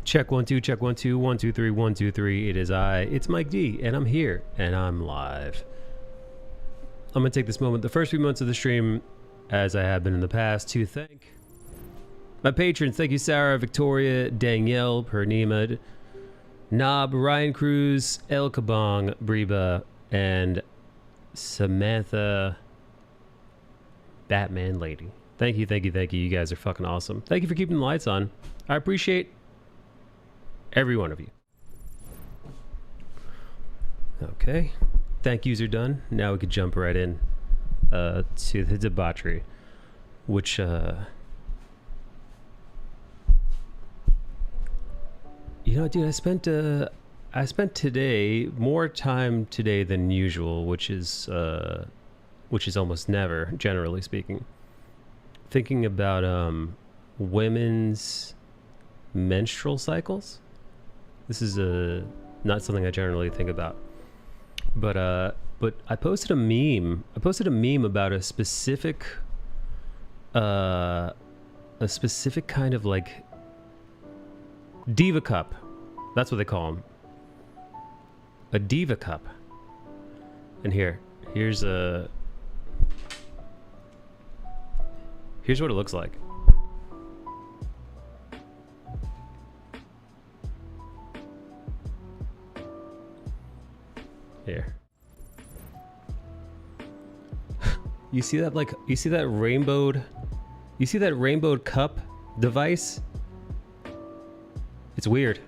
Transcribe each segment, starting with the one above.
Check 1 2, check 1 2, 1 2 3, 1 2 3. It is it's Mike D, and I'm here, and I'm live. I'm gonna take this moment, the first few months of the stream, as I have been in the past, to thank my patrons. Thank you, Sarah, Victoria, Danielle, Purnima, Knob, Ryan Cruz, El Kabong, Breba, and Samantha Batman Lady. Thank you, thank you, thank you. You guys are fucking awesome. Thank you for keeping the lights on. I appreciate every one of you. Okay. Thank yous are done. Now we could jump right in to the debauchery, which you know, dude, I spent today more time today than usual, which is almost never, generally speaking, thinking about women's menstrual cycles. This is not something I generally think about, but I posted a meme. I posted a meme about a specific kind of like diva cup. That's what they call them. A diva cup. And here's what it looks like. Here. You see that, like, you see that rainbowed cup device? It's weird.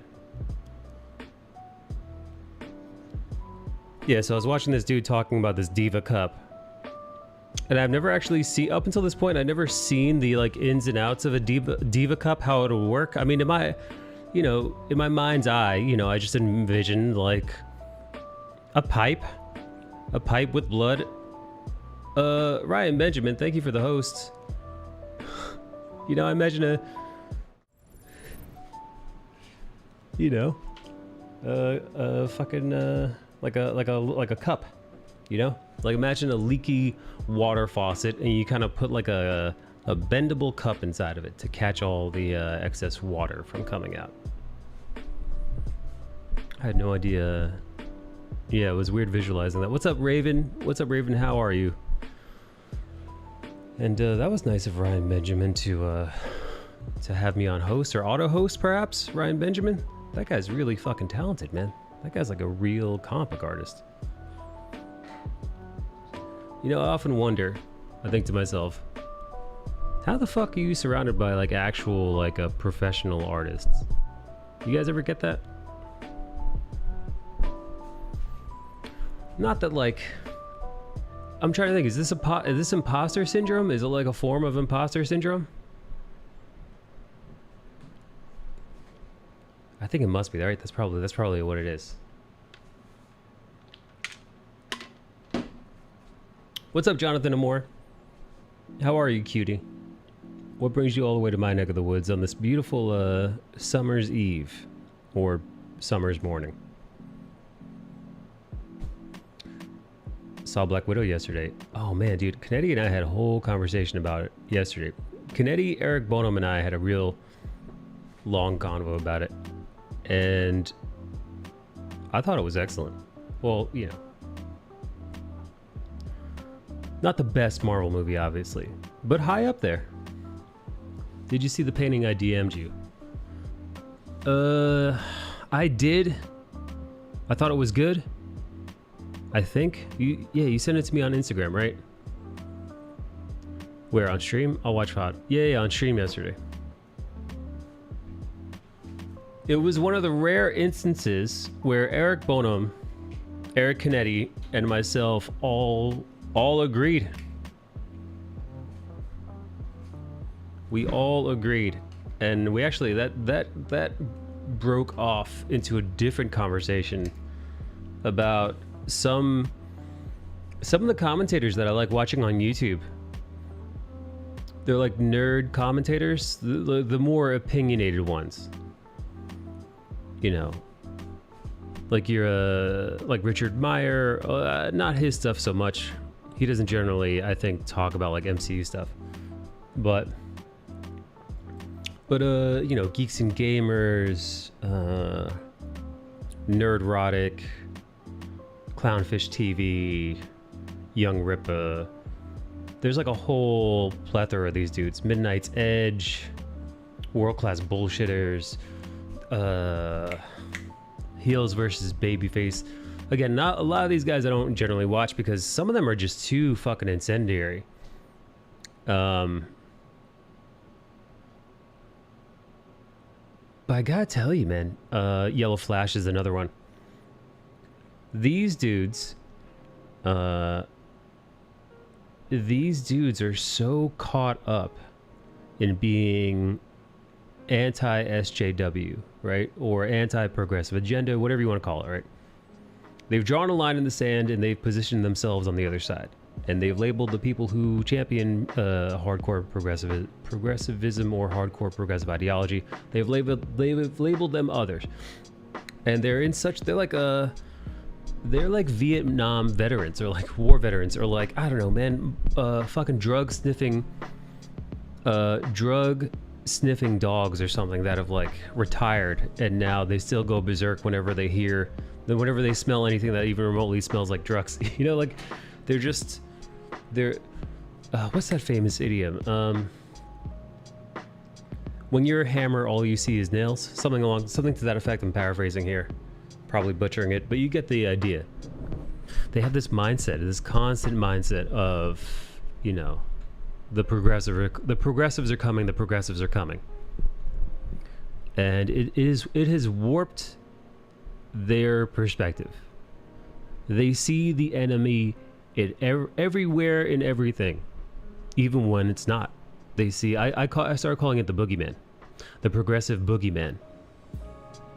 Yeah, so I was watching this dude talking about this diva cup, and I've never actually seen, up until this point, I've never seen the like ins and outs of a diva cup, how it'll work. I mean, in my mind's eye, I just envisioned like a pipe with blood. Ryan Benjamin, thank you for the host. I imagine a fucking like a cup, like imagine a leaky water faucet, and you kind of put like a bendable cup inside of it to catch all the excess water from coming out. I had no idea. Yeah, it was weird visualizing that. What's up, Raven? What's up, Raven? How are you? And that was nice of Ryan Benjamin to have me on host or auto host, perhaps. Ryan Benjamin, that guy's really fucking talented, man. That guy's like a real comic book artist. I often wonder, I think to myself, how the fuck are you surrounded by like actual like a professional artists? You guys ever get that? Not that like, I'm trying to think, is this imposter syndrome? Is it like a form of imposter syndrome? I think it must be, right? That's probably what it is. What's up, Jonathan Amore? How are you, cutie? What brings you all the way to my neck of the woods on this beautiful summer's eve or summer's morning? Saw Black Widow yesterday. Oh man, dude, Kennedy and I had a whole conversation about it yesterday. Kennedy, Eric Bonham, and I had a real long convo about it, and I thought it was excellent. Well, not the best Marvel movie, obviously, but high up there. Did you see the painting I DM'd you? I did. I thought it was good. I think you sent it to me on Instagram, right? Where, on stream? I'll watch VOD. Yeah, on stream yesterday. It was one of the rare instances where Eric Bonham, Eric Kennedy, and myself all agreed. We all agreed, and we actually that broke off into a different conversation about some of the commentators that I like watching on YouTube. They're like nerd commentators, the more opinionated ones. Like like Richard Meyer, not his stuff so much. He doesn't generally, I think, talk about like MCU stuff. But But you know, Geeks and Gamers, Nerdrotic, Clownfish TV, Young Rippa. There's like a whole plethora of these dudes. Midnight's Edge, World Class Bullshitters, Heels versus Babyface. Again, not a lot of these guys I don't generally watch because some of them are just too fucking incendiary. But I gotta tell you, man, Yellow Flash is another one. These dudes are so caught up in being anti-SJW, right? Or anti-progressive agenda, whatever you want to call it, right? They've drawn a line in the sand and they've positioned themselves on the other side. And they've labeled the people who champion hardcore progressivism or hardcore progressive ideology. They've labeled them others. And they're like Vietnam veterans or like war veterans or like, I don't know, man, fucking drug sniffing dogs or something that have like retired and now they still go berserk whenever they smell anything that even remotely smells like drugs. You know, like what's that famous idiom? When you're a hammer, all you see is nails. Something to that effect. I'm paraphrasing here, probably butchering it, but you get the idea. They have this mindset, this constant mindset of, you know, the progressives are coming, and it has warped their perspective. They see the enemy everywhere in everything, even when it's not. They see. I started calling it the boogeyman, the progressive boogeyman.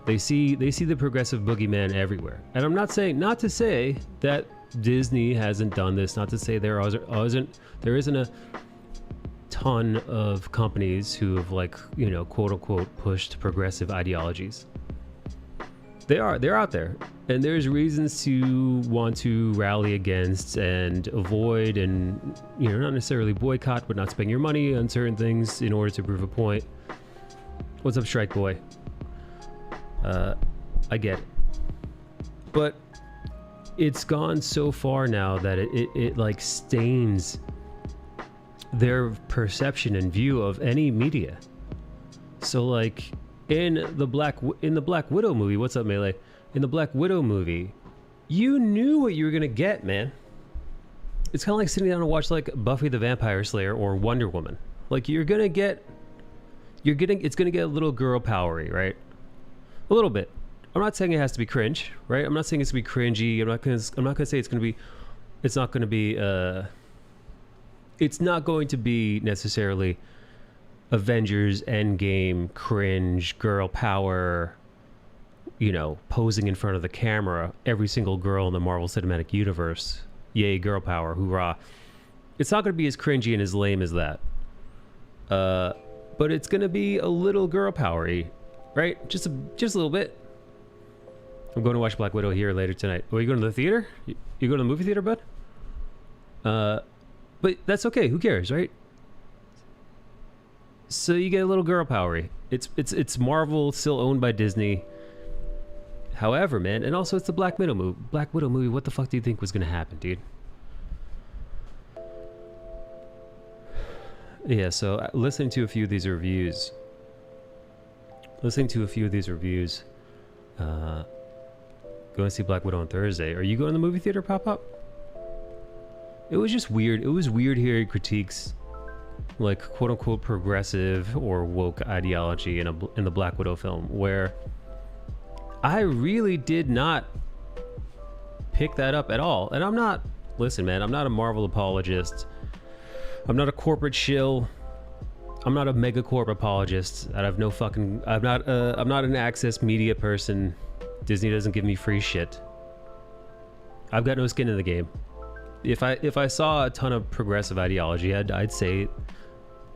They see the progressive boogeyman everywhere. And I'm not to say that Disney hasn't done this. Not to say there isn't a ton of companies who have, like, you know, quote unquote pushed progressive ideologies. They're out there, and there's reasons to want to rally against and avoid, and, you know, not necessarily boycott, but not spend your money on certain things in order to prove a point. What's up, Strike Boy? I get it, but it's gone so far now that it like stains their perception and view of any media. So like in the Black Widow movie, what's up, Melee? In the Black Widow movie, you knew what you were gonna get, man. It's kind of like sitting down and watch like Buffy the Vampire Slayer or Wonder Woman. Like it's gonna get a little girl powery, right? A little bit. I'm not saying it has to be cringe, right? I'm not saying it's gonna be cringy. I'm not gonna say it's not going to be necessarily Avengers Endgame cringe girl power, you know, posing in front of the camera, every single girl in the Marvel Cinematic Universe, yay girl power, hoorah. It's not going to be as cringy and as lame as that, but it's going to be a little girl powery, right? Just a little bit. I'm going to watch Black Widow here later tonight. Are you going to the theater? You going to the movie theater, bud? But that's okay. Who cares, right? So you get a little girl powery. It's Marvel, still owned by Disney. However, man, and also it's the Black Widow movie. Black Widow movie. What the fuck do you think was gonna happen, dude? Yeah. So listening to a few of these reviews. Going to see Black Widow on Thursday. Are you going to the movie theater, Pop? It was just weird. It was weird hearing critiques, like quote unquote progressive or woke ideology in the Black Widow film, where I really did not pick that up at all. And I'm not a Marvel apologist. I'm not a corporate shill. I'm not a megacorp apologist. I'm not an Access Media person. Disney doesn't give me free shit. I've got no skin in the game. If I saw a ton of progressive ideology, I'd say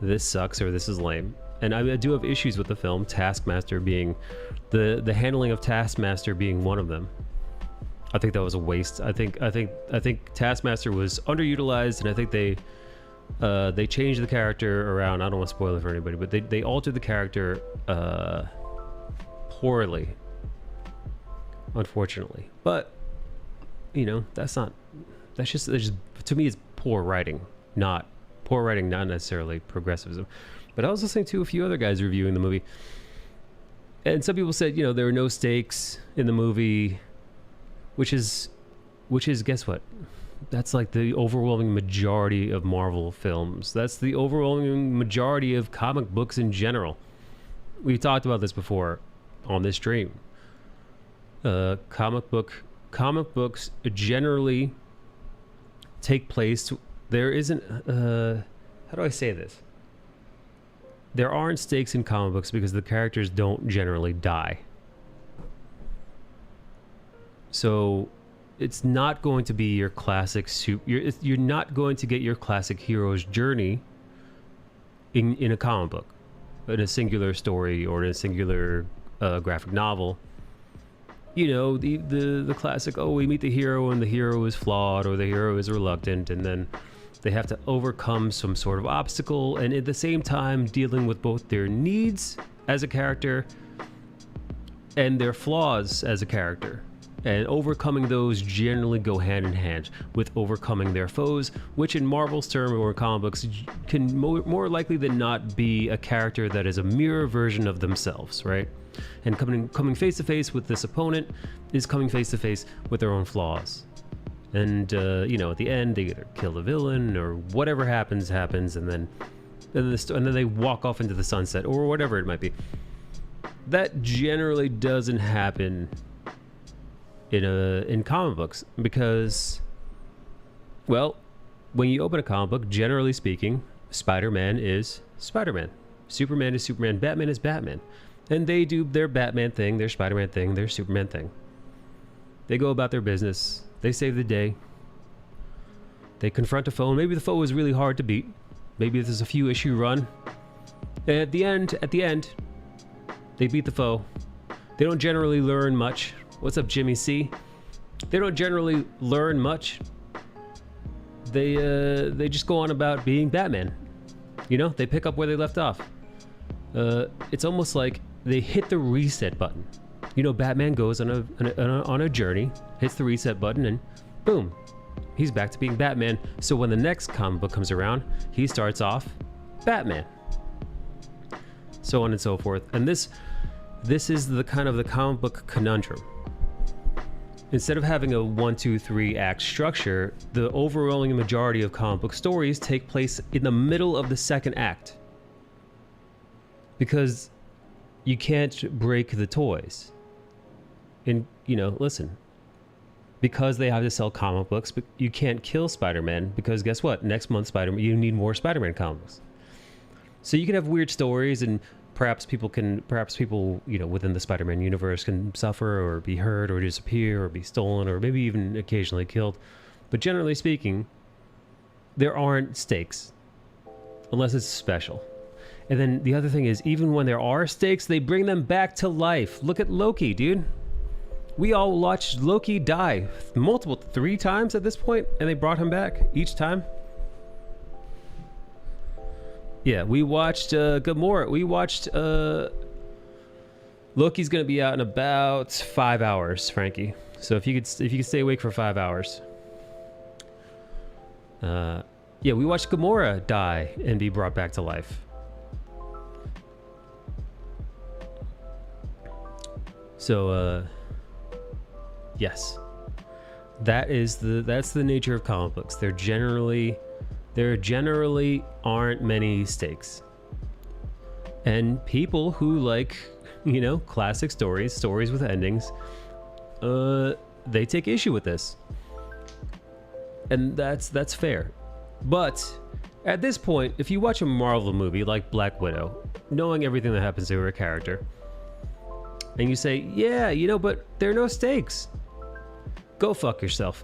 this sucks or this is lame. And I do have issues with the film, Taskmaster being the handling of Taskmaster being one of them. I think that was a waste. I think Taskmaster was underutilized, and I think they They changed the character around. I don't want to spoil it for anybody, but they altered the character poorly, unfortunately. But you know, that's just to me, it's poor writing, not necessarily progressivism. But I was listening to a few other guys reviewing the movie, and some people said, you know, there were no stakes in the movie, which is guess what? That's like the overwhelming majority of Marvel films. That's the overwhelming majority of comic books in general. We talked about this before on this stream. Comic books generally take place. There isn't. How do I say this? There aren't stakes in comic books because the characters don't generally die. So it's not going to be your classic you're not going to get your classic hero's journey in a comic book, in a singular story or in a singular graphic novel. You know, the classic, oh, we meet the hero and the hero is flawed or the hero is reluctant, and then they have to overcome some sort of obstacle, and at the same time dealing with both their needs as a character and their flaws as a character. And overcoming those generally go hand in hand with overcoming their foes, which in Marvel's term or comic books can more likely than not be a character that is a mirror version of themselves, right? And coming face to face with this opponent is coming face to face with their own flaws. And you know, at the end, they either kill the villain or whatever happens, and then they walk off into the sunset or whatever it might be. That generally doesn't happen in comic books because, well, when you open a comic book, generally speaking, Spider-Man is Spider-Man, Superman is Superman, Batman is Batman, and they do their Batman thing, their Spider-Man thing, their Superman thing. They go about their business, they save the day, they confront a foe. Maybe the foe is really hard to beat, maybe there's a few issue run, and at the end they beat the foe. They don't generally learn much. What's up, Jimmy C? They don't generally learn much. They just go on about being Batman. You know, they pick up where they left off. It's almost like they hit the reset button. You know, Batman goes on a journey, hits the reset button, and boom, he's back to being Batman. So when the next comic book comes around, he starts off Batman. So on and so forth. And this is the kind of the comic book conundrum. Instead of having a 1, 2, 3 act structure, the overwhelming majority of comic book stories take place in the middle of the second act. Because you can't break the toys. And, you know, listen. Because they have to sell comic books, but you can't kill Spider-Man because guess what? Next month, you need more Spider-Man comics. So you can have weird stories, and perhaps people, you know, within the Spider-Man universe can suffer or be hurt or disappear or be stolen or maybe even occasionally killed. But generally speaking, there aren't stakes unless it's special. And then the other thing is, even when there are stakes, they bring them back to life. Look at Loki, dude. We all watched Loki die 3 times at this point, and they brought him back each time. Yeah, we watched Gamora. We watched Loki's gonna be out in about 5 hours, Frankie. So if you could stay awake for 5 hours. Yeah, we watched Gamora die and be brought back to life. So yes, that's the nature of comic books. There generally aren't many stakes, and people who like, you know, classic stories with endings, they take issue with this, and that's fair. But at this point, if you watch a Marvel movie like Black Widow, knowing everything that happens to her character, and you say, yeah, you know, but there are no stakes, go fuck yourself.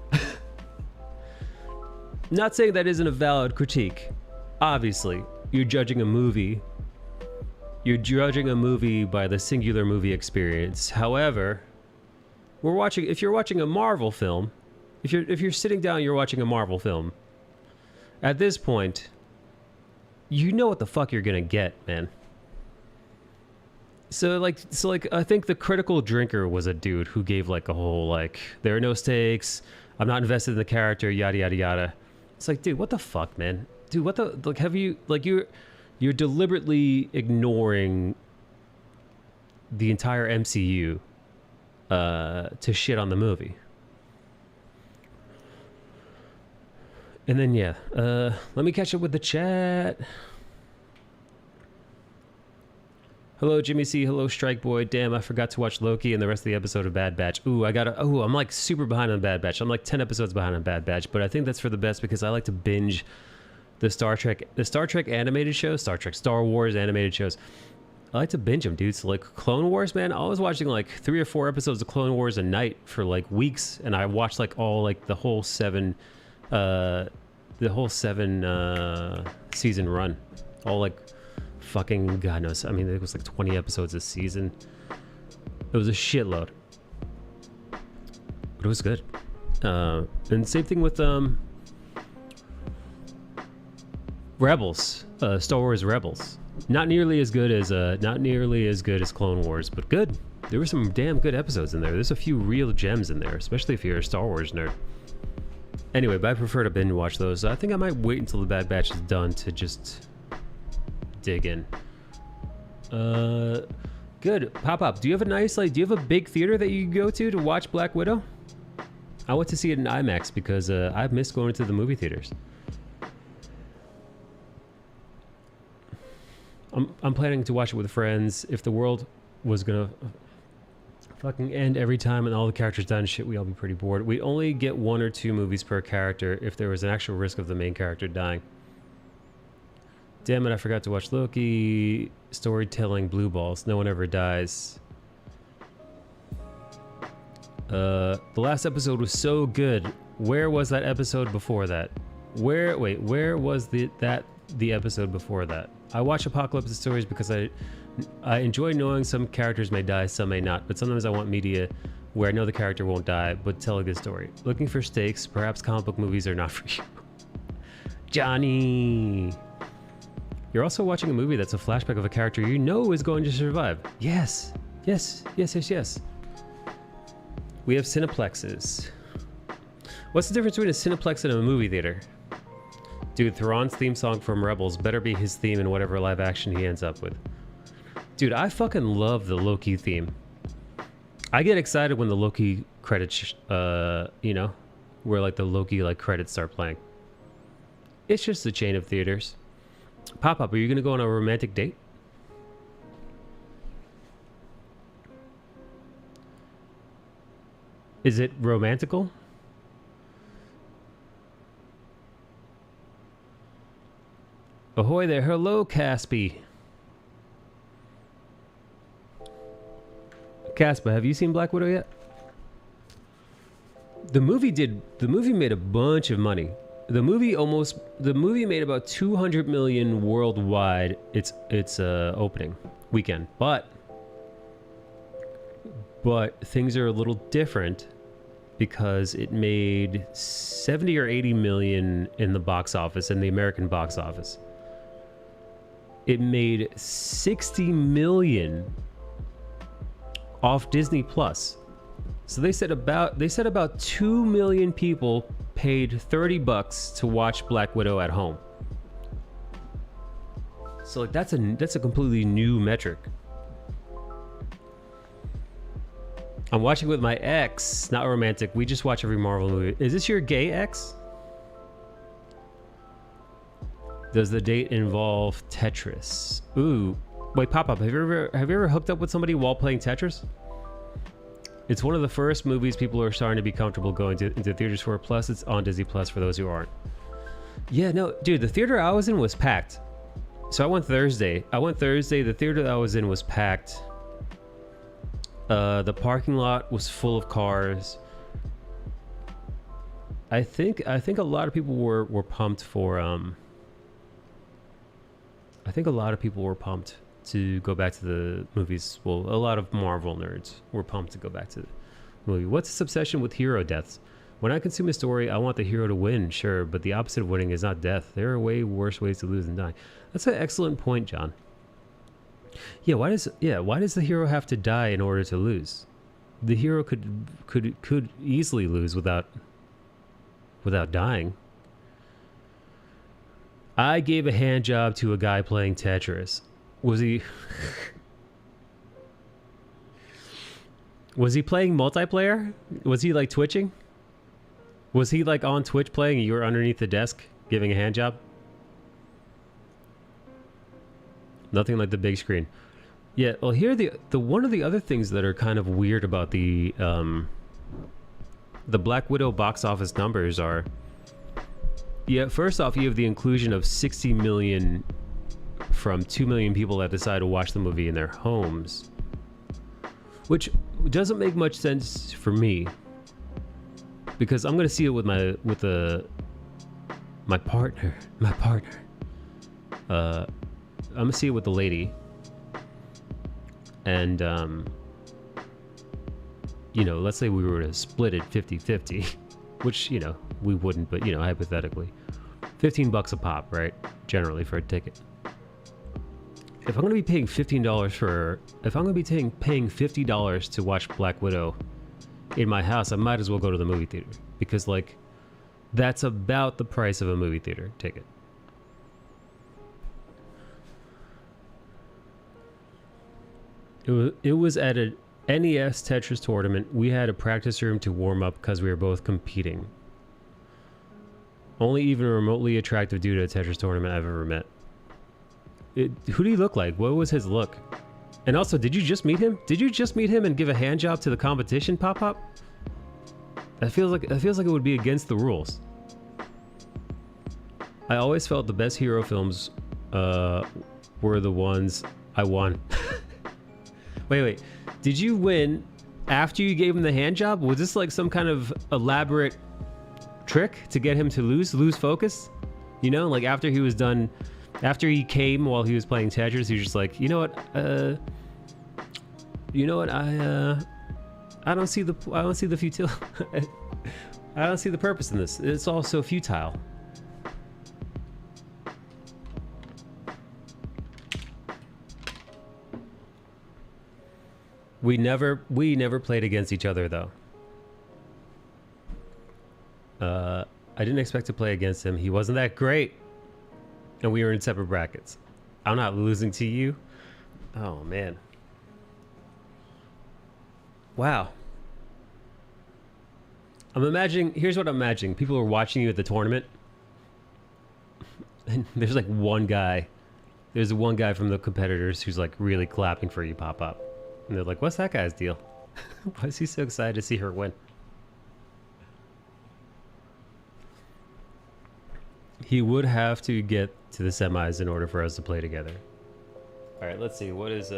Not saying that isn't a valid critique. Obviously, you're judging a movie. You're judging a movie by the singular movie experience. However, if you're watching a Marvel film, if you're sitting down, you're watching a Marvel film. At this point, you know what the fuck you're gonna get, man. So like I think the critical drinker was a dude who gave like a whole like there are no stakes, I'm not invested in the character, yada yada yada. It's like, dude, what the fuck, man? Dude, what the like have you like you're deliberately ignoring the entire MCU to shit on the movie. And then yeah, let me catch up with the chat. Hello, Jimmy C. Hello, Strike Boy. Damn, I forgot to watch Loki and the rest of the episode of Bad Batch. Ooh, I'm like super behind on Bad Batch. I'm like 10 episodes behind on Bad Batch, but I think that's for the best because I like to binge the Star Trek animated shows, Star Wars animated shows. I like to binge them, dude. So like Clone Wars, man, I was watching like 3 or 4 episodes of Clone Wars a night for like weeks, and I watched like all like the whole seven season run, all like fucking God knows. I mean, it was like 20 episodes a season. It was a shitload, but it was good. And same thing with Rebels, Star Wars Rebels. Not nearly as good as Clone Wars, but good. There were some damn good episodes in there. There's a few real gems in there, especially if you're a Star Wars nerd. Anyway, but I prefer to binge watch those. I think I might wait until the Bad Batch is done to just dig in. Good. Pop. Do you have do you have a big theater that you go to watch Black Widow? I went to see it in IMAX because I've missed going to the movie theaters. I'm planning to watch it with friends. If the world was gonna fucking end every time and all the characters died and shit, we'd all be pretty bored. We only get 1 or 2 movies per character if there was an actual risk of the main character dying. Damn it, I forgot to watch Loki. Storytelling blue balls. No one ever dies. The last episode was so good. Where was that episode before that? Where was the episode before that? I watch apocalyptic stories because I enjoy knowing some characters may die, some may not, but sometimes I want media where I know the character won't die, but tell a good story. Looking for stakes, perhaps comic book movies are not for you. Johnny! You're also watching a movie that's a flashback of a character you know is going to survive. Yes. We have cineplexes. What's the difference between a cineplex and a movie theater? Dude, Theron's theme song from Rebels better be his theme in whatever live action he ends up with. Dude, I fucking love the Loki theme. I get excited when the Loki credits, where like the Loki like credits start playing. It's just a chain of theaters. Pop-Up, are you gonna go on a romantic date? Is it romantical? Ahoy there, hello Caspi. Caspa, have you seen Black Widow yet? The movie made a bunch of money. The movie made about 200 million worldwide its opening weekend. But things are a little different because it made 70 or 80 million in the box office, in the American box office. It made 60 million off Disney Plus. So they said about 2 million people paid $30 to watch Black Widow at home. So like that's a completely new metric. I'm watching with my ex, not romantic. We just watch every Marvel movie. Is this your gay ex? Does the date involve Tetris? Ooh, wait, Pop-Up, have you ever hooked up with somebody while playing Tetris? It's one of the first movies people are starting to be comfortable going into theaters for. Plus, it's on Disney Plus for those who aren't. Yeah, no, dude, the theater I was in was packed. So I went Thursday. The theater that I was in was packed. The parking lot was full of cars. I think a lot of people were pumped for I think a lot of people were pumped to go back to the movies. Well, a lot of Marvel nerds were pumped to go back to the movie. What's this obsession with hero deaths? When I consume a story, I want the hero to win, sure, but the opposite of winning is not death. There are way worse ways to lose than die. That's an excellent point, John. Yeah, why does the hero have to die in order to lose? The hero could easily lose without dying. I gave a hand job to a guy playing Tetris. Was he was he playing multiplayer? Was he like twitching? Was he like on Twitch playing and you were underneath the desk giving a hand job? Nothing like the big screen. Yeah, well here the one of the other things that are kind of weird about the Black Widow box office numbers are, yeah, first off, you have the inclusion of 60 million from 2 million people that decide to watch the movie in their homes, which doesn't make much sense for me because I'm gonna see it with my partner. I'm gonna see it with the lady, and you know, let's say we were to split it 50-50, which, you know, we wouldn't, but, you know, hypothetically, $15 a pop, right? Generally for a ticket. If I'm going to be paying paying $50 to watch Black Widow in my house, I might as well go to the movie theater because, like, that's about the price of a movie theater ticket. It was at a NES Tetris tournament. We had a practice room to warm up because we were both competing. Only even a remotely attractive dude at a Tetris tournament I've ever met. Who do you look like? What was his look? And also, did you just meet him? Did you just meet him and give a hand job to the competition, Pop Pop? That feels like it would be against the rules. I always felt the best hero films were the ones I won. Wait. Did you win after you gave him the hand job? Was this like some kind of elaborate trick to get him to lose focus? You know, like after he was done, after he came while he was playing Tetris, he was just like, you know what, I don't see the futility. I don't see the purpose in this. It's all so futile. We never played against each other though. I didn't expect to play against him. He wasn't that great. And we were in separate brackets. I'm not losing to you. Oh man. Wow. Here's what I'm imagining. People are watching you at the tournament. And there's like one guy. There's one guy from the competitors who's like really clapping for you, Pop Up. And they're like, what's that guy's deal? Why is he so excited to see her win? He would have to get to the semis in order for us to play together. All right, let's see. What is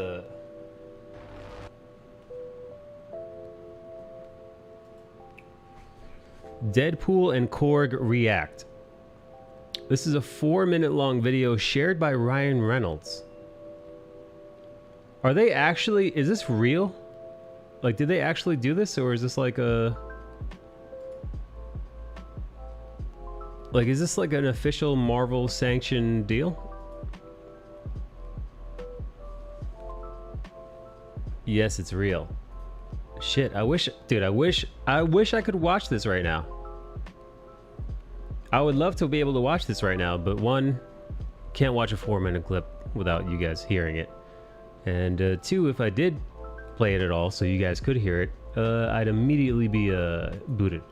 Deadpool and Korg react. This is a 4-minute long video shared by Ryan Reynolds. Are they actually, is this real? Like, did they actually do this, or is this like a... Like, is this like an official Marvel sanctioned deal? Yes, it's real. Shit, I wish I could watch this right now. I would love to be able to watch this right now, but one, can't watch a 4-minute clip without you guys hearing it. And two, if I did play it at all so you guys could hear it, I'd immediately be booted.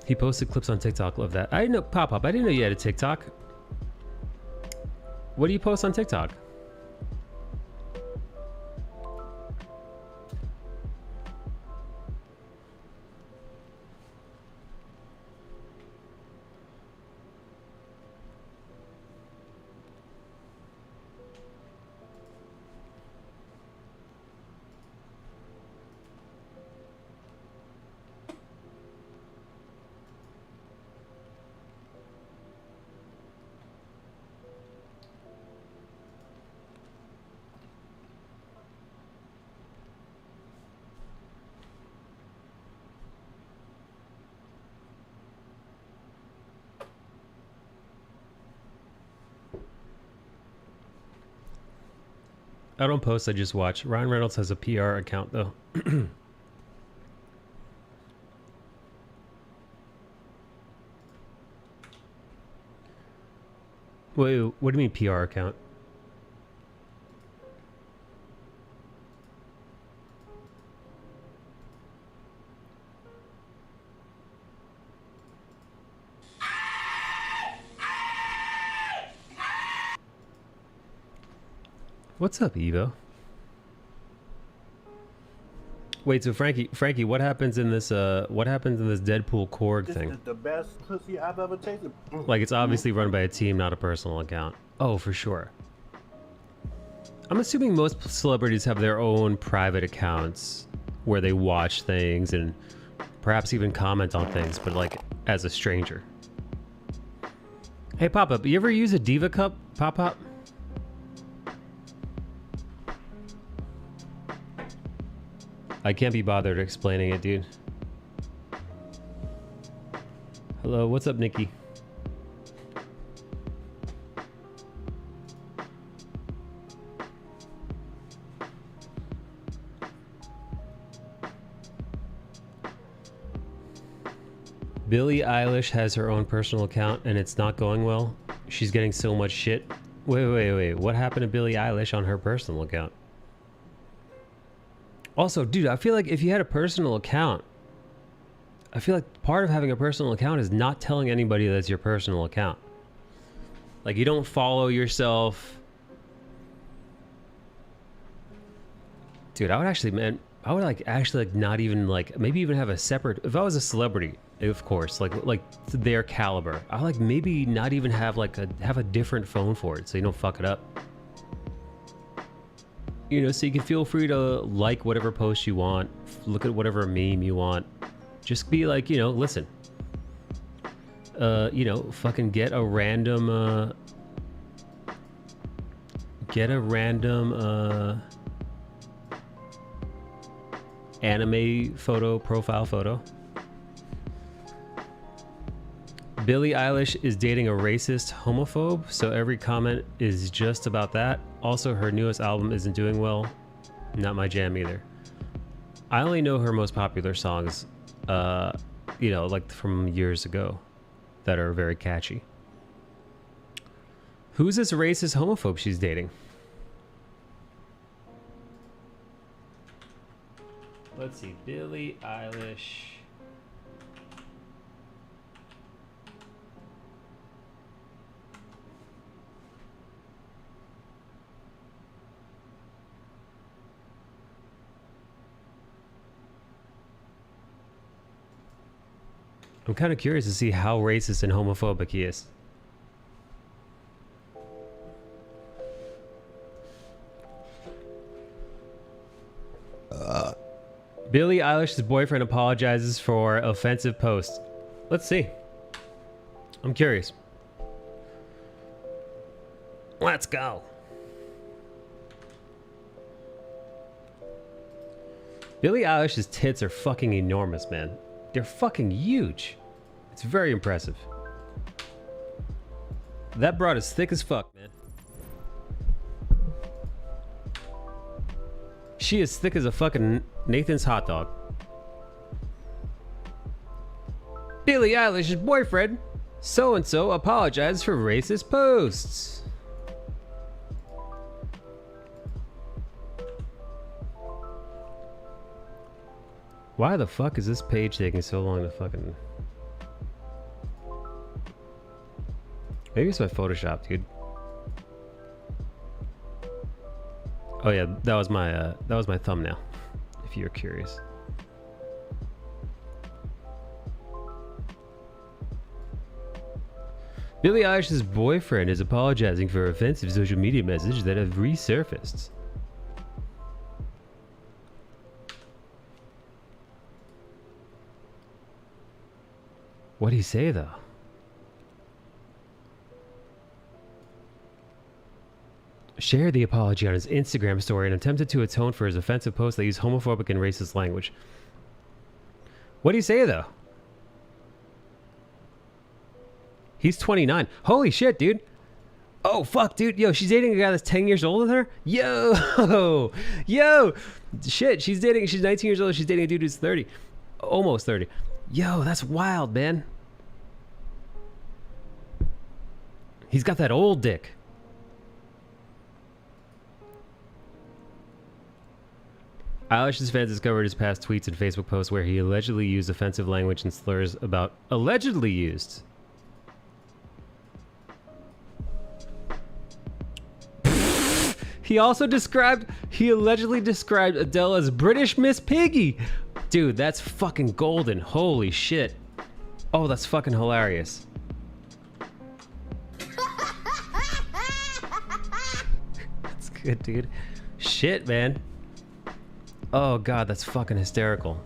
He posted clips on TikTok. Love that. I didn't know, Pop Up, I didn't know you had a TikTok. What do you post on TikTok? I don't post, I just watch. Ryan Reynolds has a PR account though. Wait, what do you mean PR account? What's up, Evo? Wait, so Frankie, what happens in this Deadpool Korg thing? This is the best pussy I've ever tasted. Like, it's obviously run by a team, not a personal account. Oh, for sure. I'm assuming most celebrities have their own private accounts where they watch things and perhaps even comment on things, but like as a stranger. Hey, Pop-Up, you ever use a Diva Cup, Pop-Up? I can't be bothered explaining it, dude. Hello, what's up, Nikki? Billie Eilish has her own personal account and it's not going well. She's getting so much shit. Wait. What happened to Billie Eilish on her personal account? Also, dude, I feel like if you had a personal account, I feel like part of having a personal account is not telling anybody that's your personal account. Like, you don't follow yourself. Dude, I would actually, man, I would like actually like not even like maybe even have a separate, if I was a celebrity, of course, like their caliber, I like maybe not even have like have a different phone for it so you don't fuck it up. You know, so you can feel free to like whatever post you want, look at whatever meme you want. Just be like, you know, listen. You know, fucking get a random anime photo, profile photo. Billie Eilish is dating a racist homophobe, so every comment is just about that. Also, her newest album isn't doing well. Not my jam either. I only know her most popular songs, you know, like from years ago that are very catchy. Who's this racist homophobe she's dating? Let's see, Billie Eilish. I'm kind of curious to see how racist and homophobic he is. Billie Eilish's boyfriend apologizes for offensive post. Let's see. I'm curious. Let's go. Billie Eilish's tits are fucking enormous, man. They're fucking huge. It's very impressive. That broad is thick as fuck, man. She is thick as a fucking Nathan's hot dog. Billie Eilish's boyfriend, so-and-so, apologizes for racist posts. Why the fuck is this page taking so long to fucking... Maybe it's my Photoshop, dude. Oh yeah, that was my thumbnail, if you're curious. Billie Eilish's boyfriend is apologizing for offensive social media messages that have resurfaced. What'd he say, though? Shared the apology on his Instagram story and attempted to atone for his offensive posts that use homophobic and racist language. What'd he say, though? He's 29. Holy shit, dude. Oh, fuck, dude. Yo, she's dating a guy that's 10 years older than her? Yo! Yo! Shit, she's 19 years old. She's dating a dude who's 30. Almost 30. Yo, that's wild, man. He's got that old dick. Eilish's fans discovered his past tweets and Facebook posts where he allegedly used offensive language and slurs about allegedly used. He allegedly described Adele as British Miss Piggy. Dude, that's fucking golden. Holy shit. Oh, that's fucking hilarious. That's good, dude. Shit, man. Oh god, that's fucking hysterical.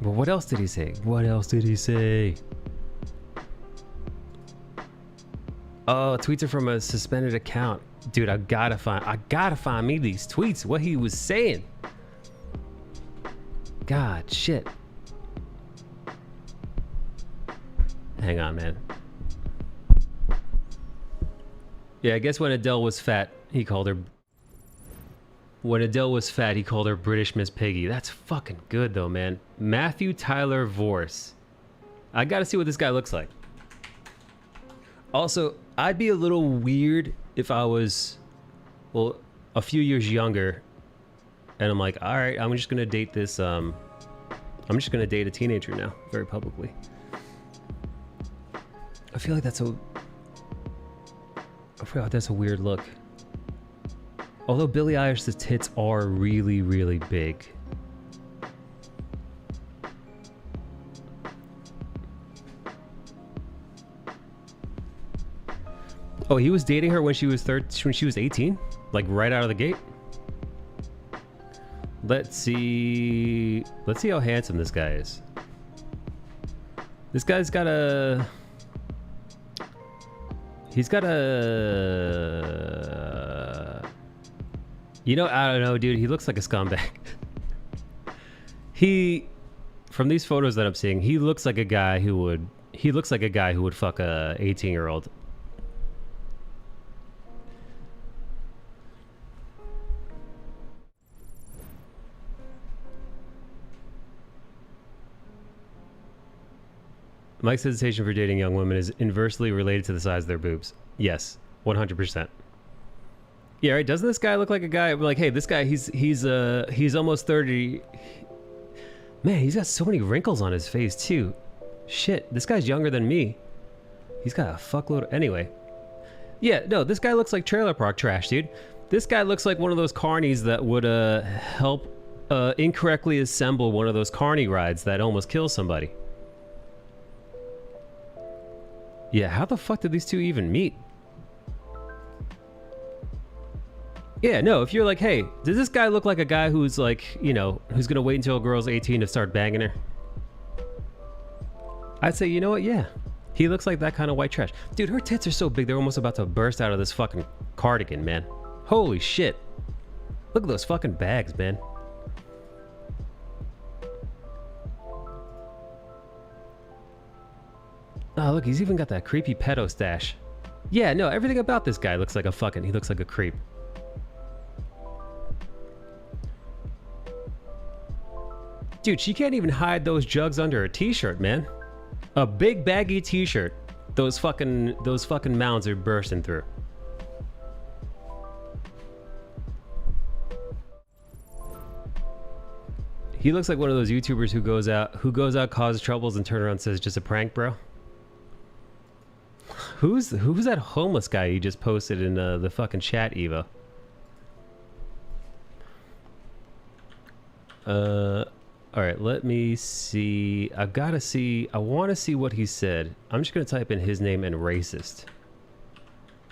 But what else did he say? What else did he say? Oh, tweets are from a suspended account. Dude, I gotta find me these tweets. What he was saying. God, shit. Hang on, man. Yeah, I guess when Adele was fat, he called her... When Adele was fat, he called her British Miss Piggy. That's fucking good, though, man. Matthew Tyler Vorse. I gotta see what this guy looks like. Also, I'd be a little weird if I was, well, a few years younger, and I'm like, all right, I'm just gonna date this, I'm just gonna date a teenager now, very publicly. I feel like that's a weird look. Although Billie Eilish's tits are really, really big. Oh, he was dating her when she was 18? Like right out of the gate? Let's see how handsome this guy is. This guy's got a... He's got a... You know, I don't know, dude. He looks like a scumbag. From these photos that I'm seeing, he looks like a guy who would fuck a 18-year-old. Mike's hesitation for dating young women is inversely related to the size of their boobs. Yes, 100%. Yeah, right. Doesn't this guy look like a guy? Like, hey, this guy, he's almost 30. Man, he's got so many wrinkles on his face too. Shit, this guy's younger than me. He's got a fuckload. Anyway, yeah, no, this guy looks like trailer park trash, dude. This guy looks like one of those carnies that would help incorrectly assemble one of those carny rides that almost kills somebody. Yeah, how the fuck did these two even meet? Yeah, no, if you're like, hey, does this guy look like a guy who's like, you know, who's gonna wait until a girl's 18 to start banging her? I'd say, you know what, yeah. He looks like that kind of white trash. Dude, her tits are so big, they're almost about to burst out of this fucking cardigan, man. Holy shit. Look at those fucking bags, man. Oh, look, he's even got that creepy pedo stash. Yeah, no, everything about this guy looks like a fucking, he looks like a creep. Dude, she can't even hide those jugs under a t-shirt, man. A big baggy t-shirt. Those fucking mounds are bursting through. He looks like one of those YouTubers who goes out, causes troubles, and turn around and says, just a prank, bro. Who's that homeless guy you just posted in the fucking chat, Eva? All right, let me see. I want to see what he said. I'm just going to type in his name and racist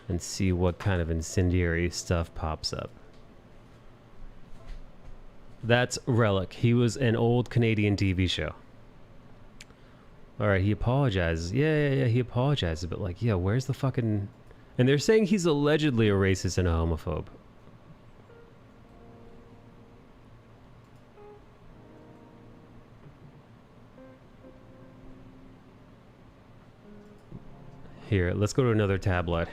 and see what kind of incendiary stuff pops up. That's Relic. He was an old Canadian TV show. All right, he apologizes. Yeah, he apologizes. But like, yeah, where's the fucking... And they're saying he's allegedly a racist and a homophobe. Here, let's go to another tabloid.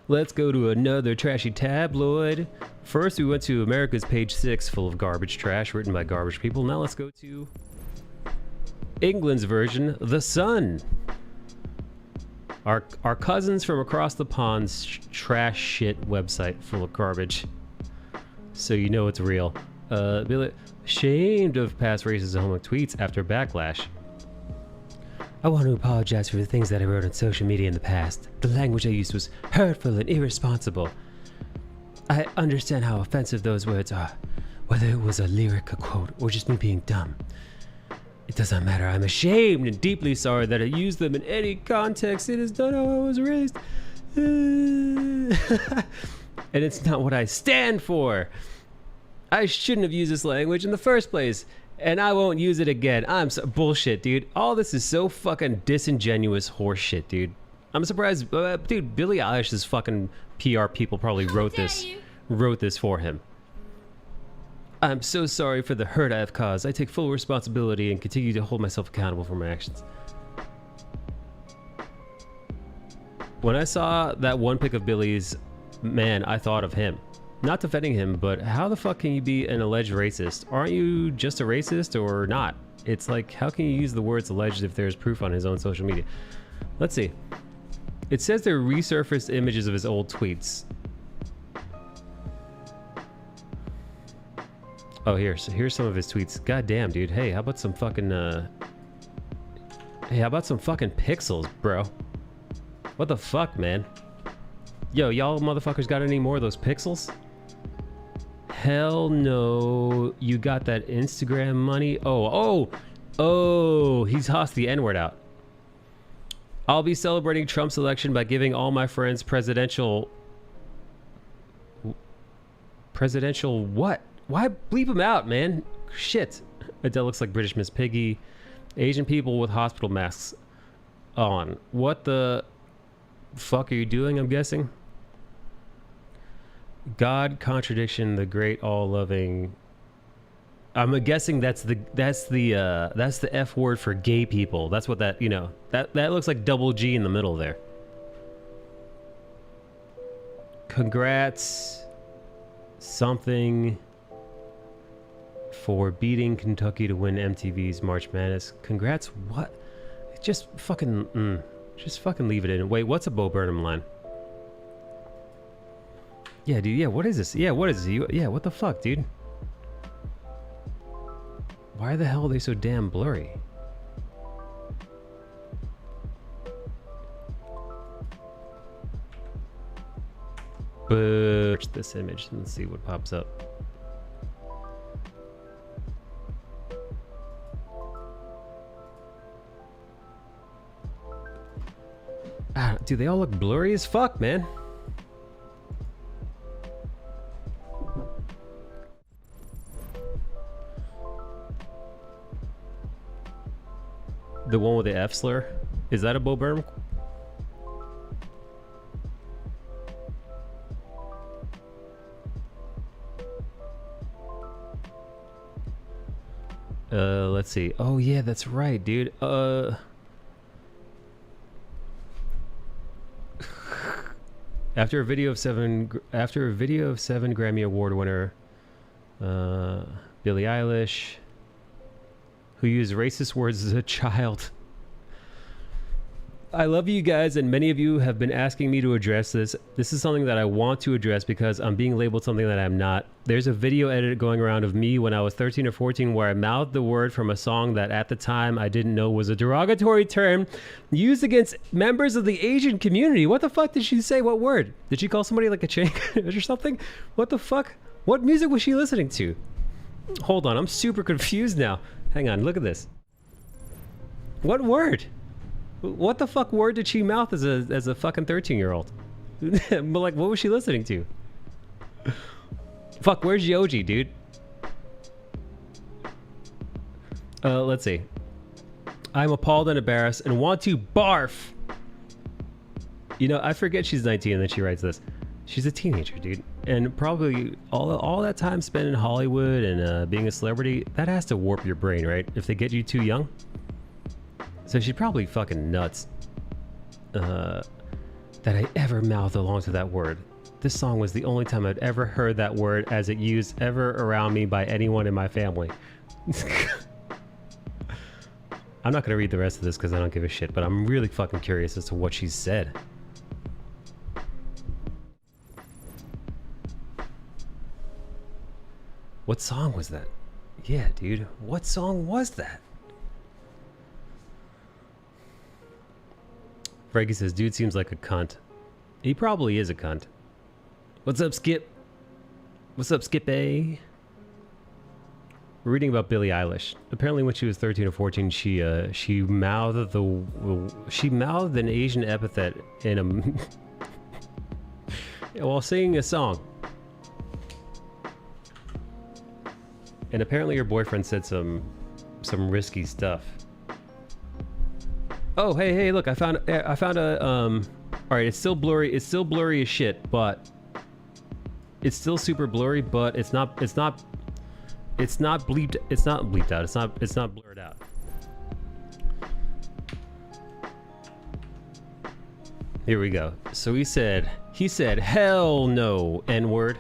Let's go to another trashy tabloid. First, we went to America's Page 6, full of garbage trash written by garbage people. Now let's go to England's version, The Sun. Our cousins from across the pond's trash shit website full of garbage. So you know it's real. Billy, ashamed of past racist and homophobia tweets after backlash. I want to apologize for the things that I wrote on social media in the past. The language I used was hurtful and irresponsible. I understand how offensive those words are, whether it was a lyric, a quote, or just me being dumb. It does not matter. I'm ashamed and deeply sorry that I used them in any context. It is not how I was raised. And it's not what I stand for. I shouldn't have used this language in the first place. And I won't use it again. I'm so bullshit, dude. All this is so fucking disingenuous horseshit, dude. I'm surprised, dude. Billie Eilish's fucking PR people probably wrote this for him. I'm so sorry for the hurt I have caused. I take full responsibility and continue to hold myself accountable for my actions. When I saw that one pic of Billie's, man, I thought of him. Not defending him, but how the fuck can you be an alleged racist? Aren't you just a racist or not? It's like, how can you use the words alleged if there's proof on his own social media? Let's see. It says there resurfaced images of his old tweets. Oh, here's some of his tweets. God damn, dude. Hey, how about some fucking, Hey, how about some fucking pixels, bro? What the fuck, man? Yo, y'all motherfuckers got any more of those pixels? Hell no. You got that Instagram money? Oh, he's hossed the N-word out. I'll be celebrating Trump's election by giving all my friends presidential what? Why bleep him out, man? Shit. Adele looks like British Miss Piggy. Asian people with hospital masks on. What the fuck are you doing, I'm guessing? God, contradiction, the great all-loving. I'm guessing that's the F word for gay people. That's what that, you know, that looks like double G in the middle there. Congrats something for beating Kentucky to win MTV's March Madness. Congrats what? Just fucking leave it in. Wait, what's a Bo Burnham line? Yeah, dude. Yeah, what is this? Yeah, what is this? Yeah, what the fuck, dude? Why the hell are they so damn blurry? Search this image and see what pops up. Ah, dude, they all look blurry as fuck, man. The one with the F slur? Is that a Bo Burnham? Let's see. Oh yeah, that's right, dude. After a video of seven Grammy Award winner, Billie Eilish, who used racist words as a child. I love you guys, and many of you have been asking me to address this. This is something that I want to address because I'm being labeled something that I'm not. There's a video edit going around of me when I was 13 or 14 where I mouthed the word from a song that at the time I didn't know was a derogatory term used against members of the Asian community. What the fuck did she say? What word? Did she call somebody like a chink or something? What the fuck? What music was she listening to? Hold on, I'm super confused now. Hang on, look at this. What word? What the fuck word did she mouth as a fucking 13-year-old? But like, what was she listening to? Fuck, where's Yoji, dude? Let's see. I'm appalled and embarrassed and want to barf. You know, I forget she's 19 and then she writes this. She's a teenager, dude. And probably all that time spent in Hollywood and being a celebrity, that has to warp your brain, right? If they get you too young. So she's probably fucking nuts. that I ever mouthed along to that word. This song was the only time I'd ever heard that word as it used ever around me by anyone in my family. I'm not gonna read the rest of this because I don't give a shit, but I'm really fucking curious as to what she said. What song was that? Yeah, dude. What song was that? Frankie says, dude seems like a cunt. He probably is a cunt. What's up, Skip? What's up, Skippy? We're reading about Billie Eilish. Apparently when she was 13 or 14, she mouthed an Asian epithet in a while singing a song. And apparently her boyfriend said some risky stuff. Oh, hey, look, I found a all right, it's still blurry as shit, but it's still super blurry, but it's not bleeped out. It's not blurred out. Here we go. So he said, hell no, N-word.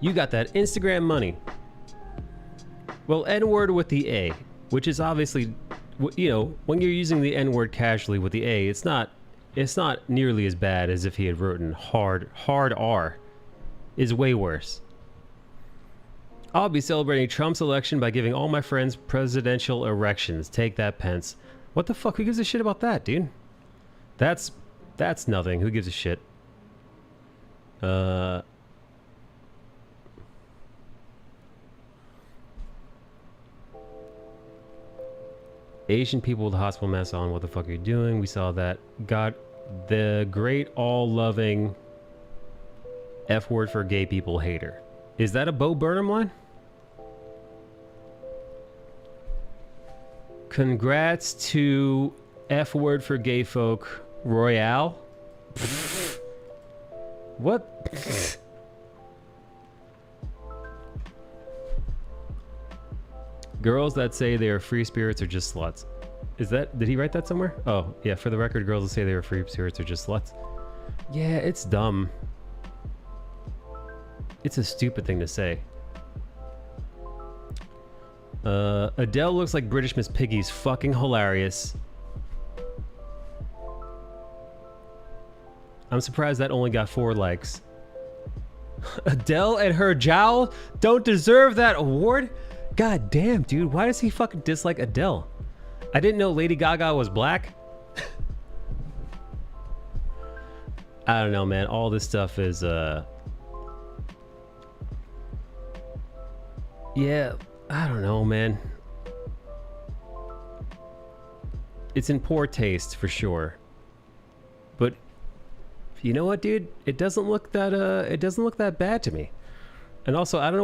You got that Instagram money. Well, N-word with the A, which is obviously, you know, when you're using the N-word casually with the A, it's not nearly as bad as if he had written hard R. Is way worse. I'll be celebrating Trump's election by giving all my friends presidential erections. Take that, Pence. What the fuck? Who gives a shit about that, dude? That's nothing. Who gives a shit? Asian people with the hospital mask on. What the fuck are you doing? We saw that. God, the great all-loving F-word for gay people hater. Is that a Bo Burnham line? Congrats to F-word for gay folk Royale. What? Girls that say they are free spirits are just sluts. Is that, did he write that somewhere? Oh, yeah, for the record, girls that say they are free spirits are just sluts. Yeah, it's dumb. It's a stupid thing to say. Adele looks like British Miss Piggy's fucking hilarious. I'm surprised that only got 4 likes. Adele and her jowl don't deserve that award? God damn, dude. Why does he fucking dislike Adele? I didn't know Lady Gaga was black. I don't know, man. All this stuff is, yeah, I don't know, man. It's in poor taste for sure. But you know what, dude? It doesn't look that bad to me. And also, I don't know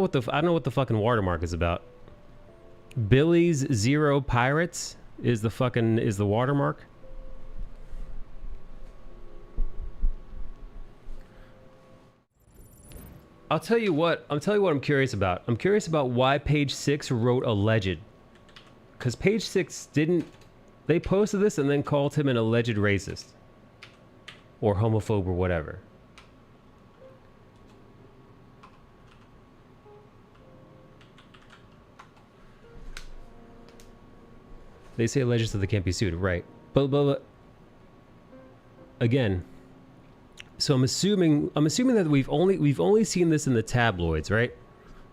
what the fucking watermark is about. Billy's Zero Pirates is the watermark. I'll tell you what I'm curious about. I'm curious about why Page 6 wrote alleged. Because Page 6 they posted this and then called him an alleged racist. Or homophobe or whatever. They say alleged so they can't be sued, right? But again, so I'm assuming that we've only seen this in the tabloids, right?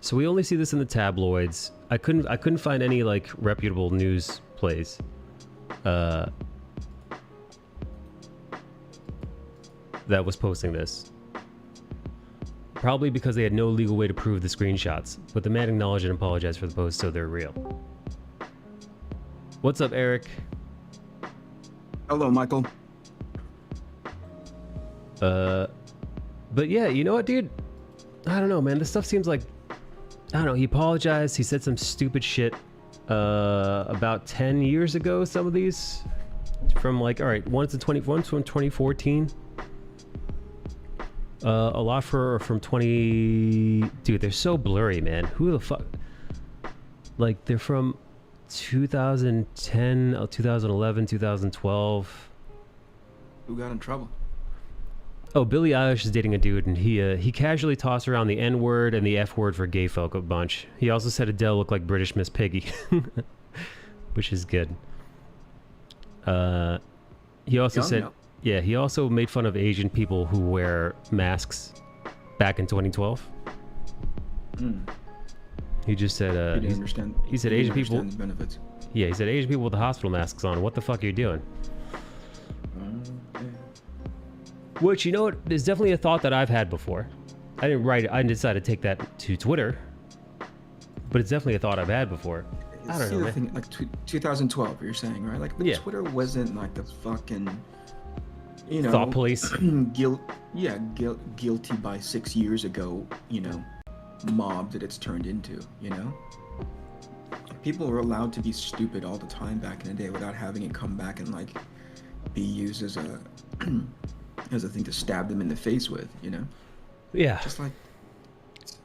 So we only see this in the tabloids. I couldn't find any like reputable news plays. That was posting this. Probably because they had no legal way to prove the screenshots, but the man acknowledged and apologized for the post, so they're real. What's up, Eric? Hello, Michael. But yeah, you know what, dude? I don't know, man. This stuff seems like, I don't know. He apologized. He said some stupid shit about 10 years ago. Some of these from like, all right, one's from 2014. A lot from 20. Dude, they're so blurry, man. Who the fuck? Like they're from 2010, 2011, 2012. Who got in trouble? Oh, Billie Eilish is dating a dude, and he casually tossed around the N word and the F word for gay folk a bunch. He also said Adele looked like British Miss Piggy, which is good. He also Young, said, no. yeah, he also made fun of Asian people who wear masks back in 2012. He just said, He didn't understand. he said he Asian didn't people. understand the benefits. Yeah, he said Asian people with the hospital masks on. What the fuck are you doing? Yeah. Which, you know what, is definitely a thought that I've had before. I didn't write it. I didn't decide to take that to Twitter. But it's definitely a thought I've had before. I don't See know, the man. thing, like 2012, you're saying, right? Like, but Yeah. Twitter wasn't like the fucking, you know, Thought police. guilty by 6 years ago, you know, mob that it's turned into, you know? People were allowed to be stupid all the time back in the day without having it come back and like be used as a as a thing to stab them in the face with, you know? Yeah. Just like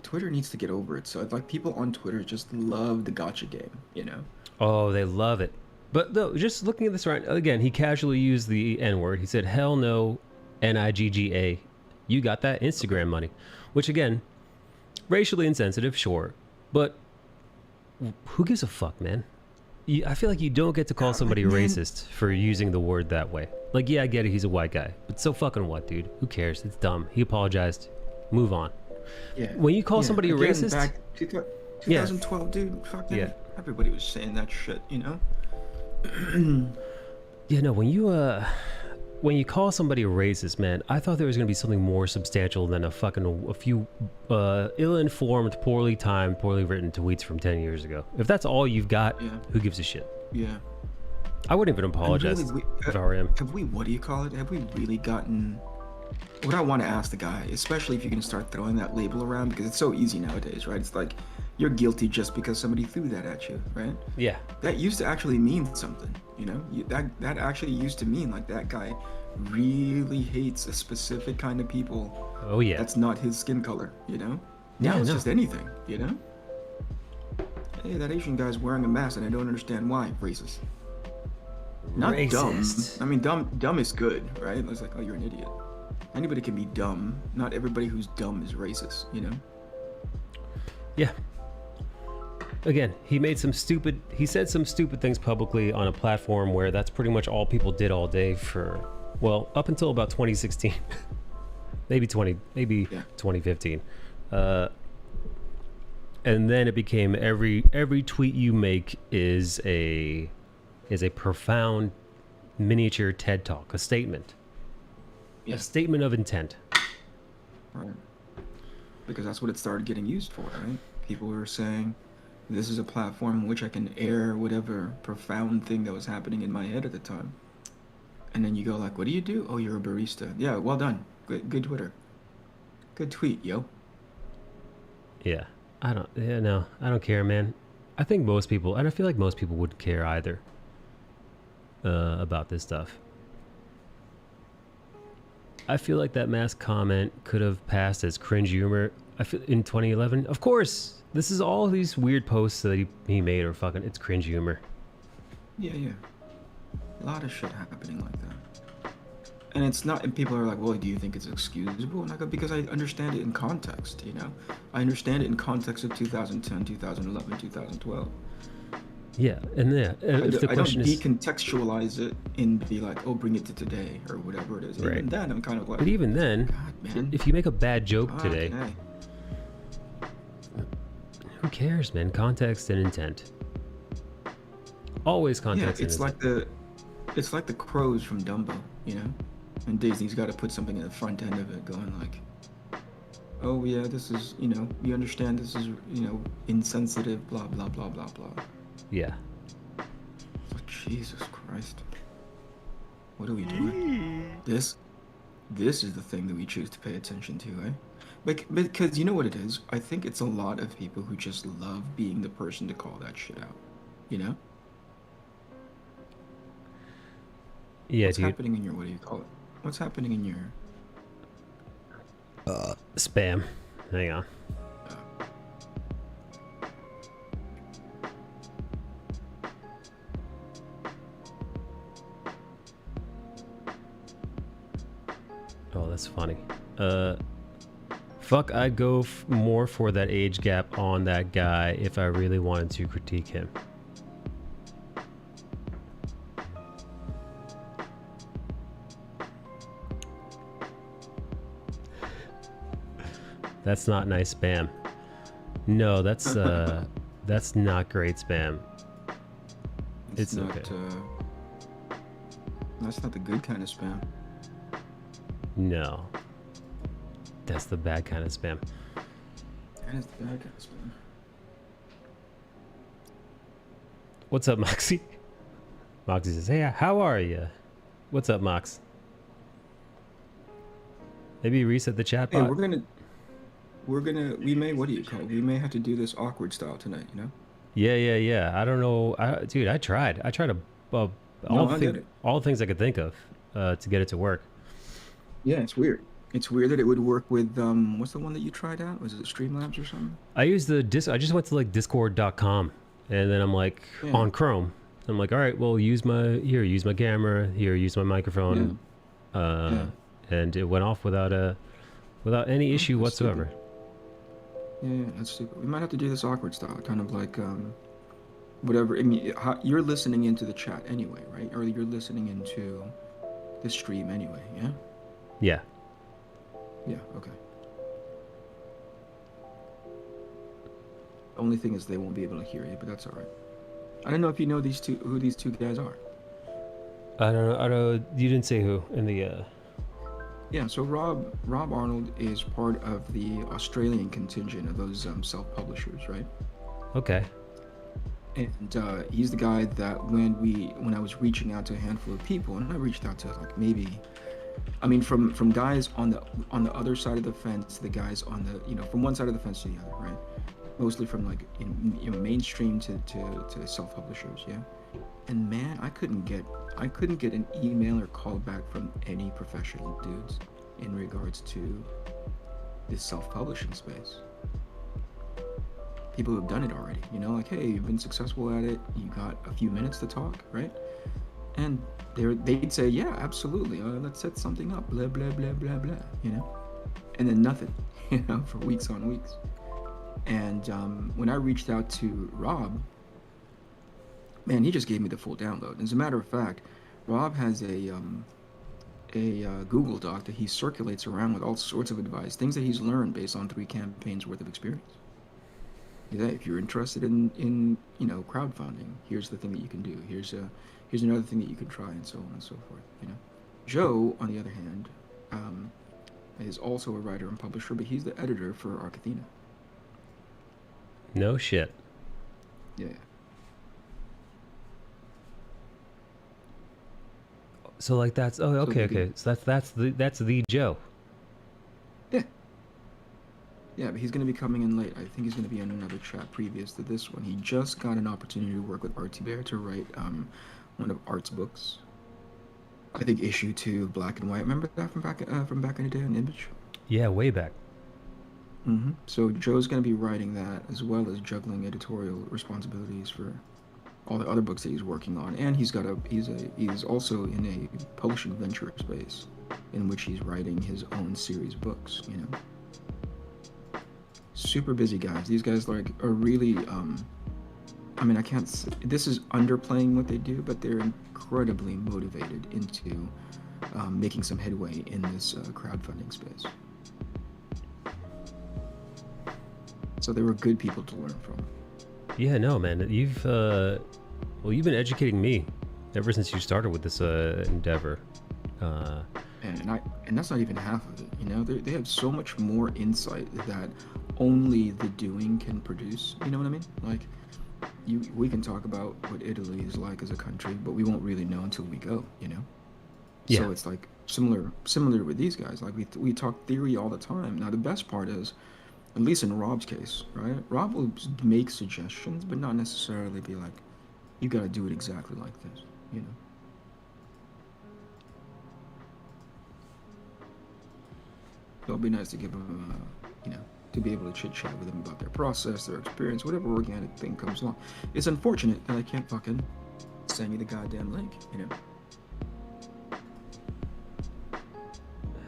Twitter needs to get over it. So like people on Twitter just love the gotcha game, you know? Oh, they love it. But though, just looking at this right again, he casually used the N word. He said, "Hell no, NIGGA. You got that Instagram money," which again, racially insensitive, sure, but who gives a fuck, man? I feel like you don't get to call somebody man. racist for using the word that way. Like, yeah, I get it. He's a white guy, but so fucking what, dude? Who cares? It's dumb. He apologized. Move on. Yeah. When you call somebody a again, racist, back 2012, dude, fucking Yeah. everybody was saying that shit, you know? yeah, no. When you call somebody a racist, man, I thought there was gonna be something more substantial than a few ill-informed, poorly timed, poorly written tweets from 10 years ago. If that's all you've got, Yeah. who gives a shit? Yeah. I wouldn't even apologize And really, if I were him. have we, what do you call it? Have we really gotten, what I want to ask the guy, especially if you can start throwing that label around, because it's so easy nowadays, right? It's like, you're guilty just because somebody threw that at you, right? Yeah. That used to actually mean something, you know? That actually used to mean like that guy really hates a specific kind of people. Oh yeah. That's not his skin color, you know? Yeah, Now it's no. just anything, you know? Hey, that Asian guy's wearing a mask and I don't understand why. Racist. Not Racist. dumb. I mean, dumb is good, right? It's like, oh, you're an idiot. Anybody can be dumb. Not everybody who's dumb is racist, you know? Yeah. Again, he said some stupid things publicly on a platform where that's pretty much all people did all day for, well, up until about 2016. maybe 2015. And then it became every tweet you make is a profound miniature TED Talk, a statement. Yeah. A statement of intent. Right. Because that's what it started getting used for, right? People were saying, this is a platform in which I can air whatever profound thing that was happening in my head at the time. And then you go like, what do you do? Oh, you're a barista. Yeah, well done. Good Twitter. Good tweet, yo. Yeah. I don't care, man. I think most people, and I feel like most people wouldn't care either about this stuff. I feel like that mask comment could have passed as cringe humor. I feel in 2011. Of course, this is all these weird posts that he made are fucking. It's cringe humor. Yeah. A lot of shit happening like that. And it's not, and people are like, well, do you think it's excusable? And I go, because I understand it in context, you know? I understand it in context of 2010, 2011, 2012. Yeah, and yeah, if the I don't question is, decontextualize it and be like, oh, bring it to today or whatever it is. Right. Even then, I'm kind of like, but even then, God, man. if you make a bad joke God, today, hey. who cares, man? Context and intent. Always Yeah, context. it's and intent. it's like the crows from Dumbo, you know? And Disney's got to put something in the front end of it, going like, oh yeah, this is, you know, we understand this is, you know, insensitive, blah blah blah blah blah. Yeah. Oh, Jesus Christ, what are we doing? This is the thing that we choose to pay attention to, eh? Because you know what it is? I think it's a lot of people who just love being the person to call that shit out, you know? Yeah, What's dude. happening in your, what do you call it? What's happening in your... Spam. Hang on. Oh, that's funny. Fuck, I'd go more for that age gap on that guy if I really wanted to critique him. That's not nice spam. No, that's not great spam. It's not, okay. That's not the good kind of spam. No. That's the bad kind of spam. That is the bad kind of spam. What's up, Moxie? Moxie says, hey, how are you? What's up, Mox? Maybe reset the chat Hey, bot? we may, what do you call it? We may have to do this awkward style tonight, you know? Yeah. I don't know. Dude, I tried all the things I could think of to get it to work. Yeah, it's weird. It's weird that it would work with, what's the one that you tried out? Was it Streamlabs or something? I used I just went to like discord.com and then I'm like on Chrome. I'm like, all right, well, use my camera, use my microphone. And it went off without any issue whatsoever. Stupid. Yeah, that's stupid. We might have to do this awkward style, kind of like, whatever. I mean, you're listening into the chat anyway, right? Or you're listening into the stream anyway, yeah? Yeah. Yeah, okay. Only thing is they won't be able to hear you, but that's all right. I don't know if you know who these two guys are. I don't know. You didn't say who in the. Yeah, so Rob Arnold is part of the Australian contingent of those self-publishers, right? Okay. And he's the guy that when I was reaching out to a handful of people, and I reached out to like maybe, I mean, from guys on the other side of the fence to the guys on the, from one side of the fence to the other, right? Mostly from like mainstream to self-publishers, yeah. And man, I couldn't get an email or call back from any professional dudes in regards to this self-publishing space. People who have done it already, like, hey, you've been successful at it, you got a few minutes to talk, right? And they'd say, yeah, absolutely, let's set something up, blah blah blah blah blah, and then nothing, for weeks on weeks. And when I reached out to Rob, man, he just gave me the full download. As a matter of fact, Rob has a Google Doc that he circulates around with all sorts of advice, things that he's learned based on 3 campaigns worth of experience. Yeah, if you're interested in crowdfunding, here's the thing that you can do. Here's another thing that you can try, and so on and so forth. Joe, on the other hand, is also a writer and publisher, but he's the editor for Arcathena. No shit. Yeah. So like that's okay. So that's the Joe. Yeah. Yeah, but he's going to be coming in late. I think he's going to be in another chat previous to this one. He just got an opportunity to work with Artie Bear to write one of Art's books. I think issue 2, Black and White. Remember that from back in the day on Image? Yeah, way back. Mm-hmm. So Joe's going to be writing that as well as juggling editorial responsibilities for all the other books that he's working on, and he's also in a publishing venture space in which he's writing his own series books. Super busy guys. These guys are really. I mean, this is underplaying what they do, but they're incredibly motivated into making some headway in this crowdfunding space. So they were good people to learn from. Yeah, no, man. You've been educating me ever since you started with this endeavor. And that's not even half of it. They have so much more insight that only the doing can produce. You know what I mean? Like, we can talk about what Italy is like as a country, but we won't really know until we go. Yeah. So it's like similar with these guys. Like we talk theory all the time. Now the best part is, at least in Rob's case, right? Rob will make suggestions, but not necessarily be like, you got to do it exactly like this. So it'll be nice to give them, to be able to chit chat with them about their process, their experience, whatever organic thing comes along. It's unfortunate that I can't fucking send you the goddamn link,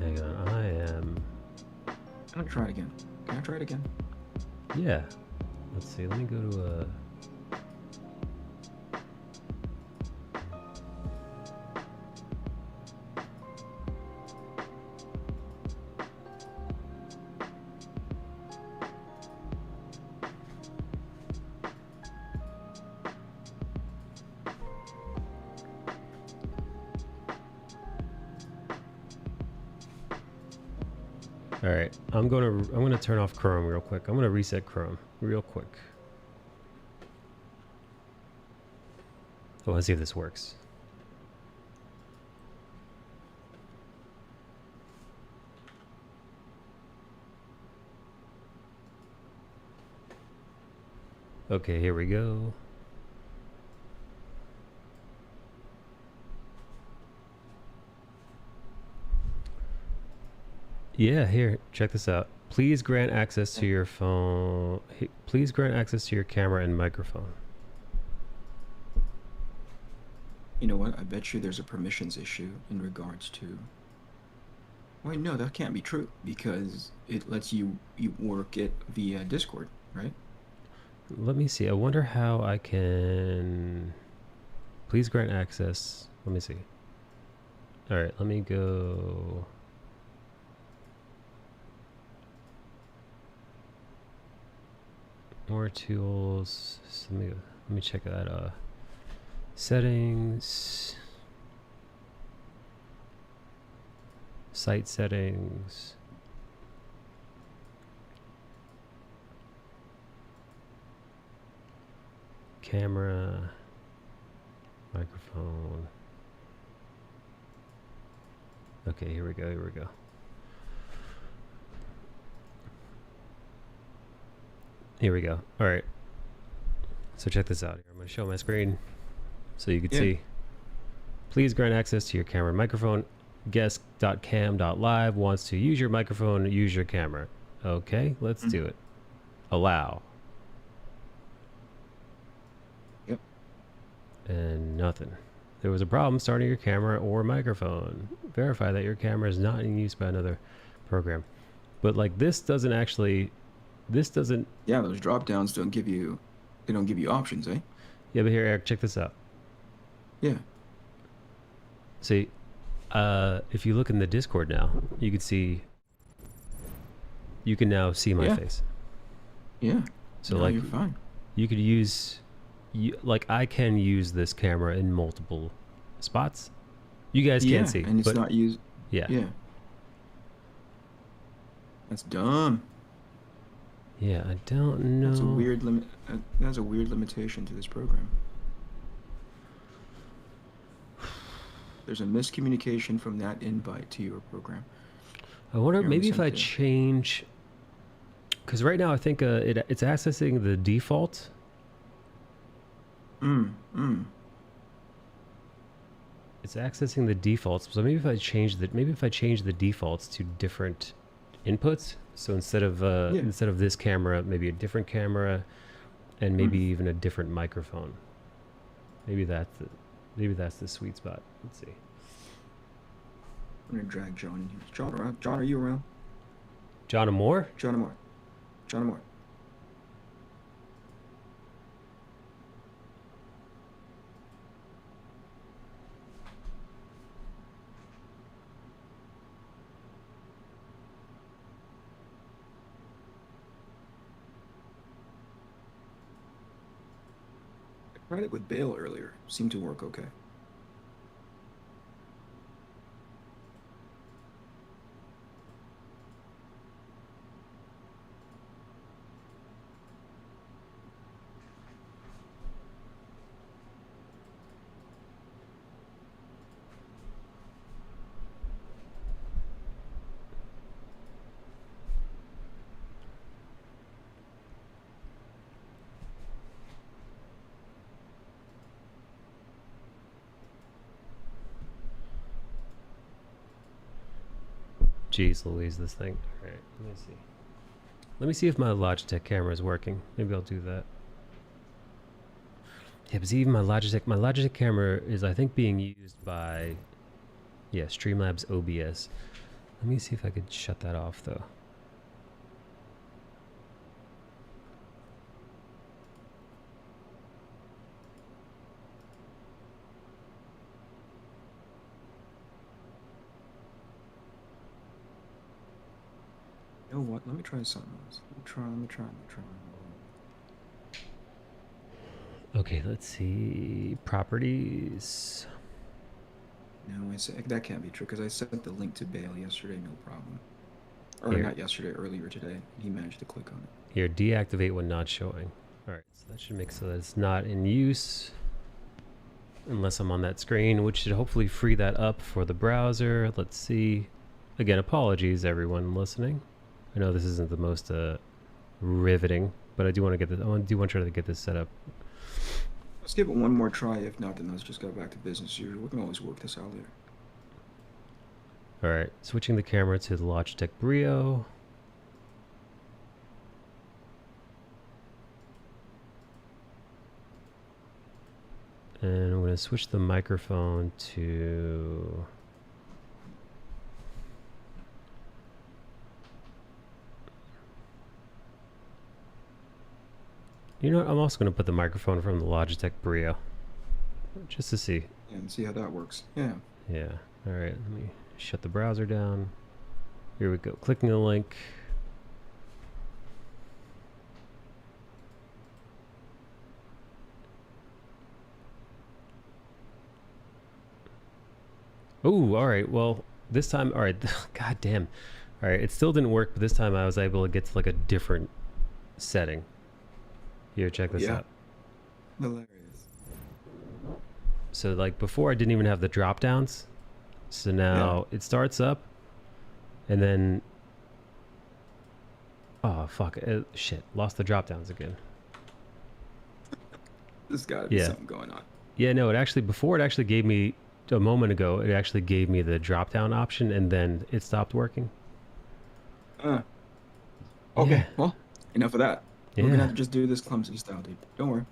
Hang on, I am. I'm gonna try it again. Can I try it again? Yeah. Let's see. Let me go to All right, I'm gonna turn off Chrome real quick. I'm gonna reset Chrome real quick. Oh, let's see if this works. Okay, here we go. Yeah, here, check this out. Please grant access to your phone. Please grant access to your camera and microphone. You know what? I bet you there's a permissions issue in regards to. Wait, no, that can't be true because it lets you work it via Discord, right? Let me see. I wonder how I can. Please grant access. Let me see. All right, let me go. More tools. So let me check that. Settings. Site settings. Camera. Microphone. Okay, here we go. Here we go. Here we go. All right. So check this out here. I'm going to show my screen so you can see. Please grant access to your camera and microphone. Guest.cam.live wants to use your microphone, use your camera. Okay, let's do it. Allow. Yep. And nothing. There was a problem starting your camera or microphone. Verify that your camera is not in use by another program. But like this doesn't actually... This doesn't... Yeah, those drop downs don't give you... They don't give you options, eh? Yeah, but here, Eric, check this out. Yeah. See, if you look in the Discord now, you can see... You can now see my face. Yeah. So no, like, you're fine. You could use... like, I can use this camera in multiple spots. You guys can't see. And it's not used... Yeah. Yeah. That's dumb. Yeah, I don't know. That's a weird limit. That's a weird limitation to this program. There's a miscommunication from that invite to your program. I wonder maybe if I change, because right now I think it's accessing the default. It's accessing the defaults. So maybe if I change the defaults to different inputs. So instead of this camera, maybe a different camera, and maybe even a different microphone. Maybe that's the sweet spot. Let's see. I'm gonna drag John in here. John around? John, are you around? John Amore? John Amore. John Amore. I tried it with Bale earlier. Seemed to work okay. Jeez Louise, this thing. All right, let me see. Let me see if my Logitech camera is working. Maybe I'll do that. Yeah, but see, even my Logitech camera is, I think, being used by, yeah, Streamlabs OBS. Let me see if I could shut that off though. You know what? Let me try something else. Let me try. Okay, let's see. Properties. No, that can't be true because I sent the link to Bale yesterday, no problem. Or Here. not yesterday, earlier today. He managed to click on it. Here, deactivate when not showing. Alright, so that should make so that it's not in use. Unless I'm on that screen, which should hopefully free that up for the browser. Let's see. Again, apologies everyone listening. I know this isn't the most riveting, but I do want to get this. I do want to try to get this set up. Let's give it one more try. If not, then let's just go back to business as usual. We can always work this out later. All right, switching the camera to the Logitech Brio. And I'm going to switch the microphone to... You know what? I'm also going to put the microphone from the Logitech Brio. Just to see. Yeah, and see how that works. Yeah. Yeah. All right, let me shut the browser down. Here we go. Clicking the link. Oh, all right. Well, this time, all right. God damn. All right, it still didn't work, but this time I was able to get to like a different setting. Here, check this out. Hilarious. So like before I didn't even have the drop downs. So now it starts up and then, oh fuck, shit, lost the drop downs again. There's gotta be something going on. Yeah, no, it actually, before it actually gave me, a moment ago, it actually gave me the drop down option and then it stopped working. Okay, Yeah. well, enough of that. Yeah. We're gonna have to just do this clumsy style, dude. Don't worry.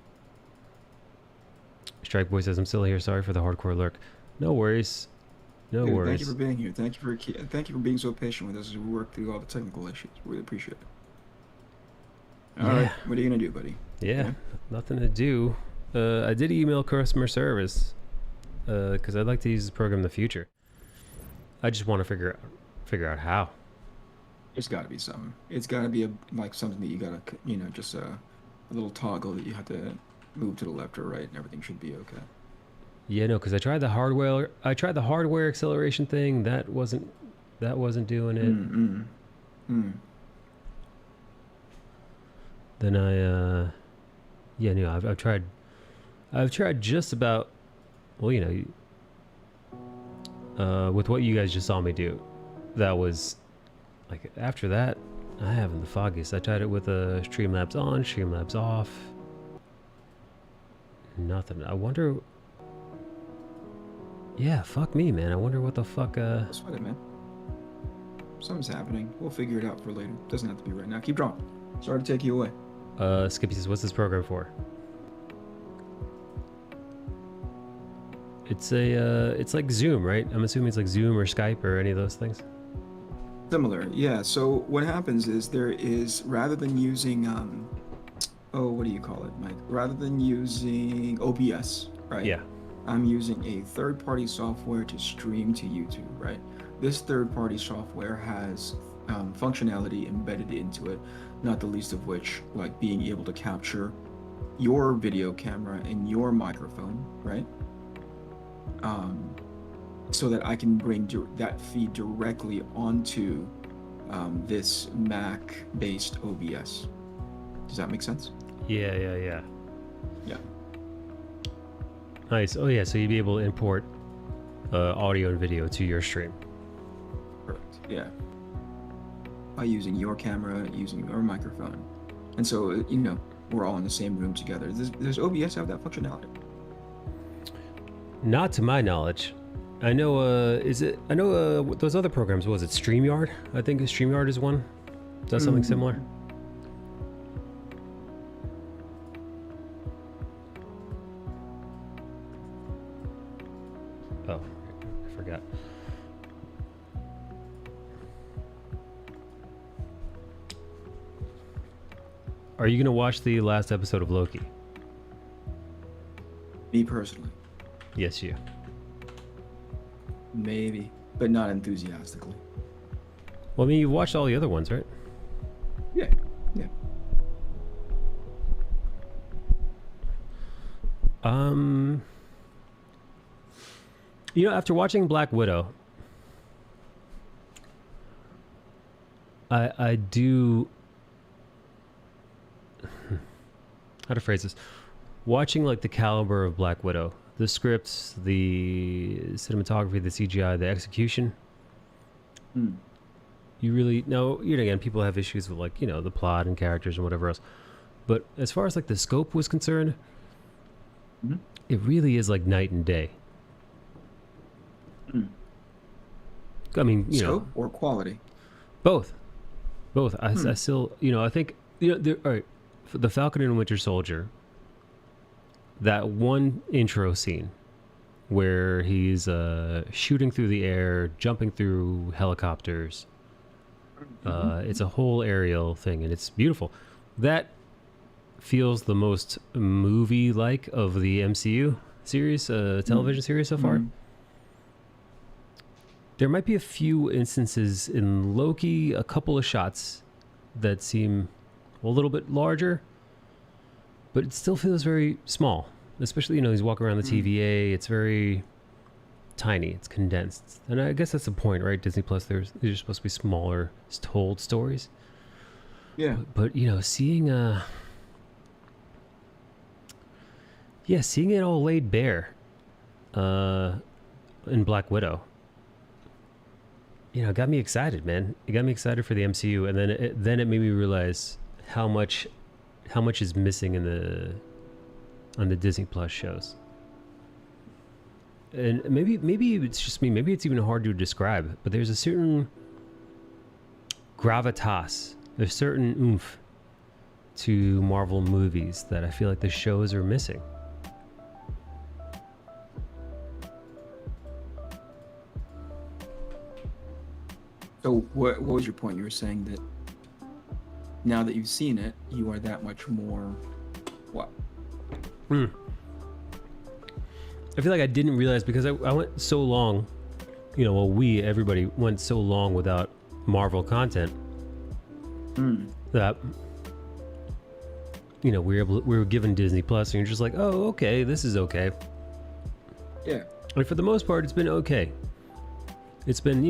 Strike Boy says, I'm still here. Sorry for the hardcore lurk. No worries. No Dude, worries. thank you for being here. Thank you for being so patient with us as we work through all the technical issues. Really appreciate it. All right, what are you gonna do, buddy? Yeah, Okay. nothing to do. I did email customer service because I'd like to use this program in the future. I just want to figure out how. There's got to be something. It's got to be like something that you gotta, just a little toggle that you have to move to the left or right, and everything should be okay. Yeah, no, because I tried the hardware. I tried the hardware acceleration thing. That wasn't doing it. Then yeah, no, I've tried just about. Well, you know, with what you guys just saw me do, that was like after that. I haven't the foggiest. I tried it with Streamlabs on, Streamlabs off. Nothing. I wonder. Yeah, fuck me, man. I wonder what the fuck. That's what it, man. Something's happening. We'll figure it out for later. Doesn't have to be right now. Keep drawing. Sorry to take you away. Skippy says, "What's this program for?" It's it's like Zoom, right? I'm assuming it's like Zoom or Skype or any of those things. Similar, yeah. So what happens is rather than using what do you call it, Mike? Rather than using OBS, right? Yeah. I'm using a third-party software to stream to YouTube, right? This third-party software has functionality embedded into it, not the least of which, like being able to capture your video camera and your microphone, right? So that I can bring that feed directly onto this Mac-based OBS. Does that make sense? Yeah. Yeah. Nice. Oh yeah, so you'd be able to import audio and video to your stream. Correct. Yeah. By using your camera, using your microphone, and so we're all in the same room together. Does OBS have that functionality? Not to my knowledge. I know. I know those other programs. Was it StreamYard? I think StreamYard is one. Does something similar. Oh, I forgot. Are you gonna watch the last episode of Loki? Me personally, Yes, you. maybe, but not enthusiastically. Well, I mean, you've watched all the other ones, right? Yeah, yeah. You know, after watching Black Widow, I do. How to phrase this? Watching like the caliber of Black Widow, the scripts, the cinematography, the CGI, the execution. You really know. You know, again, people have issues with like the plot and characters and whatever else, but as far as like the scope was concerned, it really is like night and day. I mean, Scope or quality? both. I still, I think, there, all right, for the Falcon and Winter Soldier, that one intro scene where he's shooting through the air, jumping through helicopters. It's a whole aerial thing, and it's beautiful. That feels the most movie-like of the MCU series, television series so far. There might be a few instances in Loki, a couple of shots that seem a little bit larger, but it still feels very small. Especially, he's walking around the TVA. It's very tiny. It's condensed. And I guess that's the point, right? Disney Plus, they're supposed to be smaller, told stories. Yeah. But seeing seeing it all laid bare in Black Widow, it got me excited, man. It got me excited for the MCU, and then it made me realize how much is missing on the Disney Plus shows. And maybe it's just me. Maybe it's even hard to describe. But there's a certain gravitas, a certain oomph to Marvel movies that I feel like the shows are missing. So what was your point? You were saying that now that you've seen it, you are that much more what? I feel like I didn't realize because I went so long, everybody went so long without Marvel content that we were given Disney Plus, and you're just like, oh, okay, this is okay. Yeah. And for the most part, it's been okay. It's been,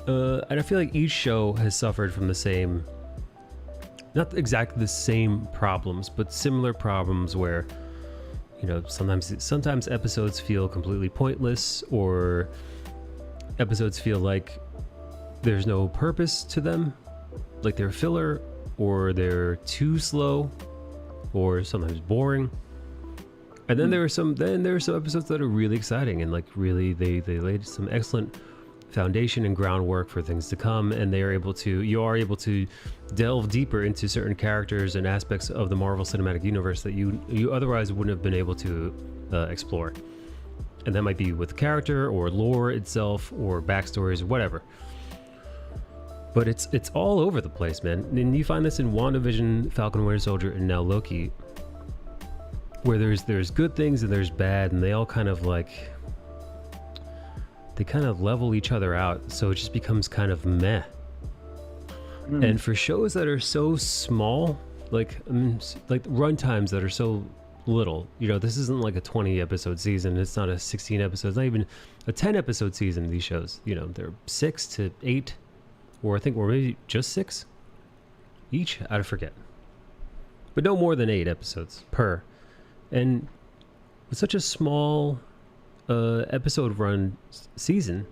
and I feel like each show has suffered from the same, not exactly the same problems, but similar problems where, sometimes episodes feel completely pointless, or episodes feel like there's no purpose to them, like they're filler, or they're too slow, or sometimes boring. And then there are some episodes that are really exciting, and like really they laid some excellent foundation and groundwork for things to come, and you are able to delve deeper into certain characters and aspects of the Marvel Cinematic Universe that you otherwise wouldn't have been able to explore. And that might be with character or lore itself or backstories or whatever. But it's all over the place, man. And you find this in WandaVision, Falcon and Winter Soldier, and now Loki, where there's good things and there's bad, and they all kind of like they kind of level each other out, so it just becomes kind of meh. And for shows that are so small, like run times that are so little, this isn't like a 20 episode season, it's not a 16 episodes, not even a 10 episode season. These shows, they're 6 to 8, or maybe just 6 each, I forget, but no more than 8 episodes per. And with such a small episode run season,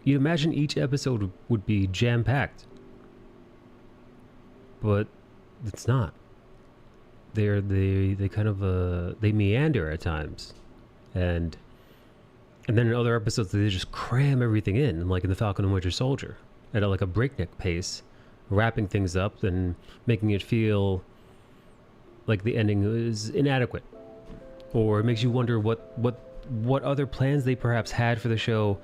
you'd imagine each episode would be jam-packed, but it's not. They kind of they meander at times, and then in other episodes they just cram everything in, like in the Falcon and Winter Soldier, at like a breakneck pace, wrapping things up and making it feel like the ending is inadequate, or it makes you wonder what other plans they perhaps had for the show,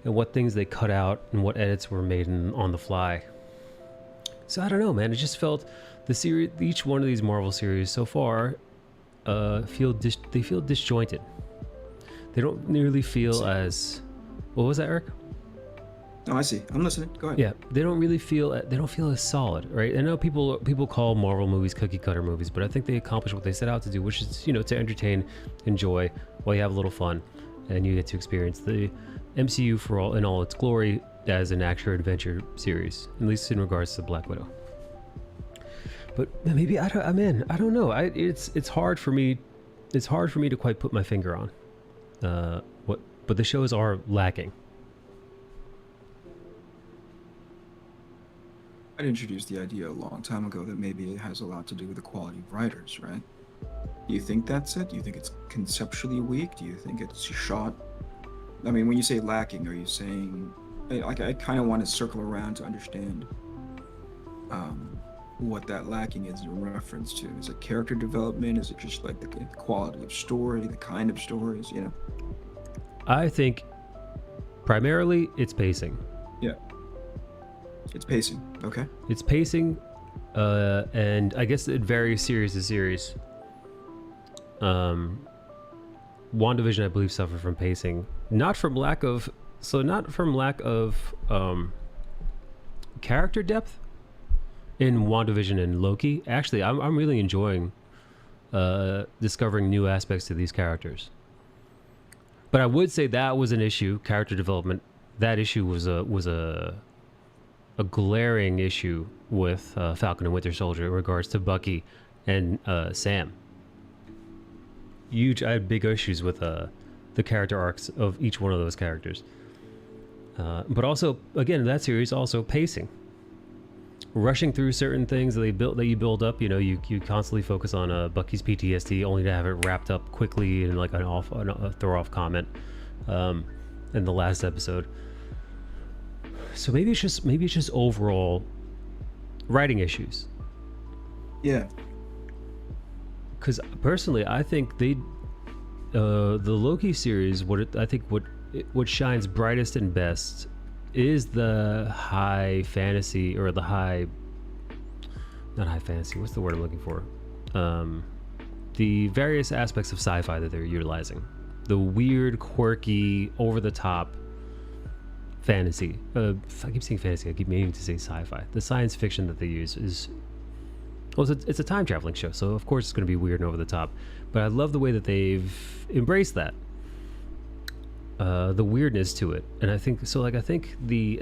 and what things they cut out, and what edits were made on the fly. So I don't know, man. It just felt the series, each one of these Marvel series so far, feel disjointed. They don't nearly feel as. What was that, Eric? Oh, I see. I'm listening. Go ahead. Yeah, they don't really feel. They don't feel as solid, right? I know people call Marvel movies cookie cutter movies, but I think they accomplish what they set out to do, which is to entertain, enjoy, while you have a little fun, and you get to experience the MCU for all in all its glory as an action adventure series, at least in regards to Black Widow. But maybe I don't know. It's hard for me. It's hard for me to quite put my finger on but the shows are lacking. I'd introduced the idea a long time ago that maybe it has a lot to do with the quality of writers, right? Do you think that's it? Do you think it's conceptually weak? Do you think it's shot? I mean, when you say lacking, are you saying... I kind of want to circle around to understand what that lacking is in reference to. Is it character development? Is it just like the quality of story, the kind of stories, I think primarily it's pacing. Yeah. It's pacing. Okay. It's pacing, and I guess it varies series to series. WandaVision, I believe, suffered from pacing, not from lack of character depth in WandaVision and Loki. Actually, I'm really enjoying discovering new aspects to these characters. But I would say that was an issue, character development. That issue was a glaring issue with Falcon and Winter Soldier in regards to Bucky and Sam. I had big issues with the character arcs of each one of those characters. But also, again, in that series, also pacing. Rushing through certain things that you build up. You constantly focus on Bucky's PTSD, only to have it wrapped up quickly in like a throw off comment in the last episode. So maybe it's just overall writing issues. Yeah. Because personally, I think the Loki series, what shines brightest and best is the high fantasy, or the high, not high fantasy, what's the word I'm looking for? The various aspects of sci-fi that they're utilizing. The weird, quirky, over-the-top fantasy. I keep saying fantasy, I keep meaning to say sci-fi. The science fiction that they use is... Well, it's a time traveling show, so of course it's going to be weird and over the top. But I love the way that they've embraced that. The weirdness to it. And I think as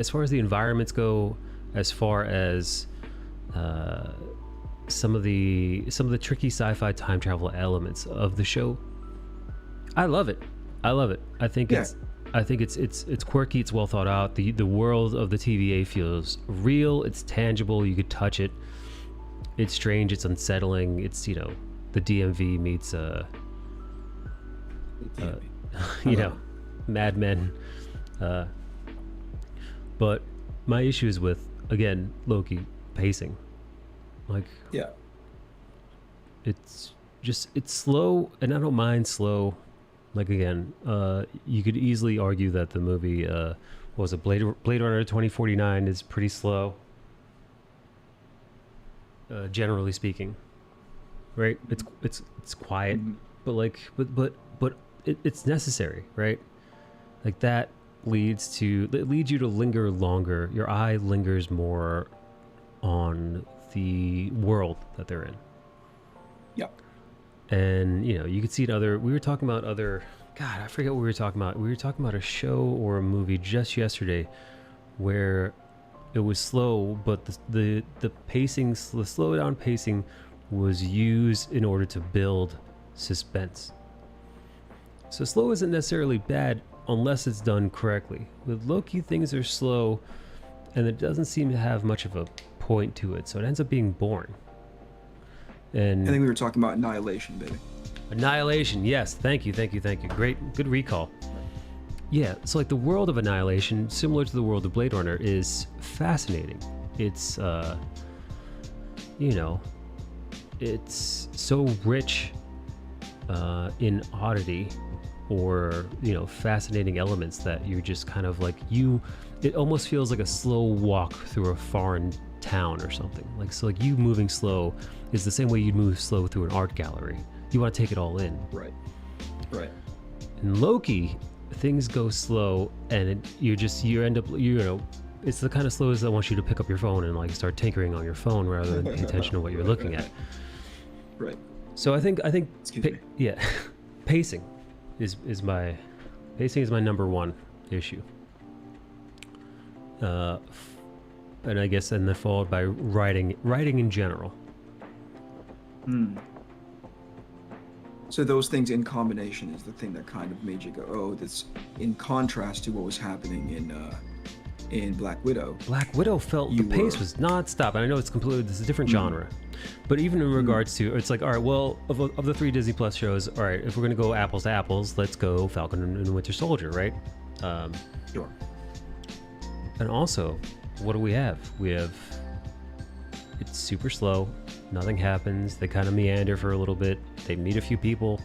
far as the environments go, as far as some of the tricky sci-fi time travel elements of the show, I love it. I think it's quirky, it's well thought out. The world of the TVA feels real, it's tangible, you could touch it. It's strange, it's unsettling. It's, the DMV meets Mad Men. But my issue is with, again, Loki pacing. Yeah. It's slow, and I don't mind slow. Again, you could easily argue that the movie, Blade Runner 2049 is pretty slow. Generally speaking, right? It's quiet, Mm-hmm. but it's necessary, right? That leads you to linger longer. Your eye lingers more on the world that they're in. Yeah. And you could see it we were talking about God, I forget what we were talking about. We were talking about a show or a movie just yesterday where it was slow, but the pacing, the slow down pacing was used in order to build suspense. So slow isn't necessarily bad unless it's done correctly. With Loki, things are slow, and it doesn't seem to have much of a point to it, so it ends up being boring. And I think we were talking about Annihilation, baby. Annihilation, yes. Thank you. Great, good recall. Yeah, so the world of Annihilation, similar to the world of Blade Runner, is fascinating. It's, it's so rich in oddity or, fascinating elements that you're just kind of it almost feels like a slow walk through a foreign town or something. Like, so like you moving slow is the same way you'd move slow through an art gallery. You want to take it all in. Right. Right. In Loki, things go slow, and you end up, it's the kind of slow that wants you to pick up your phone and like start tinkering on your phone rather than pay attention to what you're looking at. Right. So I think Excuse me. yeah, pacing is my number one issue. And I guess, and then followed by writing in general. So those things in combination is the thing that kind of made you go, oh, that's in contrast to what was happening in Black Widow. Black Widow felt the pace was non-stop. And I know this is a different genre. But even in regards to, it's like, all right, well, of the 3 Disney Plus shows, all right, if we're going to go apples to apples, let's go Falcon and Winter Soldier, right? Sure. And also, what do we have? It's super slow. Nothing happens. They kind of meander for a little bit. They meet a few people.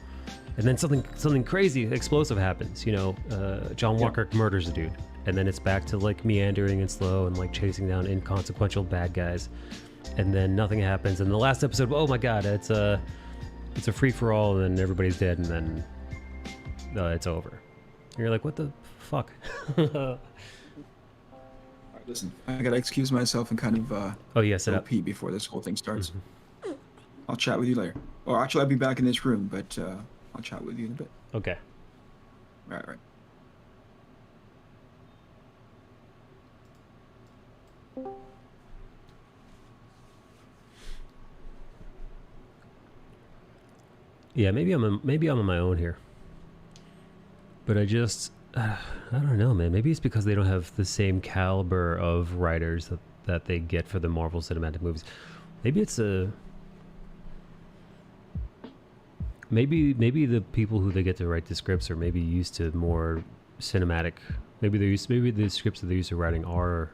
And then something crazy, explosive happens. John Walker murders a dude. And then it's back to like meandering and slow and like chasing down inconsequential bad guys. And then nothing happens. And the last episode, oh my god, it's a free-for-all, and then everybody's dead, and then it's over. And you're like, what the fuck? Listen, I gotta excuse myself and kind of set up. pee before this whole thing starts. I'll chat with you later. Or actually, I'll be back in this room, but I'll chat with you in a bit. Okay. Right. Yeah, maybe I'm on my own here. But I just I don't know, man. Maybe it's because they don't have the same caliber of writers that they get for the Marvel Cinematic movies. Maybe it's maybe the people who they get to write the scripts are maybe used to more cinematic. Maybe the scripts that they're used to writing are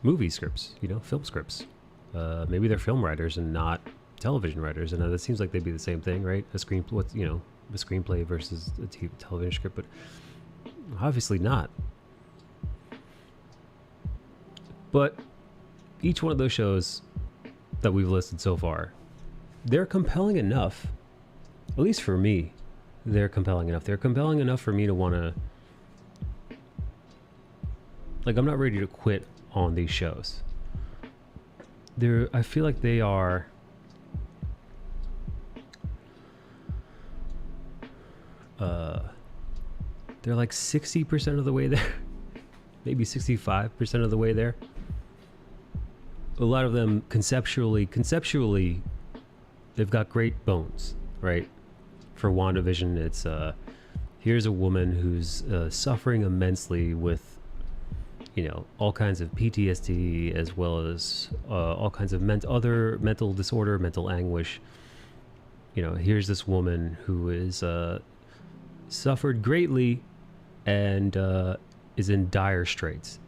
movie scripts, film scripts. Maybe they're film writers and not television writers, and it seems like they'd be the same thing, right? A screenplay versus a television script, but obviously not. But each one of those shows that we've listed so far, they're compelling enough, at least for me. They're compelling enough for me to want to, like, I'm not ready to quit on these shows. I feel like they are they're like 60% of the way there, maybe 65% of the way there. A lot of them conceptually, they've got great bones, right? For WandaVision, it's here's a woman who's suffering immensely with, all kinds of PTSD, as well as all kinds of other mental disorder, mental anguish. Here's this woman who is suffered greatly and is in dire straits.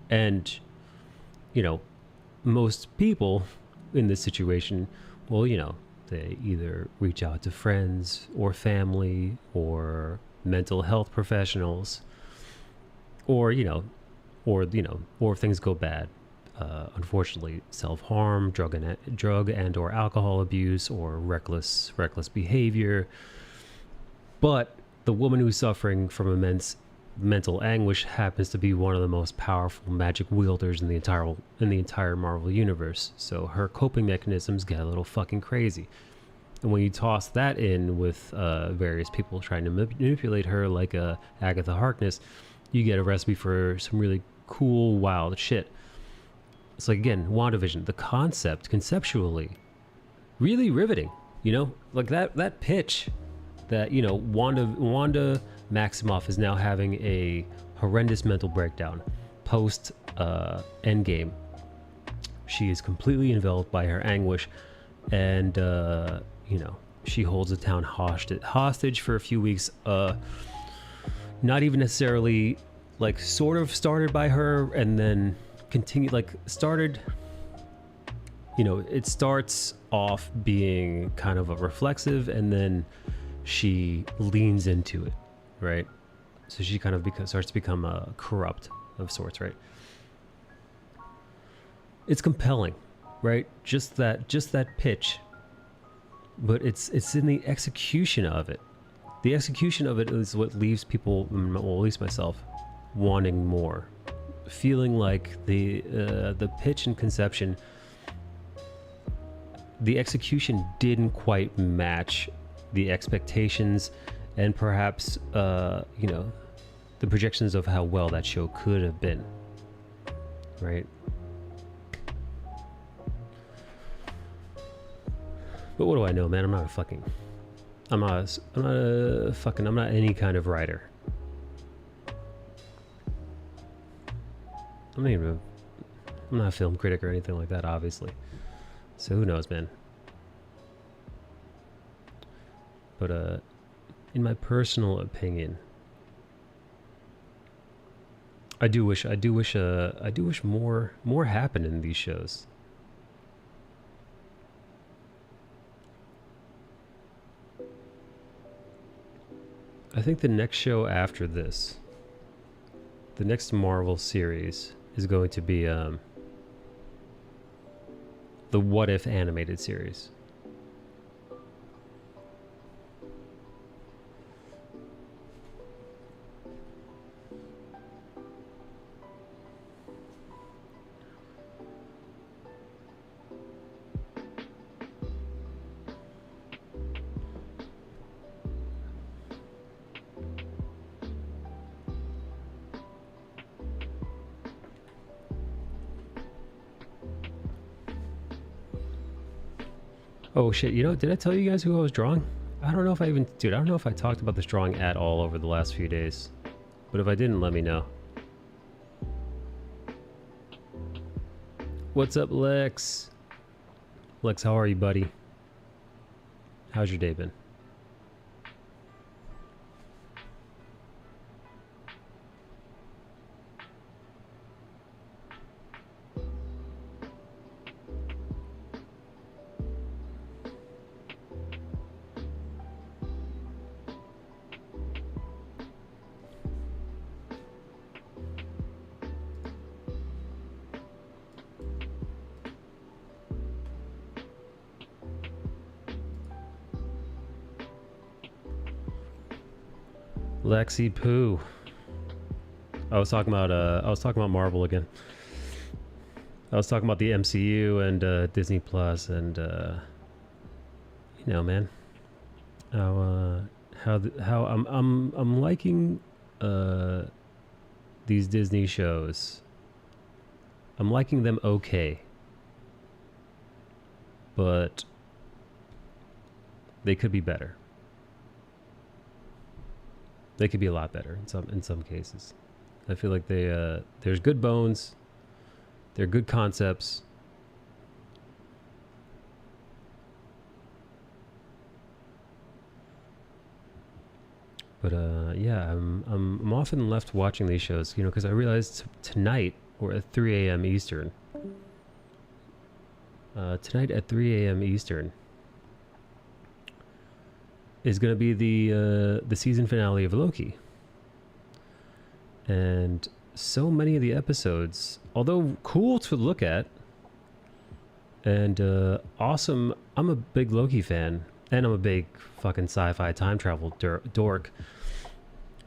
And, most people in this situation, well, they either reach out to friends or family or mental health professionals, or if things go bad, unfortunately, self-harm, drug and or alcohol abuse, or reckless behavior. But the woman who's suffering from immense mental anguish happens to be one of the most powerful magic wielders in the entire Marvel universe. So her coping mechanisms get a little fucking crazy. And when you toss that in with various people trying to manipulate her, like Agatha Harkness, you get a recipe for some really cool, wild shit. It's like, again, WandaVision, the concept, conceptually, really riveting. Like that pitch that, Wanda Maximoff is now having a horrendous mental breakdown post Endgame. She is completely enveloped by her anguish, and she holds the town hostage for a few weeks. Not even necessarily, like, sort of started by her, and then continued, like, started. It starts off being kind of a reflexive, and then she leans into it, right? So she kind of starts to become corrupt of sorts, right? it's compelling, right? Just that pitch, but it's in the execution of it. The execution of it is what leaves people, well, at least myself, wanting more, feeling like the pitch and conception, the execution didn't quite match the expectations and perhaps you know, the projections of how well that show could have been, right? But what do I know, man? I'm not any kind of writer. I'm not a film critic or anything like that, obviously. So who knows, man? But in my personal opinion, I do wish more happened in these shows. I think the next show after this, the next Marvel series, is going to be the What If animated series. Oh shit, you know, did I tell you guys who I was drawing? I don't know if I talked about this drawing at all over the last few days. But if I didn't, let me know. What's up, Lex? Lex, how are you, buddy? How's your day been? Lexi Poo. I was talking about Marvel again. I was talking about the MCU and Disney Plus and you know, man, how I'm liking these Disney shows. I'm liking them okay, but they could be better. They could be a lot better in some cases. I feel like there's good bones, they're good concepts. But yeah, I'm often left watching these shows, you know, because I realized tonight or at 3 a.m. Eastern. Tonight at 3 a.m. Eastern is going to be the season finale of Loki. And so many of the episodes, although cool to look at and awesome, I'm a big Loki fan and I'm a big fucking sci-fi time travel dork.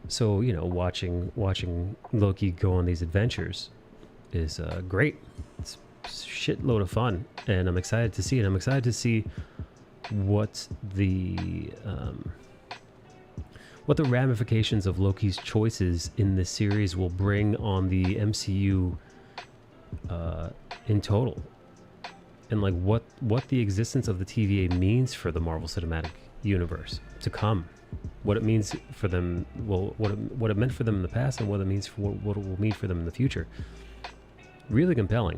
So, you know, watching Loki go on these adventures is great. It's a shitload of fun and I'm excited to see it. I'm excited to see what the ramifications of Loki's choices in this series will bring on the MCU in total, and like what the existence of the TVA means for the Marvel Cinematic Universe to come, what it means for them, well, what it meant for them in the past, and what it means for what it will mean for them in the future. Really compelling.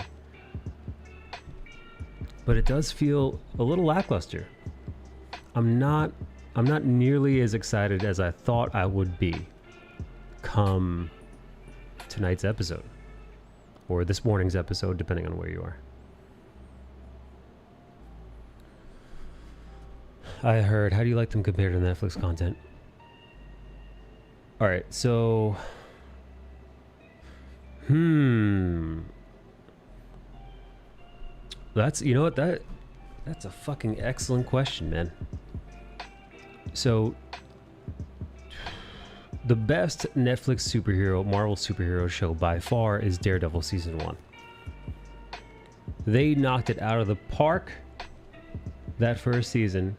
But it does feel a little lackluster. I'm not nearly as excited as I thought I would be come tonight's episode or this morning's episode, depending on where you are. I heard, how do you like them compared to Netflix content? All right, so That's, you know what, that's a fucking excellent question, man. So the best Netflix superhero, Marvel superhero show by far is Daredevil season 1. They knocked it out of the park that first season.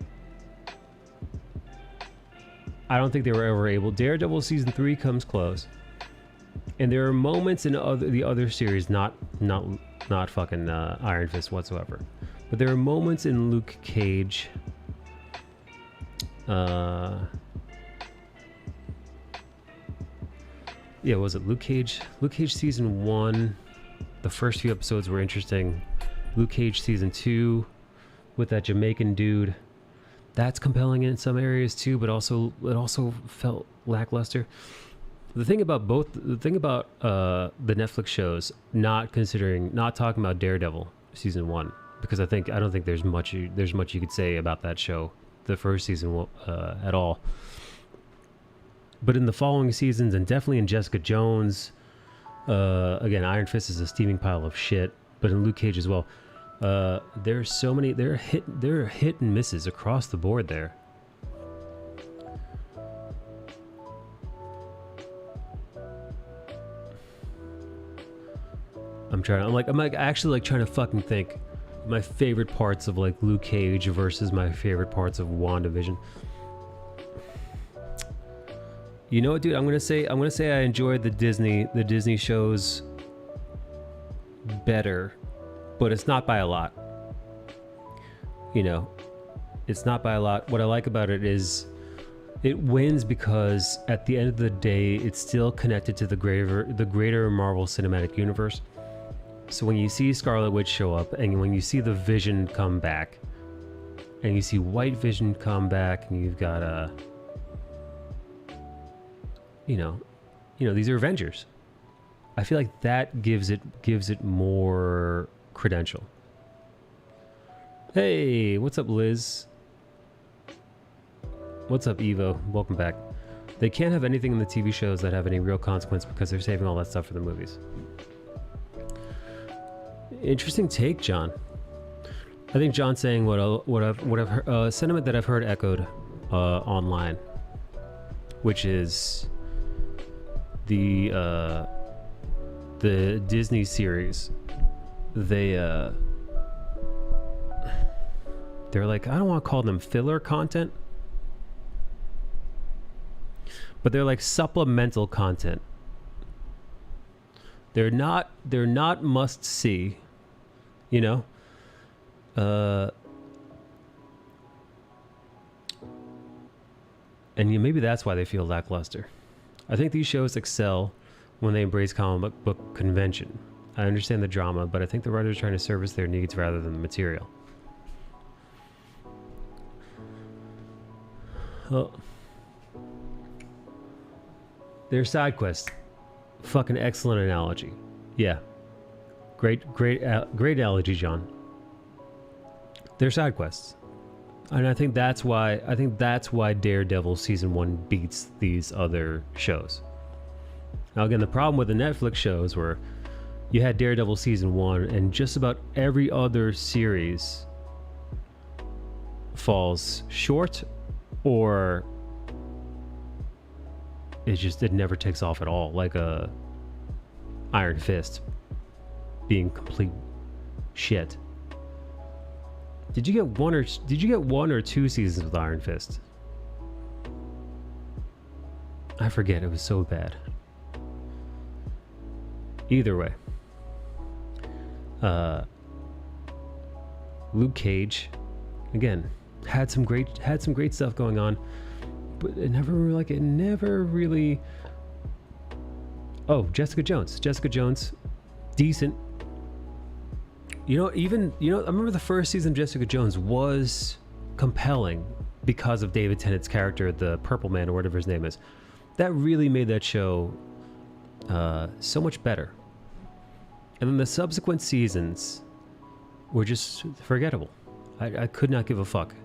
I don't think they were ever able. Daredevil season 3 comes close, and there are moments in the other series, not fucking Iron Fist whatsoever, but there are moments in Luke Cage. Yeah, was it Luke Cage? Luke Cage season 1, the first few episodes were interesting. Luke Cage season 2 with that Jamaican dude, that's compelling in some areas too, but also it also felt lackluster. The thing about the Netflix shows, not talking about Daredevil season 1, because I don't think there's much you could say about that show, the first season at all. But in the following seasons, and definitely in Jessica Jones, again, Iron Fist is a steaming pile of shit, but in Luke Cage as well. There's so many. There are hit and misses across the board there. I'm actually trying to fucking think my favorite parts of like Luke Cage versus my favorite parts of WandaVision. You know what, dude? I'm gonna say I enjoyed the Disney shows better, but it's not by a lot. You know, it's not by a lot. What I like about it is it wins because at the end of the day, it's still connected to the greater Marvel Cinematic Universe. So when you see Scarlet Witch show up, and when you see the Vision come back, and you see White Vision come back, and you've got these are Avengers. I feel like that gives it more credential. Hey, what's up, Liz? What's up, Evo? Welcome back. They can't have anything in the TV shows that have any real consequence because they're saving all that stuff for the movies. Interesting take, John. I think John's saying what I've heard, sentiment that I've heard echoed online, which is the Disney series. They're like, I don't want to call them filler content, but they're like supplemental content. They're not must see, you know. And maybe that's why they feel lackluster. I think these shows excel when they embrace comic book convention. I understand the drama, but I think the writers are trying to service their needs rather than the material. Well, their side quests. Fucking excellent analogy. Yeah. Great analogy, John. They're side quests. And I think that's why Daredevil season 1 beats these other shows. Now again, the problem with the Netflix shows were you had Daredevil season 1 and just about every other series falls short, or it never takes off at all, like a Iron Fist being complete shit. Did you get one or two seasons with Iron Fist? I forget, it was so bad. Either way, Luke Cage again had some great stuff going on, but it never really. Oh, Jessica Jones, decent. I remember the first season of Jessica Jones was compelling because of David Tennant's character, the Purple Man or whatever his name is. That really made that show so much better. And then the subsequent seasons were just forgettable. I could not give a fuck.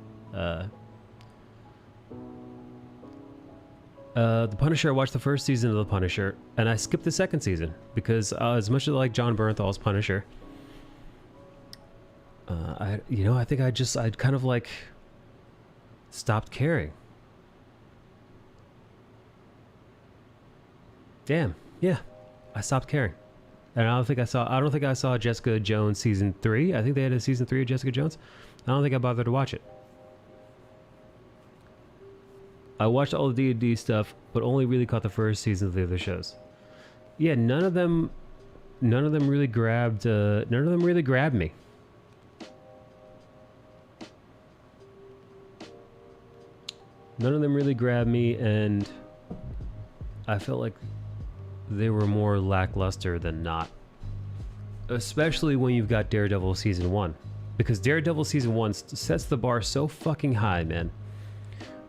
The Punisher, I watched the first season of The Punisher, and I skipped the second season because as much as I like John Bernthal's Punisher, I think I'd kind of like stopped caring. Damn, yeah, I stopped caring. And I don't think I saw Jessica Jones season 3. I think they had a season 3 of Jessica Jones. I don't think I bothered to watch it. I watched all the D&D stuff, but only really caught the first season of the other shows. Yeah, none of them really grabbed me. None of them really grabbed me, and I felt like they were more lackluster than not. Especially when you've got Daredevil season 1. Because Daredevil season 1 sets the bar so fucking high, man.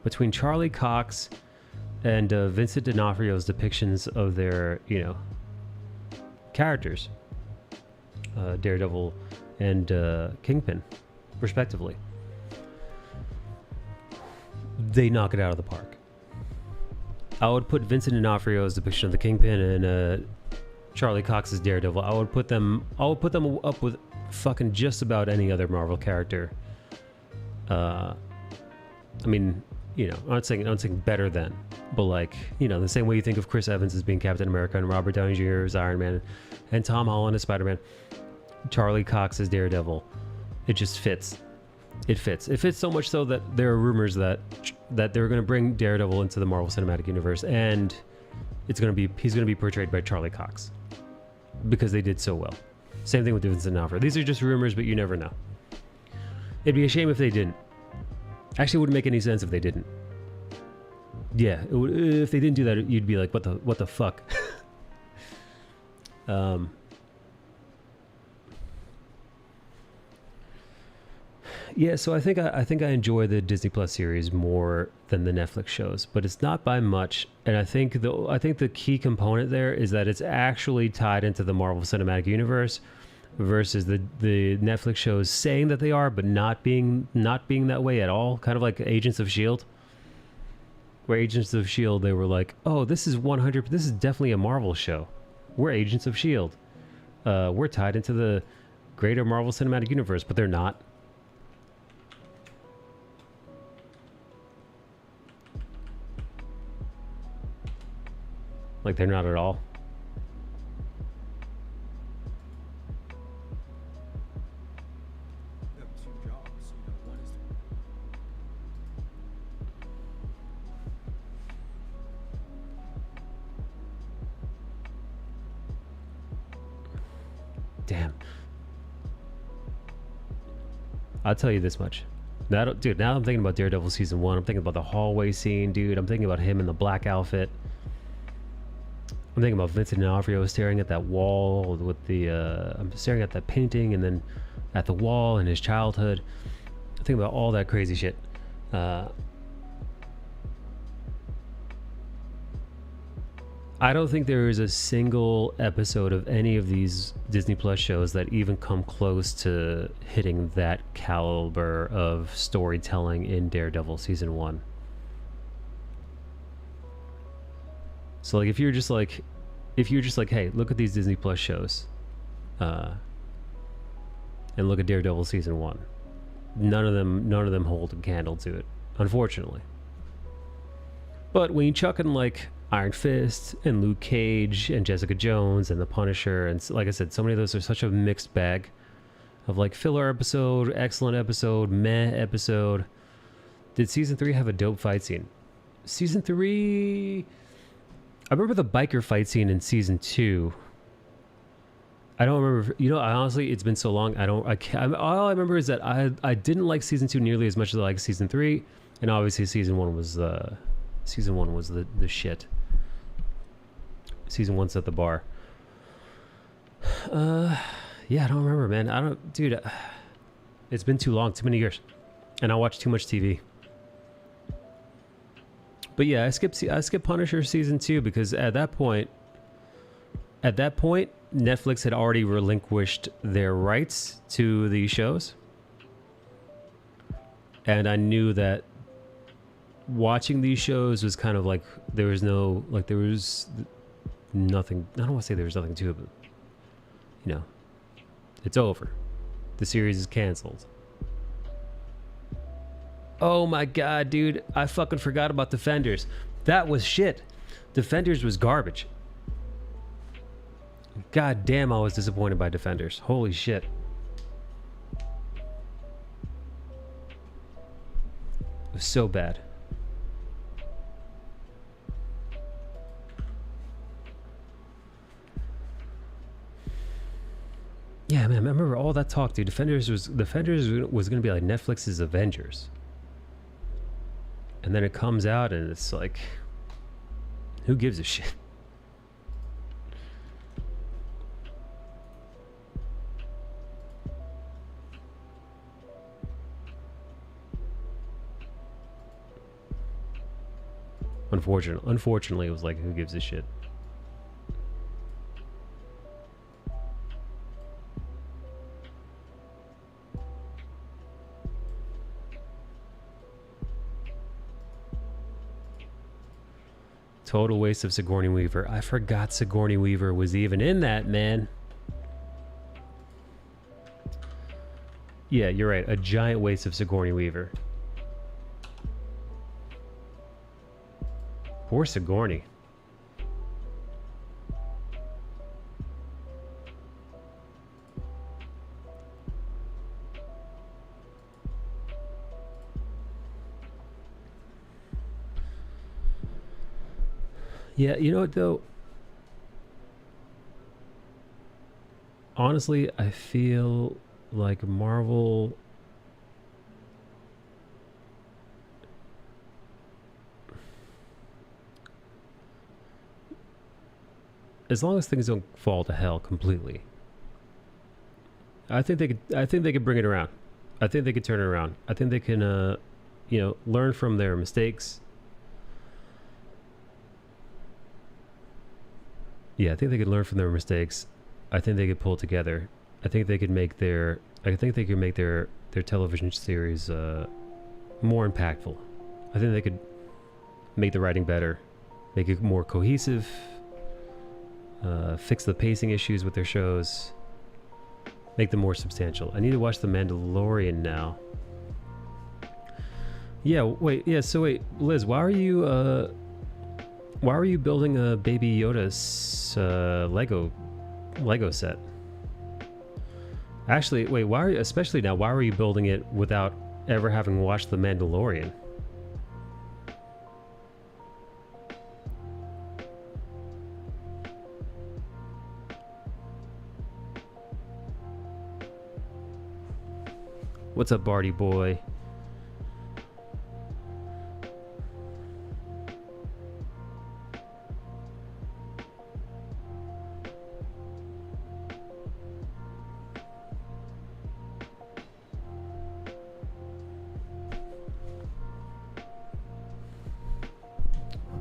Between Charlie Cox and Vincent D'Onofrio's depictions of their, characters, Daredevil and Kingpin, respectively, they knock it out of the park. I would put Vincent D'Onofrio's depiction of the Kingpin and Charlie Cox's Daredevil. I would put them up with fucking just about any other Marvel character. I mean, I'm not saying better than, but like, the same way you think of Chris Evans as being Captain America and Robert Downey Jr. as Iron Man and Tom Holland as Spider-Man, Charlie Cox as Daredevil, it just fits. It fits so much so that there are rumors that they're going to bring Daredevil into the Marvel Cinematic Universe, and he's going to be portrayed by Charlie Cox because they did so well. Same thing with Vincent D'Onofrio. These are just rumors, but you never know. It'd be a shame if they didn't. Actually, it wouldn't make any sense if they didn't. Yeah, if they didn't do that, you'd be like, what the fuck? Yeah, so I think I enjoy the Disney Plus series more than the Netflix shows, but it's not by much. And I think the key component there is that it's actually tied into the Marvel Cinematic Universe, versus the Netflix shows saying that they are, but not being that way at all. Kind of like Agents of S.H.I.E.L.D., where Agents of S.H.I.E.L.D., they were like, oh, this is definitely a Marvel show. We're Agents of S.H.I.E.L.D. We're tied into the greater Marvel Cinematic Universe, but they're not. Like, they're not at all. Damn. I'll tell you this much. Now I'm thinking about Daredevil season 1. I'm thinking about the hallway scene, dude. I'm thinking about him in the black outfit. I'm thinking about Vincent D'Onofrio staring at that wall with the... I'm staring at that painting and then at the wall in his childhood. I'm thinking about all that crazy shit. I don't think there is a single episode of any of these Disney Plus shows that even come close to hitting that caliber of storytelling in Daredevil season 1. So like if you're just like, hey, look at these Disney Plus shows, and look at Daredevil season 1, none of them hold a candle to it, unfortunately. But when you chuck in like Iron Fist and Luke Cage and Jessica Jones and The Punisher, and like I said, so many of those are such a mixed bag of like filler episode, excellent episode, meh episode. Did season 3 have a dope fight scene? Season 3, I remember the biker fight scene in season 2. I don't remember, honestly, it's been so long. All I remember is that I didn't like season 2 nearly as much as I liked season 3, and obviously season 1 was the shit. Season 1 set the bar. Yeah, I don't remember, man. Dude, it's been too long, too many years, and I watch too much TV. But yeah, I skipped Punisher season 2 because at that point, Netflix had already relinquished their rights to the shows, and I knew that watching these shows was kind of like there was nothing. I don't want to say there was nothing to it, but it's over. The series is canceled. Oh my god, dude. I fucking forgot about Defenders. That was shit. Defenders was garbage. God damn, I was disappointed by Defenders. Holy shit. It was so bad. Yeah, man, I remember all that talk, dude. Defenders was gonna be like Netflix's Avengers. And then it comes out and it's like, who gives a shit? Unfortunately, it was like, who gives a shit? Total waste of Sigourney Weaver. I forgot Sigourney Weaver was even in that, man. Yeah, you're right. A giant waste of Sigourney Weaver. Poor Sigourney. Yeah, you know what though? Honestly, I feel like Marvel... As long as things don't fall to hell completely, I think they could bring it around. I think they could turn it around. I think they can, you know, learn from their mistakes. Yeah, I think they could learn from their mistakes. I think they could pull together. I think they could make their television series more impactful. I think they could make the writing better, make it more cohesive. Fix the pacing issues with their shows, make them more substantial. I need to watch The Mandalorian now. Yeah, wait, Liz, why are you building a Baby Yoda's Lego set? Actually, wait, why are you building it without ever having watched The Mandalorian? What's up, Barty boy?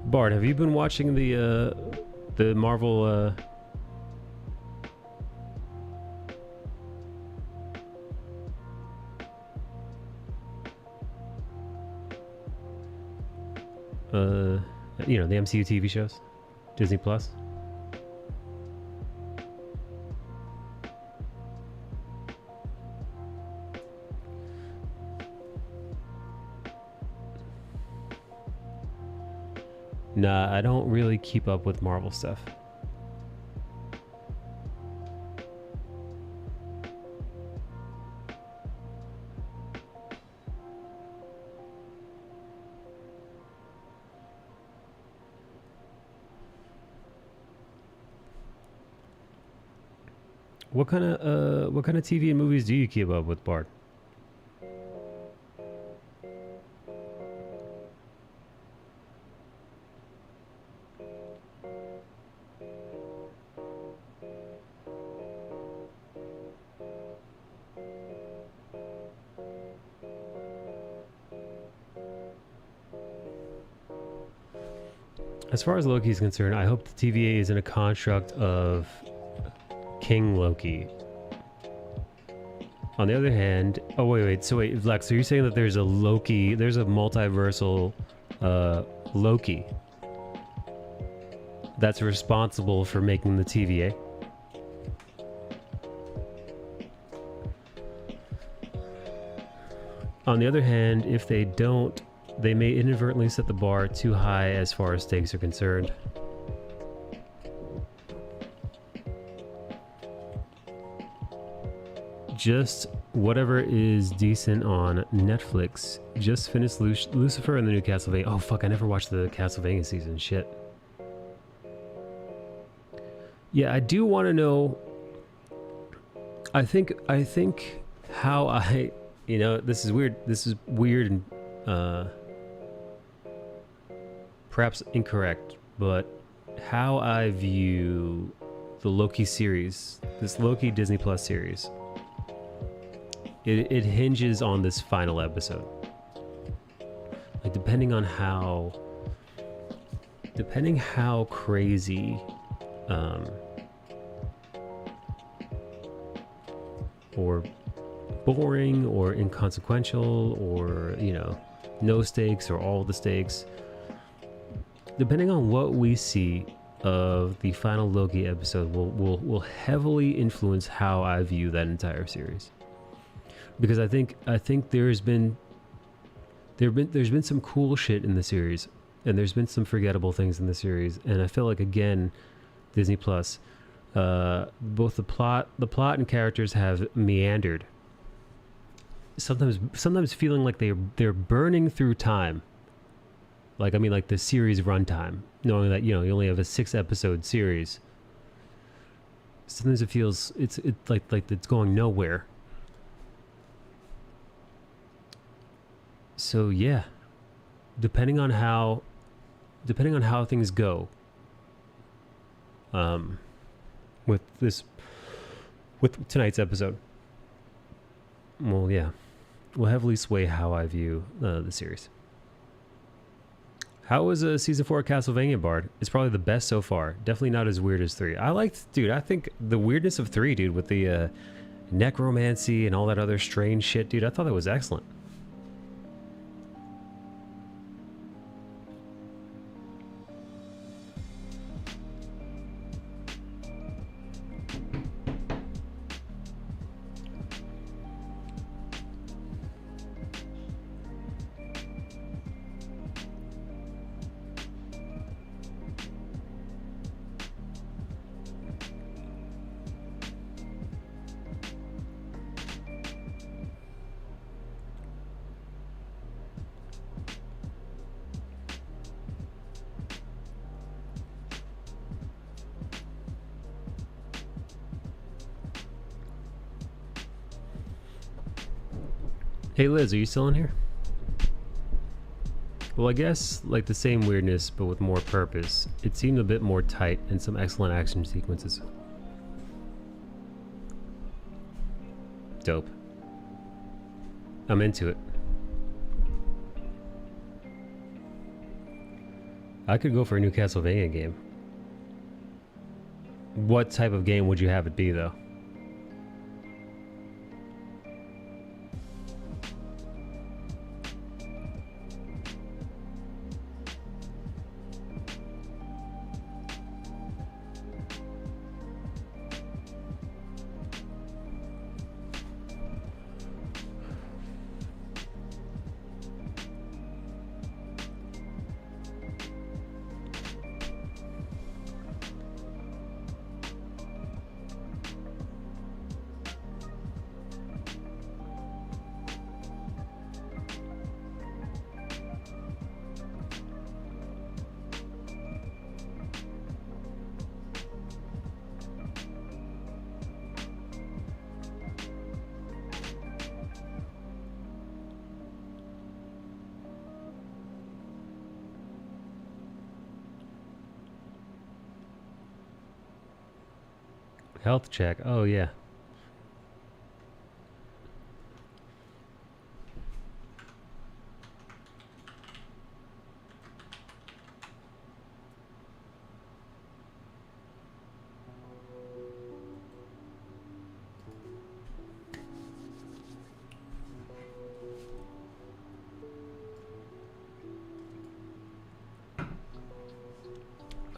Bart, have you been watching the Marvel you know, the MCU TV shows, Disney Plus? Nah, I don't really keep up with Marvel stuff. What kind of TV and movies do you keep up with, Bart? As far as Loki is concerned, I hope the TVA is in a construct of King Loki. On the other hand, oh wait, Lex, so you're saying that there's a Loki, there's a multiversal Loki that's responsible for making the TVA? On the other hand, if they don't, they may inadvertently set the bar too high as far as stakes are concerned. Just whatever is decent on Netflix. Just finished Lucifer and the new Castlevania. Oh fuck, I never watched the Castlevania season. Shit. Yeah, I do want to know. I think how I, you know, this is weird. This is weird and perhaps incorrect, but how I view the Loki series, this Loki Disney Plus series. It hinges on this final episode. Like depending how crazy or boring or inconsequential or, you know, no stakes or all the stakes, depending on what we see of the final Loki episode will heavily influence how I view that entire series. Because I think there's been some cool shit in the series, and there's been some forgettable things in the series, and I feel like again, Disney Plus, both the plot and characters have meandered. Sometimes feeling like they're burning through time. Like I mean, like the series runtime, knowing that, you know, you only have a 6-episode series. Sometimes it feels it's like it's going nowhere. So yeah, depending on how things go, with tonight's episode, well, yeah, will heavily sway how I view the series. How was season 4 of Castlevania Bard? It's probably the best so far. Definitely not as weird as 3. I think the weirdness of 3, dude, with the necromancy and all that other strange shit, dude, I thought that was excellent. Hey Liz, are you still in here? Well, I guess like the same weirdness, but with more purpose. It seemed a bit more tight and some excellent action sequences. Dope. I'm into it. I could go for a new Castlevania game. What type of game would you have it be, though? Health check. Oh, yeah.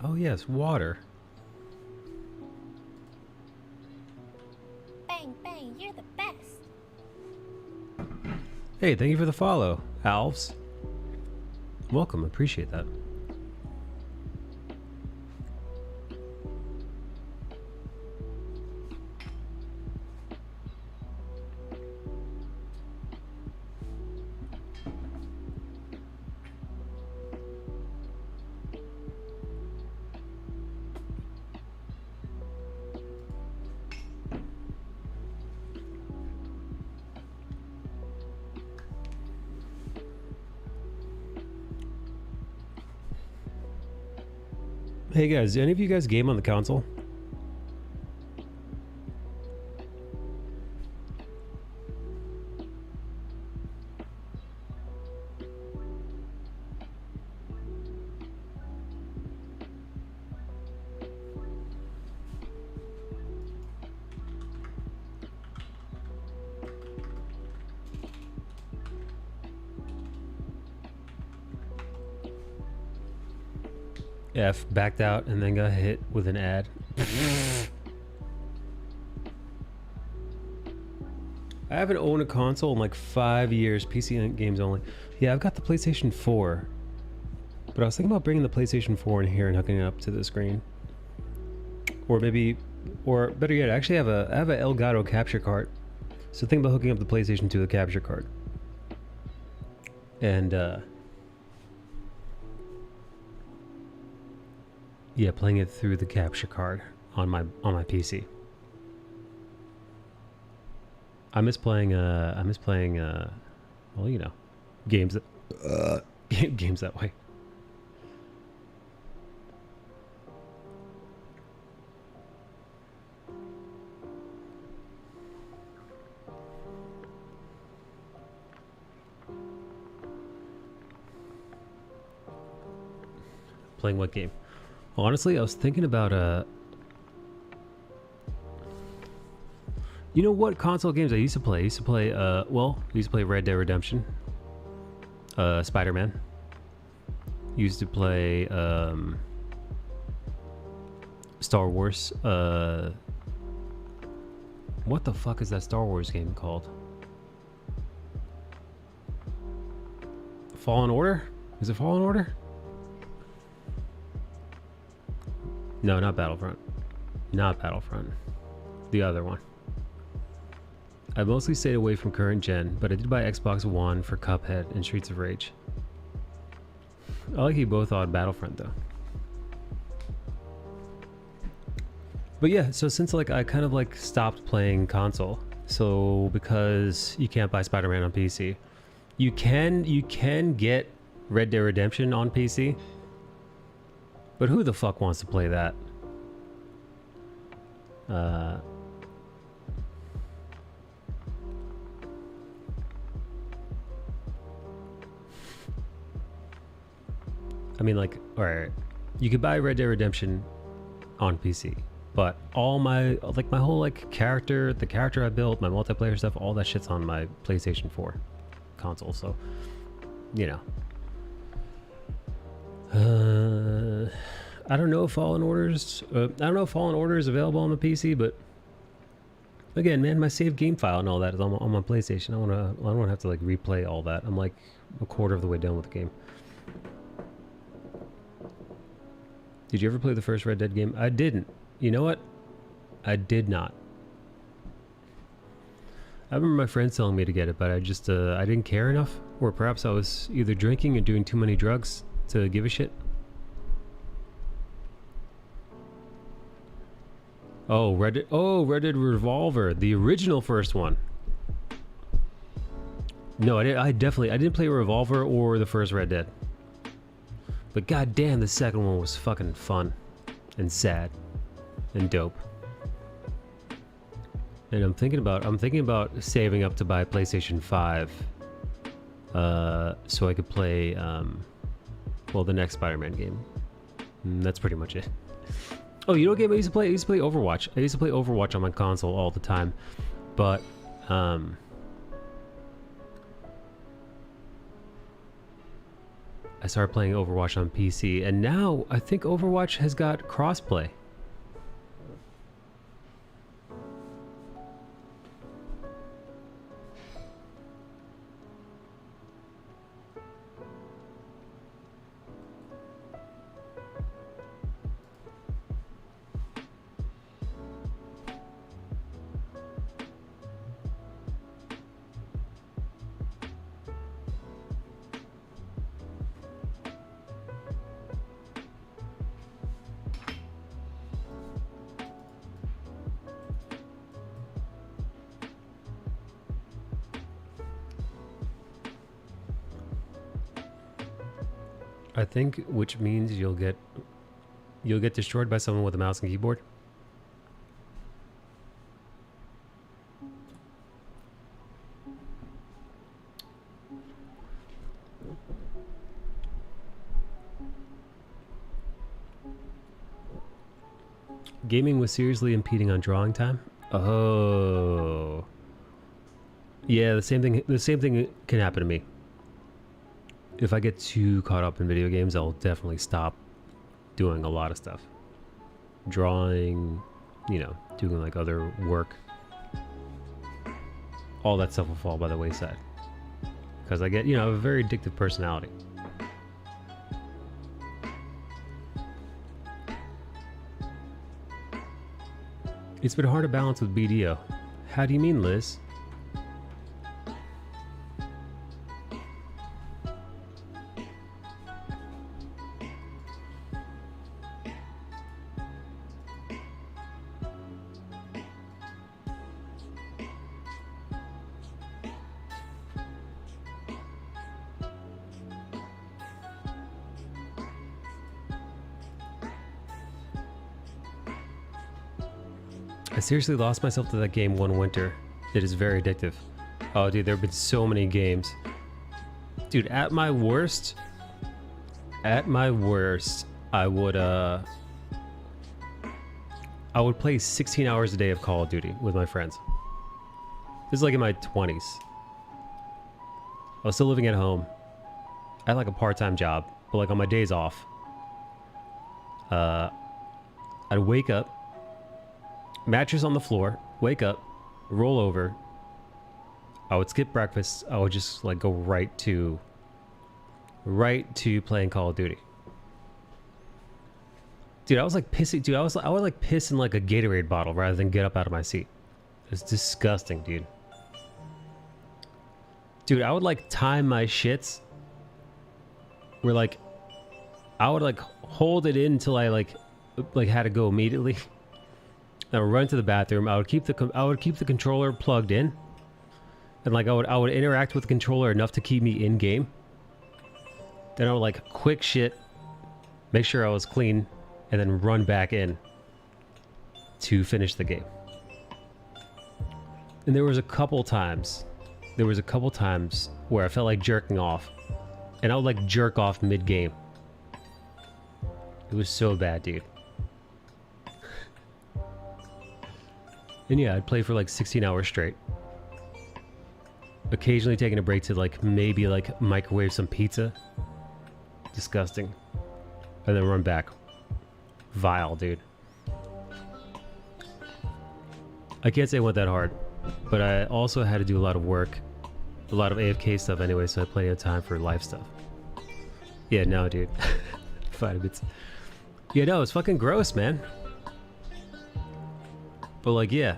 Oh, yes, water. Bang, bang, you're the best. Hey, thank you for the follow, Alves. Welcome, appreciate that. Hey guys, do any of you guys game on the console? F backed out and then got hit with an ad. I haven't owned a console in like 5 years. PC games only. Yeah, I've got the PlayStation 4. But I was thinking about bringing the PlayStation 4 in here and hooking it up to the screen. Or maybe, or better yet, I actually have a Elgato capture card. So think about hooking up the PlayStation to the capture card. And yeah, playing it through the capture card on my PC. I miss playing well, you know, games that games that way. Playing what game? Honestly, I was thinking about you know what console games I used to play? I used to play Red Dead Redemption, Spider-Man. Used to play Star Wars. What the fuck is that Star Wars game called? Fallen Order? Is it Fallen Order? No, not Battlefront. Not Battlefront. The other one. I mostly stayed away from current gen, but I did buy Xbox One for Cuphead and Streets of Rage. I like you both on Battlefront though. But yeah, so since like I kind of like stopped playing console, so because you can't buy Spider-Man on PC, you can get Red Dead Redemption on PC. But who the fuck wants to play that? I mean, like, alright, you could buy Red Dead Redemption on PC, but all my whole like character, the character I built, my multiplayer stuff, all that shit's on my PlayStation 4 console. So, you know. I don't know if Fallen Order is available on the PC, but again, man, my saved game file and all that is on my PlayStation. I don't want to have to like replay all that. I'm like a quarter of the way done with the game. Did you ever play the first Red Dead game? I didn't. You know what? I did not. I remember my friends telling me to get it, but I just I didn't care enough, or perhaps I was either drinking or doing too many drugs to give a shit. Oh, Red Dead Revolver, the original first one. No, I didn't play Revolver or the first Red Dead. But goddamn, the second one was fucking fun and sad and dope. And I'm thinking about saving up to buy PlayStation 5 so I could play well, the next Spider-Man game. And that's pretty much it. Oh, you know what game I used to play? I used to play Overwatch. I used to play Overwatch on my console all the time. But I started playing Overwatch on PC, and now I think Overwatch has got crossplay. I think, which means you'll get destroyed by someone with a mouse and keyboard. Gaming was seriously impeding on drawing time. Oh. Yeah, the same thing can happen to me. If I get too caught up in video games, I'll definitely stop doing a lot of stuff. Drawing, you know, doing like other work. All that stuff will fall by the wayside. Because I get, you know, I have a very addictive personality. It's been hard to balance with BDO. How do you mean, Liz? I seriously lost myself to that game one winter. It is very addictive. Oh, dude, there have been so many games. Dude, at my worst, I would play 16 hours a day of Call of Duty with my friends. This is like in my 20s. I was still living at home. I had like a part-time job, but like on my days off, I'd wake up, mattress on the floor, wake up, roll over. I would skip breakfast. I would just like go right to playing Call of Duty. Dude, I was like pissing. Dude, I would like piss in like a Gatorade bottle rather than get up out of my seat. It's disgusting, dude. Dude, I would like time my shits where like I would like hold it in until I like had to go immediately. I would run to the bathroom. I would keep the controller plugged in, and like I would interact with the controller enough to keep me in game. Then I would like quick shit, make sure I was clean, and then run back in to finish the game. And there was a couple times where I felt like jerking off, and I would like jerk off mid game. It was so bad, dude. And yeah, I'd play for like 16 hours straight. Occasionally taking a break to like maybe like microwave some pizza. Disgusting. And then run back. Vile, dude. I can't say it went that hard, but I also had to do a lot of work, a lot of AFK stuff anyway, so I had plenty of time for life stuff. Yeah, no, dude. Vitamins. Yeah, no, it's fucking gross, man. But like, yeah,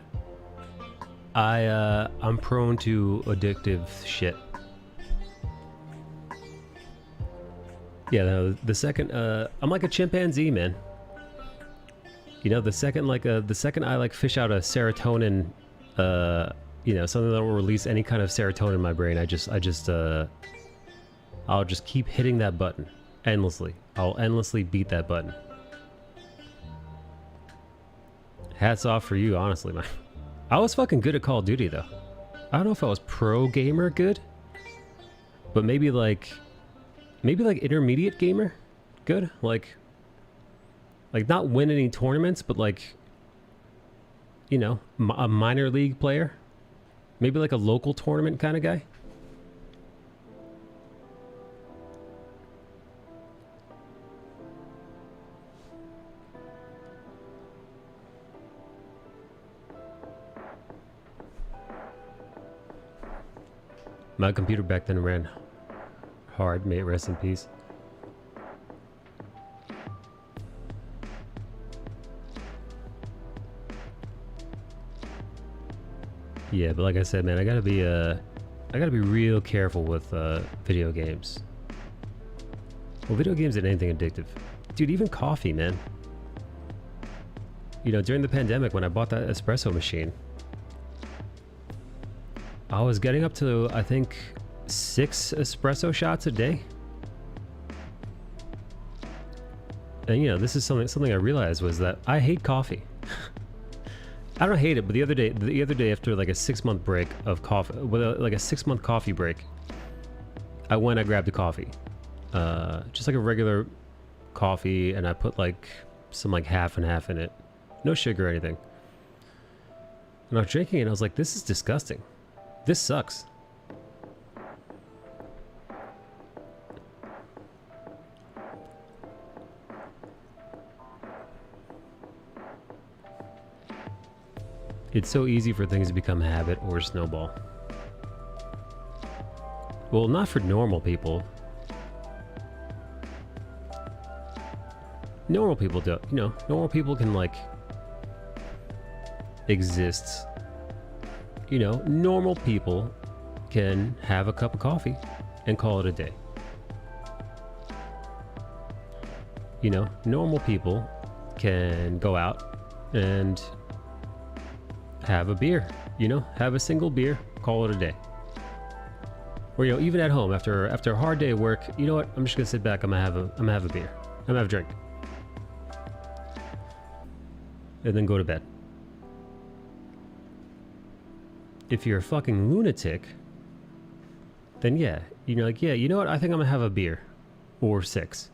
I'm prone to addictive shit. Yeah, no, the second I'm like a chimpanzee, man. You know, the second I like fish out a serotonin, you know, something that will release any kind of serotonin in my brain, I'll just keep hitting that button endlessly. I'll endlessly beat that button. Hats off for you, honestly, man. I was fucking good at Call of Duty, though. I don't know if I was pro gamer good, but maybe like intermediate gamer good. Like not win any tournaments, but like, you know, a minor league player. Maybe like a local tournament kind of guy. My computer back then ran hard, may it rest in peace. Yeah, but like I said, man, I gotta be real careful with video games. Well, video games and anything addictive. Dude, even coffee, man. You know, during the pandemic when I bought that espresso machine, I was getting up to, I think, 6 espresso shots a day. And you know, this is something I realized was that I hate coffee. I don't hate it, but the other day after like a 6-month break of coffee, like a 6-month coffee break, I grabbed a coffee, just like a regular coffee, and I put like some like half and half in it, no sugar or anything. And I was drinking it, and I was like, this is disgusting. This sucks. It's so easy for things to become habit or snowball. Well, not for normal people. Normal people don't, you know, normal people can like exist. You know, normal people can have a cup of coffee and call it a day. You know, normal people can go out and have a beer, you know, have a single beer, call it a day. Or, you know, even at home after a hard day of work, you know what, I'm just gonna sit back, I'm gonna have a beer, I'm gonna have a drink, and then go to bed. If you're a fucking lunatic, then yeah, you know, like, yeah, you know what, I think I'm gonna have a beer or 6.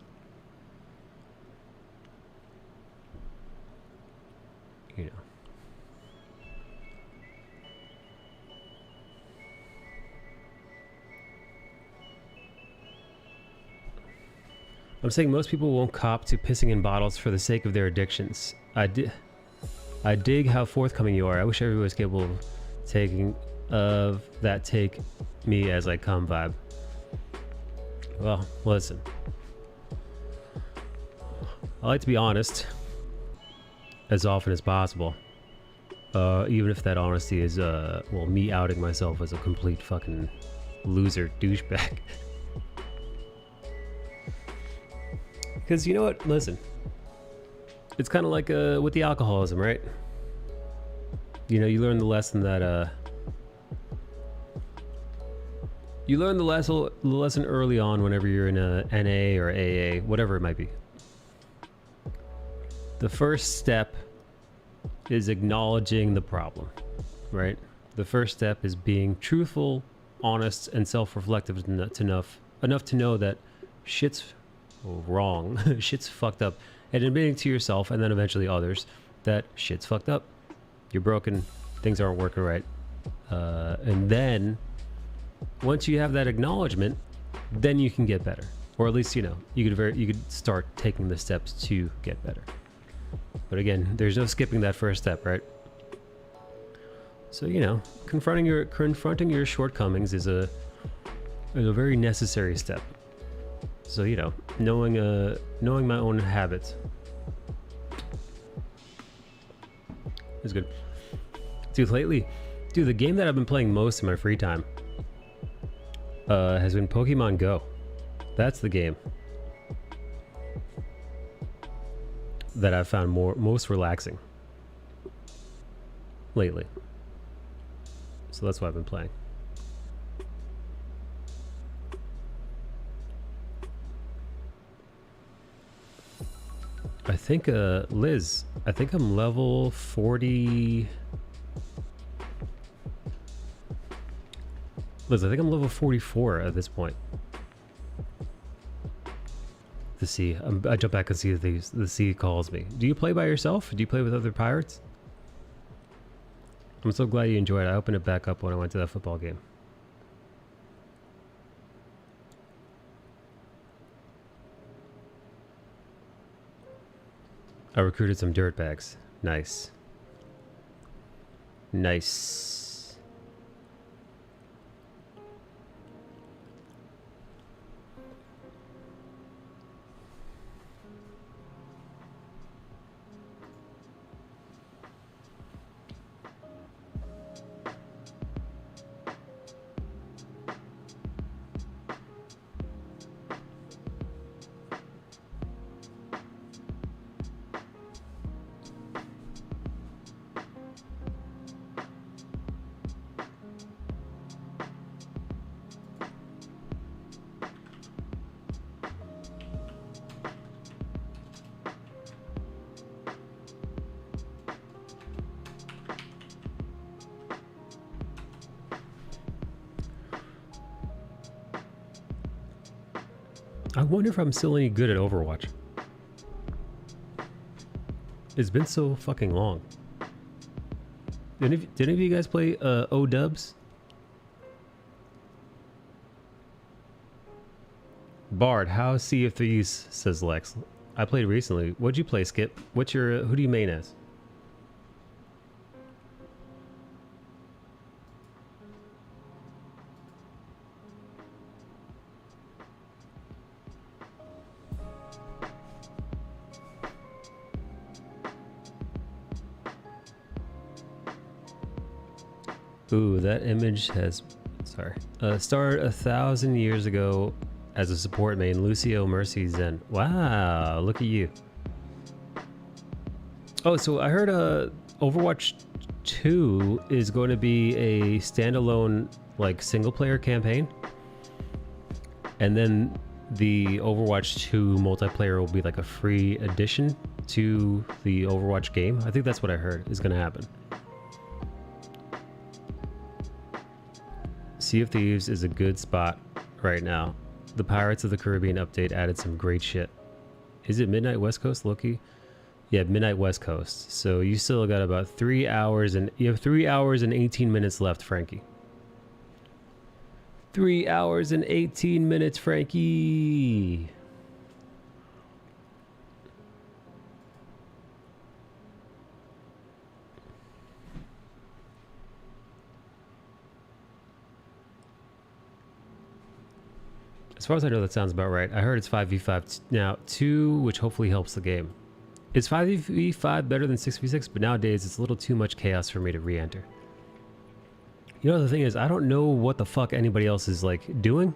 You know. I'm saying most people won't cop to pissing in bottles for the sake of their addictions. I dig how forthcoming you are. I wish everyone was capable of taking that take me as I come vibe. Well, listen. I like to be honest as often as possible. Even if that honesty is, well, me outing myself as a complete fucking loser douchebag. Because you know what? Listen. It's kind of like with the alcoholism, right? You know, you learn the lesson that you learn the lesson early on whenever you're in a NA or AA, whatever it might be. The first step is acknowledging the problem, right? The first step is being truthful, honest, and self-reflective enough to know that shit's wrong, shit's fucked up, and admitting to yourself and then eventually others that shit's fucked up. You're broken, things aren't working right, and then once you have that acknowledgement, then you can get better, or at least, you know, you could start taking the steps to get better. But again, there's no skipping that first step, right? So, you know, confronting your shortcomings is a very necessary step. So, you know, knowing my own habits is good. Dude, lately, the game that I've been playing most in my free time has been Pokemon Go. That's the game that I've found most relaxing lately. So that's what I've been playing. I think, Liz, I think I'm level 40. Liz, I think I'm level 44 at this point. The sea. I jump back and see the sea calls me. Do you play by yourself? Do you play with other pirates? I'm so glad you enjoyed it. I opened it back up when I went to that football game. I recruited some dirtbags. Nice. Nice. I wonder if I'm still any good at Overwatch. It's been so fucking long. Did any of you guys play O-Dubs? Bard, how Sea of Thieves, says Lex. I played recently. What'd you play, Skip? What's your who do you main as? Ooh, that image has started 1,000 years ago as a support main. Lucio Mercy Zen. Wow, look at you. Oh, so I heard Overwatch 2 is going to be a standalone like single player campaign. And then the Overwatch 2 multiplayer will be like a free addition to the Overwatch game. I think that's what I heard is going to happen. Sea of Thieves is a good spot right now. The Pirates of the Caribbean update added some great shit. Is it Midnight West Coast, Loki? Yeah, Midnight West Coast. So you still got about 3 hours and you have 3 hours and 18 minutes left, Frankie. 3 hours and 18 minutes, Frankie. As far as I know, that sounds about right. I heard it's 5v5 now, 2, which hopefully helps the game. Is 5v5 better than 6v6? But nowadays, it's a little too much chaos for me to re-enter. You know, the thing is, I don't know what the fuck anybody else is, like, doing.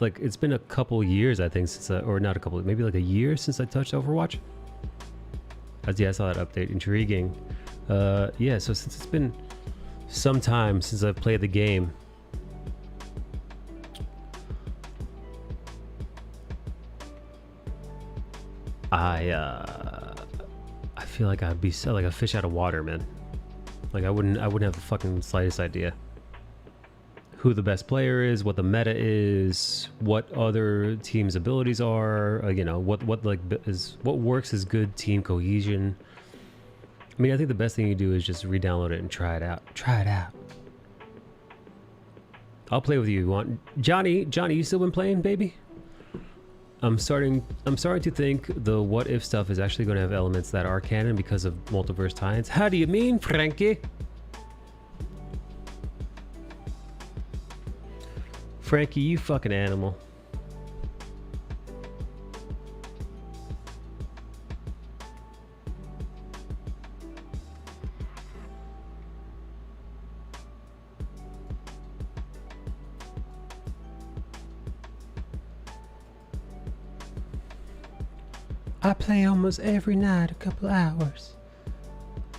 Like, it's been a couple years, I think, since or not a couple, maybe like a year since I touched Overwatch. Yeah, I saw that update. Intriguing. Yeah, so since it's been some time since I've played the game, I feel like I'd be like a fish out of water, man. Like I wouldn't have the fucking slightest idea who the best player is, what the meta is, what other teams' abilities are. You know, what works as good team cohesion. I mean, I think the best thing you do is just re-download it and try it out. Try it out. I'll play with you. You want Johnny? You still been playing, baby? I'm starting to think the what if stuff is actually going to have elements that are canon because of multiverse tie-ins. How do you mean, Frankie? Frankie, you fucking animal. I play almost every night, a couple hours.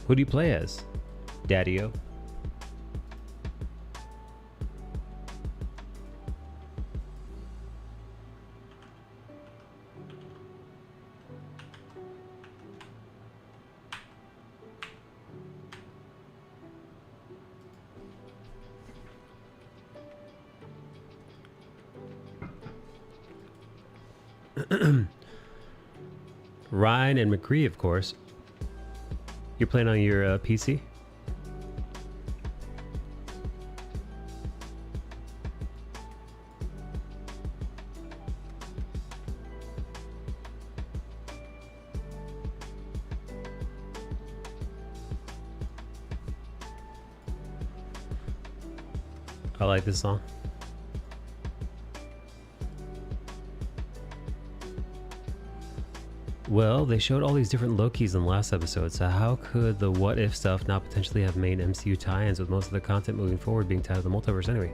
Who do you play as? Daddy-o? Ryan and McCree, of course. You're playing on your PC? I like this song. Well, they showed all these different Lokis in the last episode, so how could the what if stuff not potentially have main MCU tie-ins with most of the content moving forward being tied to the multiverse anyway?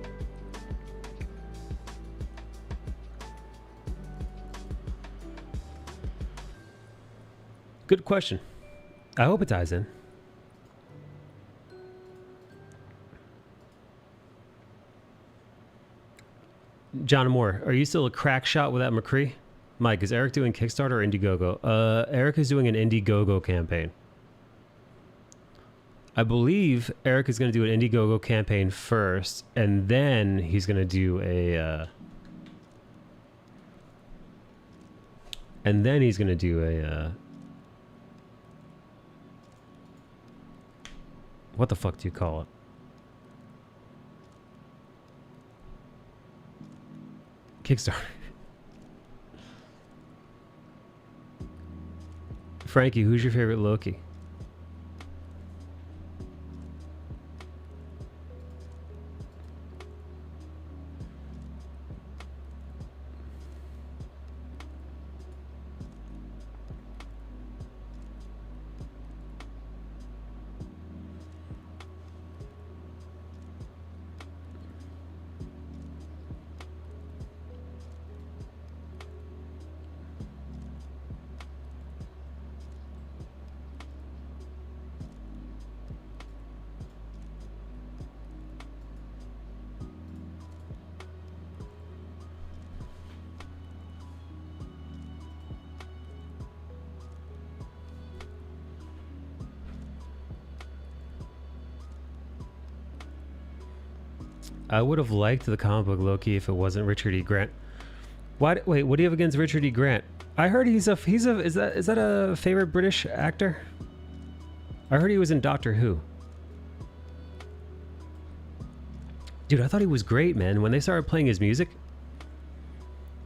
Good question. I hope it ties in. John Moore, are you still a crack shot with that McCree? Mike, is Eric doing Kickstarter or Indiegogo? Eric is doing an Indiegogo campaign. I believe Eric is going to do an Indiegogo campaign first, and then he's going to do a And then he's gonna do a what the fuck do you call it? Kickstarter. Frankie, who's your favorite Loki? I would have liked the comic book Loki if it wasn't Richard E. Grant. Wait, what do you have against Richard E. Grant? I heard is that a favorite British actor? I heard he was in Doctor Who. Dude, I thought he was great, man. When they started playing his music,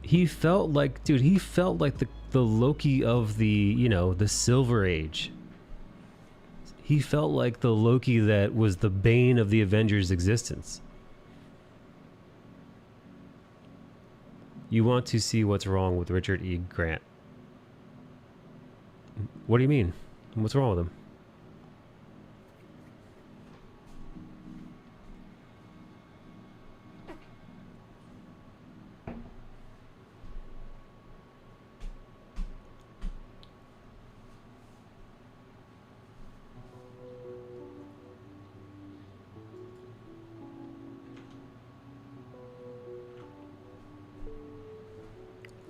he felt like, dude, he felt like the Loki of the, you know, the Silver Age. He felt like the Loki that was the bane of the Avengers' existence. You want to see what's wrong with Richard E. Grant. What do you mean? What's wrong with him?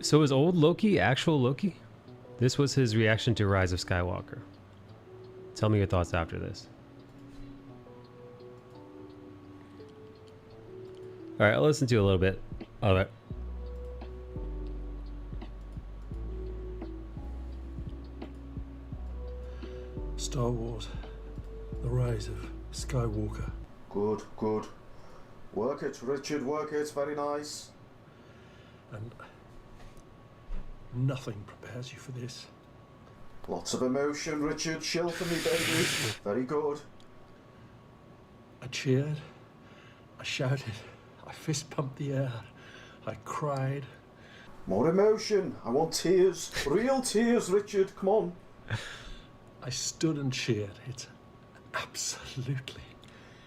So is old Loki actual Loki? This was his reaction to Rise of Skywalker. Tell me your thoughts after this. Alright, I'll listen to a little bit of it. Star Wars. The Rise of Skywalker. Good, good. Work it, Richard, work it. Very nice. And nothing prepares you for this. Lots of emotion, Richard. Chill for me, baby. Very good. I cheered. I shouted. I fist pumped the air. I cried. More emotion. I want tears. Real tears, Richard. Come on. I stood and cheered. It's absolutely.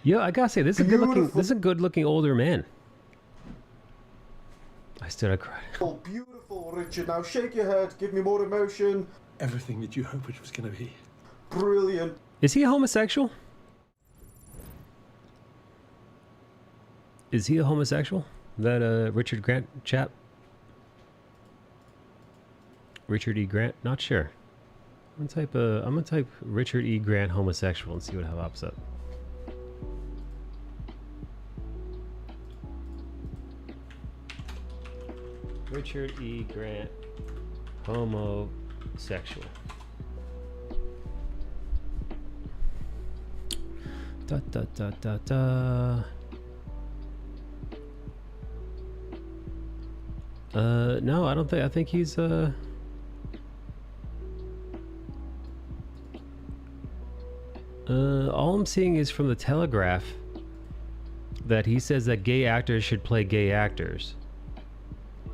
Yeah, I gotta say, this is a good looking older man. I stood, I cried. Oh, beautiful, Richard. Now shake your head. Give me more emotion. Everything that you hoped it was going to be. Brilliant. Is he a homosexual? Is he a homosexual? That Richard Grant chap? Richard E. Grant? Not sure. I'm gonna type Richard E. Grant homosexual and see what pops up. Richard E. Grant homosexual. Da da da da da. No, I don't think. I think he's all I'm seeing is from the Telegraph that he says that gay actors should play gay actors.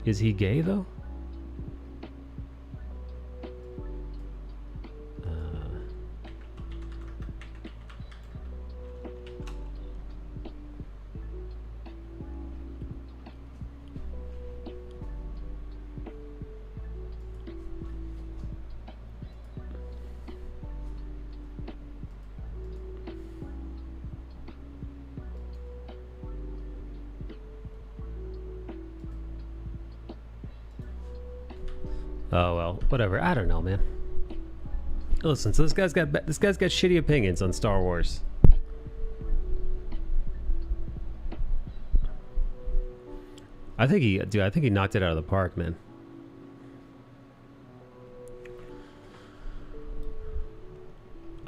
Is he gay though? Oh well, whatever. I don't know, man. Listen, so this guy's got shitty opinions on Star Wars. I think he knocked it out of the park, man.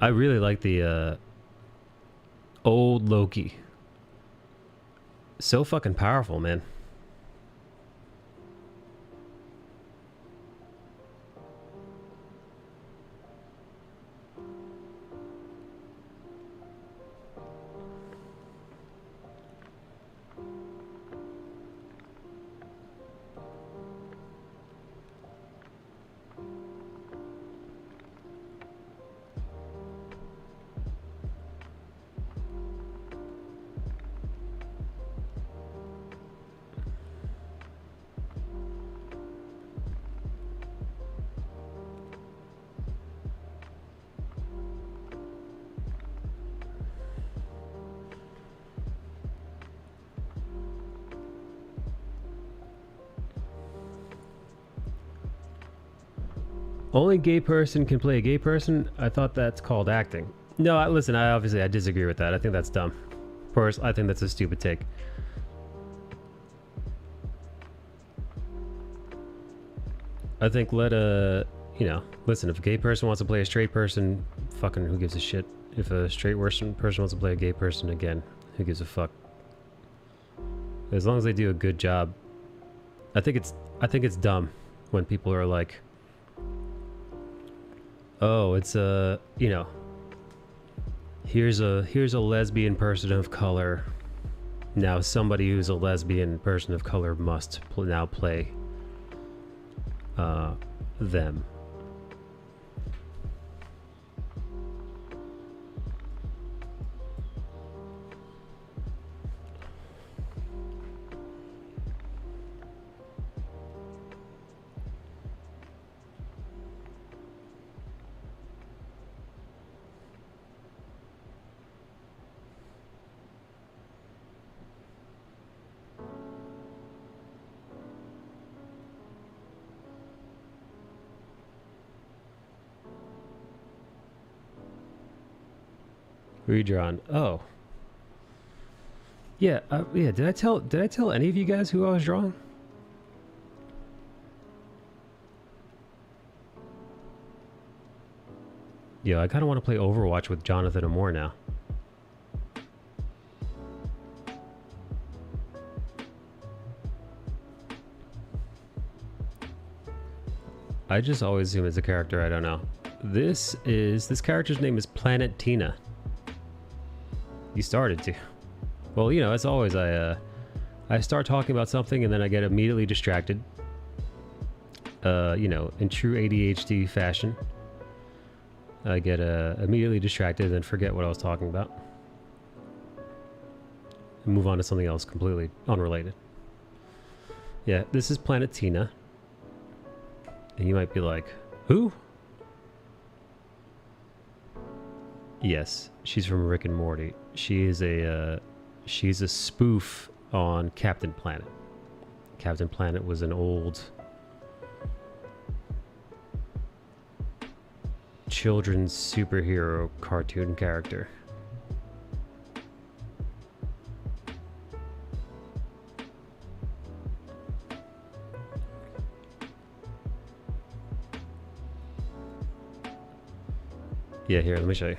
I really like the old Loki. So fucking powerful, man. Only gay person can play a gay person? I thought that's called acting. No, listen, I disagree with that. I think that's dumb. First, I think that's a stupid take. I think listen, if a gay person wants to play a straight person, fucking who gives a shit? If a straight person wants to play a gay person, again, who gives a fuck? As long as they do a good job. I think it's dumb when people are like, oh, it's here's a lesbian person of color. Now somebody who's a lesbian person of color must now play them. Redrawn. Oh. Yeah, yeah, did I tell any of you guys who I was drawing? Yeah, I kind of want to play Overwatch with Jonathan Amore now. I just always assume it's a character I don't know. This character's name is Planet Tina. You started to. Well, you know, as always, I start talking about something and then I get immediately distracted. You know, in true ADHD fashion. I get immediately distracted and forget what I was talking about. And move on to something else completely unrelated. Yeah, this is Planet Tina. And you might be like, who? Yes, she's from Rick and Morty. She is she's a spoof on Captain Planet. Captain Planet was an old children's superhero cartoon character. Yeah, here, let me show you.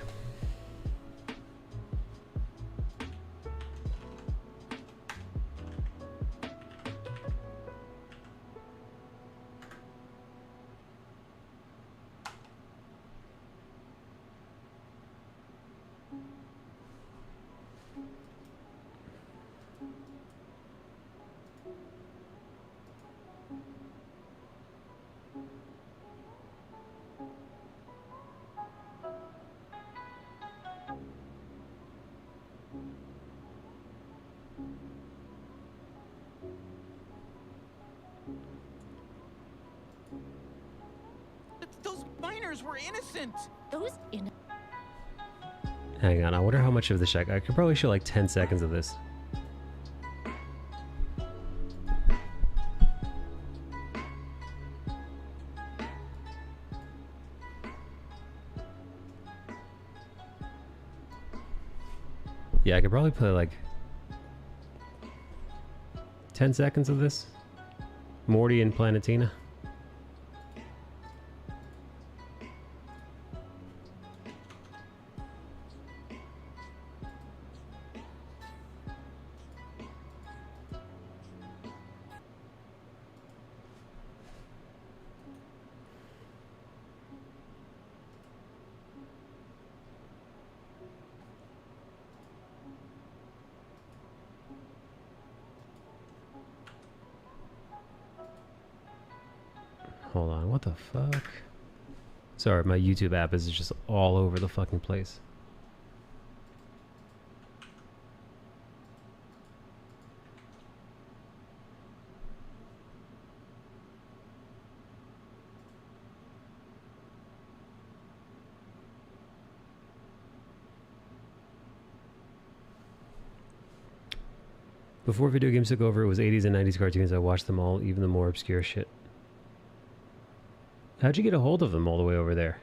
Those miners were innocent. Hang on, I wonder how much of this I could probably show like 10 seconds of this. Yeah, I could probably play like 10 seconds of this. Morty and Planetina. Hold on, what the fuck? Sorry, my YouTube app is just all over the fucking place. Before video games took over, it was 80s and 90s cartoons. I watched them all, even the more obscure shit. How'd you get a hold of them all the way over there?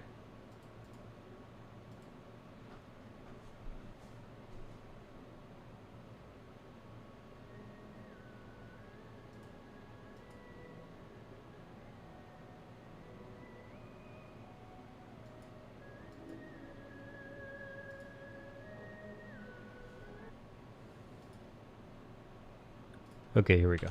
Okay, here we go.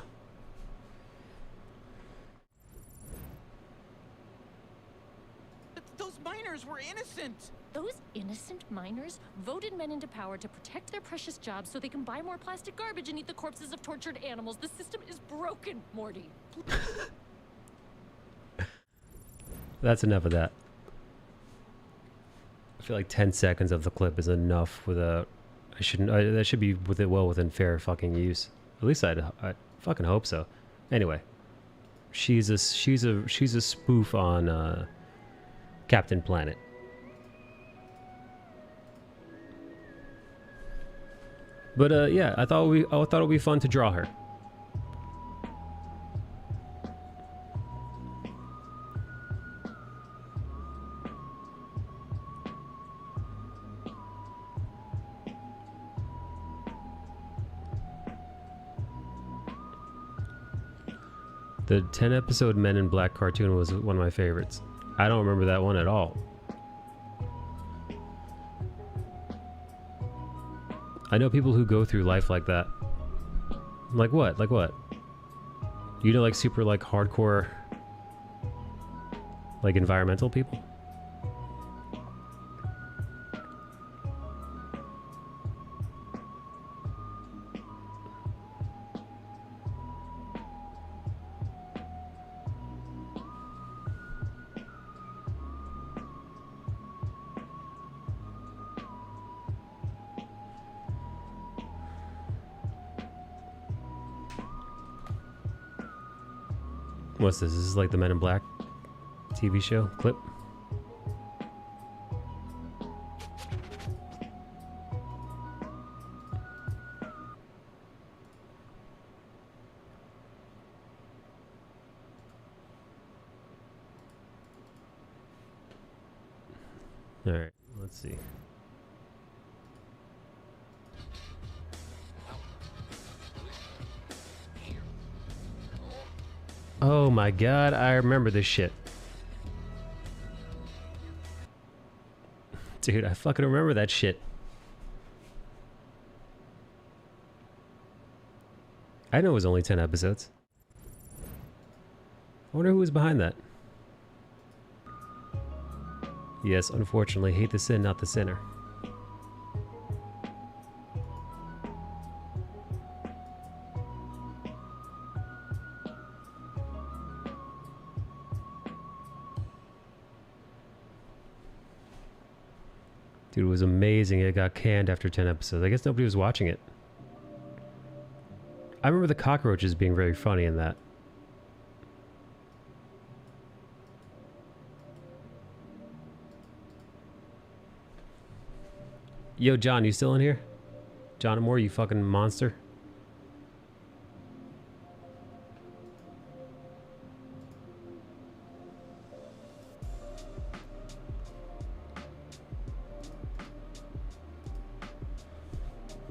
Those miners were innocent. Those innocent miners voted men into power to protect their precious jobs so they can buy more plastic garbage and eat the corpses of tortured animals. The system is broken, Morty. That's enough of that. I feel like 10 seconds of the clip is enough without... that should be well within fair fucking use. At least I fucking hope so. Anyway, she's a spoof on Captain Planet. But yeah, I thought it would be fun to draw her. The 10-episode Men in Black cartoon was one of my favorites. I don't remember that one at all. I know people who go through life like that. Like what? Like what? You know, like super like hardcore like environmental people? What's this? This is like the Men in Black TV show clip. All right, let's see. Oh my god, I remember this shit. Dude, I fucking remember that shit. I know it was only 10 episodes. I wonder who was behind that. Yes, unfortunately, hate the sin, not the sinner. Dude, it was amazing. It got canned after 10 episodes. I guess nobody was watching it. I remember the cockroaches being very funny in that. Yo, John, you still in here? John Moore, you fucking monster.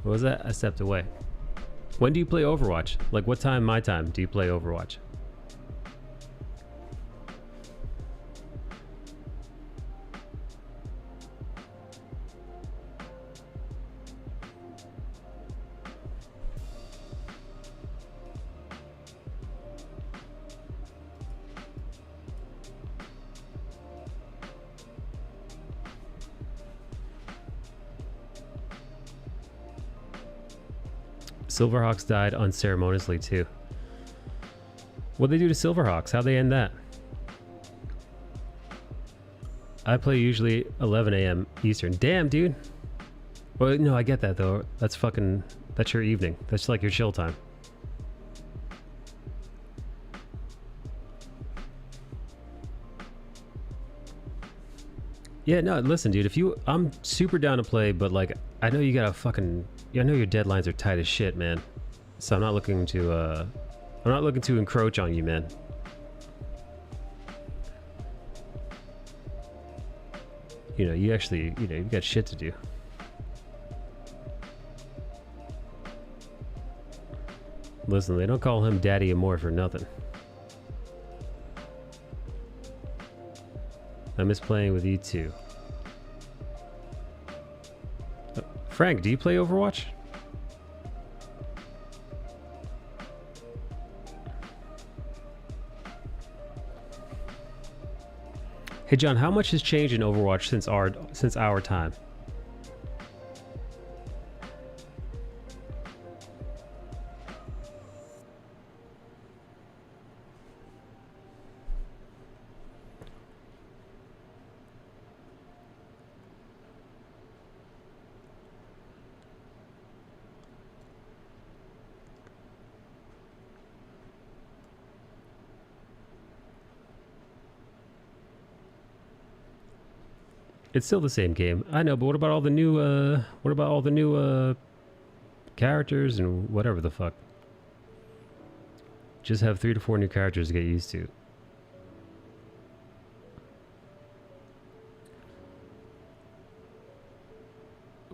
What was that? I stepped away. When do you play Overwatch? Like what time, my time, do you play Overwatch? Silverhawks died unceremoniously too. What'd they do to Silverhawks? How'd they end that? I play usually 11 a.m. Eastern. Damn, dude. Well, no, I get that though. That's your evening. That's like your chill time. Yeah, no, listen, dude, I'm super down to play, but like, I know you gotta I know your deadlines are tight as shit, man. So I'm not looking to encroach on you, man. You know, you got shit to do. Listen, they don't call him Daddy Amore for nothing. I miss playing with you too. Frank, do you play Overwatch? Hey John, how much has changed in Overwatch since our time? It's still the same game. I know, but what about all the new characters and whatever the fuck? Just have 3 to 4 new characters to get used to.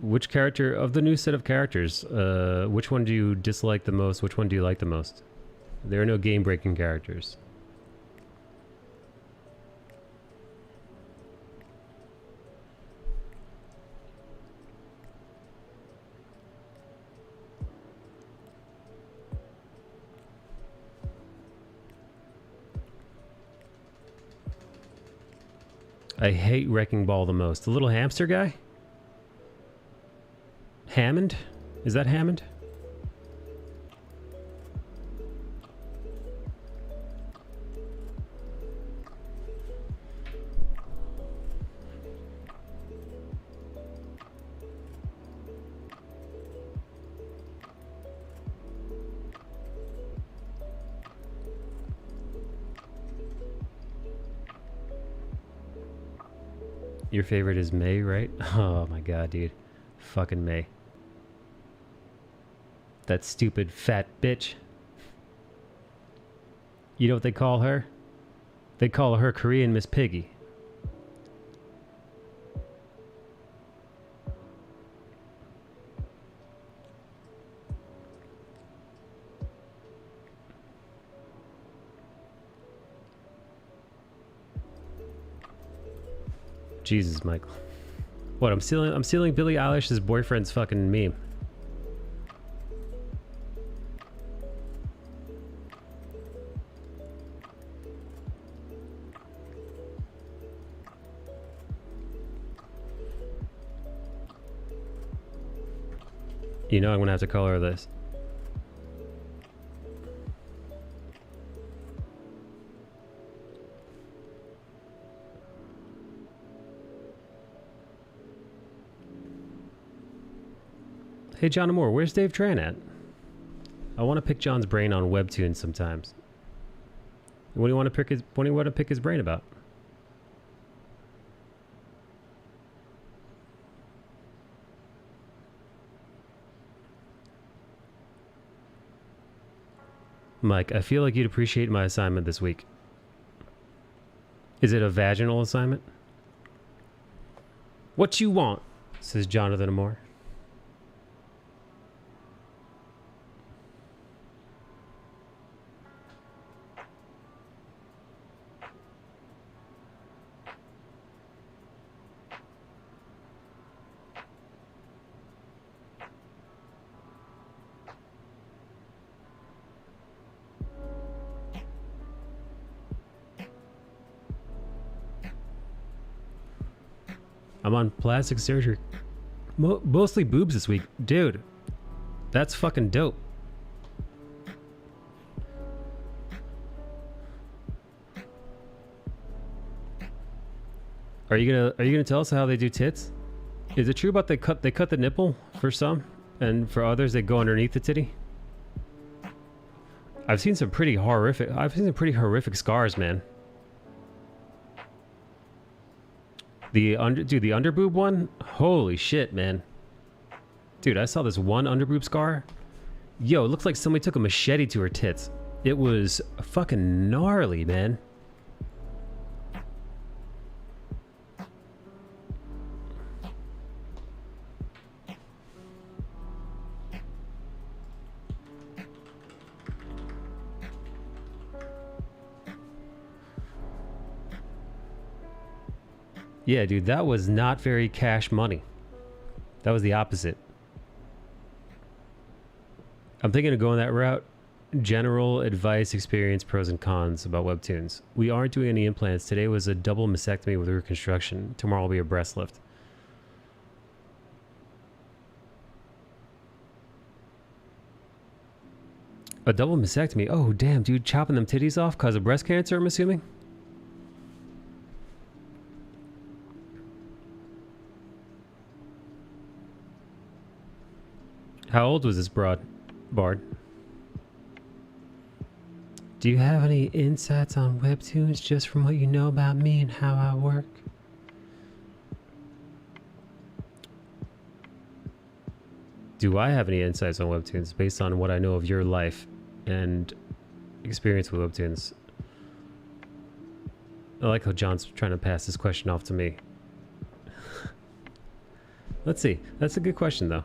Which character of the new set of characters, which one do you dislike the most? Which one do you like the most? There are no game-breaking characters. I hate Wrecking Ball the most. The little hamster guy? Hammond? Is that Hammond? Your favorite is May, right? Oh my god, dude. Fucking May. That stupid fat bitch. You know what they call her? They call her Korean Miss Piggy. Jesus, Michael. What, I'm stealing Billie Eilish's boyfriend's fucking meme. You know I'm gonna have to color this. Hey, John Amore, where's Dave Tran at? I want to pick John's brain on webtoons sometimes. What do you want to pick his brain about? Mike, I feel like you'd appreciate my assignment this week. Is it a vaginal assignment? What you want? Says Jonathan Amore. I'm on plastic surgery. Mostly boobs this week. Dude, that's fucking dope. Are you gonna tell us how they do tits? Is it true about they cut the nipple for some, and for others they go underneath the titty? I've seen some pretty horrific scars, man. The underboob one? Holy shit, man. Dude, I saw this one underboob scar. Yo, it looks like somebody took a machete to her tits. It was fucking gnarly, man. Yeah, dude, that was not very cash money. That was the opposite. I'm thinking of going that route. General advice, experience, pros and cons about webtoons. We aren't doing any implants. Today was a double mastectomy with reconstruction. Tomorrow will be a breast lift. A double mastectomy? Oh, damn, dude. Chopping them titties off because of breast cancer, I'm assuming? How old was this Bard? Do you have any insights on webtoons just from what you know about me and how I work? Do I have any insights on webtoons based on what I know of your life and experience with webtoons? I like how John's trying to pass this question off to me. Let's see. That's a good question, though.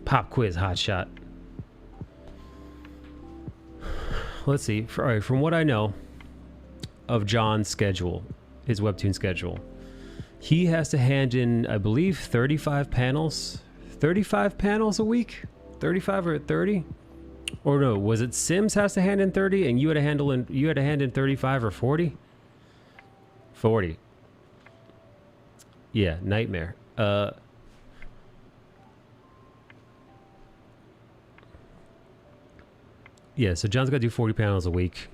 Pop quiz, hot shot. Let's see. All right, from what I know of John's schedule, his webtoon schedule, he has to hand in, I believe, 35 panels. 35 panels a week? 35 or 30? Or no, was it Sims has to hand in 30 and you had to hand in 35 or 40? 40. Yeah, nightmare. Yeah, so John's got to do 40 panels a week.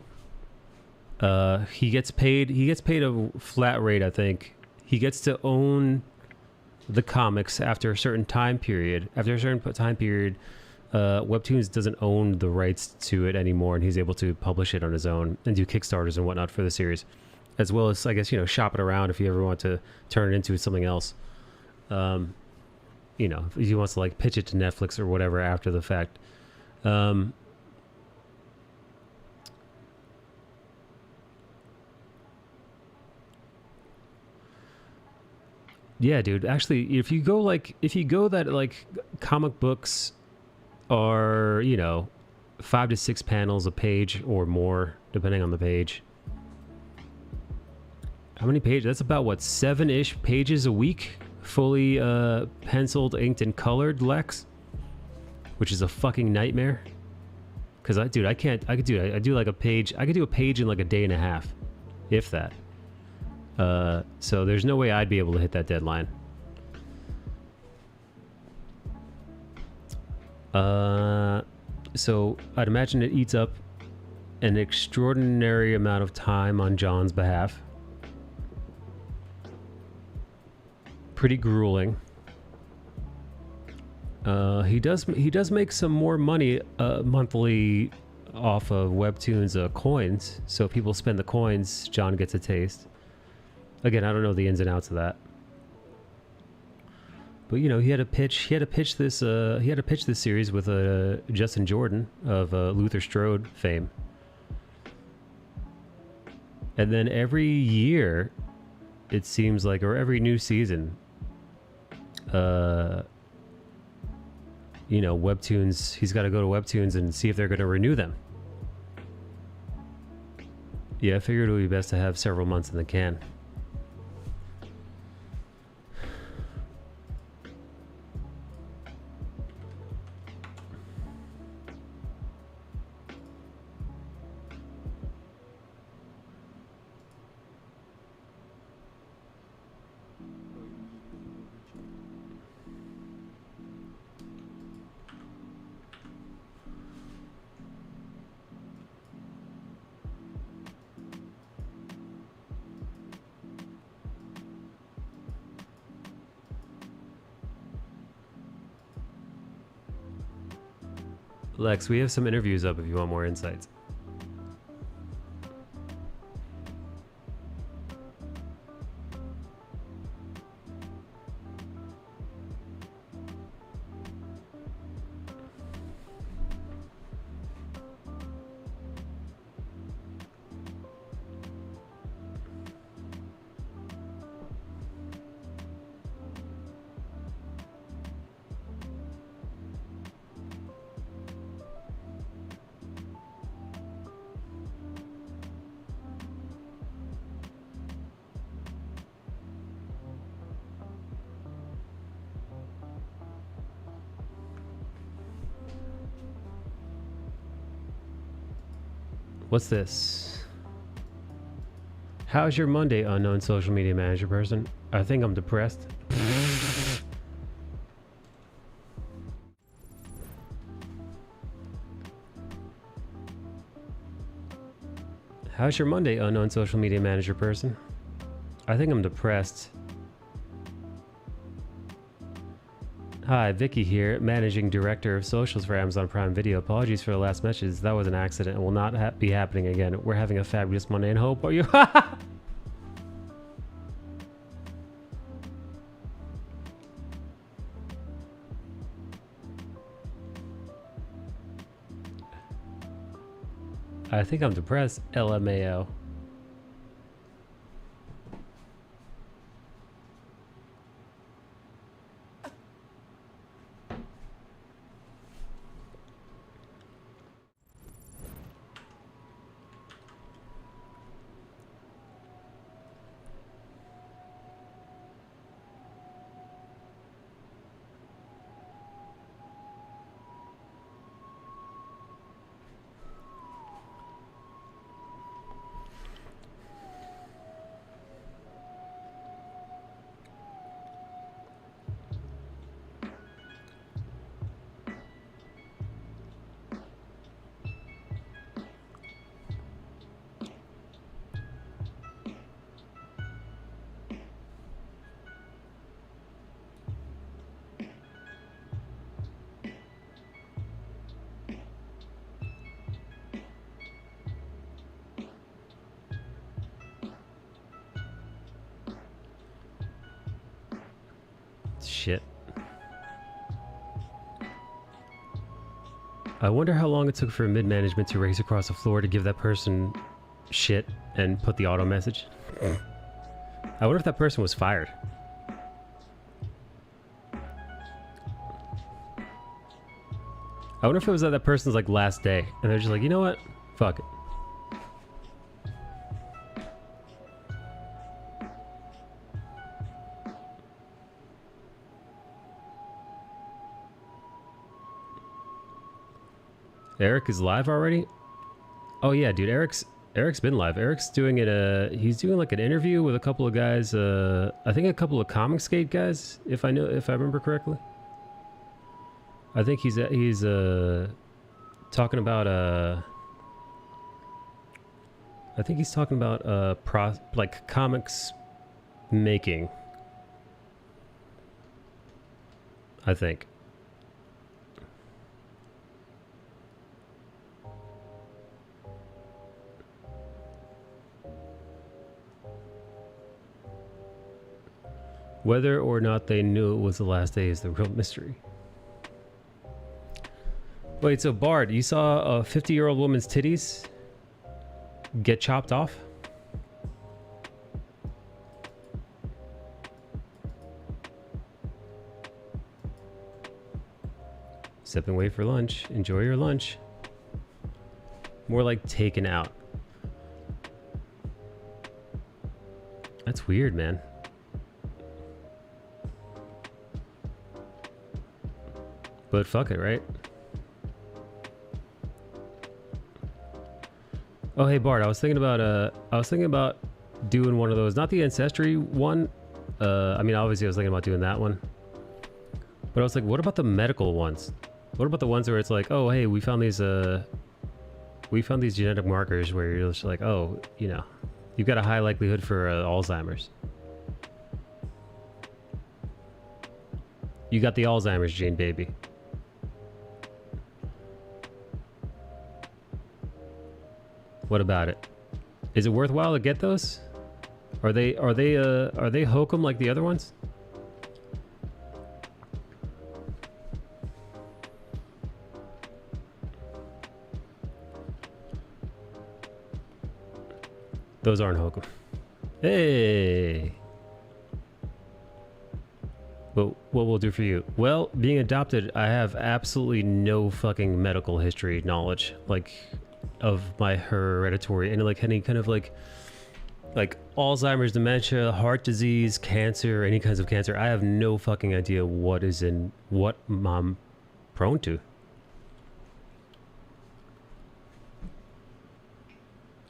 He gets paid a flat rate, I think. He gets to own the comics after a certain time period. After a certain time period, Webtoons doesn't own the rights to it anymore, and he's able to publish it on his own and do Kickstarters and whatnot for the series, as well as, I guess, shop it around if you ever want to turn it into something else. If he wants to like pitch it to Netflix or whatever after the fact. Yeah, dude. Actually, if you go that comic books are, 5 to 6 panels a page or more, depending on the page. How many pages? That's about, what, 7-ish pages a week? Fully penciled, inked, and colored, Lex? Which is a fucking nightmare. Because, I do like a page. I could do a page in like a day and a half. If that. So there's no way I'd be able to hit that deadline. So I'd imagine it eats up an extraordinary amount of time on John's behalf. Pretty grueling. He does make some more money monthly off of Webtoons coins. So if people spend the coins, John gets a taste. Again, I don't know the ins and outs of that. But he had to pitch this series with Justin Jordan of Luther Strode fame. And then every year, it seems like, or every new season, Webtoons, he's got to go to Webtoons and see if they're going to renew them. Yeah, I figured it would be best to have several months in the can. Lex, we have some interviews up if you want more insights. What's this? How's your Monday, unknown social media manager person? I think I'm depressed. How's your Monday, unknown social media manager person? I think I'm depressed. Hi, Vicky here, Managing Director of Socials for Amazon Prime Video. Apologies for the last message. That was an accident and will not be happening again. We're having a fabulous Monday and hope. Are you? I think I'm depressed. LMAO. Shit. I wonder how long it took for mid-management to race across the floor to give that person shit and put the auto message. I wonder if that person was fired. I wonder if it was that person's like last day and they're just like, you know what? Fuck it. Eric is live already? Oh yeah, dude, Eric's been live. Eric's doing it, he's doing like an interview with a couple of guys, I think a couple of Comicsgate guys, if I remember correctly. I think he's talking about I think he's talking about like comics making. I think. Whether or not they knew it was the last day is the real mystery. Wait, so Bard, you saw a 50-year-old woman's titties get chopped off? Sip and wait for lunch. Enjoy your lunch. More like taken out. That's weird, man. But fuck it, right? Oh, hey Bart, I was thinking about doing one of those, not the ancestry one. I mean, obviously I was thinking about doing that one. But I was like, what about the medical ones? What about the ones where it's like, oh, hey, we found these genetic markers where you're just like, oh, you know, you've got a high likelihood for Alzheimer's. You got the Alzheimer's gene, baby. What about it? Is it worthwhile to get those? Are they hokum like the other ones? Those aren't hokum. Hey. But what we'll do for you? Well, being adopted, I have absolutely no fucking medical history knowledge, like, of my hereditary and like any kind of like Alzheimer's, dementia, heart disease, cancer, any kinds of cancer. I have no fucking idea what I'm prone to.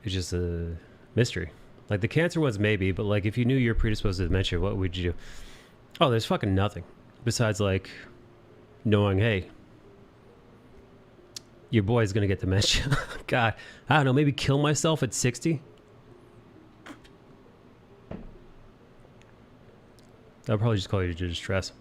It's just a mystery. Like the cancer ones maybe, but like if you knew you're predisposed to dementia, what would you do? Oh, there's fucking nothing besides like knowing, hey, your boy's gonna get dementia. God, I don't know, maybe kill myself at 60? I'll probably just call you to distress.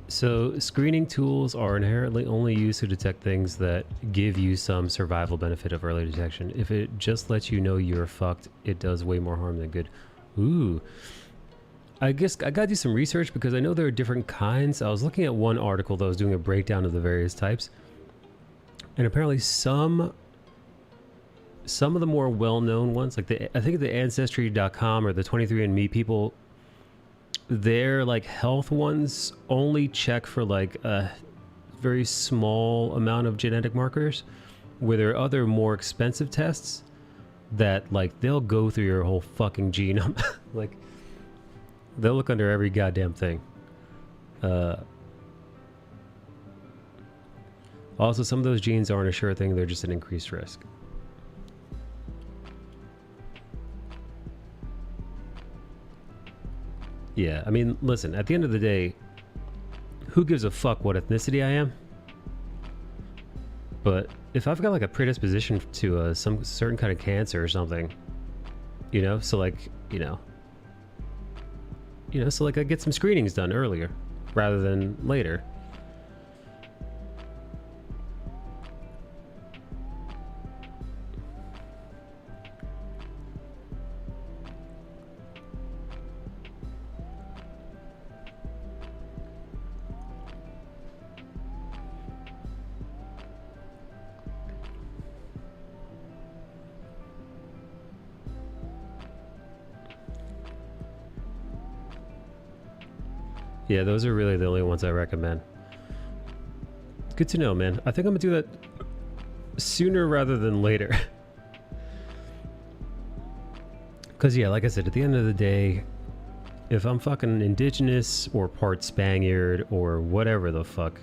So screening tools are inherently only used to detect things that give you some survival benefit of early detection. If it just lets you know you're fucked, it does way more harm than good. Ooh. I guess I gotta do some research because I know there are different kinds. I was looking at one article that was doing a breakdown of the various types. And apparently some of the more well-known ones, like I think the Ancestry.com or the 23andMe people, their like health ones only check for like a very small amount of genetic markers, where there are other more expensive tests that like they'll go through your whole fucking genome. Like they'll look under every goddamn thing. Also, some of those genes aren't a sure thing, they're just an increased risk. Yeah, I mean, listen, at the end of the day, who gives a fuck what ethnicity I am? But if I've got like a predisposition to some certain kind of cancer or something, you know, so like, so like I get some screenings done earlier rather than later. Yeah, those are really the only ones I recommend. Good to know, man. I think I'm gonna do that sooner rather than later. Because, yeah, like I said, at the end of the day, if I'm fucking indigenous or part Spaniard or whatever the fuck,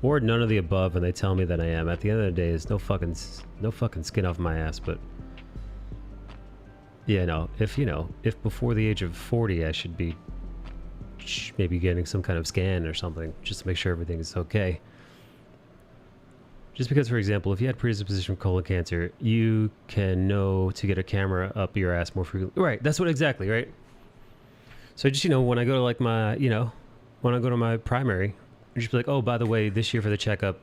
or none of the above, and they tell me that I am, at the end of the day, there's no fucking skin off my ass. But yeah, no, if before the age of 40, I should be maybe getting some kind of scan or something just to make sure everything is okay. Just because, for example, if you had predisposition for colon cancer, you can know to get a camera up your ass more frequently. Right, that's what exactly, right? So just, when I go to like my, when I go to my primary, I just be like, oh, by the way, this year for the checkup,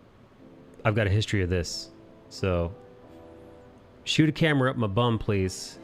I've got a history of this. So shoot a camera up my bum, please.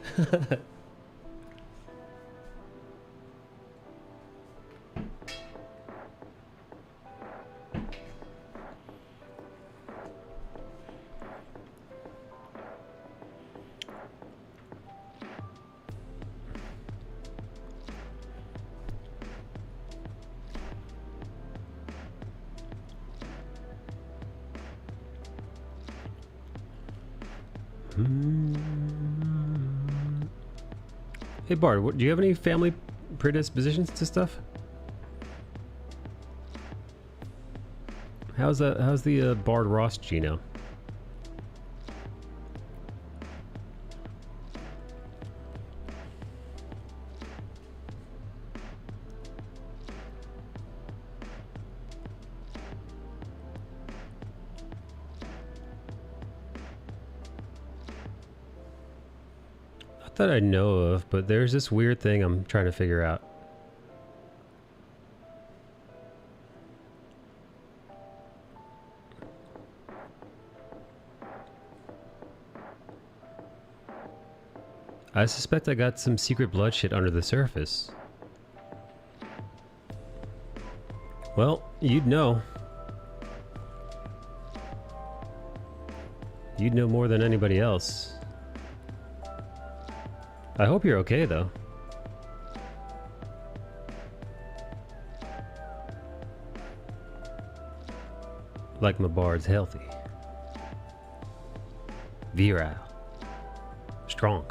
Hey Bard, do you have any family predispositions to stuff? How's the Bard Ross Geno? Not that I know of, but there's this weird thing I'm trying to figure out. I suspect I got some secret blood shit under the surface. Well, you'd know. You'd know more than anybody else. I hope you're okay, though. Like my Bard's healthy. Virile. Strong.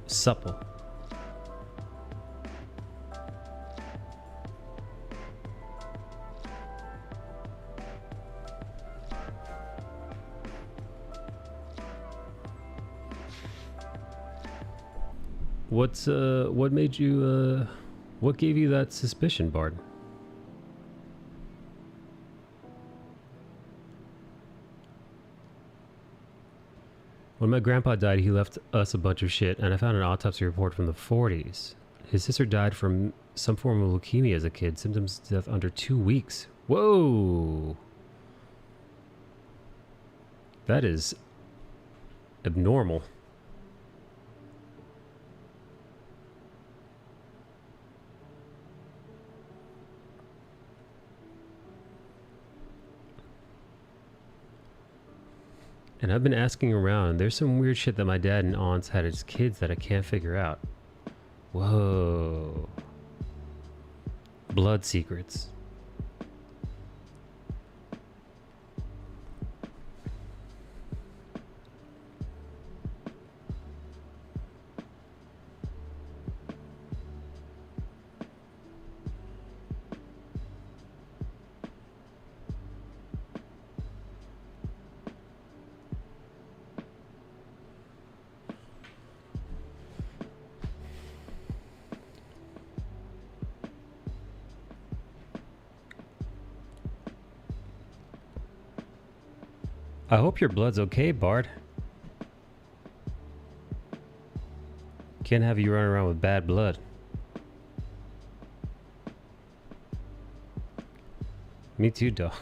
Supple. What made you, what gave you that suspicion, Bard? When my grandpa died, he left us a bunch of shit, and I found an autopsy report from the 40s. His sister died from some form of leukemia as a kid, symptoms of death under 2 weeks. Whoa! That is abnormal. And I've been asking around. There's some weird shit that my dad and aunts had as kids that I can't figure out. Whoa. Blood secrets. I hope your blood's okay, Bard. Can't have you running around with bad blood. Me too, dog.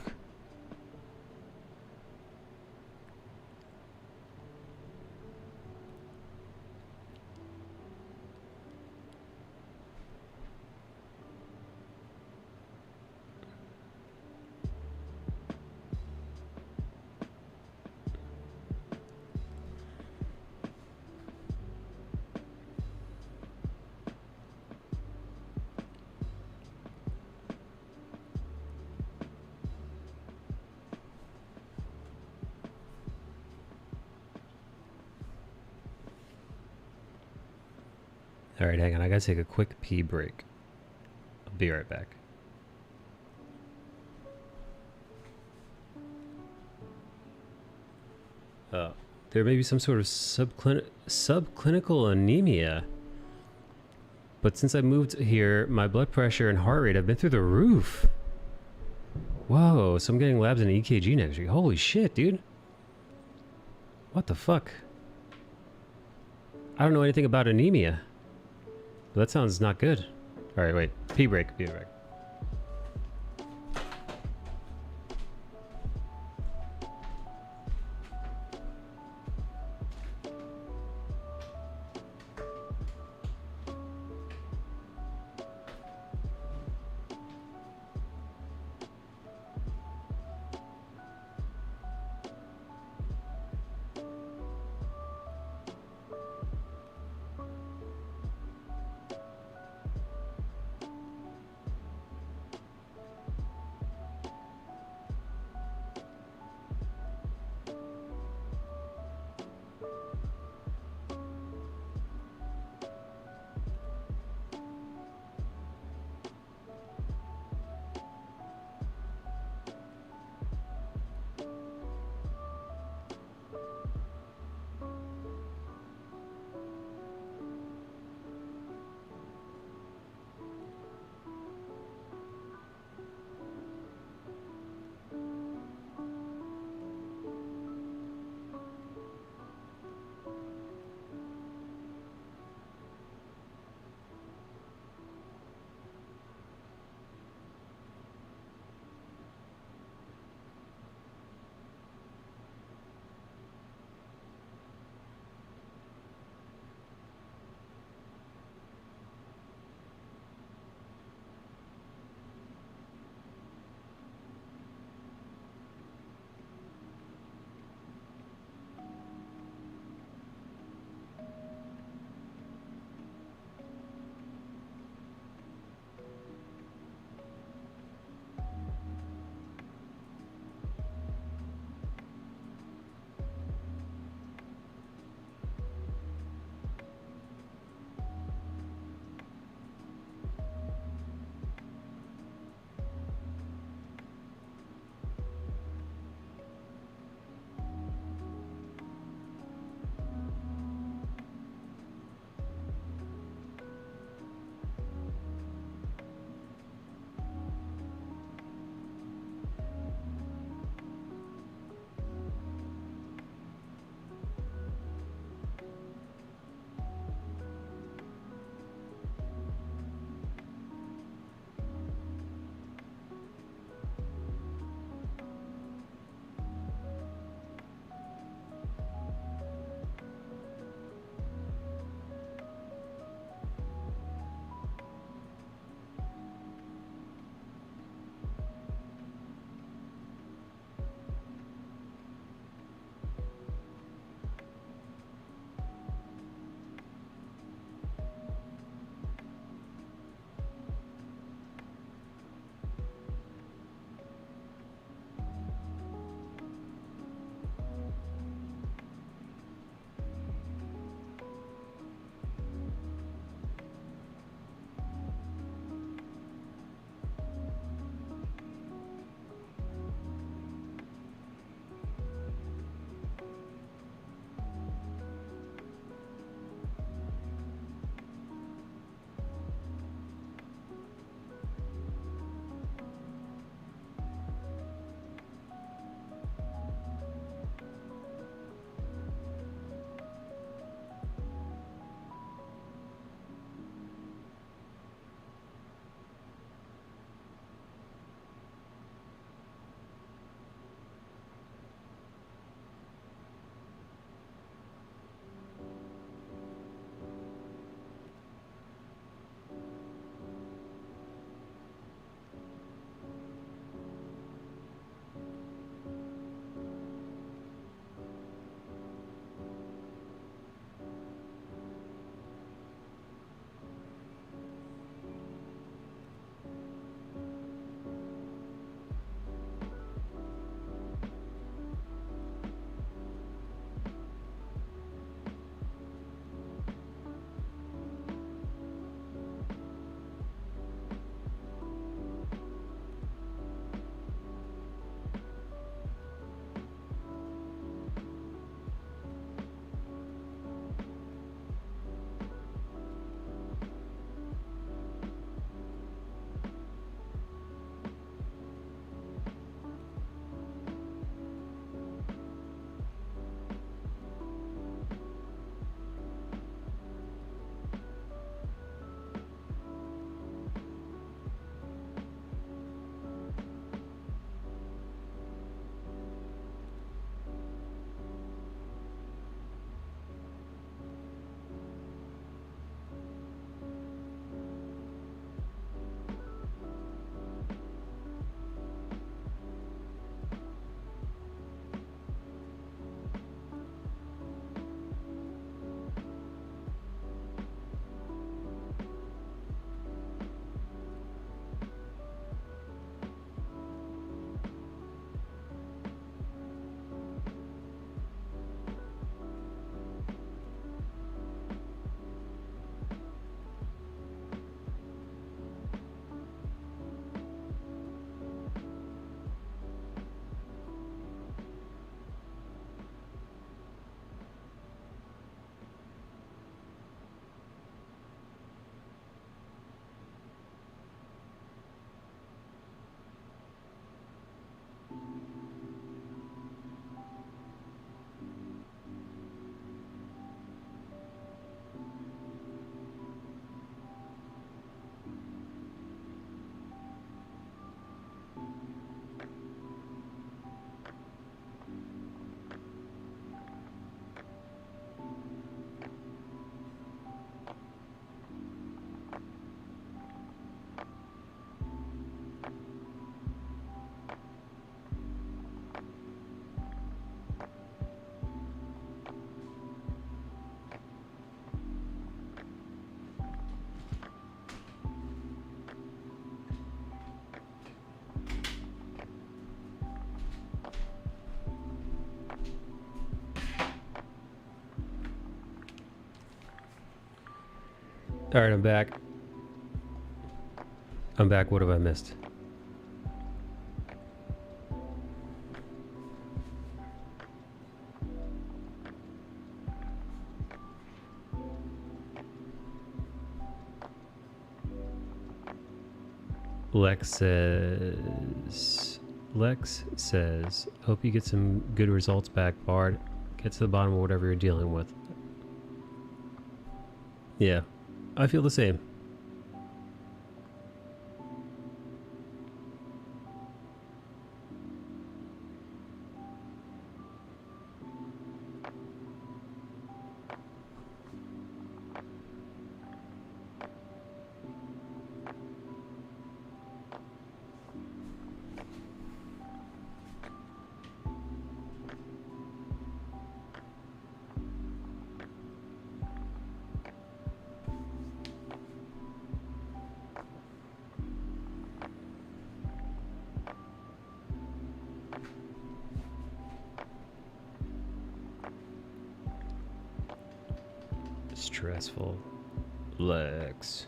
Alright, hang on. I gotta take a quick pee break. I'll be right back. There may be some sort of subclinical anemia. But since I moved here, my blood pressure and heart rate have been through the roof. Whoa, so I'm getting labs and an EKG next week. Holy shit, dude. What the fuck? I don't know anything about anemia. But that sounds not good. Alright, wait. Pee break. Pee break. All right, I'm back. I'm back. What have I missed? Lex says, hope you get some good results back, Bard. Get to the bottom of whatever you're dealing with. Yeah, I feel the same. Stressful. Lex.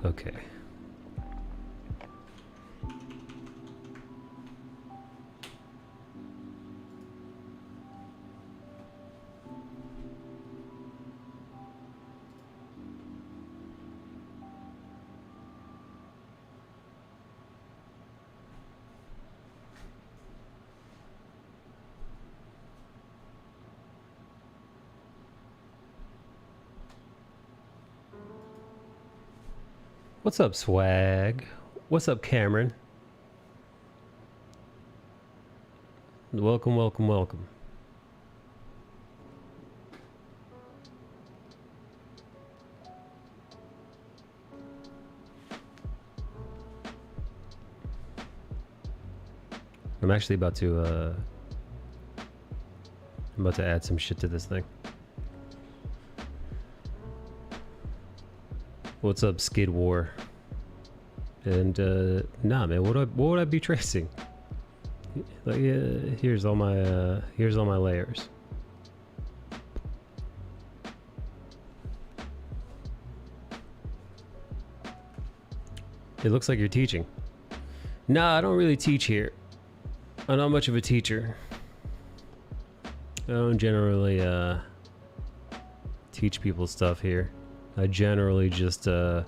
Okay. What's up, Swag? What's up, Cameron? Welcome, welcome, welcome. I'm actually about to add some shit to this thing. What's up, Skid War? And nah, man, what would I be tracing? Like, here's all my layers. It looks like you're teaching. Nah, I don't really teach here. I'm not much of a teacher. I don't generally teach people stuff here. I generally just well,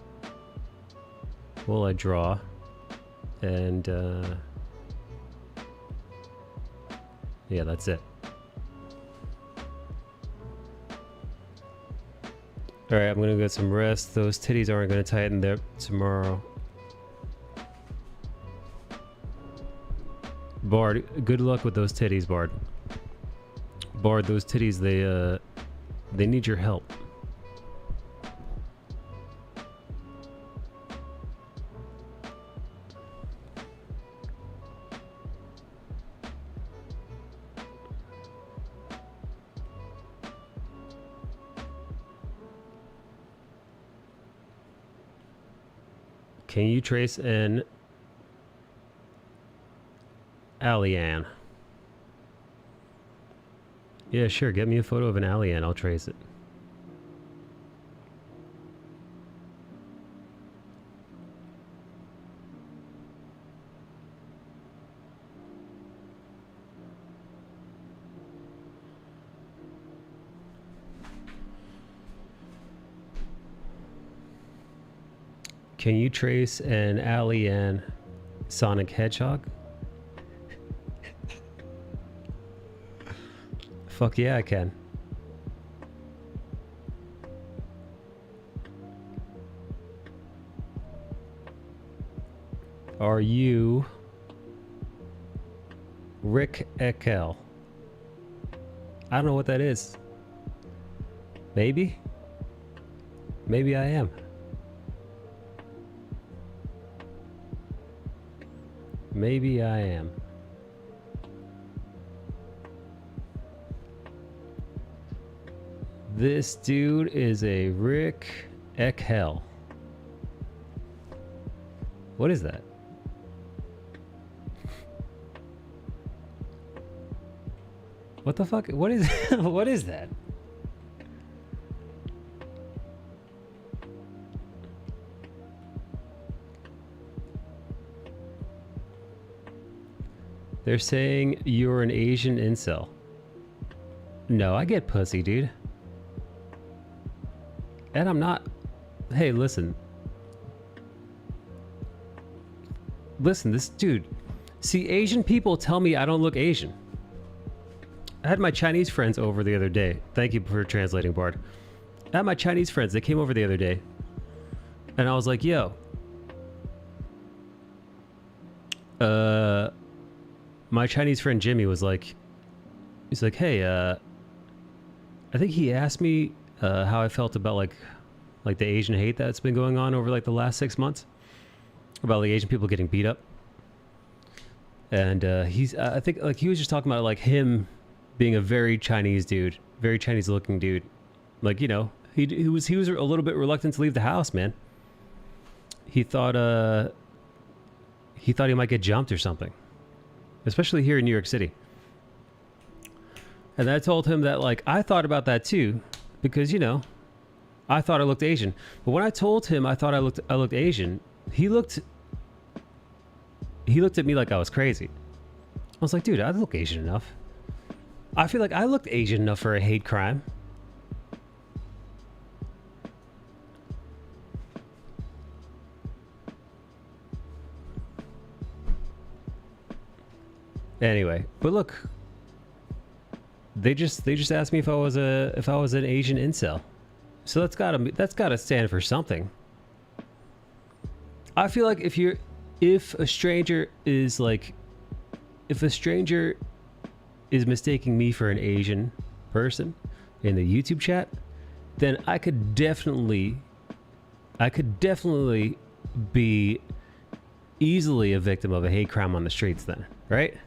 I draw and yeah, that's it. All right, I'm gonna get some rest. Those titties aren't gonna tighten there tomorrow. Bard, good luck with those titties, Bard. Bard, those titties, they need your help. Can you trace an alien? Yeah, sure. Get me a photo of an alien. I'll trace it. Can you trace an alien Sonic Hedgehog? Fuck yeah, I can. Are you Rick Ekel? I don't know what that is. Maybe? Maybe I am. Maybe I am. This dude is a Rick Eckhell. What is that? What the fuck? What is what is that? They're saying you're an Asian incel. No, I get pussy, dude. And I'm not. Hey, listen. Listen, this dude. See, Asian people tell me I don't look Asian. I had my Chinese friends over the other day. Thank you for translating, Bard. I had my Chinese friends. They came over the other day. And I was like, yo. My Chinese friend Jimmy was like, he's like, hey, I think he asked me how I felt about like the Asian hate that's been going on over like the last 6 months. About like Asian people getting beat up. And I think like he was just talking about like him being a very Chinese dude, very Chinese looking dude. Like, you know, he was a little bit reluctant to leave the house, man. He thought he might get jumped or something. Especially here in New York City. And I told him that like I thought about that too, because you know, I thought I looked Asian. But when I told him I thought I looked Asian, he looked at me like I was crazy. I was like, dude, I look Asian enough. I feel like I looked Asian enough for a hate crime. Anyway, but look, they just asked me if I was an Asian incel. So that's gotta stand for something. I feel like if a stranger is mistaking me for an Asian person in the YouTube chat, then I could definitely be easily a victim of a hate crime on the streets then, right?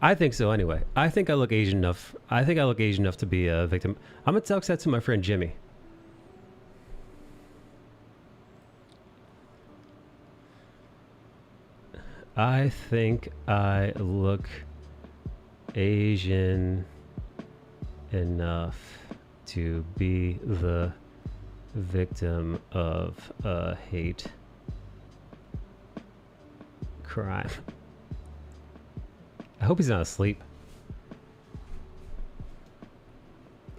I think so anyway. I think I look Asian enough. I think I look Asian enough to be a victim. I'm gonna text that to my friend Jimmy. I think I look Asian enough to be the victim of a hate crime. I hope he's not asleep.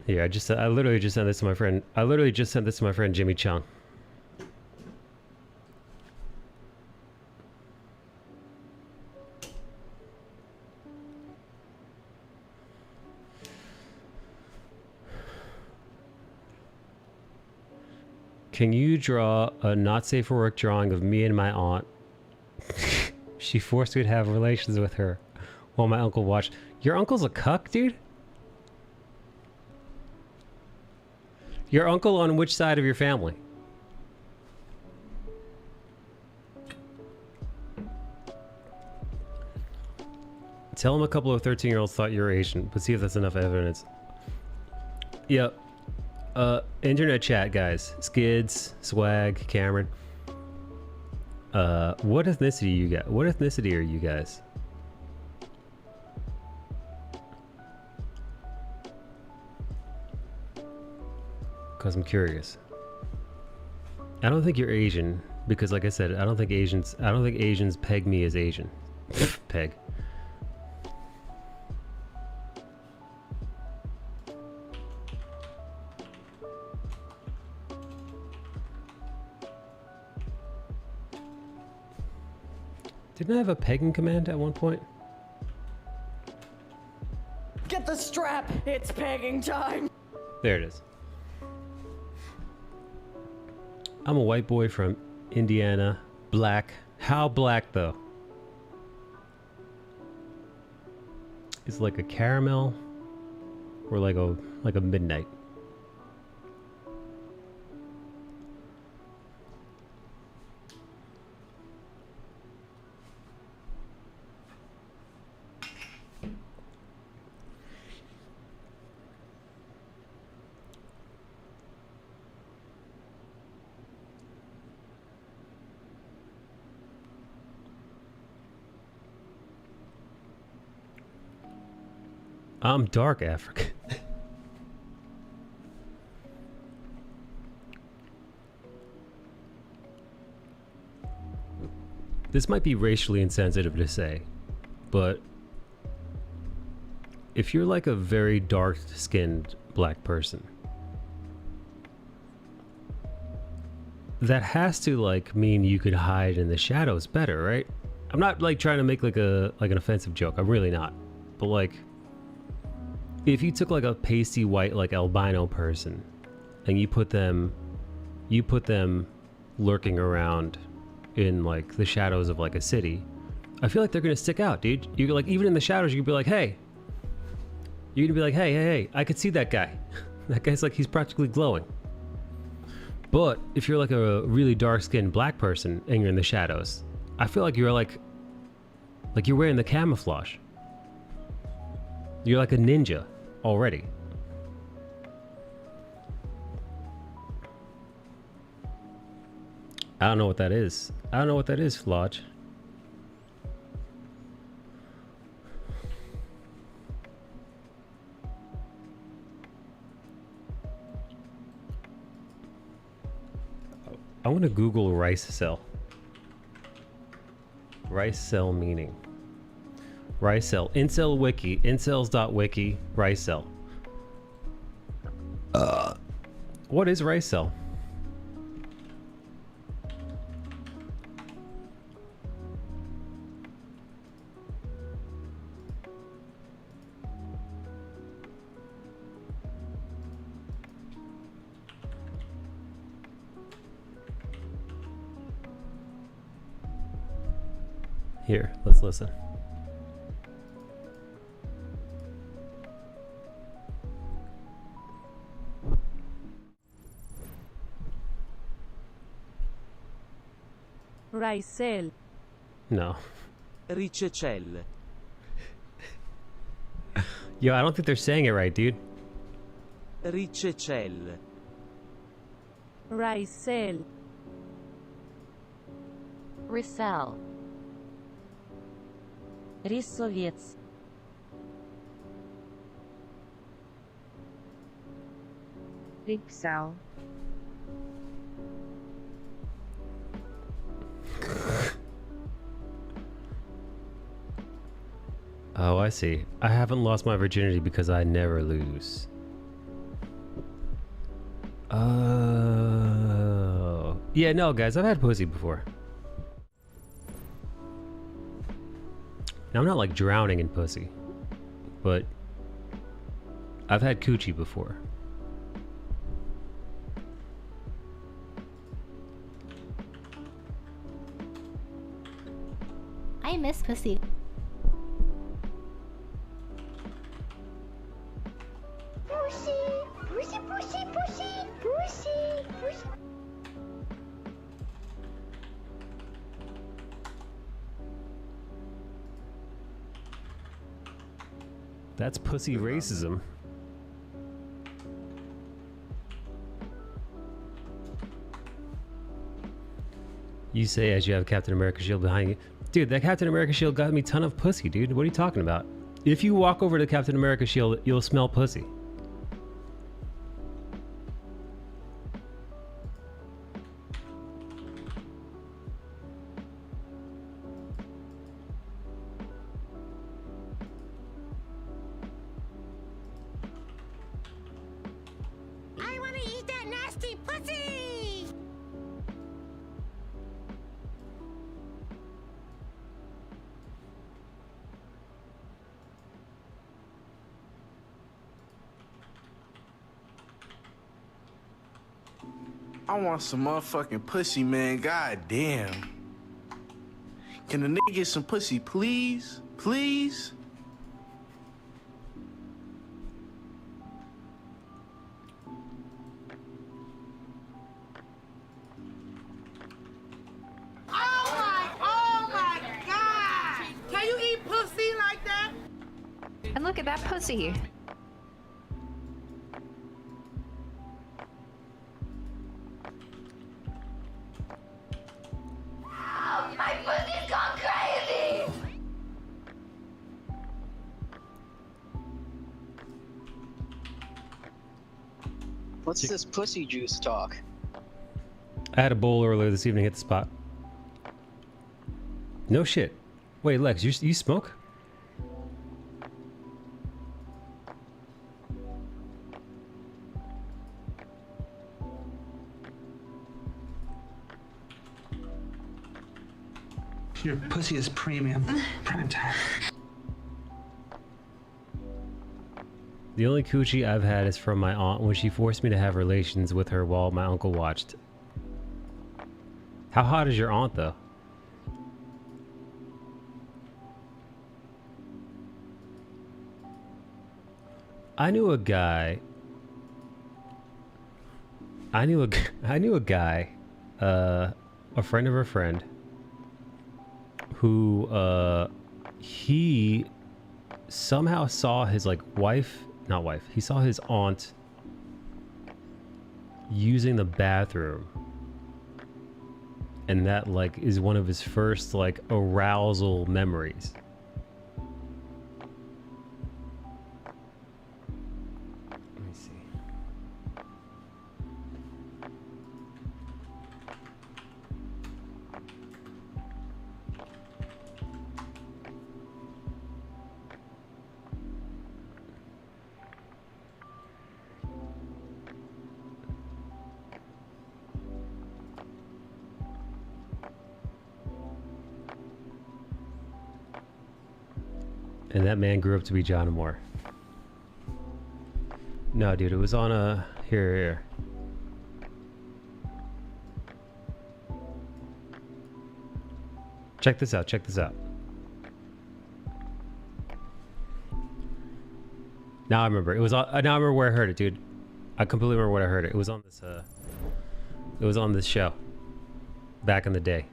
Here, I literally just sent this to my friend. I literally just sent this to my friend Jimmy Chung. Can you draw a not safe for work drawing of me and my aunt? She forced me to have relations with her while my uncle watched. Your uncle's a cuck, dude? Your uncle on which side of your family? Tell him a couple of 13-year-olds thought you were Asian, but see if that's enough evidence. Yep. Internet chat, guys. Skids, Swag, Cameron. What ethnicity you got? What ethnicity are you guys? Because I'm curious. I don't think you're Asian because, like I said, I don't think Asians peg me as Asian. Peg. Didn't I have a pegging command at one point? Get the strap! It's pegging time! There it is. I'm a white boy from Indiana. Black. How black though? It's like a caramel or like a midnight. I'm dark African. This might be racially insensitive to say, but if you're like a very dark-skinned black person, that has to like mean you could hide in the shadows better, right? I'm not like trying to make like an offensive joke. I'm really not. But like, if you took like a pasty white like albino person and you put them lurking around in like the shadows of like a city, I feel like they're gonna stick out, dude. You're like, even in the shadows, you could be like, hey. You're gonna be like, hey, I could see that guy. That guy's like, he's practically glowing. But if you're like a really dark-skinned black person and you're in the shadows, I feel like you're like you're wearing the camouflage. You're like a ninja already. I don't know what that is. I don't know what that is, Flodge. I want to Google rice cell. Rice cell meaning. Rice cell. Incel wiki. Incels.wiki. Rice cell. What is rice cell? Here, let's listen. Ricel. No. Ricecelle. Yo, I don't think they're saying it right, dude. Ricecelle. Ricel. Ricel. Рисовец. Ripsal. Oh, I see. I haven't lost my virginity because I never lose. Oh. Yeah, no, guys, I've had pussy before. Now, I'm not like drowning in pussy, but I've had coochie before. I miss pussy. Pussy, pussy, pussy, pussy, pussy, pussy. That's pussy racism. You say as you have Captain America shield behind you. Dude, that Captain America shield got me a ton of pussy, dude. What are you talking about? If you walk over to Captain America shield, you'll smell pussy. I want to eat that nasty pussy! I want some motherfucking pussy, man. God damn. Can the nigga get some pussy, please? Please? Oh my God! Can you eat pussy like that? And look at that pussy. Oh, my pussy's gone crazy! What's this pussy juice talk? I had a bowl earlier this evening at the spot. No shit. Wait, Lex, you smoke? Your pussy is premium. Prime time. The only coochie I've had is from my aunt when she forced me to have relations with her while my uncle watched. How hot is your aunt, though? I knew a guy, a friend of a friend, who, he somehow saw his, like, he saw his aunt using the bathroom. And that, like, is one of his first, like, arousal memories. Let me see. And that man grew up to be John Moore. No, dude, it was on a... Here. Check this out, Now I remember. It was on... now I remember where I heard it, dude. I completely remember where I heard it. It was on this, It was on this show. Back in the day.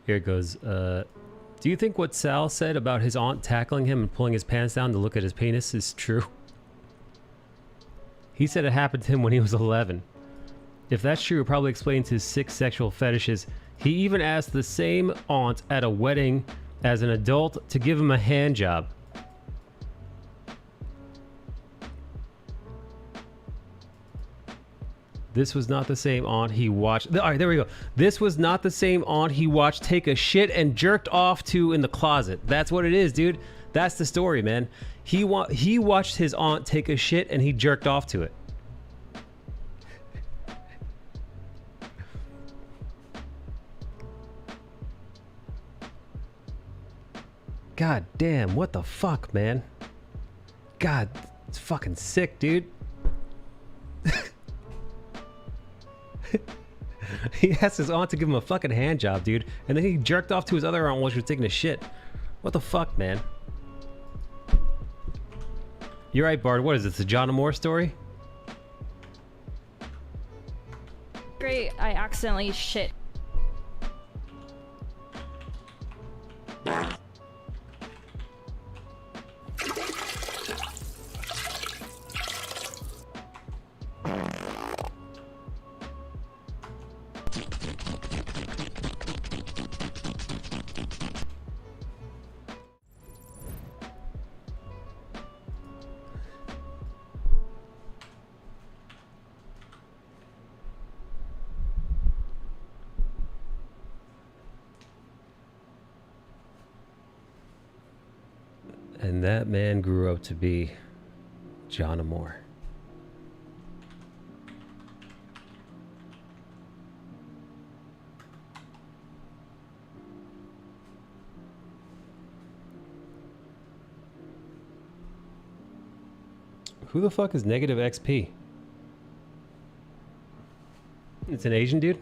Here it goes. Do you think what Sal said about his aunt tackling him and pulling his pants down to look at his penis is true? He said it happened to him when he was 11. If that's true, it probably explains his sick sexual fetishes. He even asked the same aunt at a wedding as an adult to give him a hand job. This was not the same aunt he watched. All right, there we go. This was not the same aunt he watched take a shit and jerked off to in the closet. That's what it is, dude. That's the story, man. He watched his aunt take a shit and he jerked off to it. God damn, what the fuck, man? God, it's fucking sick, dude. He asked his aunt to give him a fucking hand job, dude. And then he jerked off to his other aunt while she was taking a shit. What the fuck, man? You're right, Bard. What is this, the John Moore story? Great, I accidentally shit. And that man grew up to be John Moore. Who the fuck is negative XP? It's an Asian dude?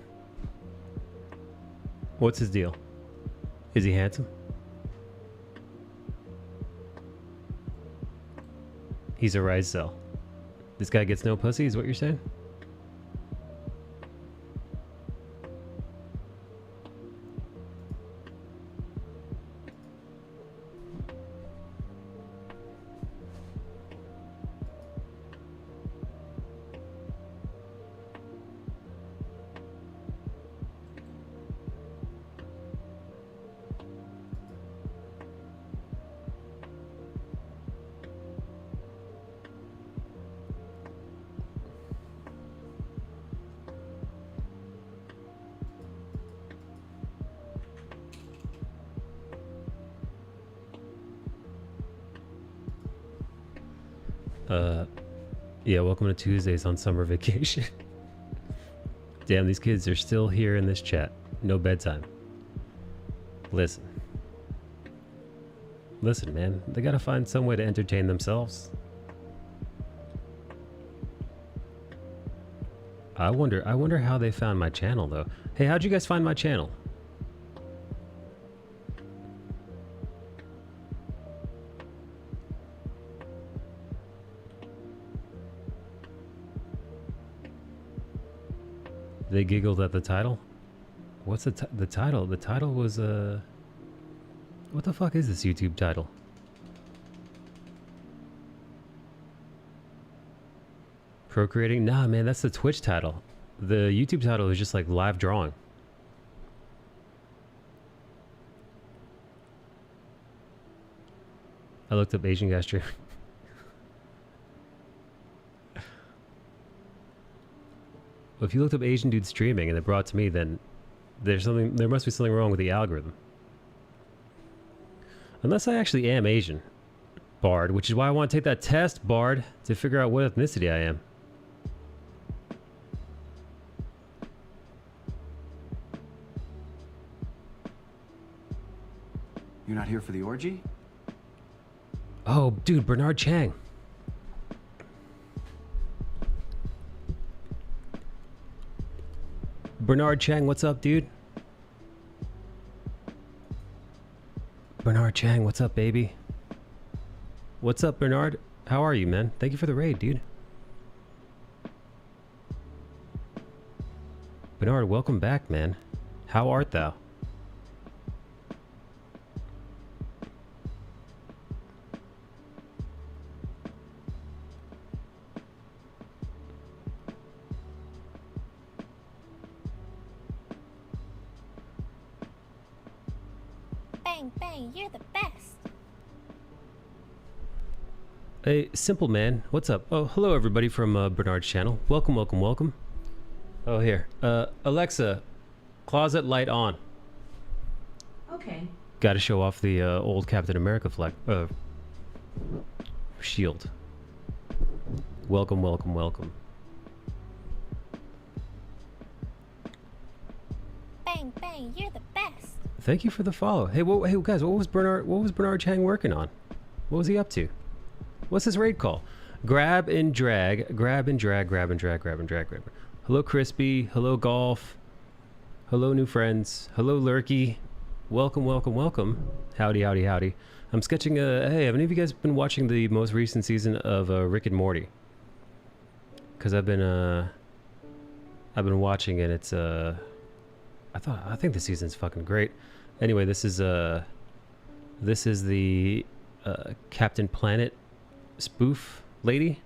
What's his deal? Is he handsome? He's a rise cell. This guy gets no pussy, is what you're saying? Yeah, welcome to Tuesdays on summer vacation. Damn, these kids are still here in this chat. No bedtime. Listen. Listen, man. They gotta find some way to entertain themselves. I wonder how they found my channel, though. Hey, how'd you guys find my channel? They giggled at the title? What's the title? The title was, what the fuck is this YouTube title? Procreating? Nah, man, that's the Twitch title. The YouTube title is just like live drawing. I looked up Asian guy stream. Well, if you looked up Asian dude streaming and it brought to me, then there must be something wrong with the algorithm. Unless I actually am Asian, Bard, which is why I want to take that test, Bard, to figure out what ethnicity I am. You're not here for the orgy? Oh, dude, Bernard Chang. Bernard Chang, what's up, dude? Bernard Chang, what's up, baby? What's up, Bernard? How are you, man? Thank you for the raid, dude. Bernard, welcome back, man. How art thou? Bang, bang, you're the best. Hey, Simple Man, what's up? Oh, hello everybody from Bernard's channel. Welcome, welcome, welcome. Oh, here. Alexa, closet light on. Okay. Gotta show off the old Captain America flag. Shield. Welcome, welcome, welcome. Bang, bang, you're the best. Thank you for the follow. Hey, hey guys, what was Bernard Chang working on? What was he up to? What's his raid call? Grab and drag, grab and drag, grab and drag, grab and drag, grab. Hello Crispy, hello Golf, hello new friends, hello Lurky. Welcome, welcome, welcome. Howdy, howdy, howdy. I'm sketching hey, have any of you guys been watching the most recent season of Rick and Morty? Cause I've been watching it. It's I think the season's fucking great. Anyway, this is the Captain Planet spoof lady,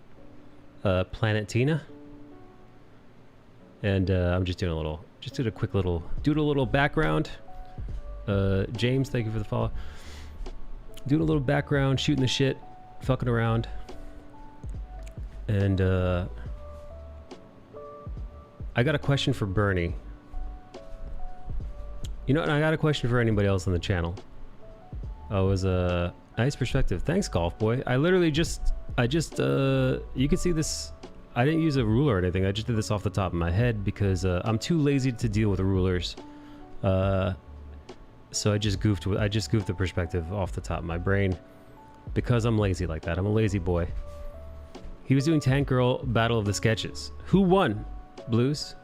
Planet Tina, and I'm just doing a quick little background. James, thank you for the follow. Doing a little background, shooting the shit, fucking around, and I got a question for Bernie. You know, and I got a question for anybody else on the channel. Oh, it was a nice perspective. Thanks, Golf Boy. I literally you can see this. I didn't use a ruler or anything. I just did this off the top of my head because I'm too lazy to deal with rulers. So I just goofed the perspective off the top of my brain because I'm lazy like that. I'm a lazy boy. He was doing Tank Girl Battle of the Sketches. Who won? Blues?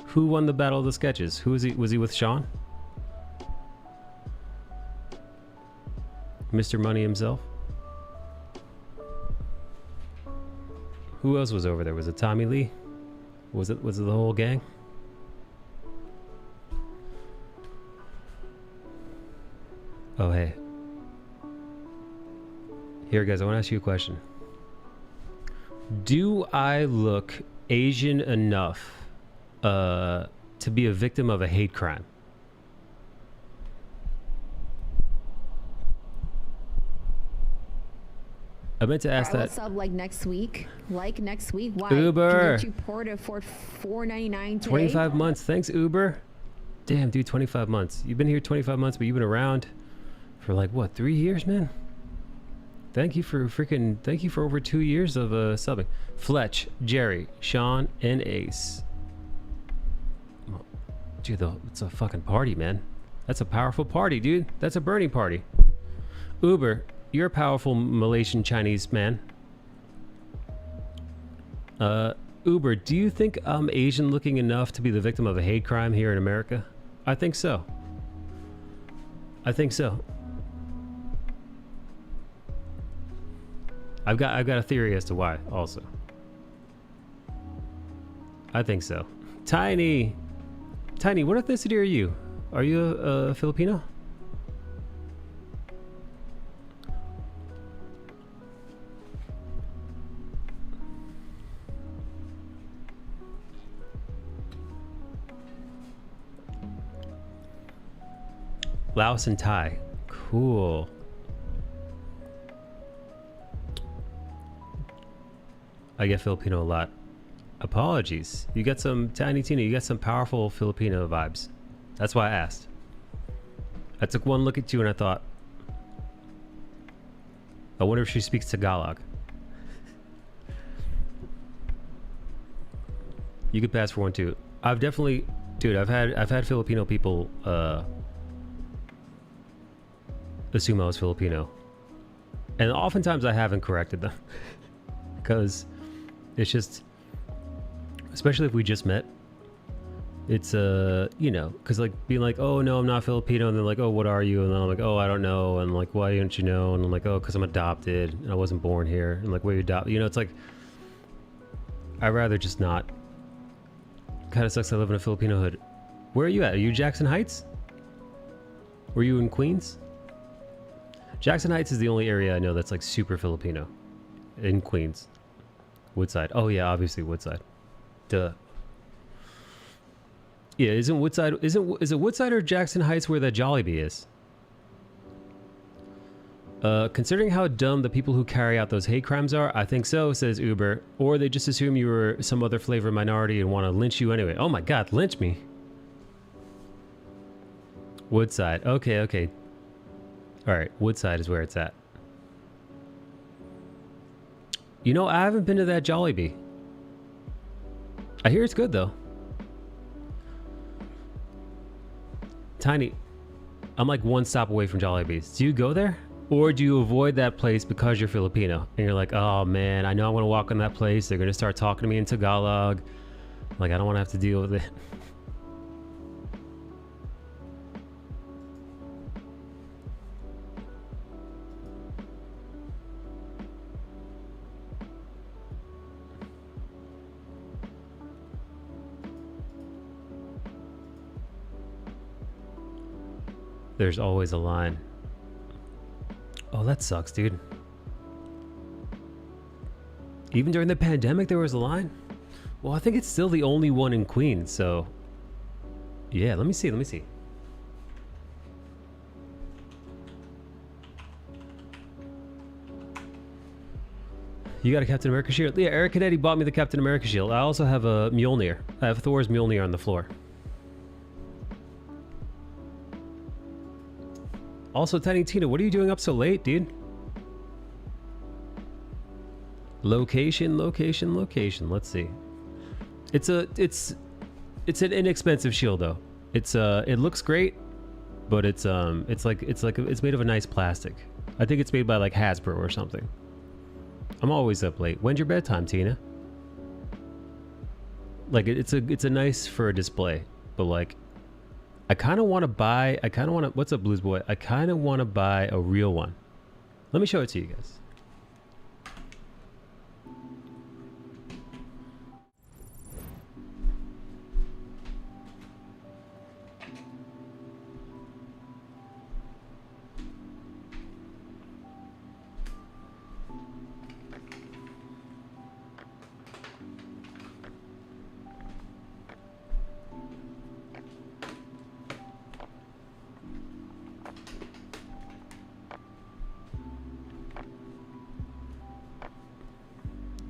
Who won the Battle of the Sketches? Who was he? Was he with Sean? Mr. Money himself? Who else was over there? Was it Tommy Lee? Was it the whole gang? Oh, hey. Here, guys, I want to ask you a question. Do I look Asian enough to be a victim of a hate crime? I meant to ask that. What's up, like next week? Like next week? Why? Uber. Can you port it for $4.99 today? 25 months. Thanks, Uber. Damn, dude, 25 months. You've been here 25 months, but you've been around for like, what, 3 years, man? Thank you for over 2 years of subbing. Fletch, Jerry, Sean, and Ace. Dude, it's a fucking party, man. That's a powerful party, dude. That's a burning party. Uber, you're a powerful Malaysian Chinese man. Uber, do you think I'm Asian looking enough to be the victim of a hate crime here in America? I think so. I think so. I've got a theory as to why also. I think so. Tiny, what ethnicity are you? Are you a Filipino? Laos and Thai. Cool. I get Filipino a lot. Apologies. You got some, Tiny Tina, you got some powerful Filipino vibes. That's why I asked. I took one look at you and I thought, I wonder if she speaks Tagalog. You could pass for one too. I've definitely, dude, I've had Filipino people assume I was Filipino. And oftentimes I haven't corrected them. Because it's just, especially if we just met, it's you know, because like being like, oh no, I'm not Filipino, and then like, oh, what are you? And then I'm like, oh, I don't know, and like, why don't you know? And I'm like, oh, because I'm adopted and I wasn't born here. And like, where you adopted? You know, it's like, I'd rather just not. Kind of sucks I live in a Filipino hood. Where are you at? Are you Jackson Heights? Were you in Queens? Jackson Heights is the only area I know that's like super Filipino. In Queens. Woodside. Oh yeah, obviously Woodside. Duh. Yeah, is it Woodside or Jackson Heights where that Jollibee is? Considering how dumb the people who carry out those hate crimes are, I think so, says Uber. Or they just assume you were some other flavor minority and want to lynch you anyway. Oh my god, lynch me. Woodside. Okay. Alright, Woodside is where it's at. You know, I haven't been to that Jollibee. I hear it's good though. Tiny, I'm like one stop away from Jollibee's. Do you go there? Or do you avoid that place because you're Filipino? And you're like, oh man, I know I want to walk in that place. They're going to start talking to me in Tagalog. Like, I don't want to have to deal with it. There's always a line. Oh, that sucks, dude. Even during the pandemic, there was a line? Well, I think it's still the only one in Queens, so... Yeah, let me see. You got a Captain America shield? Yeah, Eric Canetti bought me the Captain America shield. I also have a Mjolnir. I have Thor's Mjolnir on the floor. Also, Tiny Tina, what are you doing up so late, dude? Location. Let's see. It's an inexpensive shield though. It looks great, but it's made of a nice plastic. I think it's made by like Hasbro or something. I'm always up late. When's your bedtime, Tina? Like it's a nice for a display, but like I kind of want to what's up, Blues Boy? I kind of want to buy a real one. Let me show it to you guys.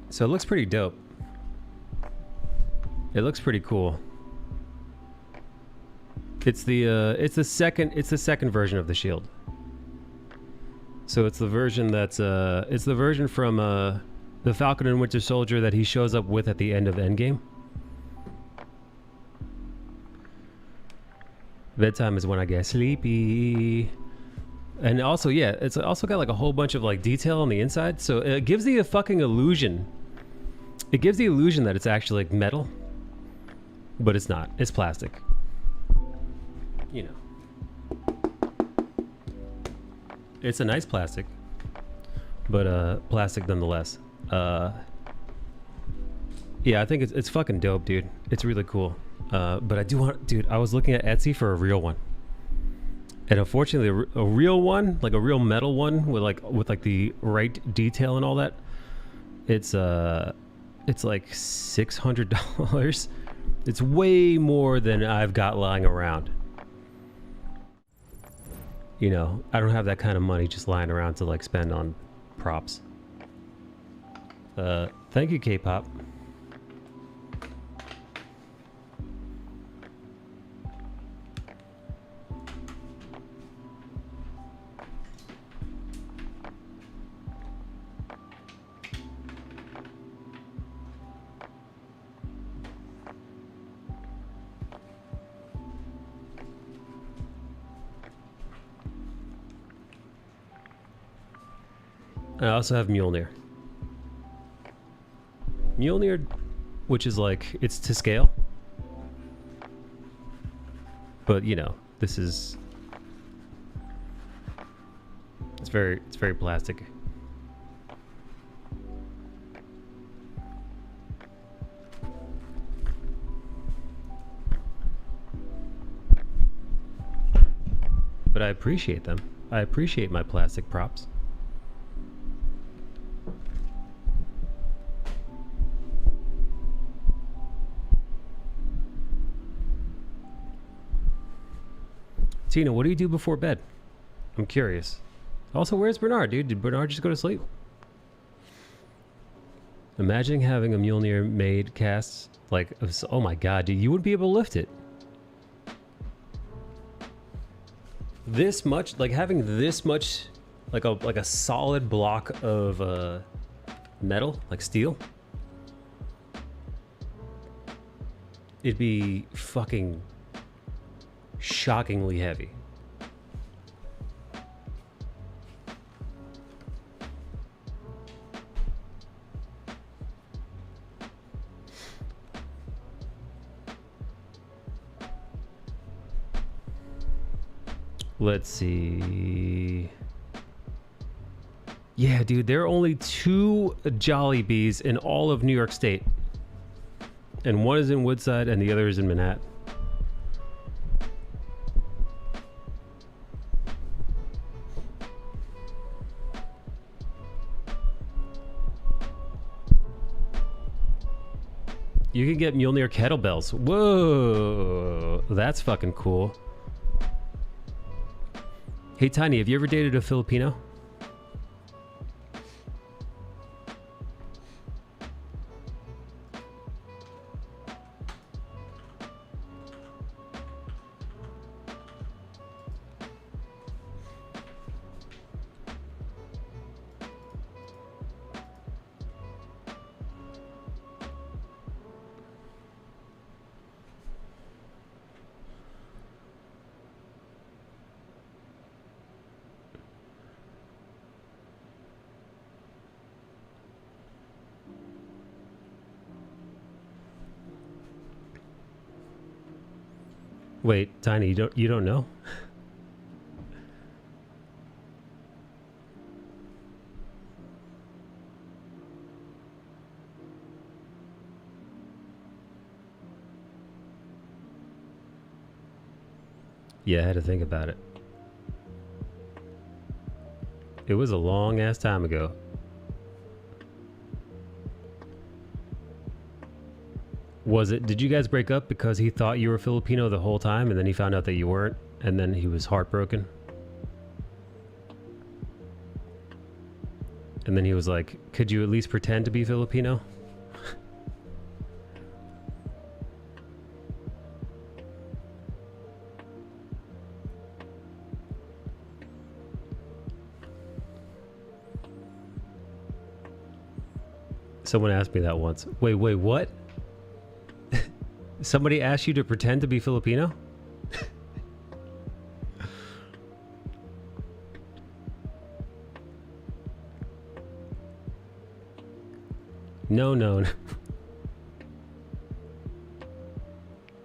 So it looks pretty dope. It looks pretty cool. It's the second version of the shield. So it's the version that's it's the version from the Falcon and Winter Soldier that he shows up with at the end of Endgame. Bedtime is when I get sleepy. And also, yeah, it's also got like a whole bunch of like detail on the inside, so it gives the fucking illusion. It gives the illusion that it's actually like metal, but it's not. It's plastic. You know, it's a nice plastic, but plastic nonetheless. Yeah, I think it's fucking dope, dude. It's really cool. But I do want, dude. I was looking at Etsy for a real one. And unfortunately, a real one, like a real metal one with like the right detail and all that, it's like $600. It's way more than I've got lying around. You know, I don't have that kind of money just lying around to like spend on props. Thank you, K-pop. I also have Mjolnir. Mjolnir, which is like, it's to scale. But, you know, this is... It's very plastic. But I appreciate them. I appreciate my plastic props. Tina, what do you do before bed? I'm curious. Also, where's Bernard, dude? Did Bernard just go to sleep? Imagining having a Mjolnir made cast, like, oh my god, dude, you wouldn't be able to lift it. This much, like having this much, like a solid block of metal, like steel. It'd be fucking shockingly heavy. Let's see. Yeah, dude, there are only 2 Jollibees in all of New York State. And one is in Woodside and the other is in Manhattan. You can get Mjolnir kettlebells. Whoa, that's fucking cool. Hey, Tiny, have you ever dated a Filipino? Wait, Tiny, you don't know? Yeah, I had to think about it. It was a long ass time ago. Was it, did you guys break up because he thought you were Filipino the whole time and then he found out that you weren't and then he was heartbroken? And then he was like, could you at least pretend to be Filipino? Someone asked me that once. Wait, what? Somebody asked you to pretend to be Filipino? No.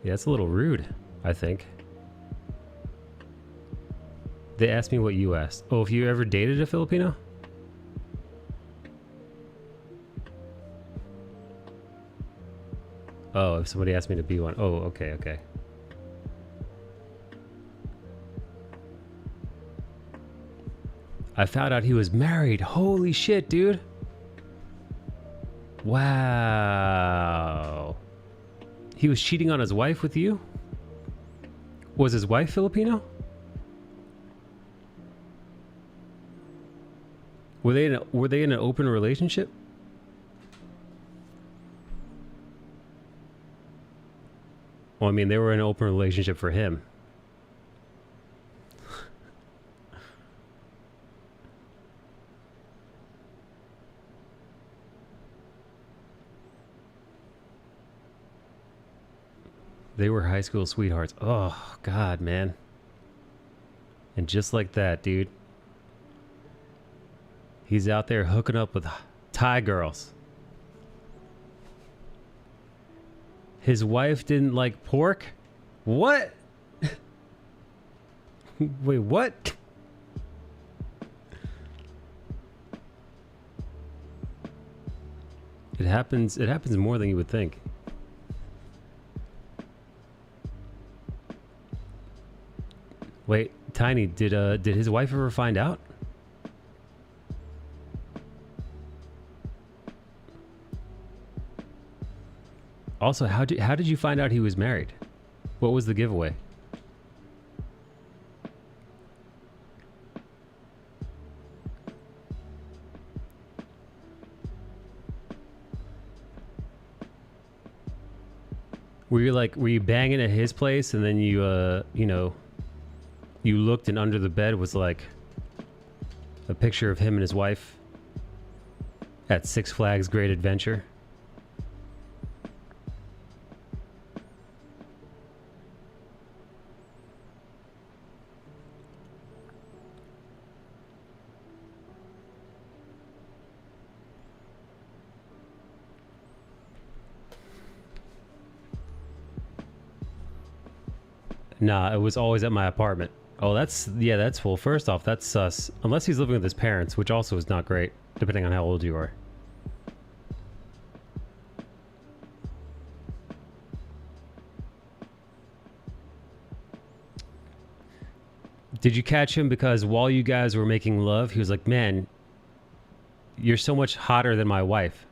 Yeah, it's a little rude, I think. They asked me what you asked. Oh, if you ever dated a Filipino? Oh, if somebody asked me to be one. Oh, okay. I found out he was married. Holy shit, dude. Wow. He was cheating on his wife with you? Was his wife Filipino? Were they in an open relationship? Well, I mean, they were in an open relationship for him. They were high school sweethearts. Oh, God, man. And just like that, dude. He's out there hooking up with Thai girls. His wife didn't like pork? What? Wait, what? It happens more than you would think. Wait, Tiny, did his wife ever find out? Also, how did you find out he was married? What was the giveaway? Were you banging at his place and then you looked and under the bed was like a picture of him and his wife at Six Flags Great Adventure? Nah, it was always at my apartment. Oh, that's full. First off, that's sus. Unless he's living with his parents, which also is not great, depending on how old you are. Did you catch him because while you guys were making love, he was like, man, you're so much hotter than my wife.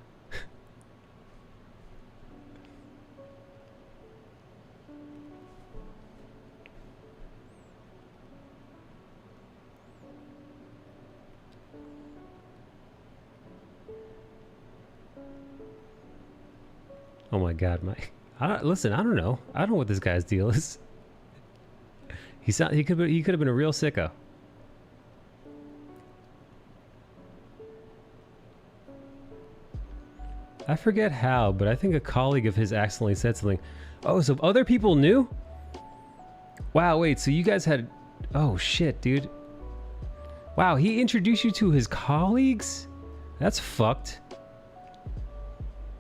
Oh my God, Mike. Listen, I don't know. I don't know what this guy's deal is. He could have been a real sicko. I forget how, but I think a colleague of his accidentally said something. Oh, so other people knew? Wow, wait, so you guys had... Oh shit, dude. Wow, he introduced you to his colleagues? That's fucked.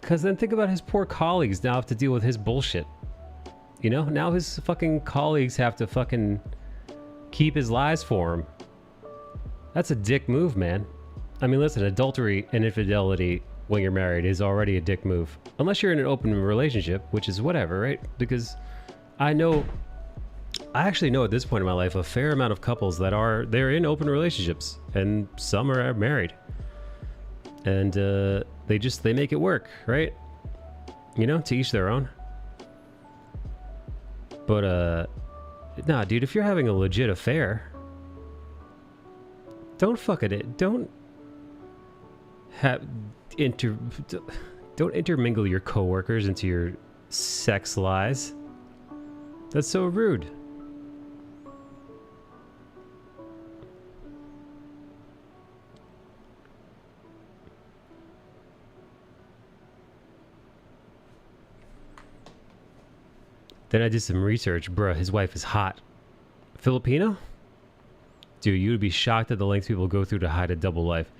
Because then think about his poor colleagues now have to deal with his bullshit. You know, now his fucking colleagues have to fucking keep his lies for him. That's a dick move, man. I mean, listen, adultery and infidelity when you're married is already a dick move. Unless you're in an open relationship, which is whatever, right? Because I actually know at this point in my life a fair amount of couples that they're in open relationships and some are married. And they make it work, right? You know, to each their own. But nah, dude, if you're having a legit affair, don't intermingle your coworkers into your sex lies. That's so rude. Then I did some research. Bruh, his wife is hot. Filipino? Dude, you would be shocked at the lengths people go through to hide a double life.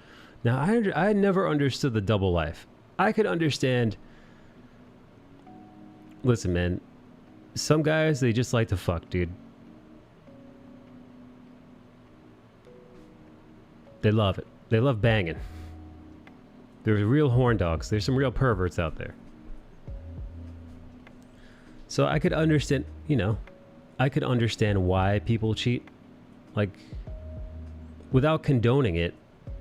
Now, I never understood the double life. I could understand... Listen, man. Some guys, they just like to fuck, dude. They love it. They love banging. There's real horn dogs. There's some real perverts out there. So I could understand, you know, I could understand why people cheat. Like, without condoning it,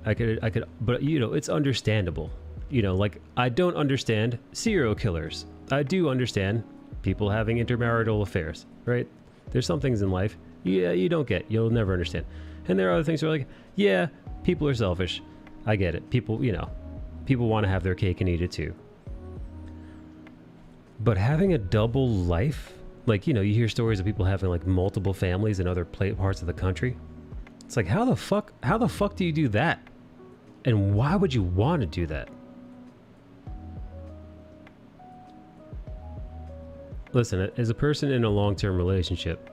I could, but you know, it's understandable. You know, like, I don't understand serial killers. I do understand people having intermarital affairs, right? There's some things in life, yeah, you don't get, you'll never understand. And there are other things where like, yeah, people are selfish. I get it. People, you know, people want to have their cake and eat it too. But having a double life, like, you know, you hear stories of people having like multiple families in other parts of the country. It's like, how the fuck do you do that? And why would you want to do that? Listen, as a person in a long-term relationship,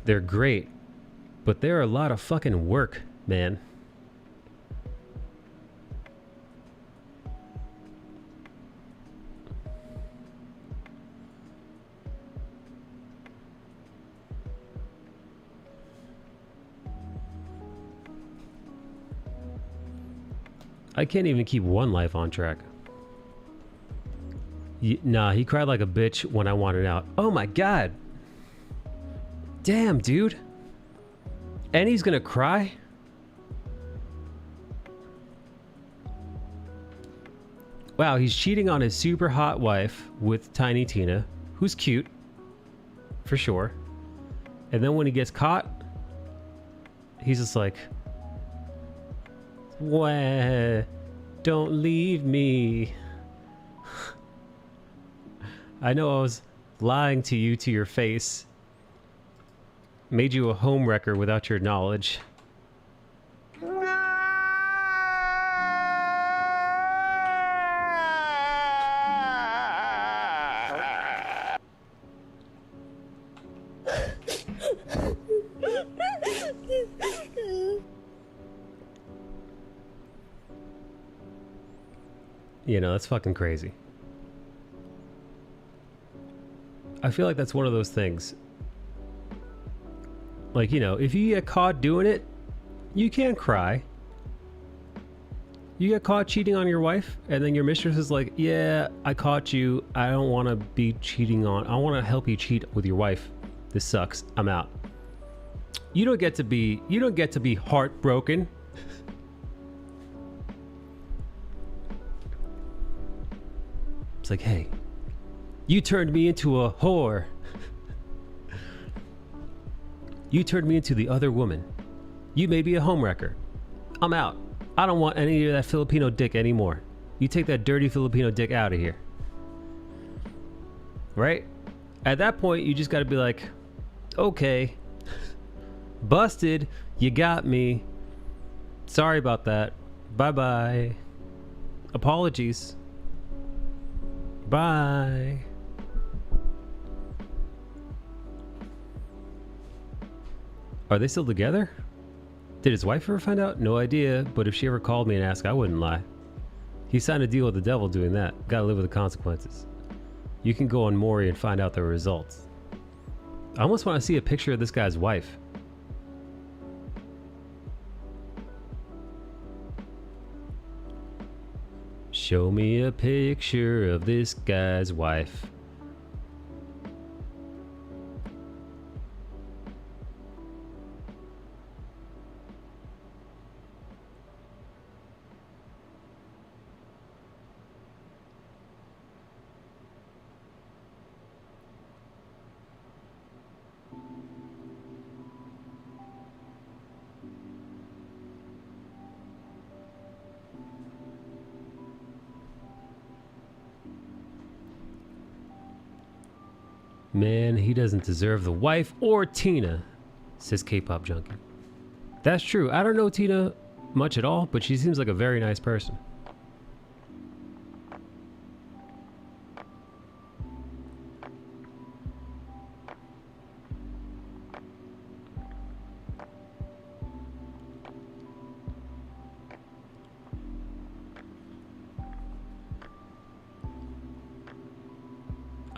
they're great, but they're a lot of fucking work, man. I can't even keep one life on track. Nah, he cried like a bitch when I wanted out. Oh my god. Damn, dude. And he's gonna cry? Wow, he's cheating on his super hot wife with Tiny Tina, who's cute, for sure. And then when he gets caught, he's just like, "Wah, don't leave me." I know I was lying to you to your face. Made you a homewrecker without your knowledge. You know, that's fucking crazy. I feel like that's one of those things. Like, you know, if you get caught doing it, you can't cry. You get caught cheating on your wife, and then your mistress is like, "Yeah, I caught you. I don't want to be cheating on. I want to help you cheat with your wife. This sucks. I'm out." You don't get to be heartbroken. It's like, "Hey, you turned me into a whore. You turned me into the other woman. You may be a homewrecker. I'm out. I don't want any of that Filipino dick anymore. You take that dirty Filipino dick out of here." Right? At that point, you just gotta be like, "Okay. Busted. You got me. Sorry about that. Bye-bye. Apologies. Bye." Are they still together? Did his wife ever find out? No idea, but if she ever called me and asked, I wouldn't lie. He signed a deal with the devil doing that. Gotta live with the consequences. You can go on Maury and find out the results. I almost want to see a picture of this guy's wife. Show me a picture of this guy's wife. Man, he doesn't deserve the wife or Tina, says K-pop junkie. That's true. I don't know Tina much at all, but she seems like a very nice person.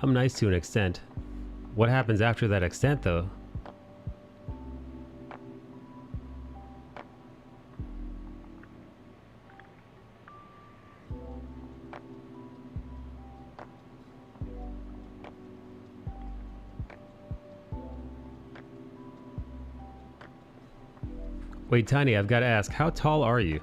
I'm nice to an extent. What happens after that extent, though? Wait, Tiny, I've got to ask, how tall are you?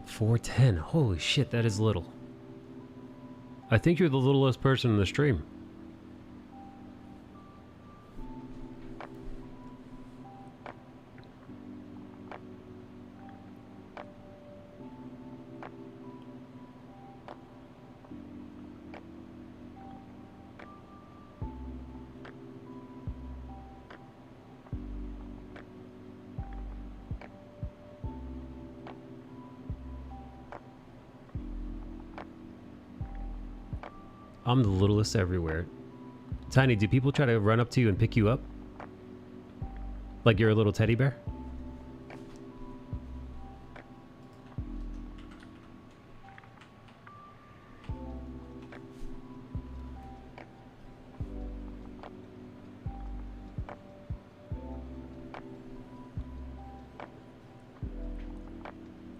$4.10. Holy shit, that is little. I think you're the littlest person in the stream. I'm the littlest everywhere. Tiny, do people try to run up to you and pick you up? Like you're a little teddy bear?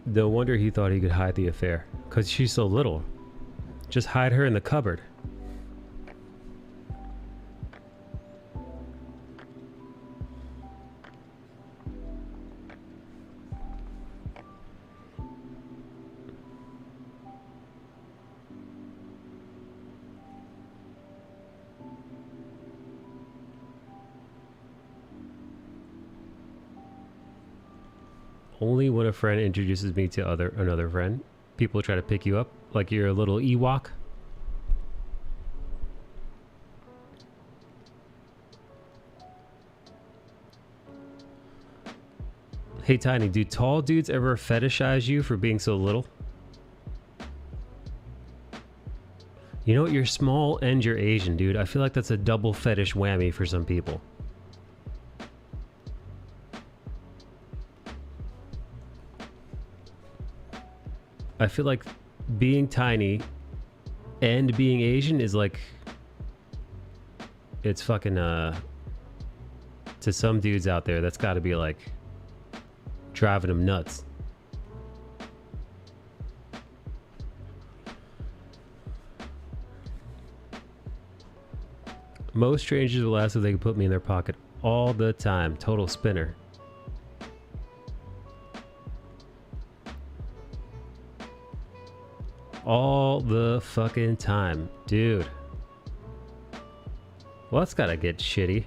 No wonder he thought he could hide the affair. 'Cause she's so little. Just hide her in the cupboard. Only when a friend introduces me to another friend, people try to pick you up like you're a little Ewok. Hey Tiny, do tall dudes ever fetishize you for being so little? You know what, you're small and you're Asian, dude. I feel like that's a double fetish whammy for some people. I feel like being tiny and being Asian is like, it's fucking, to some dudes out there, that's gotta be like driving them nuts. Most strangers will ask if they can put me in their pocket all the time. Total spinner. All the fucking time, dude. Well, that's gotta get shitty.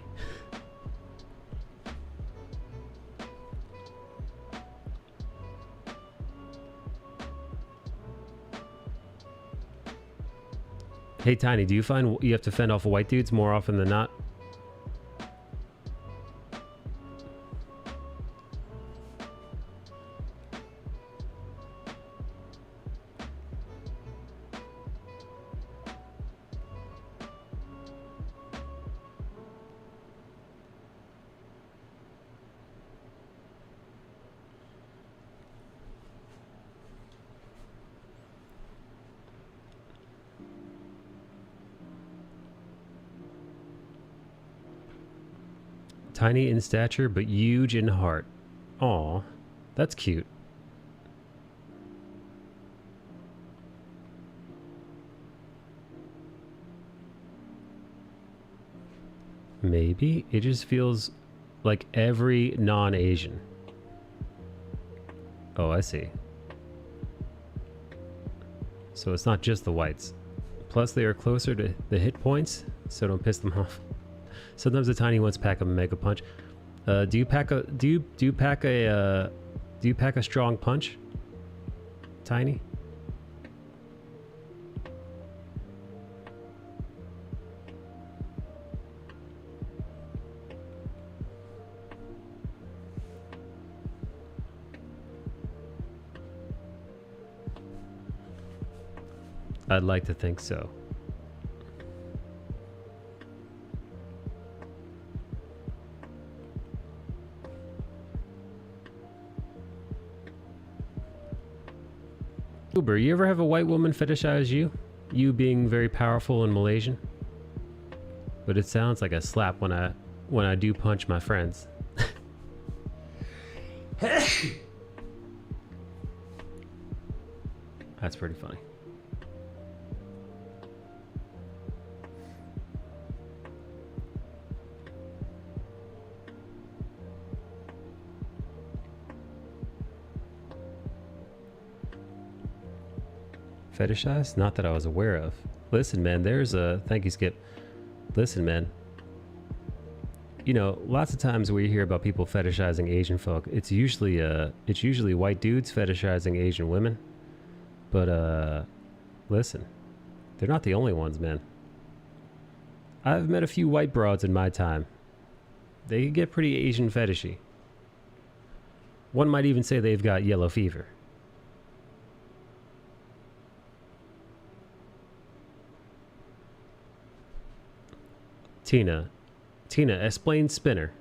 Hey Tiny, do you find you have to fend off white dudes more often than not? Tiny in stature, but huge in heart. Aw, that's cute. Maybe it just feels like every non-Asian. Oh, I see. So it's not just the whites. Plus they are closer to the hit points, so don't piss them off. Sometimes the tiny ones pack a mega punch. Do you pack a strong punch, Tiny? I'd like to think so. Uber, you ever have a white woman fetishize you? You being very powerful in Malaysian? But it sounds like a slap when I do punch my friends. That's pretty funny. Fetishized? Not that I was aware of. Listen, man, there's a... Thank you, Skip. Listen, man. You know, lots of times where you hear about people fetishizing Asian folk, it's usually white dudes fetishizing Asian women. But, listen. They're not the only ones, man. I've met a few white broads in my time. They get pretty Asian fetishy. One might even say they've got yellow fever. Tina, explain spinner.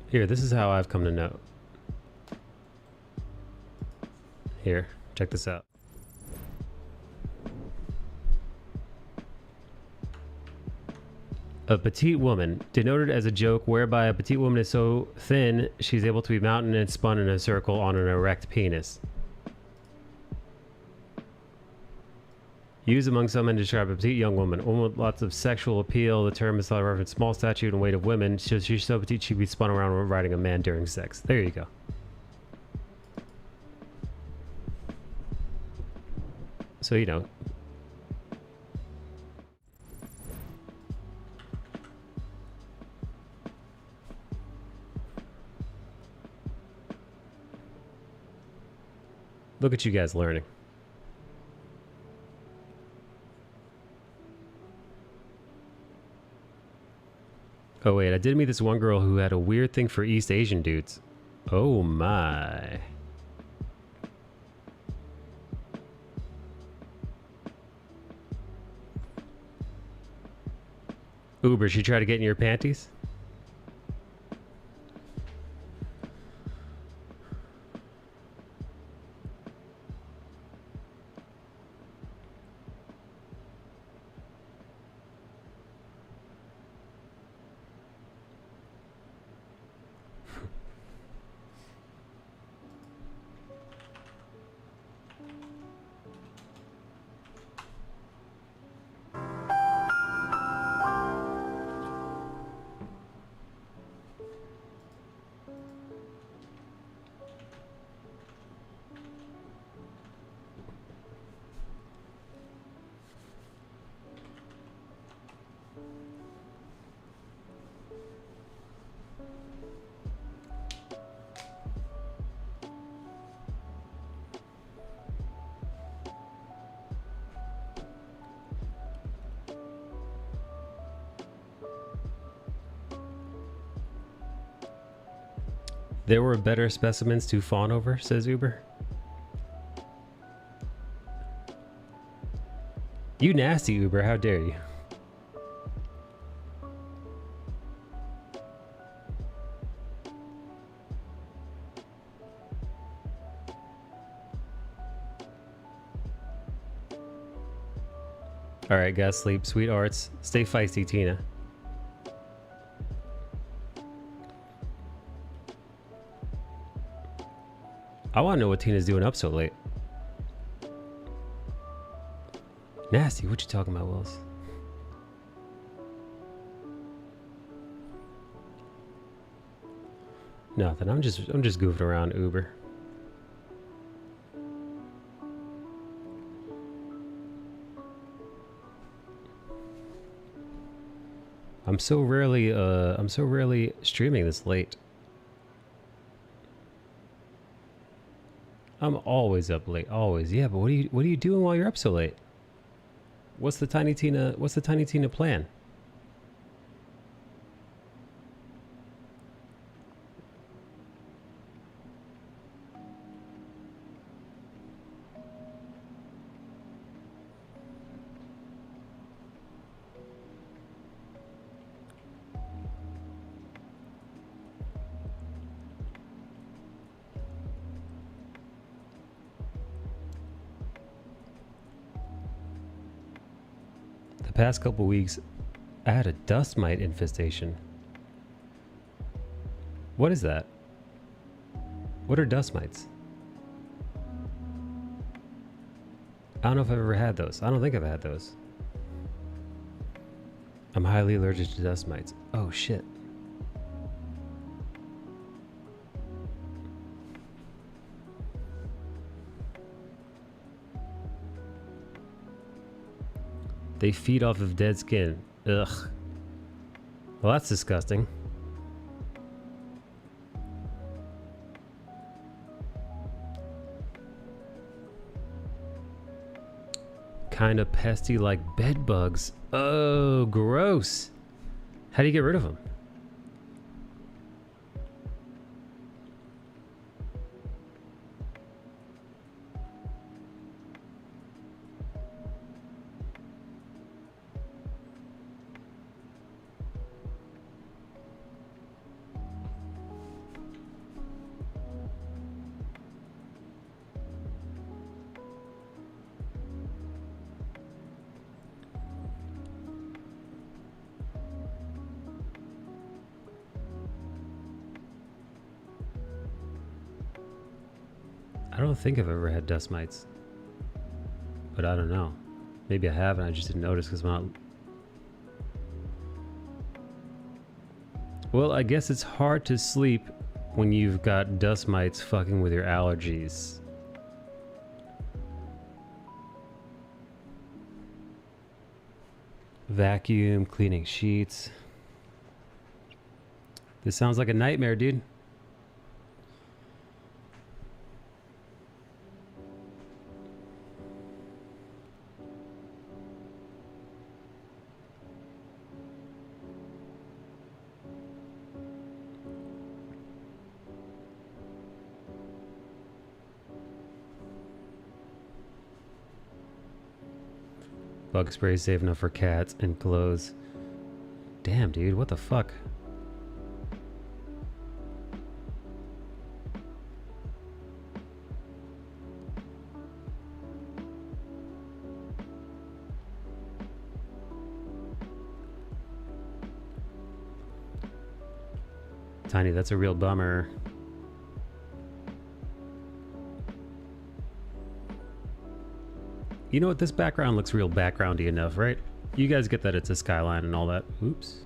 Here, this is how I've come to know. Here, check this out. A petite woman, denoted as a joke whereby a petite woman is so thin she's able to be mounted and spun in a circle on an erect penis. Used among some men to describe a petite young woman. One with lots of sexual appeal. The term is thought to reference small stature and weight of women. She's so petite she'd be spun around when riding a man during sex. There you go. So, you know. Look at you guys learning. Oh wait, I did meet this one girl who had a weird thing for East Asian dudes. Oh my. Uber, she tried to get in your panties? There were better specimens to fawn over, says Uber. You nasty, Uber, how dare you? Alright, guys, sleep. Sweet arts. Stay feisty, Tina. I want to know what Tina's doing up so late. Nasty, what you talking about, Wills? Nothing. I'm just goofing around, Uber. I'm so rarely streaming this late. I'm always up late, always. Yeah, but what are you doing while you're up so late? What's the Tiny Tina plan? The past couple weeks, I had a dust mite infestation. What is that? What are dust mites? I don't know if I've ever had those. I don't think I've had those. I'm highly allergic to dust mites. Oh shit. They feed off of dead skin. Ugh. Well, that's disgusting. Kind of pesty like bed bugs. Oh, gross. How do you get rid of them? I don't think I've ever had dust mites, but I don't know. Maybe I have and I just didn't notice because I'm not... Well, I guess it's hard to sleep when you've got dust mites fucking with your allergies. Vacuum, cleaning sheets. This sounds like a nightmare, dude. Bug spray is safe enough for cats and clothes. Damn, dude, what the fuck? Tiny, that's a real bummer. You know what? This background looks real backgroundy enough, right? You guys get that it's a skyline and all that. Oops.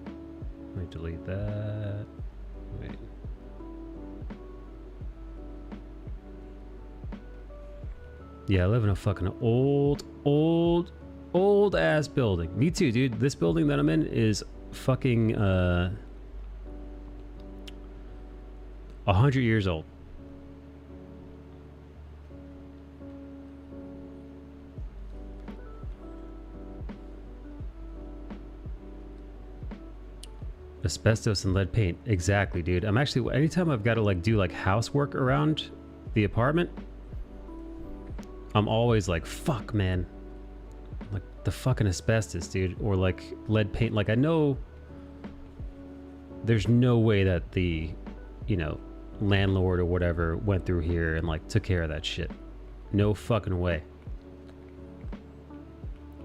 Let me delete that. Wait. Yeah, I live in a fucking old ass building. Me too, dude. This building that I'm in is fucking 100 years old. Asbestos and lead paint. Exactly, dude. I'm actually, anytime I've got to like do like housework around the apartment, I'm always like, fuck, man. Like the fucking asbestos, dude. Or like lead paint. Like I know there's no way that the, you know, landlord or whatever went through here and like took care of that shit. No fucking way.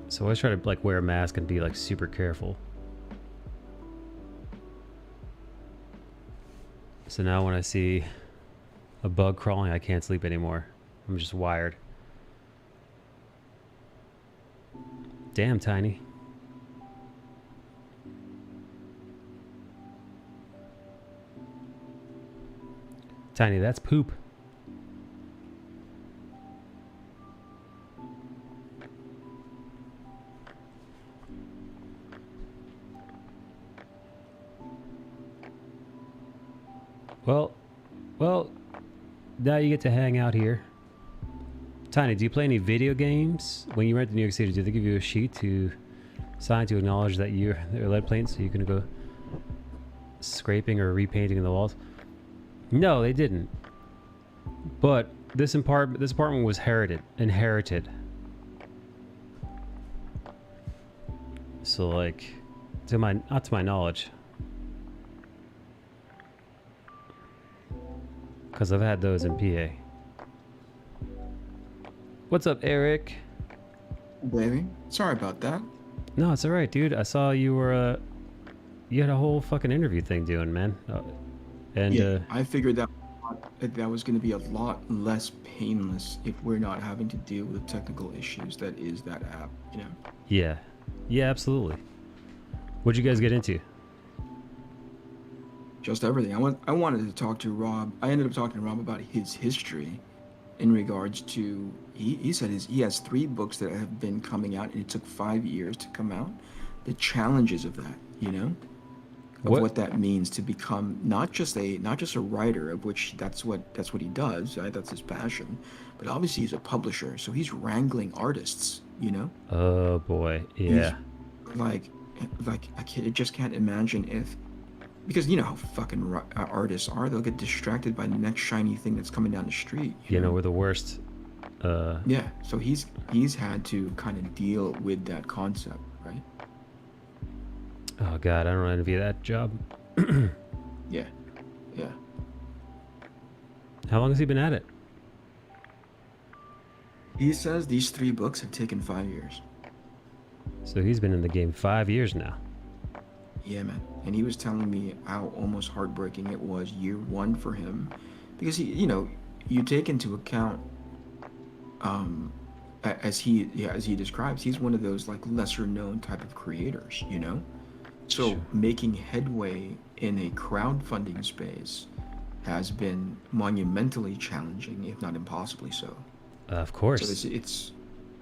So I always try to like wear a mask and be like super careful. So now when I see a bug crawling, I can't sleep anymore. I'm just wired. Damn, Tiny. Tiny, that's poop. Well, now you get to hang out here. Tiny, do you play any video games? When you rent to New York City, do they give you a sheet to sign to acknowledge that you're lead paint so you can go scraping or repainting the walls? No, they didn't. But this apartment was inherited. So like, not to my knowledge. Because I've had those in PA. What's up, Eric? Baby, sorry about that. No, it's alright, dude. I saw you were, you had a whole fucking interview thing doing, man. I figured that was going to be a lot less painless if we're not having to deal with the technical issues that is that app, you know? Yeah. Yeah, absolutely. What'd you guys get into? Just everything. I wanted to talk to Rob. I ended up talking to Rob about his history in regards to, he said he has 3 books that have been coming out and it took 5 years to come out. The challenges of that, you know? Of what that means to become not just a writer, of which that's what he does, right? That's his passion, but obviously he's a publisher, so he's wrangling artists, you know? Oh boy, yeah. I just can't imagine if, because you know how fucking artists are, they'll get distracted by the next shiny thing that's coming down the street. You know, we're the worst. Yeah, so he's had to kind of deal with that concept, right? Oh god, I don't envy that job. Yeah. How long has he been at it? He says these 3 books have taken 5 years. So he's been in the game 5 years now. Yeah, man. And he was telling me how almost heartbreaking it was year 1 for him, because you take into account, as he describes, he's one of those like lesser known type of creators, you know. So sure. Making headway in a crowdfunding space has been monumentally challenging, if not impossibly so. Of course. So it's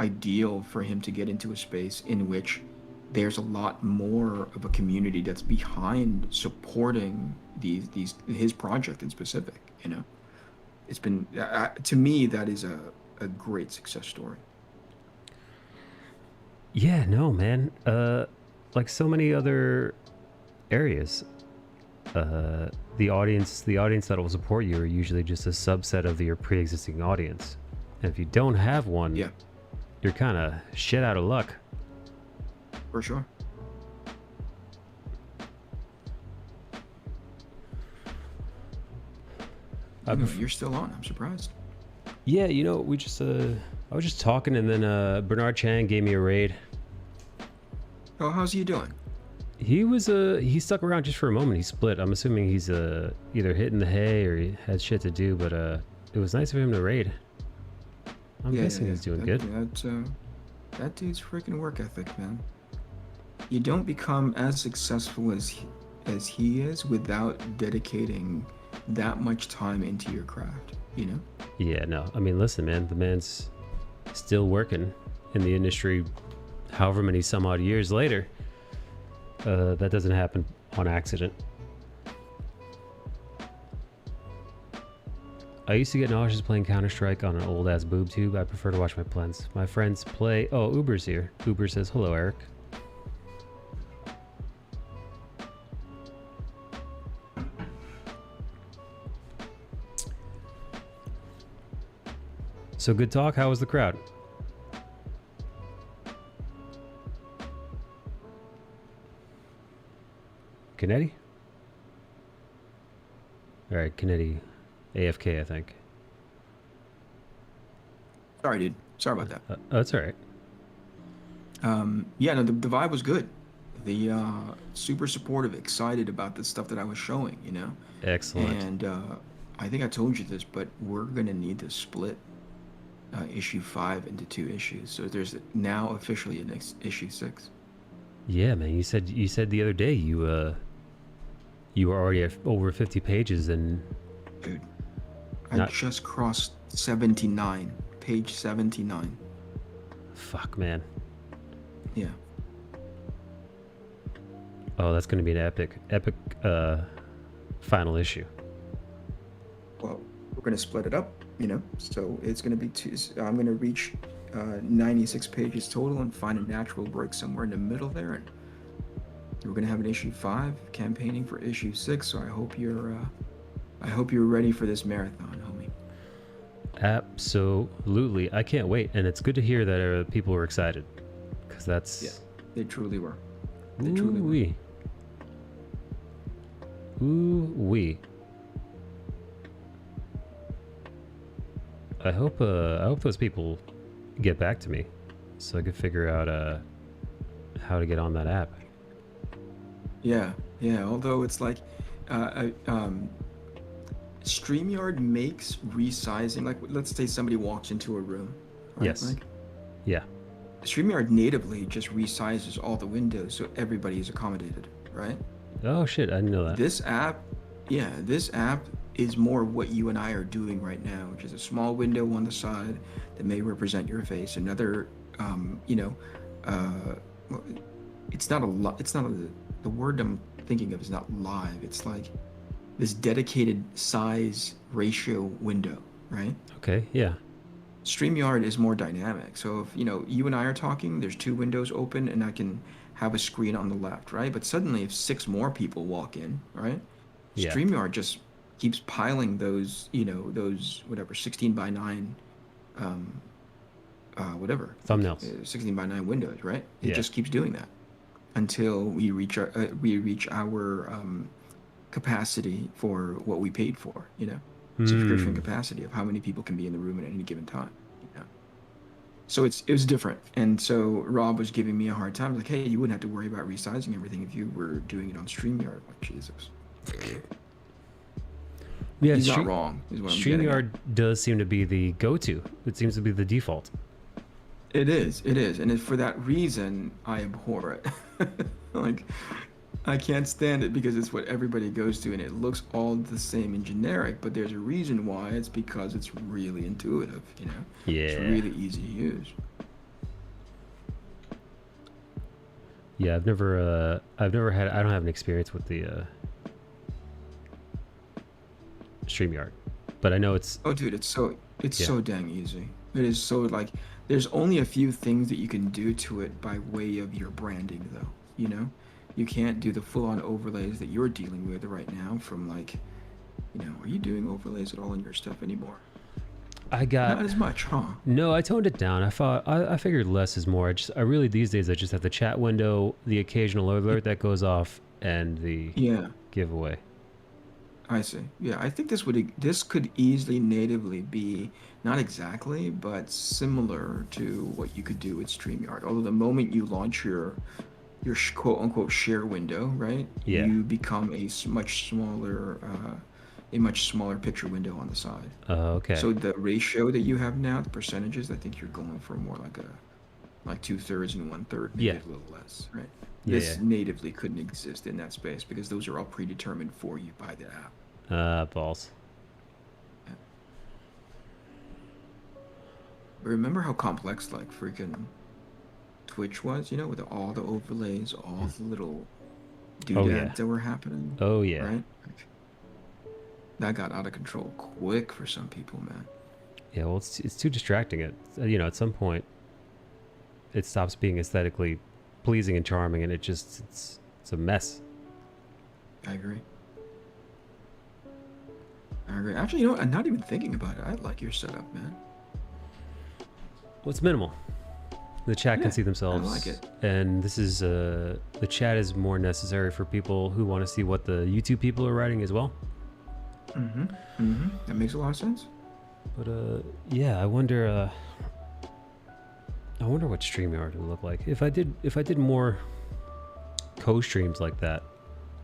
ideal for him to get into a space in which there's a lot more of a community that's behind supporting his project in specific, you know. It's been, to me, that is a great success story. Yeah, no, man. Like so many other areas, the audience that will support you are usually just a subset of your pre-existing audience. And if you don't have one, you're kind of shit out of luck. For sure. You're still on. I'm surprised. Yeah, you know, we just I was just talking, and then Bernard Chang gave me a raid. Oh, how's he doing? He stuck around just for a moment. He split. I'm assuming he's either hitting the hay or he had shit to do, but it was nice of him to raid. I'm guessing he's doing good. That dude's freaking work ethic, man. You don't become as successful as he is without dedicating that much time into your craft, you know? Yeah, no. I mean, listen, man, the man's still working in the industry however many some odd years later. That doesn't happen on accident. I used to get nauseous playing Counter-Strike on an old-ass boob tube. I prefer to watch my plans. My friends play... Oh, Uber's here. Uber says, hello, Eric. So good talk. How was the crowd? Kennedy? All right, Kennedy. AFK, I think. Sorry, dude. Sorry about that. Oh, that's all right. Yeah, no, the vibe was good. The super supportive, excited about the stuff that I was showing, you know? Excellent. And I think I told you this, but we're going to need to split issue 5 into 2 issues. So there's now officially a next issue 6. Yeah, man. You said the other day you were already at over 50 pages and... Dude, I just crossed 79. Page 79. Fuck, man. Yeah. Oh, that's going to be an epic final issue. Well, we're going to split it up, you know, so it's going to be I'm going to reach 96 pages total and find a natural break somewhere in the middle there, and we're going to have an issue 5 campaigning for issue 6. So I hope you're ready for this marathon, homie. Absolutely, I can't wait, and it's good to hear that people were excited, because that's they truly were. Ooh-wee. I hope those people get back to me so I could figure out how to get on that app. Yeah. Although it's like, StreamYard makes resizing. Like, let's say somebody walks into a room. Right, yes. Mike? Yeah. StreamYard natively just resizes all the windows so everybody is accommodated, right? Oh shit, I didn't know that. This app is more what you and I are doing right now, which is a small window on the side that may represent your face. Another, it's not a lot. It's not the word I'm thinking of is not live. It's like this dedicated size ratio window, right? Okay, yeah. StreamYard is more dynamic. So if, you and I are talking, there's 2 windows open and I can have a screen on the left, right? But suddenly if 6 more people walk in, right? Yeah. StreamYard just keeps piling those, those whatever 16 by 9 whatever thumbnails, 16 by 9 windows, right? It Yeah. just keeps doing that until we reach our capacity for what we paid for, subscription capacity of how many people can be in the room at any given time. So it was different. And so Rob was giving me a hard time, like, hey, you wouldn't have to worry about resizing everything if you were doing it on StreamYard. Like, Jesus. Yeah, he's not wrong, is what I'm getting at. StreamYard does seem to be the go-to. It seems to be the default. It is. And for that reason, I abhor it. Like, I can't stand it because it's what everybody goes to and it looks all the same and generic, but there's a reason why. It's because it's really intuitive, Yeah. It's really easy to use. Yeah, I don't have an experience with the StreamYard, but I know it's... Oh, dude, it's so dang easy. It is so, like, there's only a few things that you can do to it by way of your branding, though, You can't do the full-on overlays that you're dealing with right now from, like, are you doing overlays at all in your stuff anymore? Not as much, huh? No, I toned it down. I figured less is more. I really, these days, I just have the chat window, the occasional alert that goes off, and the giveaway. I see. Yeah, I think this could easily natively be, not exactly, but similar to what you could do with StreamYard. Although the moment you launch your quote-unquote share window, right? Yeah. You become a much smaller picture window on the side. Okay. So the ratio that you have now, the percentages, I think you're going for more like 2/3 and 1/3, maybe a little less, right? This natively couldn't exist in that space because those are all predetermined for you by the app. Balls. Yeah. But remember how complex like freaking Twitch was, with all the overlays, all the little doodads that were happening. Oh yeah. Right? That got out of control quick for some people, man. Yeah, well, it's too distracting. At some point, it stops being aesthetically pleasing and charming, and it's a mess. I agree. Actually, I'm not even thinking about it. I like your setup, man. Well, it's minimal. The chat can see themselves. I like it. And this is the chat is more necessary for people who want to see what the YouTube people are writing as well. That makes a lot of sense. But yeah, I wonder what StreamYard would look like. If I did more co-streams like that,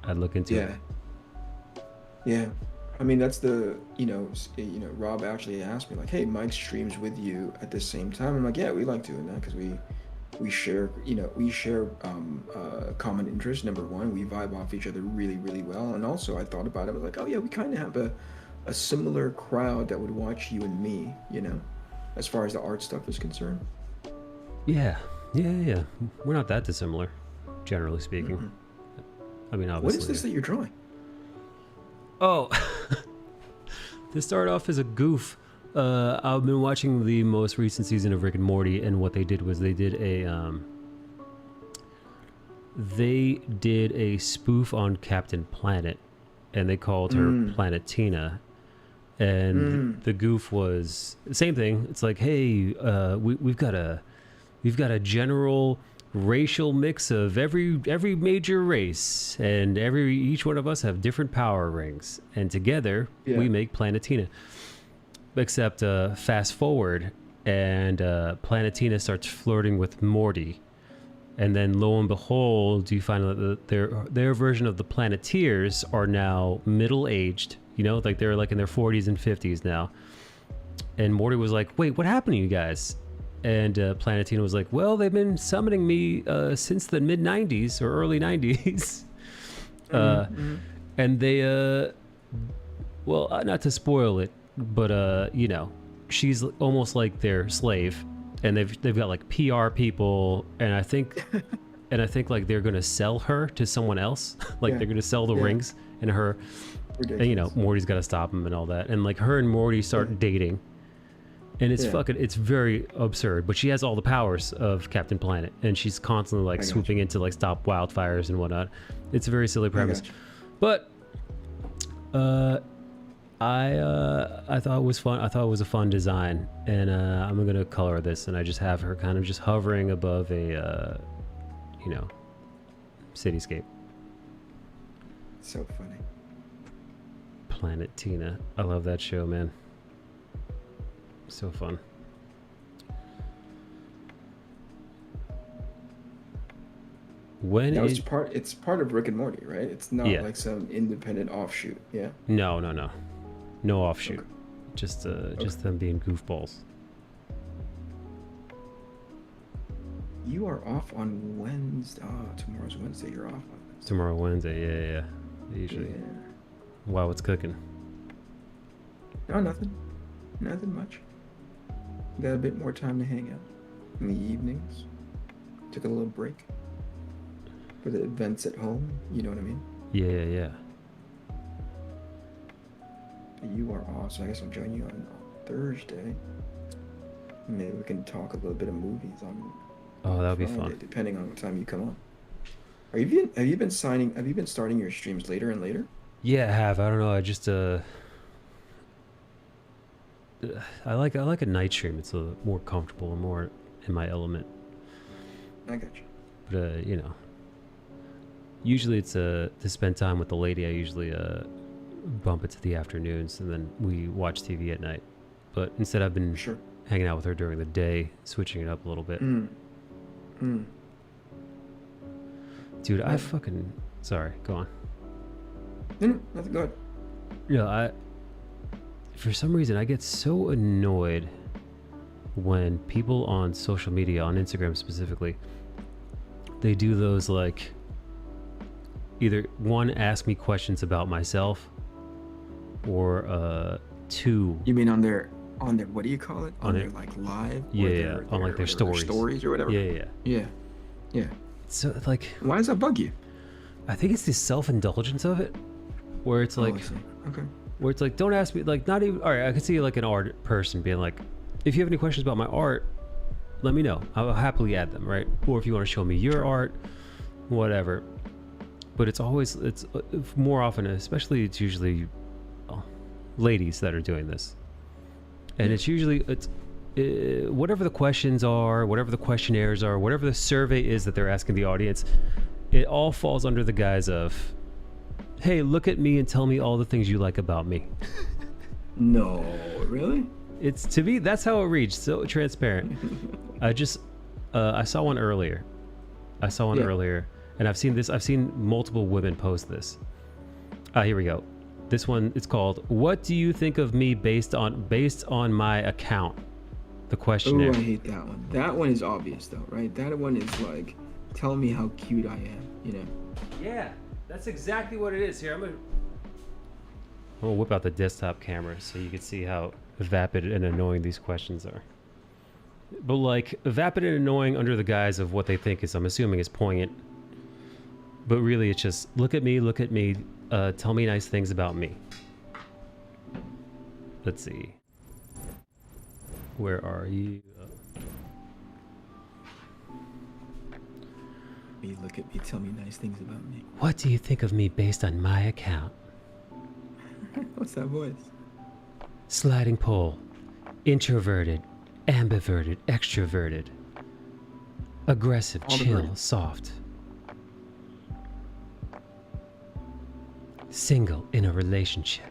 I'd look into it. Yeah. I mean, that's the, Rob actually asked me, like, hey, Mike streams with you at the same time. I'm like, yeah, we like doing that because we share, common interest, number one. We vibe off each other really, really well. And also, I thought about it. I was like, oh, yeah, we kind of have a similar crowd that would watch you and me, as far as the art stuff is concerned. Yeah. We're not that dissimilar, generally speaking. I mean, obviously. What is this that you're drawing? Oh, To start off as a goof, I've been watching the most recent season of Rick and Morty, and what they did was they did a spoof on Captain Planet, and they called her Planetina. And the goof was the same thing. It's like, hey, we've got a general racial mix of every major race, and each one of us have different power rings, and together we make Planetina. Except fast forward, and Planetina starts flirting with Morty, and then lo and behold, you find out that their version of the Planeteers are now middle-aged. You know, like they're like in their 40s and 50s now. And Morty was like, "Wait, what happened to you guys?" And Planetina was like, "Well, they've been summoning me since the mid 90s or early 90s." And they, well, not to spoil it, but you know, she's almost like their slave, and they've got like PR people, and I think like they're gonna sell her to someone else, like they're gonna sell the rings and her. And, you know, Morty's got to stop him and all that, and like her and Morty start dating, and it's it's very absurd. But she has all the powers of Captain Planet, and she's constantly like swooping in to like stop wildfires and whatnot. It's a very silly premise, but I thought it was fun. I thought it was a fun design, and I'm gonna color this, and I just have her kind of just hovering above a you know, cityscape. So funny. Planetina. I love that show, man. So fun. It's part of Rick and Morty, right? It's not like some independent offshoot, yeah? No offshoot. Okay. Just them being goofballs. You are off on Wednesday. Tomorrow's Wednesday. You're off on Wednesday. Tomorrow Wednesday, yeah. Usually. Yeah. Wow, what's cooking? No, nothing much. Got a bit more time to hang out in the evenings. Took a little break for the events at home. You know what I mean? Yeah. But you are off, so I guess I'll join you on Thursday. Maybe we can talk a little bit of movies on. Oh, that would be fun. Depending on what time you come on. Have you been starting your streams later and later? Yeah, I have. I don't know. I just I like a night stream. It's a more comfortable and more in my element. I got you. But you know, usually it's to spend time with the lady. I usually bump it to the afternoons, and then we watch TV at night. But instead, I've been hanging out with her during the day, switching it up a little bit. Dude, I fucking... Sorry, go on. No, nothing, go ahead. Yeah, for some reason, I get so annoyed when people on social media, on Instagram specifically, they do those, like, either, one, ask me questions about myself, or, two... You mean on their what do you call it? On their, like, live? Yeah, on, like, their stories. Their stories or whatever? Yeah. So, like... Why does that bug you? I think it's the self-indulgence of it, where it's like... Okay. Where it's like, don't ask me, like, not even... Alright, I could see, like, an art person being like, if you have any questions about my art, let me know. I'll happily add them, right? Or if you want to show me your art, whatever. But it's more often, especially, it's usually ladies that are doing this. And it's usually... whatever the questions are, whatever the questionnaires are, whatever the survey is that they're asking the audience, it all falls under the guise of, hey, look at me and tell me all the things you like about me. No, really? It's, to me, that's how it reads. So transparent. I saw one earlier. And I've seen multiple women post this. Here we go. This one, it's called, what do you think of me based on my account? The questionnaire. Oh, I hate that one. That one is obvious though, right? That one is like, tell me how cute I am, you know? Yeah, that's exactly what it is. Here, I'm gonna whip out the desktop camera so you can see how vapid and annoying these questions are. But like, vapid and annoying under the guise of what they think is, I'm assuming, is poignant. But really, it's just, look at me, tell me nice things about me. Let's see. Where are you? Me, look at me, tell me nice things about me. What do you think of me based on my account? What's that voice? Sliding pole. Introverted. Ambiverted. Extroverted. Aggressive. All the Chill. versions. Soft. Single in a relationship.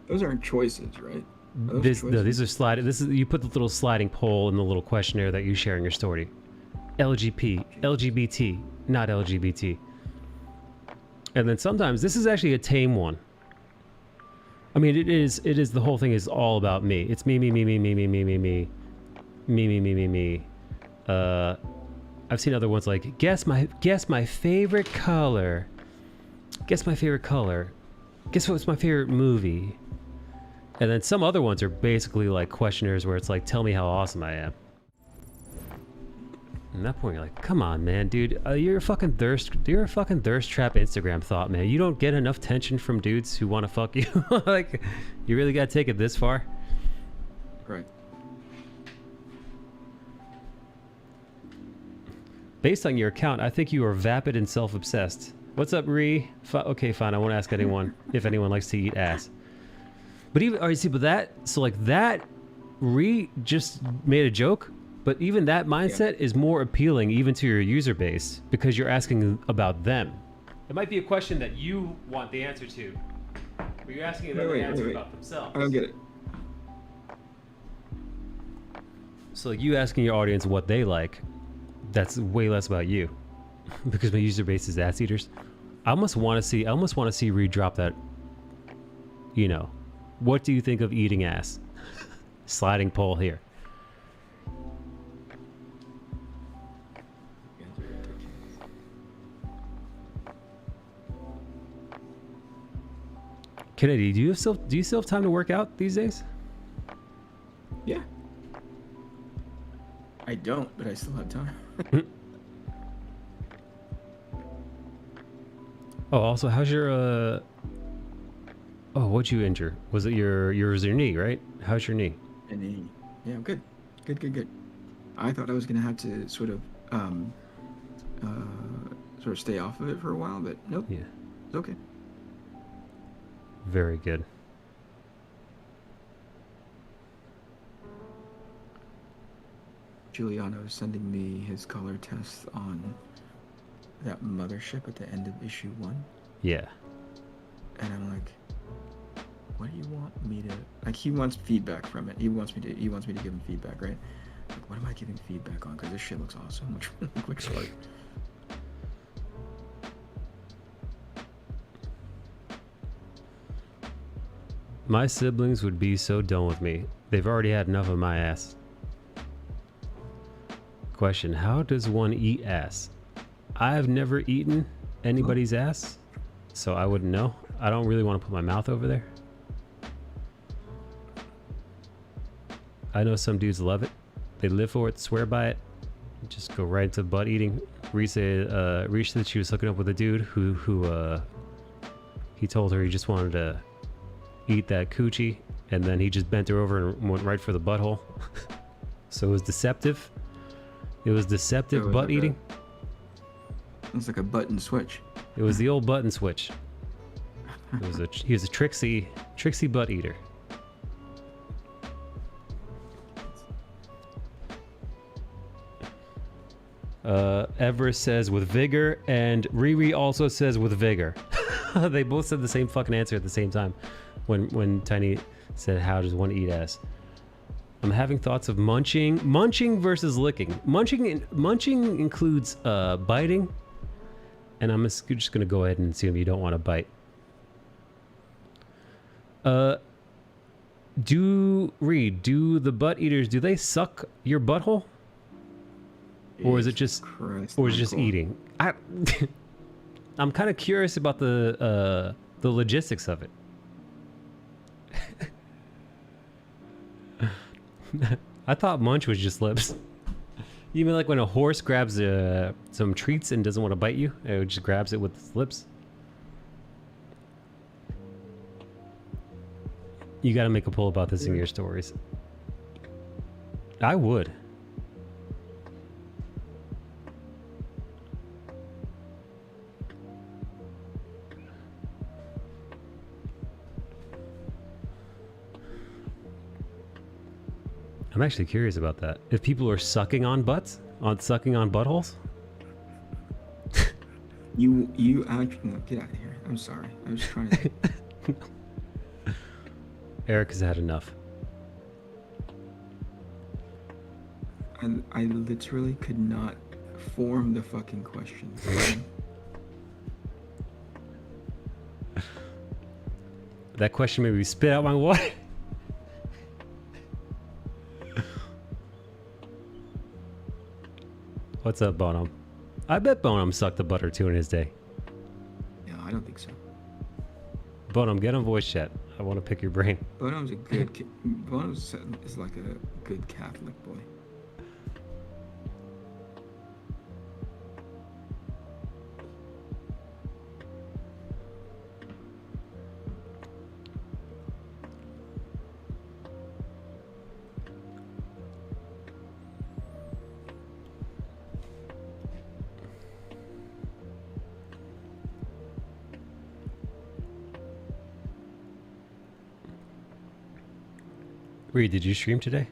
Those aren't choices, right? Are those This, no, choices? these are sliding. This is, you put the little sliding pole in the little questionnaire that you share in your story. LGBT, not LGBT. And then sometimes this is actually a tame one. I mean, it is. The whole thing is all about me. It's me. I've seen other ones like guess my favorite color. Guess my favorite color. Guess what's my favorite movie. And then some other ones are basically like questionnaires where it's like, tell me how awesome I am. And at that point, you're like, come on, man, dude, you're a fucking thirst trap Instagram thought, man. You don't get enough tension from dudes who want to fuck you. Like, you really gotta take it this far? Right. Based on your account, I think you are vapid and self-obsessed. What's up, Ree? Okay, fine. I won't ask anyone if anyone likes to eat ass. But even, alright, see, but that, so like that, Ree just made a joke. But even that mindset is more appealing even to your user base because you're asking about them. It might be a question that you want the answer to, but you're asking them the answer about themselves. I don't get it. So like you asking your audience what they like, that's way less about you because my user base is ass eaters. I almost want to see Reed drop that, you know, what do you think of eating ass? Sliding poll here. Kennedy, do you still have time to work out these days? Yeah. I don't, but I still have time. Oh, also, how's your oh, what'd you injure? Was it your knee, right? How's your knee? And yeah, I'm good. Good. I thought I was gonna have to sort of stay off of it for a while, but nope. Yeah. It's okay. Very good. Giuliano is sending me his color test on that mothership at the end of issue 1. Yeah. And I'm like, what do you want me to, like, he wants feedback from it. He wants me to give him feedback, right? Like, what am I giving feedback on? Because this shit looks awesome. Which part? My siblings would be so done with me. They've already had enough of my ass. Question, how does one eat ass? I've never eaten anybody's ass, so I wouldn't know. I don't really want to put my mouth over there. I know some dudes love it. They live for it, swear by it. Just go right into butt eating. Reese said that she was hooking up with a dude who he told her he just wanted to eat that coochie, and then he just bent her over and went right for the butthole. So it was deceptive. It was deceptive butt eating. It's like a button switch. It was the old button switch. He was a tricksy butt eater. Everest says with vigor, and Riri also says with vigor. They both said the same fucking answer at the same time when Tiny said, how does one eat ass? I'm having thoughts of munching versus licking. Munching includes biting, and I'm just gonna go ahead and assume you don't want to bite. Do the butt eaters, do they suck your butthole? Or is it just eating? I'm kind of curious about the logistics of it. I thought munch was just lips. You mean like when a horse grabs some treats and doesn't want to bite you? It just grabs it with its lips? You got to make a poll about this in your stories. I would. I'm actually curious about that. If people are sucking on butts, sucking on buttholes. You actually no, get out of here. I'm sorry. I was trying to. Eric has had enough. I literally could not form the fucking question. That question made me spit out my water. What's up, Bonham? I bet Bonham sucked a butt or two in his day. No, I don't think so. Bonham, get on voice chat. I want to pick your brain. Bonham's a good. Bonham is like a good Catholic boy. Reed, did you stream today?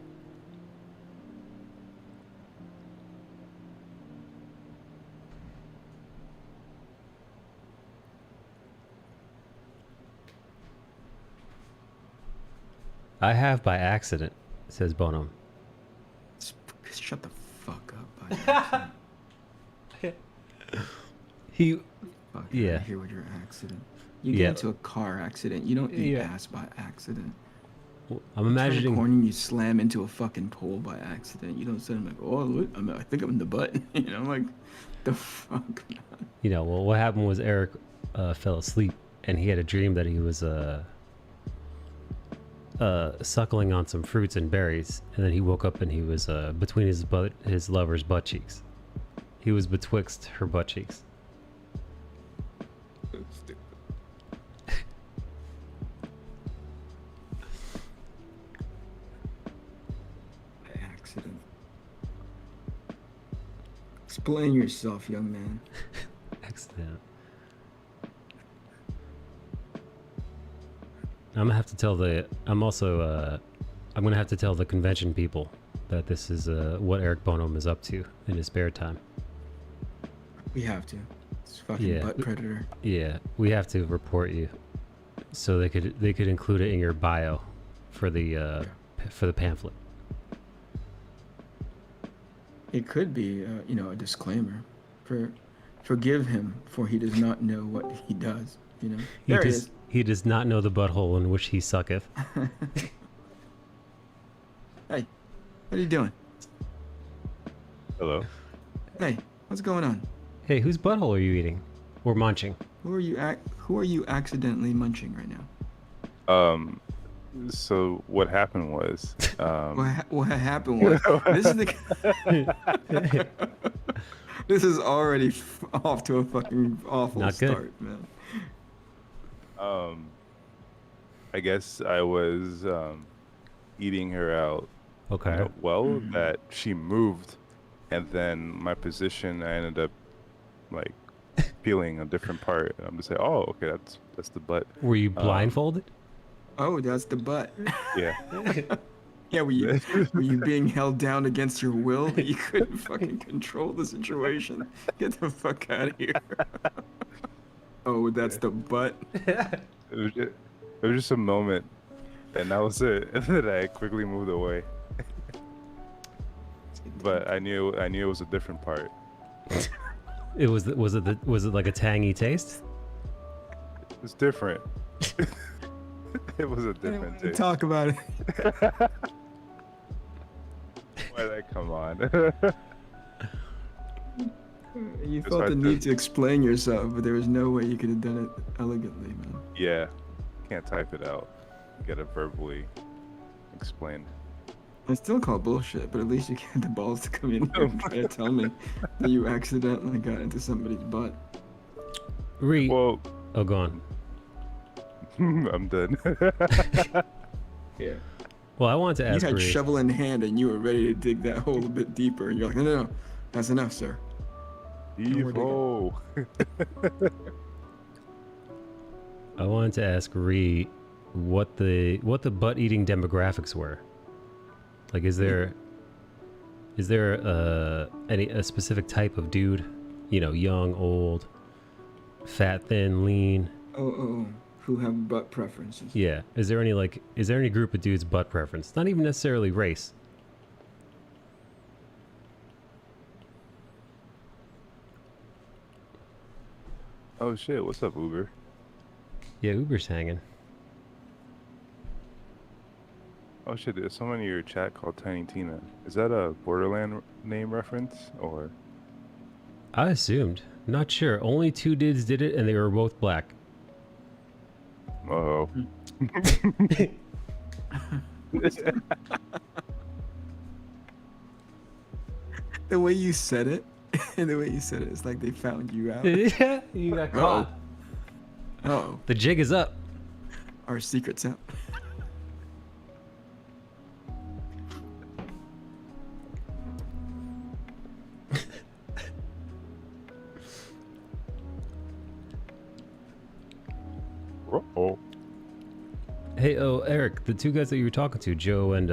I have by accident, says Bonham. Shut the fuck up. By He, yeah. yeah. Here with your accident. You get into a car accident. You don't eat ass by accident. I'm imagining. Corny, you slam into a fucking pole by accident. You don't say, like, oh, look, I think I'm in the butt. You know, like, the fuck, man. You know, well, what happened was Eric fell asleep and he had a dream that he was suckling on some fruits and berries, and then he woke up and he was between his lover's butt cheeks. He was betwixt her butt cheeks. Accident. Explain yourself, young man. Accident. I'm gonna have to tell the. I'm gonna have to tell the convention people that this is what Eric Bonham is up to in his spare time. We have to. It's fucking butt predator. Yeah, we have to report you, so they could include it in your bio for the pamphlet. It could be, a disclaimer. Forgive him, for he does not know what he does. You know, there he is. He does not know the butthole in which he sucketh. Hey, what are you doing? Hello. Hey, what's going on? Hey, whose butthole are you eating or munching? Who are you accidentally munching right now? So what happened was what happened was this is the this is already off to a fucking awful Not good. start, man. I guess I was eating her out. Okay. Well, that she moved, and then my position, I ended up like peeling a different part. I'm just saying, oh, okay, that's the butt. Were you blindfolded? Oh, that's the butt. Yeah. Yeah, were you being held down against your will that you couldn't fucking control the situation? Get the fuck out of here. Oh, that's the butt. It was just a moment, and that was it. And then I quickly moved away. But I knew it was a different part. Was it like a tangy taste? It's different. It was a different taste. Talk about it. Why did that come on? You felt the need to explain yourself, but there was no way you could have done it elegantly, man. Yeah, can't type it out. You gotta verbally explain. I still call bullshit, but at least you had the balls to come in here and try to tell me that you accidentally got into somebody's butt. Well, oh, go on. I'm done. Yeah. Well, I wanted to ask You had Ree. shovel in hand and you were ready to dig that hole a bit deeper. And you're like, no, that's enough, sir. Evo. I wanted to ask Ree what the butt eating demographics were. Like, is there a specific type of dude? You know, young, old, fat, thin, lean. Oh, who have butt preferences? Yeah. Is there any group of dudes butt preference? Not even necessarily race. Oh shit! What's up, Uber? Yeah, Uber's hanging. Oh shit! There's someone in your chat called Tiny Tina. Is that a Borderland name reference or? I assumed. Not sure. Only 2 dudes did it, and they were both black. Oh. The way you said it, it's like they found you out. Yeah, you got caught. Oh. The jig is up. Our secret's out. Oh. Hey, Eric, the 2 guys that you were talking to, Joe and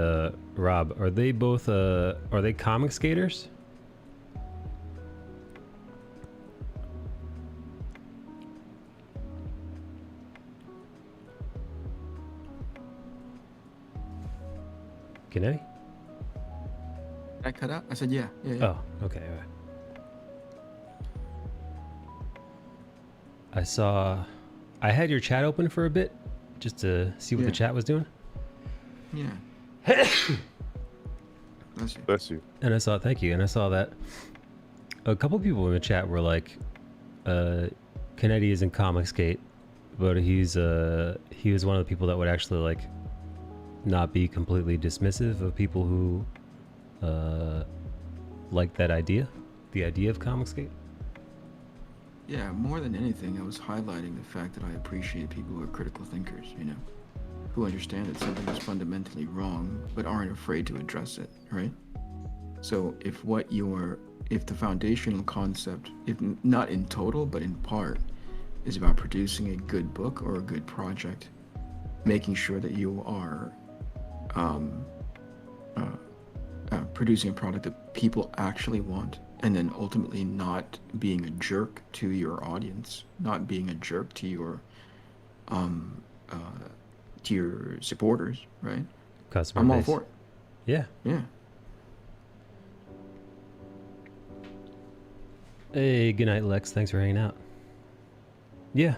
Rob, are they both are they comic skaters? Can I? Did I cut out? I said yeah. Oh, okay. I had your chat open for a bit, just to see what the chat was doing. Yeah. Bless you. And I saw, thank you, and I saw that a couple people in the chat were like, Kennedy isn't comic skate, but he was one of the people that would actually like not be completely dismissive of people who like that idea, the idea of comic skate. Yeah, more than anything, I was highlighting the fact that I appreciate people who are critical thinkers, you know, who understand that something is fundamentally wrong, but aren't afraid to address it, right? So if the foundational concept, if not in total, but in part, is about producing a good book or a good project, making sure that you are producing a product that people actually want, and then ultimately not being a jerk to your audience, not being a jerk to your supporters, right? Customer I'm all base. for it. Yeah. Yeah. Hey, good night, Lex. Thanks for hanging out. Yeah.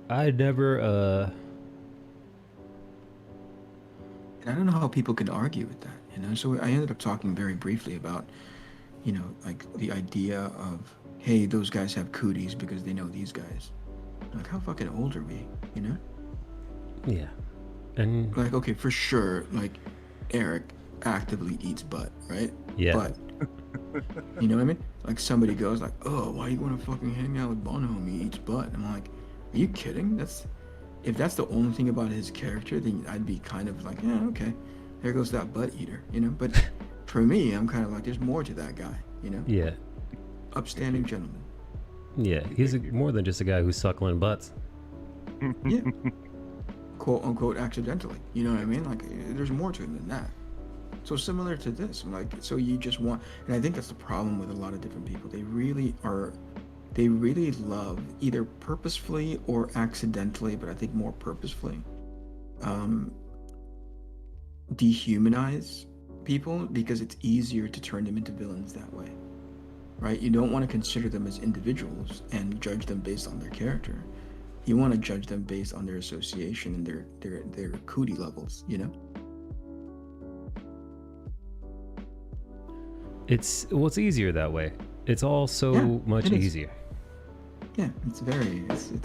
I never, And I don't know how people can argue with that, you know? So I ended up talking very briefly about, you know, like the idea of, hey, those guys have cooties because they know these guys. Like, how fucking old are we, you know? Yeah. And like, okay, for sure, like, Eric actively eats butt, right? Yeah. But, you know what I mean? Like, somebody goes like, oh, why you want to fucking hang out with Bono when he eats butt? I'm like, are you kidding? If that's the only thing about his character, then I'd be kind of like, yeah, okay, there goes that butt eater, you know? But for me, I'm kind of like, there's more to that guy, you know? Yeah. Upstanding gentleman. Yeah, he's more than just a guy who's suckling butts. Yeah. Quote unquote accidentally. You know what I mean? Like, there's more to it than that. So similar to this, like, so you just want, and I think that's the problem with a lot of different people. They really love, either purposefully or accidentally, but I think more purposefully, dehumanize people because it's easier to turn them into villains that way, right? You don't want to consider them as individuals and judge them based on their character. You want to judge them based on their association and their cootie levels, you know? It's easier that way. It's all so much easier. Yeah, it's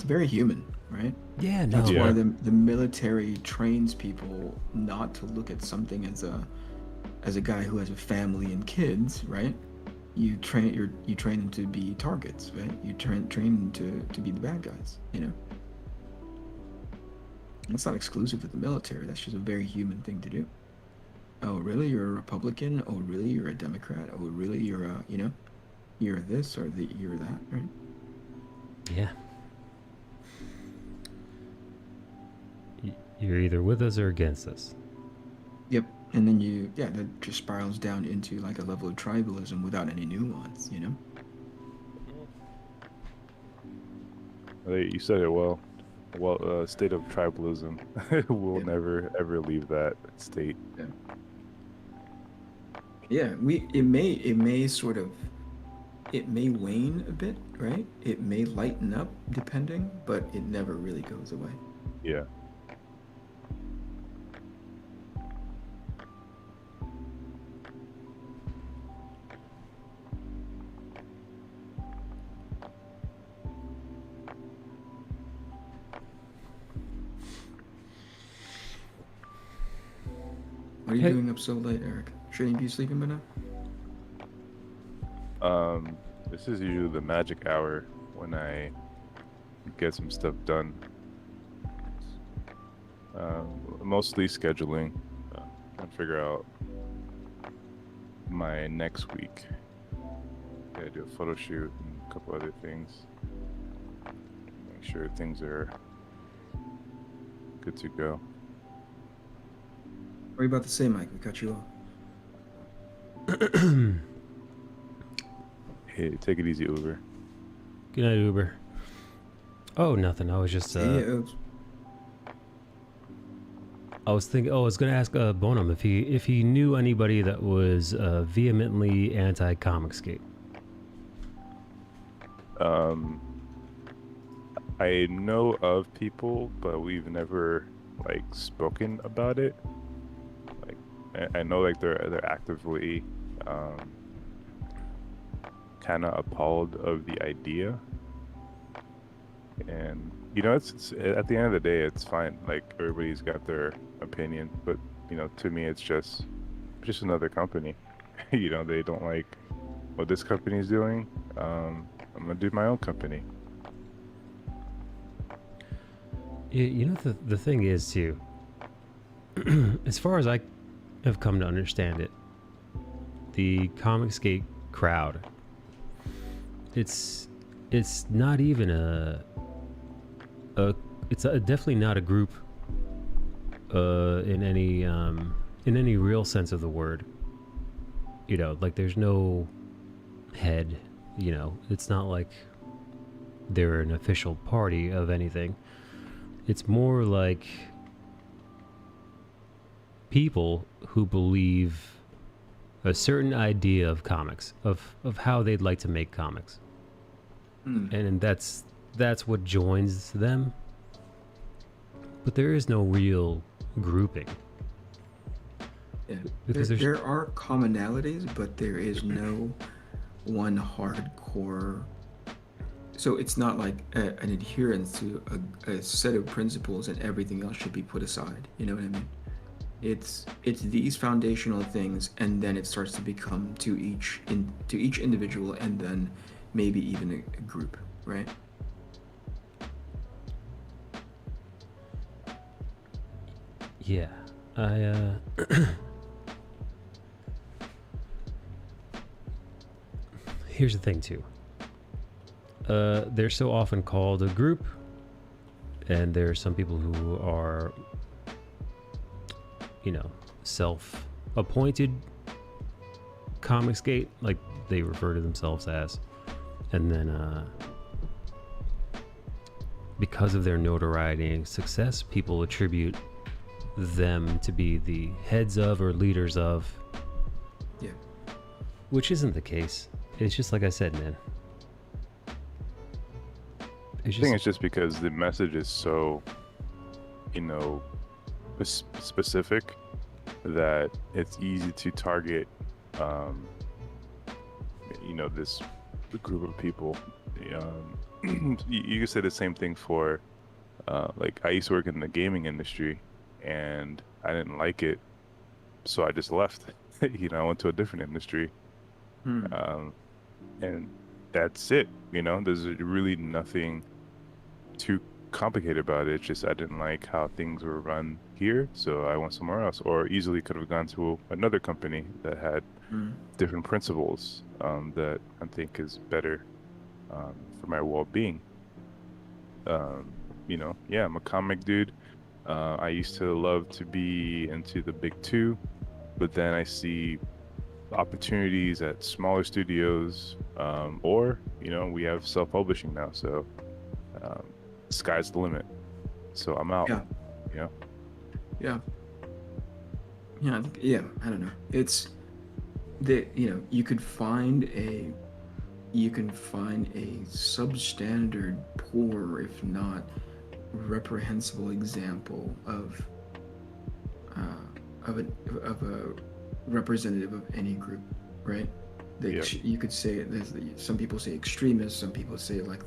very human, right? Yeah, no. That's why the military trains people not to look at something as a guy who has a family and kids, right? You train them to be targets, right? You train them to be the bad guys, you know? That's not exclusive to the military. That's just a very human thing to do. Oh, really? You're a Republican? Oh, really? You're a Democrat? Oh, really? You're a, you're this or you're that, right? Yeah. You're either with us or against us. Yep. And then that just spirals down into like a level of tribalism without any nuance, You said it well. Well, state of tribalism. We'll never ever leave that state. Yeah, it may wane a bit, right? It may lighten up depending, but it never really goes away. Yeah. What are you doing up so late, Eric? Shouldn't you be sleeping by now? This is usually the magic hour when I get some stuff done. Mostly scheduling. Trying to figure out my next week. I do a photo shoot and a couple other things. Make sure things are good to go. What are you about to say, Mike? We cut you off. Hey, take it easy, Uber. Good night, Uber. Oh, nothing. I was just I was thinking. Oh, I was gonna ask Bonham if he knew anybody that was vehemently anti-Comicsgate. I know of people, but we've never like spoken about it. Like, I know like they're actively kind of appalled of the idea, and it's at the end of the day, it's fine. Like everybody's got their opinion, but to me, it's just another company. They don't like what this company is doing. I'm gonna do my own company. The thing is too, as far as I have come to understand it, the Comicsgate crowd, it's not even it's definitely not a group in any real sense of the word. Like there's no head. It's not like they're an official party of anything. It's more like people who believe a certain idea of comics, of how they'd like to make comics. And that's what joins them. But there is no real grouping. Yeah, because there are commonalities, but there is no one hardcore. So it's not like an adherence to a set of principles and everything else should be put aside. You know what I mean? It's these foundational things, and then it starts to become to each individual, and then maybe even a group, right? Yeah, here's the thing too. They're so often called a group, and there are some people who are, self-appointed Comicsgate, like they refer to themselves as, and then because of their notoriety and success, people attribute them to be the heads of or leaders of. Yeah. Which isn't the case. It's just like I said, man. I think it's just because the message is so, specific that it's easy to target, this group of people. You could say the same thing for, like I used to work in the gaming industry, and I didn't like it, so I just left. I went to a different industry, and that's it. There's really nothing too complicated about it. It's just I didn't like how things were run here, so I went somewhere else, or easily could have gone to another company that had different principles that I think is better for my well-being. You know, yeah, I'm a comic dude. I used to love to be into the big two, but then I see opportunities at smaller studios, or you know, we have self-publishing now, so sky's the limit. So I'm out. Yeah. You know? Yeah, I don't know. It's that, you know, you can find a substandard, poor, if not reprehensible example of a representative of any group, right? You could say some people say extremists, some people say like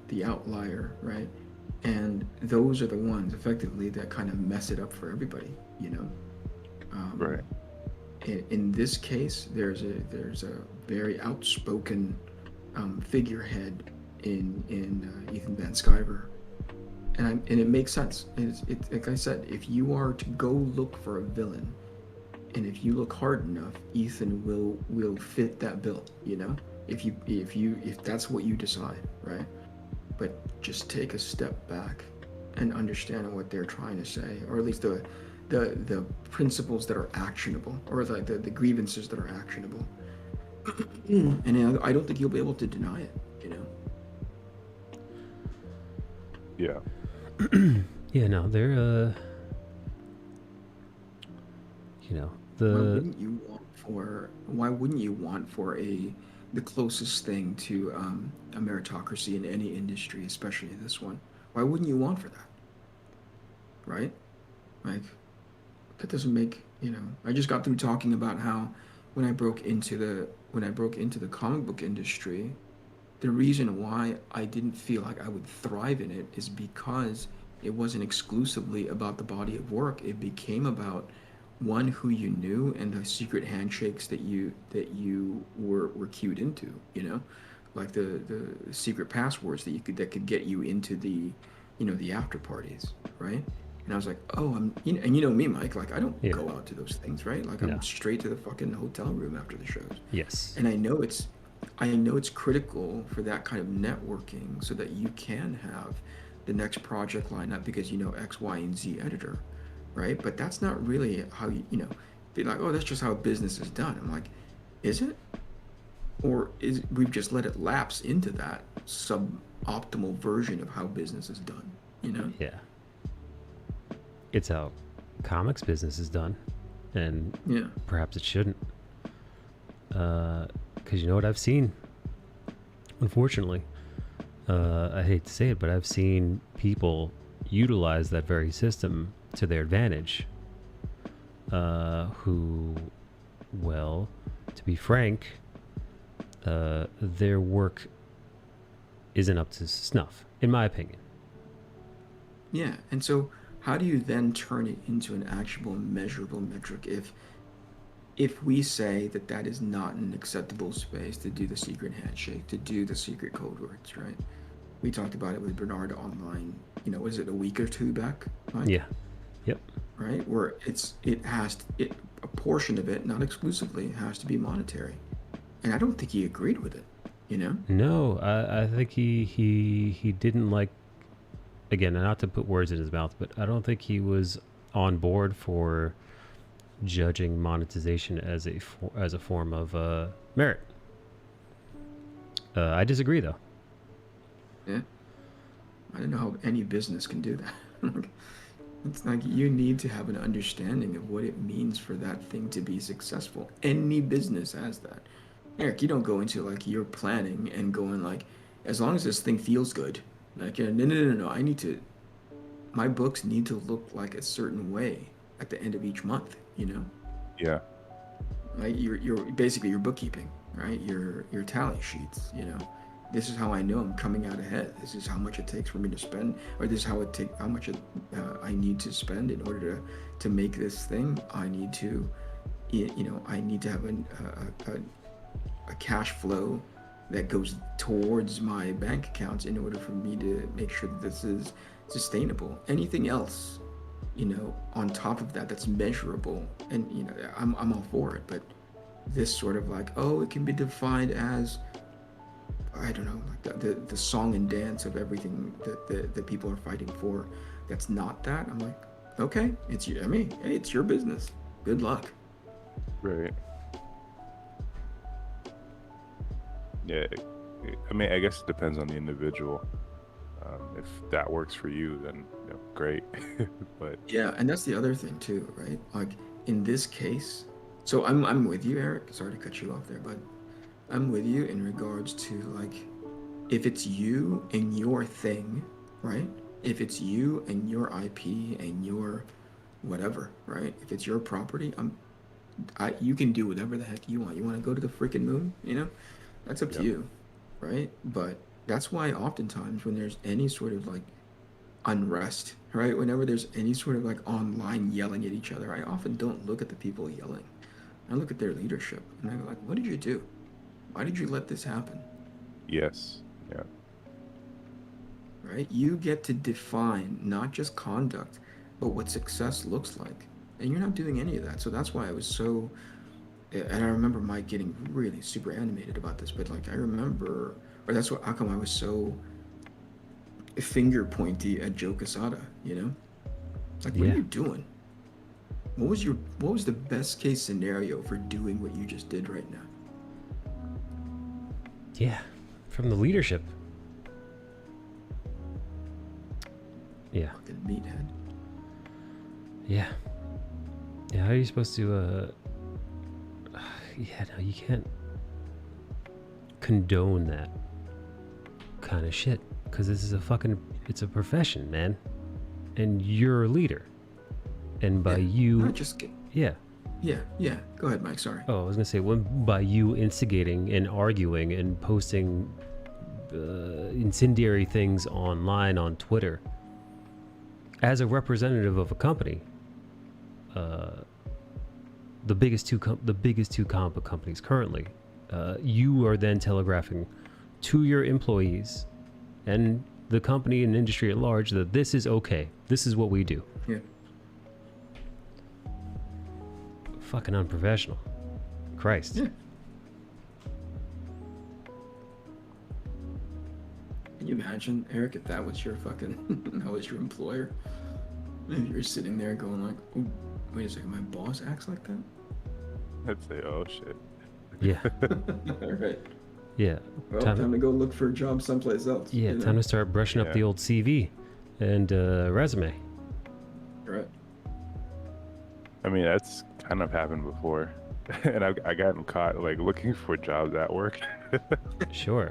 the outlier, right? And those are the ones effectively that kind of mess it up for everybody, you know. Right. In this case, there's a very outspoken figurehead in Ethan Van Sciver, and it makes sense. It's like I said, if you are to go look for a villain, and if you look hard enough, Ethan will fit that bill. You know, if that's what you decide, right? But just take a step back and understand what they're trying to say, or at least the principles that are actionable, or the grievances that are actionable. And I don't think you'll be able to deny it, you know. Yeah. Yeah, no, they're you know, why wouldn't you want for the closest thing to a meritocracy in any industry, especially this one? Why wouldn't you want for that? Right? Like, that doesn't make, you know, I just got through talking about how when I broke into the comic book industry, the reason why I didn't feel like I would thrive in it is because it wasn't exclusively about the body of work. It became about one, who you knew, and the secret handshakes that you were cued into, you know, like the secret passwords that could get you into the, you know, the after parties, right? And I was like, oh, and you know me, Mike, like I don't go out to those things, right? Like I'm straight to the fucking hotel room after the shows. Yes. And I know it's critical for that kind of networking so that you can have the next project line up because you know X, Y, and Z editor, right? But that's not really how you know, be like, oh, that's just how business is done. I'm like, is it? Or we've just let it lapse into that suboptimal version of how business is done, you know? Yeah. It's how comics business is done, and perhaps it shouldn't. Because you know what I've seen, unfortunately, I hate to say it, but I've seen people utilize that very system to their advantage, who, well, to be frank, their work isn't up to snuff, in my opinion. Yeah, and so how do you then turn it into an actionable, measurable metric if we say that is not an acceptable space to do the secret handshake, to do the secret code words, right? We talked about it with Bernard online, you know, was it a week or two back, Mike? Yeah. Yep. Right? Where a portion of it, not exclusively, has to be monetary. And I don't think he agreed with it, you know? No, I think he didn't like, again, not to put words in his mouth, but I don't think he was on board for judging monetization as a form of merit. I disagree, though. Yeah, I don't know how any business can do that. It's like you need to have an understanding of what it means for that thing to be successful. Any business has that. Eric, you don't go into like your planning and going like, as long as this thing feels good. Like, no. My books need to look like a certain way at the end of each month, you know? Yeah. Like you're basically your bookkeeping, right? Your tally sheets, you know? This is how I know I'm coming out ahead. This is how much it takes for me to spend, or this is how much I need to spend in order to make this thing. I need to, you know, I need to have a cash flow that goes towards my bank accounts in order for me to make sure that this is sustainable. Anything else, you know, on top of that, that's measurable, and you know, I'm all for it. But this sort of like, oh, it can be defined as, I don't know, like the song and dance of everything that the people are fighting for. That's not that. I'm like, okay, it's your, I mean, hey, it's your business. Good luck. Right. Yeah, I mean, I guess it depends on the individual. If that works for you, then you know, great. But yeah, and that's the other thing too, right? Like in this case, so I'm with you, Eric. Sorry to cut you off there, but I'm with you in regards to like, if it's you and your thing, right? If it's you and your IP and your whatever, right? If it's your property, you can do whatever the heck you want. You want to go to the freaking moon, you know? That's up to you, right? But that's why oftentimes when there's any sort of like unrest, right? Whenever there's any sort of like online yelling at each other, I often don't look at the people yelling. I look at their leadership and I go like, what did you do? Why did you let this happen? yes, yeah, Right? You get to define not just conduct, but what success looks like. And you're not doing any of that. So that's why I was so, and I remember Mike getting really super animated about this, but like I remember, or that's what, how come I was so finger pointy at Joe Quesada, you know? Like, what are you doing? What was the best case scenario for doing what you just did right now? Yeah, from the leadership. Yeah. Fucking meathead. Yeah. Yeah, how are you supposed to, yeah, no, you can't condone that kind of shit, because this is it's a profession, man. And you're a leader. And by you... Not just... Yeah. Yeah. Go ahead, Mike, sorry. Oh, I was going to say, by you instigating and arguing and posting incendiary things online on Twitter, as a representative of a company, the biggest two comic book companies currently, you are then telegraphing to your employees and the company and industry at large that this is okay. This is what we do. Yeah. Fucking unprofessional. Christ. Yeah. Can you imagine, Eric, if that was your fucking, that was your employer? If you're sitting there going like, oh, wait a second, my boss acts like that? I'd say, oh shit. Yeah. All right. Yeah. Well, time to go look for a job someplace else. Yeah, time to start brushing up the old CV and resume. Right. I mean, that's kind of happened before. And I got caught like looking for jobs at work. Sure.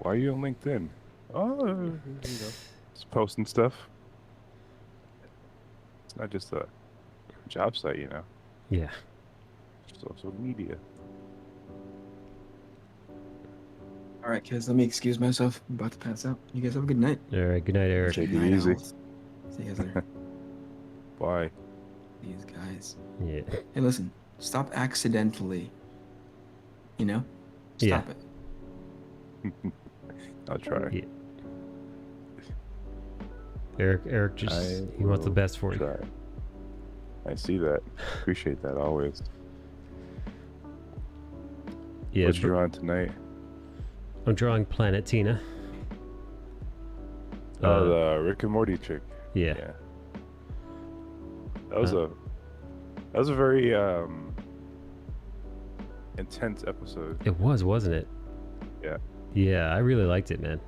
Why are you on LinkedIn? Oh, you know, just posting stuff. It's not just a job site, you know. Yeah. Social media. All right, kids, let me excuse myself. I'm about to pass out. You guys have a good night. All right, good night, Eric. Take it easy. See you guys later. Bye. These guys. Yeah. Hey, listen. Stop accidentally. You know? Stop it. I'll try. Yeah. Eric just, he wants the best for you. I see that. Appreciate that always. Yeah. What you drawing tonight? I'm drawing Planet Tina. Oh, the Rick and Morty chick. Yeah. That was a very intense episode. It was, wasn't it? Yeah. Yeah, I really liked it, man.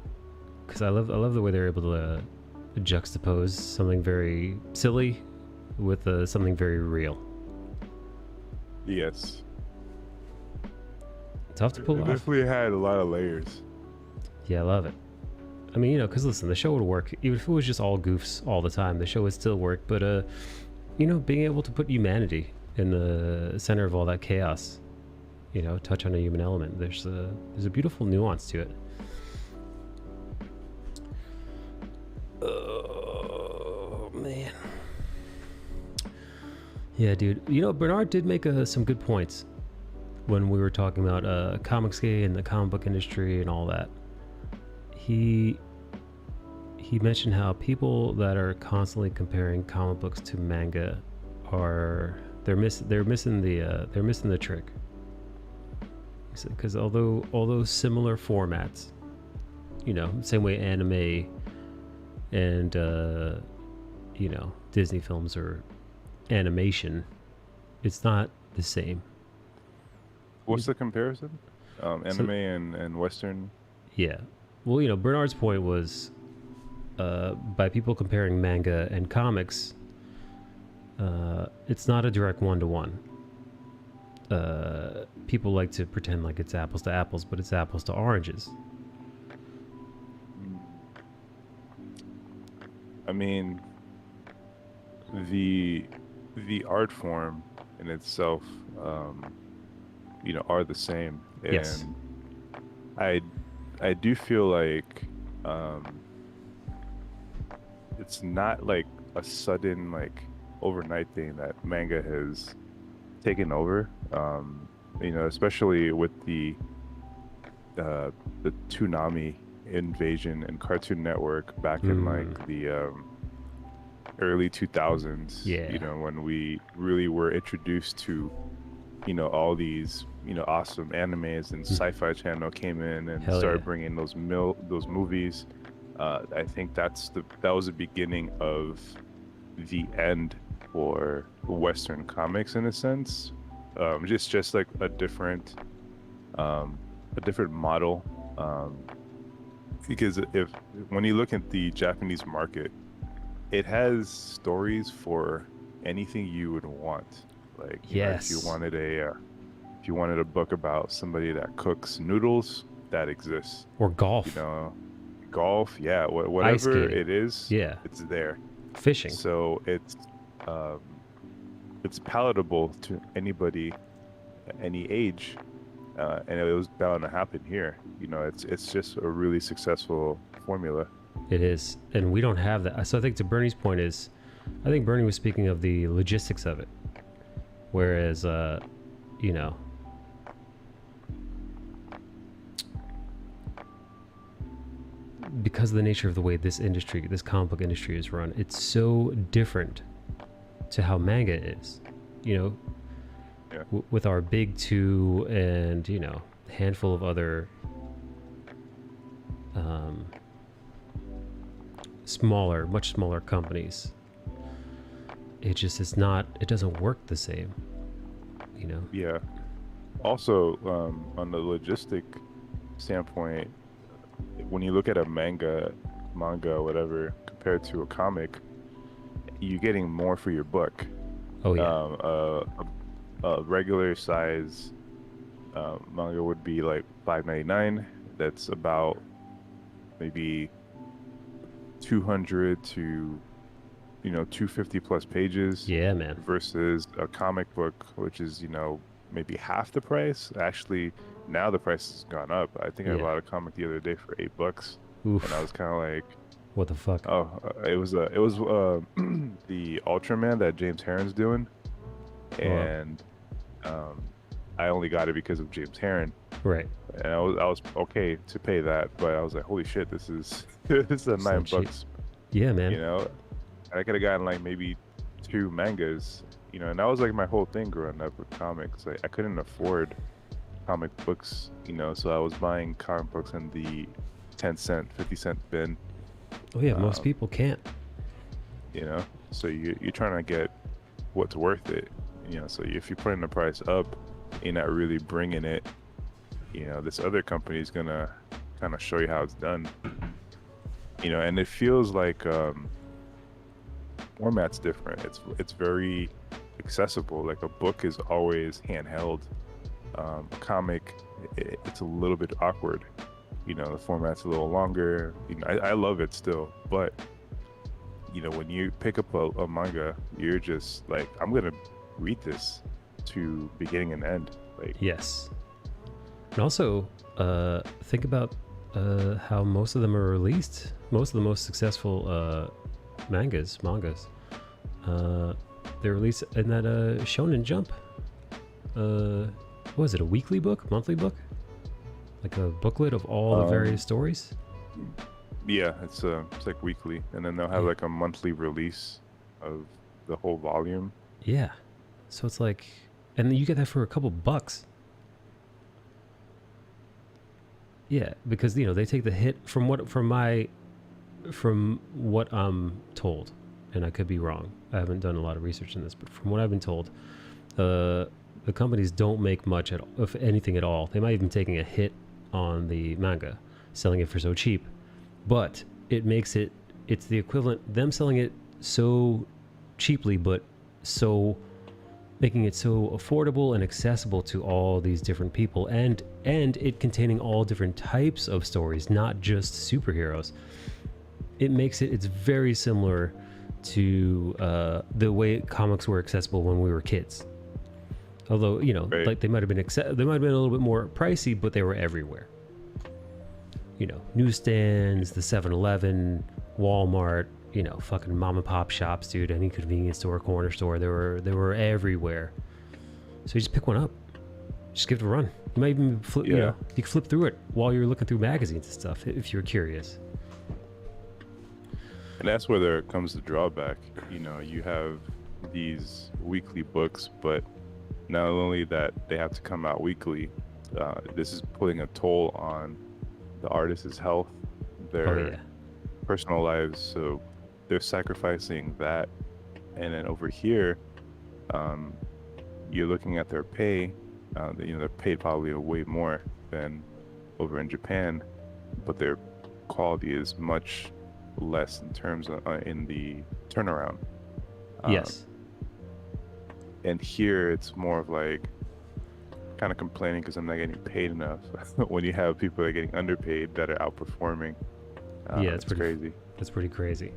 Because I love the way they're able to juxtapose something very silly with something very real. Yes. Tough to pull off. Definitely had a lot of layers. Yeah, I love it. I mean, you know, because listen, the show would work even if it was just all goofs all the time. The show would still work, but you know, being able to put humanity in the center of all that chaos, you know, touch on a human element. There's a beautiful nuance to it. Oh man. Yeah, dude. You know, Bernard did make some good points when we were talking about Comicsgate and the comic book industry and all that. He mentioned how people that are constantly comparing comic books to manga they're missing the trick. Because although similar formats, you know, same way anime and you know, Disney films or animation, it's not the same. What's the comparison? Anime and Western? Yeah. Well, you know, Bernard's point was by people comparing manga and comics, it's not a direct one-to-one. People like to pretend like it's apples to apples, but it's apples to oranges. I mean, the art form in itself, you know, are the same. And Yes. I do feel like it's not like a sudden, like, overnight thing that manga has taken over. You know, especially with the Toonami invasion and Cartoon Network back in like the early 2000s. Yeah. You know, when we really were introduced to, you know, all these, you know, awesome animes, and Sci-Fi Channel came in and Hell started yeah. bringing those movies. I think that was the beginning of the end for Western comics in a sense. Just like a different model. Because when you look at the Japanese market, it has stories for anything you would want. Like, you know, Yes. if you wanted a book about somebody that cooks noodles, that exists. Or golf. You know, golf, yeah, whatever skating. it is, Yeah. it's there. Fishing. So it's palatable to anybody, any age, and it was bound to happen here. You know, it's just a really successful formula. It is, and we don't have that. So I think to Bernie's point is, I think Bernie was speaking of the logistics of it, whereas, you know, because of the nature of the way this comic book industry is run, it's so different to how manga is. You know, Yeah. with our big two and, you know, a handful of other much smaller companies, it doesn't work the same, you know. Yeah. Also, on the logistic standpoint, when you look at a manga, whatever, compared to a comic, you're getting more for your book. Oh yeah. A regular size manga would be like $5.99. That's about maybe 200 to, you know, 250 plus pages. Yeah, man. Versus a comic book, which is, you know, maybe half the price. Actually, now the price has gone up. I think I Yeah. bought a comic the other day for $8, Oof. and I was kind of like, What the fuck? oh, it was the Ultraman that James Herron's doing, and I only got it because of James Herron. Right. And I was okay to pay that, but I was like, holy shit, this is this is a So cheap. $9. Yeah, man. You know, and I could have gotten like maybe 2 mangas. You know, and that was like my whole thing growing up with comics. Like, I couldn't afford comic books, you know, so I was buying comic books in the 10-cent, 50-cent bin. Oh yeah, most people can't. You know, so you're trying to get what's worth it. You know, so if you're putting the price up, you're not really bringing it. You know, this other company is gonna kind of show you how it's done. You know, and it feels like format's different. It's very accessible. Like, a book is always handheld. A comic, it's a little bit awkward. You know, the format's a little longer. You know, I love it still, but you know, when you pick up a manga, you're just like, I'm gonna read this to beginning and end. Like, Yes. And also, think about how most of them are released. Most of the most successful mangas, they're released in that Shonen Jump what is it, a weekly book, monthly book? Like a booklet of all the various stories? Yeah, it's like weekly, and then they'll have like a monthly release of the whole volume. Yeah. So it's like, and then you get that for a couple bucks. Yeah, because you know they take the hit from what I'm told, and I could be wrong. I haven't done a lot of research in this, but from what I've been told, the companies don't make much of anything at all. They might even be taking a hit on the manga, selling it for so cheap, but it's the equivalent, them selling it so cheaply, but so making it so affordable and accessible to all these different people, and it containing all different types of stories, not just superheroes. It's very similar to the way comics were accessible when we were kids. Although, you know, like they might have been a little bit more pricey, but they were everywhere. You know, newsstands, the 7-Eleven, Walmart, you know, fucking mom and pop shops, dude, any convenience store, corner store, they were everywhere. So you just pick one up, just give it a run. You might even flip, you know, you can flip through it while you're looking through magazines and stuff if you're curious. And that's where there comes the drawback. You know, you have these weekly books, but not only that they have to come out weekly, this is putting a toll on the artist's health, their personal lives. So they're sacrificing that. And then over here, you're looking at their pay. You know, they're paid probably way more than over in Japan, but their quality is much less in terms of in the turnaround. Yes. And here it's more of like kind of complaining because I'm not getting paid enough. When you have people that are getting underpaid that are outperforming, it's crazy. That's pretty crazy.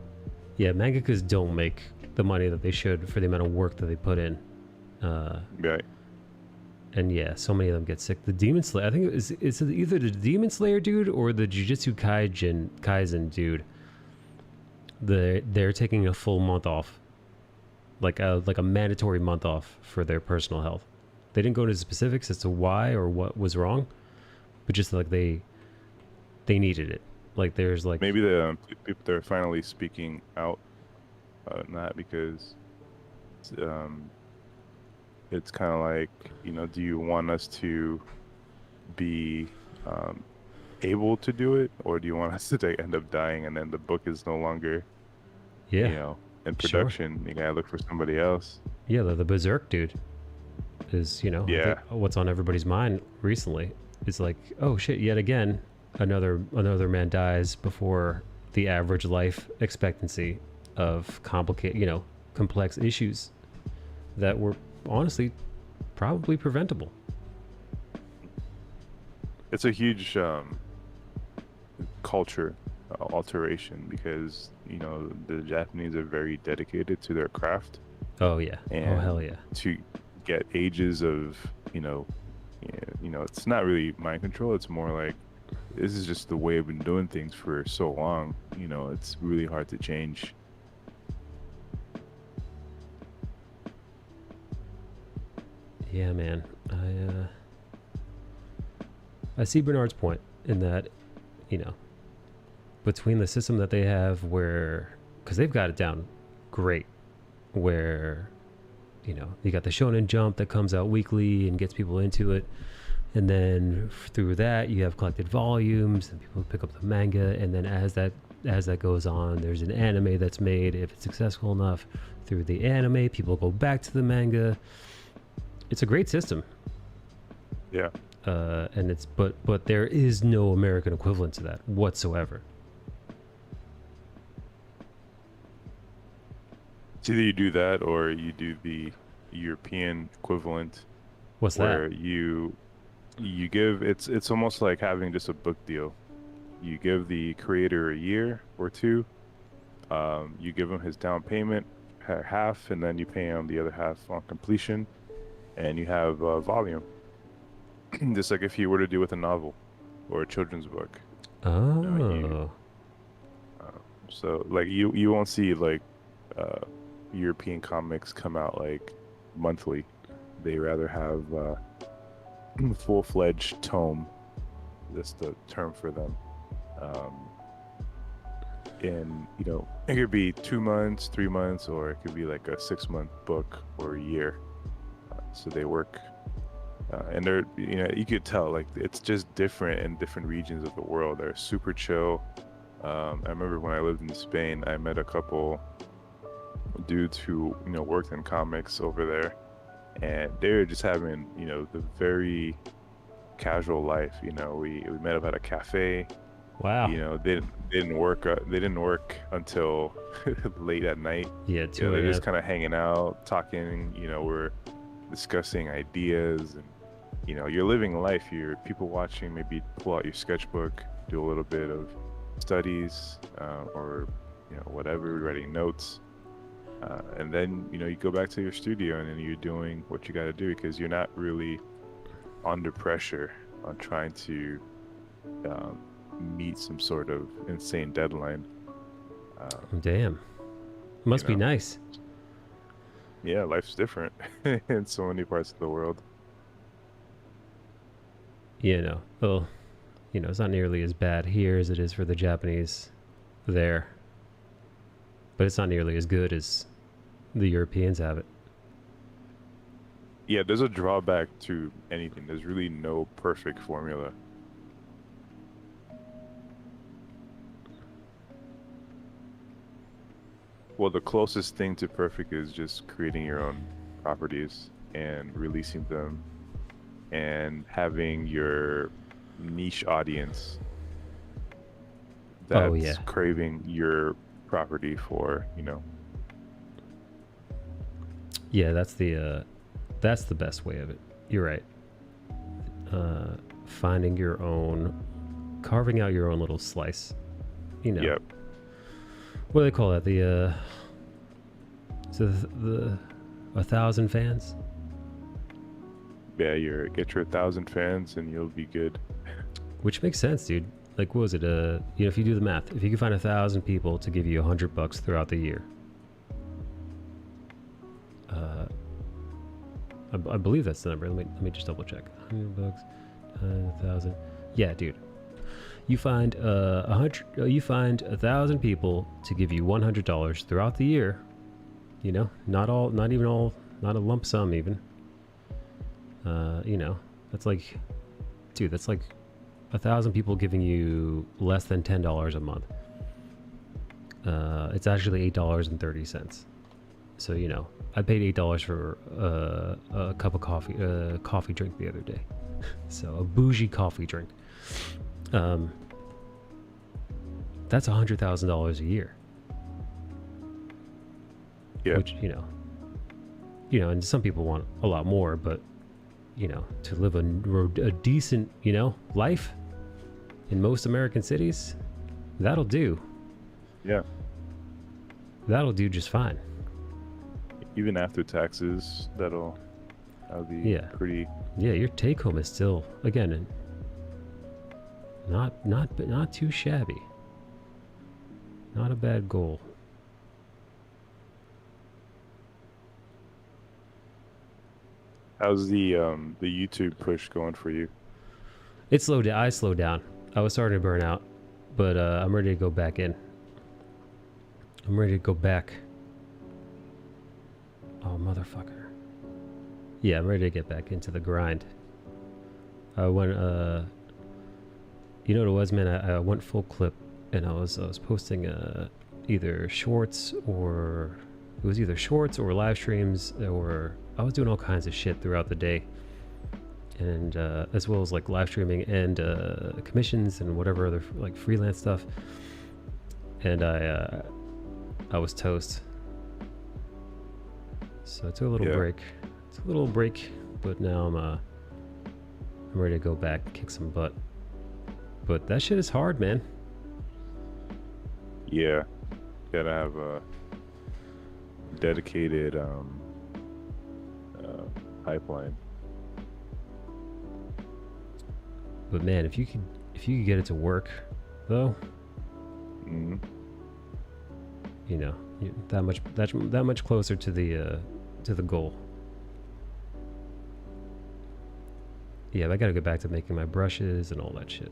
Yeah, mangakas don't make the money that they should for the amount of work that they put in. Right. And yeah, so many of them get sick. The Demon Slayer, I think it's either the Demon Slayer dude or the Jujutsu Kaisen dude. They're taking a full month off, like a mandatory month off for their personal health. They didn't go into specifics as to why or what was wrong, but just like they needed it. Like there's like maybe the people they're finally speaking out, not because it's kind of like, you know, do you want us to be able to do it, or do you want us to end up dying and then the book is no longer, you know, in production? Sure. You gotta look for somebody else. Yeah, the Berserk dude is, you know, I think what's on everybody's mind recently is like, oh shit, yet again another man dies before the average life expectancy of complex issues that were honestly probably preventable. It's a huge culture alteration because, you know, the Japanese are very dedicated to their craft. Oh yeah. And oh hell yeah. To get ages of, you know, it's not really mind control. It's more like, this is just the way I've been doing things for so long. You know, it's really hard to change. Yeah, man. I see Bernard's point in that, you know, between the system that they have where, because they've got it down great, where, you know, you got the Shonen Jump that comes out weekly and gets people into it. And then through that, you have collected volumes and people pick up the manga. And then as that goes on, there's an anime that's made. If it's successful enough through the anime, people go back to the manga. It's a great system. Yeah. And it's but there is no American equivalent to that whatsoever. It's either you do that or you do the European equivalent. What's where that? You give, it's almost like having just a book deal. You give the creator a year or two. You give him his down payment, half, and then you pay him the other half on completion, and you have a volume. Just like if you were to do with a novel or a children's book. Oh. So like you won't see like European comics come out like monthly. They rather have full-fledged tome. That's the term for them. And it could be 2 months, 3 months, or it could be like a 6-month book or a year. So they work, and they're you could tell like it's just different in different regions of the world. They're super chill. I remember when I lived in Spain, I met a couple dudes who worked in comics over there, and they were just having the very casual life. We met up at a cafe. Wow. They didn't work. They didn't work until late at night. Yeah, they're just kind of hanging out, talking. We're discussing ideas, and you're living life. You're people watching. Maybe pull out your sketchbook, do a little bit of studies, or whatever, writing notes, and then you go back to your studio, and then you're doing what you got to do because you're not really under pressure on trying to meet some sort of insane deadline. Damn. Must be nice. Yeah, life's different in so many parts of the world. Well, it's not nearly as bad here as it is for the Japanese there. But it's not nearly as good as the Europeans have it. Yeah, there's a drawback to anything. There's really no perfect formula. Well, the closest thing to perfect is just creating your own properties and releasing them and having your niche audience that's craving your property for, Yeah, that's the best way of it. You're right. Finding your own, carving out your own little slice. Yep. What do they call that? The 1,000 fans? Yeah, get your 1,000 fans and you'll be good. Which makes sense, dude. Like, what was it? If you do the math, if you can find 1,000 people to give you $100 throughout the year, I believe that's the number. Let me just double check. $100, 1,000. Yeah, dude. You find 1,000 people to give you $100 throughout the year. Not a lump sum even. That's like, dude, that's like 1,000 people giving you less than $10 a month. It's actually $8.30. So I paid $8 for a cup of coffee drink the other day. So a bougie coffee drink. That's $100,000 a year. Yeah. Which and some people want a lot more, but to live a decent life in most American cities, that'll do. Yeah. That'll do just fine. Even after taxes, that'll be pretty. Yeah, your take home is still again not too shabby. Not a bad goal. How's the YouTube push going for you? It slowed down. I slowed down. I was starting to burn out, but I'm ready to go back in. I'm ready to go back. Oh, motherfucker. Yeah, I'm ready to get back into the grind. I went, you know what it was, man? I went full clip, and I was posting either shorts or live streams, or I was doing all kinds of shit throughout the day, and as well as like live streaming and commissions and whatever other like freelance stuff. And I was toast. So I took a little break. It's a little break, but now I'm ready to go back and kick some butt. But that shit is hard, man. Yeah, gotta have a dedicated pipeline. But man, if you could get it to work, though, you're that much closer to the goal. Yeah, I gotta go back to making my brushes and all that shit.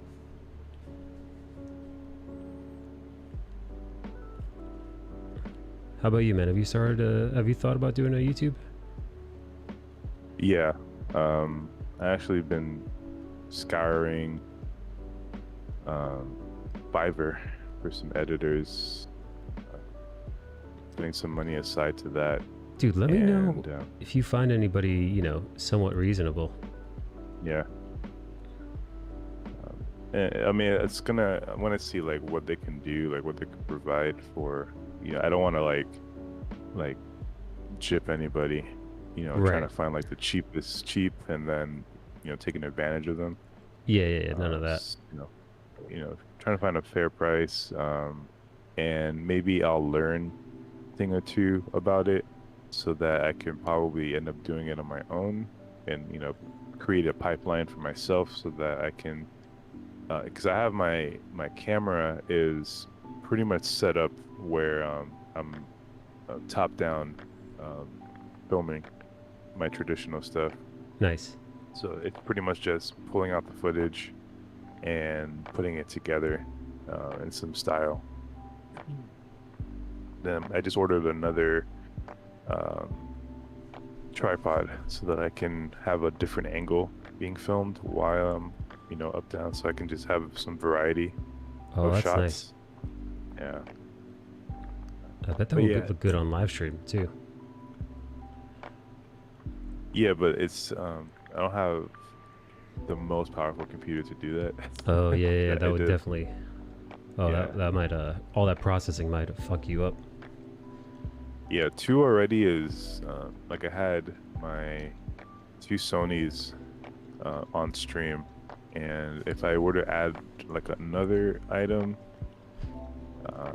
How about you, man? Have you thought about doing a YouTube? Yeah, I actually been scouring Fiverr for some editors, putting some money aside to that. Dude, let me know if you find anybody, you know, somewhat reasonable. Yeah. I mean, I want to see like what they can do, like what they can provide for, you know, I don't want to like chip anybody, you know, trying to find like the cheapest cheap and then, you know, taking advantage of them. Yeah, none of that. You know, trying to find a fair price, and maybe I'll learn a thing or two about it so that I can probably end up doing it on my own and, you know, create a pipeline for myself so that I can, because I have my camera is pretty much set up where I'm top down filming my traditional stuff. Nice. So it's pretty much just pulling out the footage and putting it together in some style. Then I just ordered another tripod so that I can have a different angle being filmed while I'm, you know, up down, so I can just have some variety of that's shots. nice. Yeah. I bet that would look good on live stream too. Yeah, but it's I don't have the most powerful computer to do that. Oh yeah, that would did. definitely. Oh, Yeah. that might all that processing might fuck you up. Yeah, 2 already is like I had my 2 Sonys on stream, and if I were to add like another item,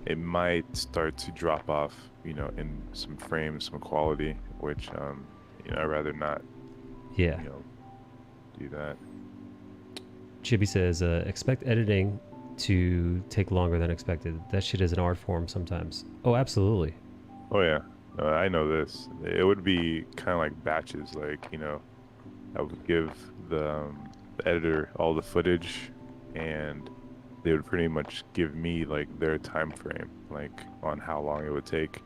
it might start to drop off, you know, in some frames, some quality, which you know, I'd rather not. Yeah. You know, do that. Chibi says, expect editing to take longer than expected. That shit is an art form sometimes. Oh, absolutely. Oh yeah, I know this. It would be kind of like batches, like, you know, I would give the editor all the footage, and they would pretty much give me like their time frame, like on how long it would take,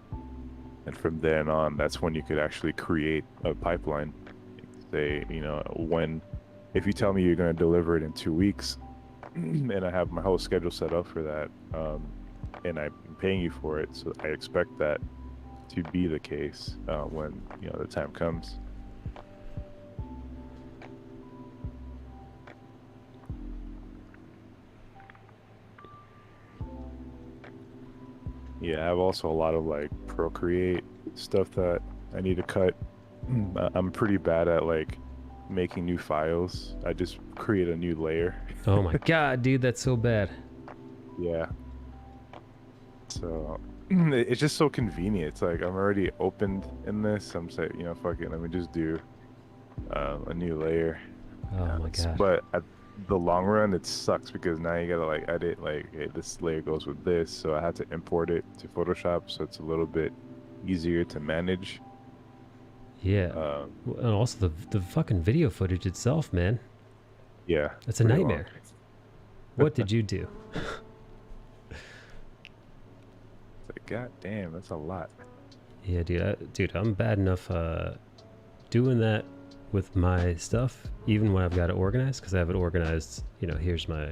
and from then on, that's when you could actually create a pipeline. Say, you know, if you tell me you're going to deliver it in 2 weeks, and I have my whole schedule set up for that, and I'm paying you for it, so I expect that to be the case when, you know, the time comes. Yeah, I have also a lot of like Procreate stuff that I need to cut. I'm pretty bad at like making new files. I just create a new layer. Oh my god, dude, that's so bad. Yeah. So it's just so convenient. It's like I'm already opened in this. I'm saying, you know, fuck it, let me just do a new layer. Oh my god. But at the long run, it sucks because now you gotta like edit, like, hey, this layer goes with this, so I had to import it to Photoshop, so it's a little bit easier to manage. Yeah. And also the fucking video footage itself, man. Yeah. It's a nightmare. What did you do? It's like, god damn, that's a lot. Yeah, dude, I'm bad enough doing that with my stuff, even when I've got it organized, because I have it organized, you know, here's my,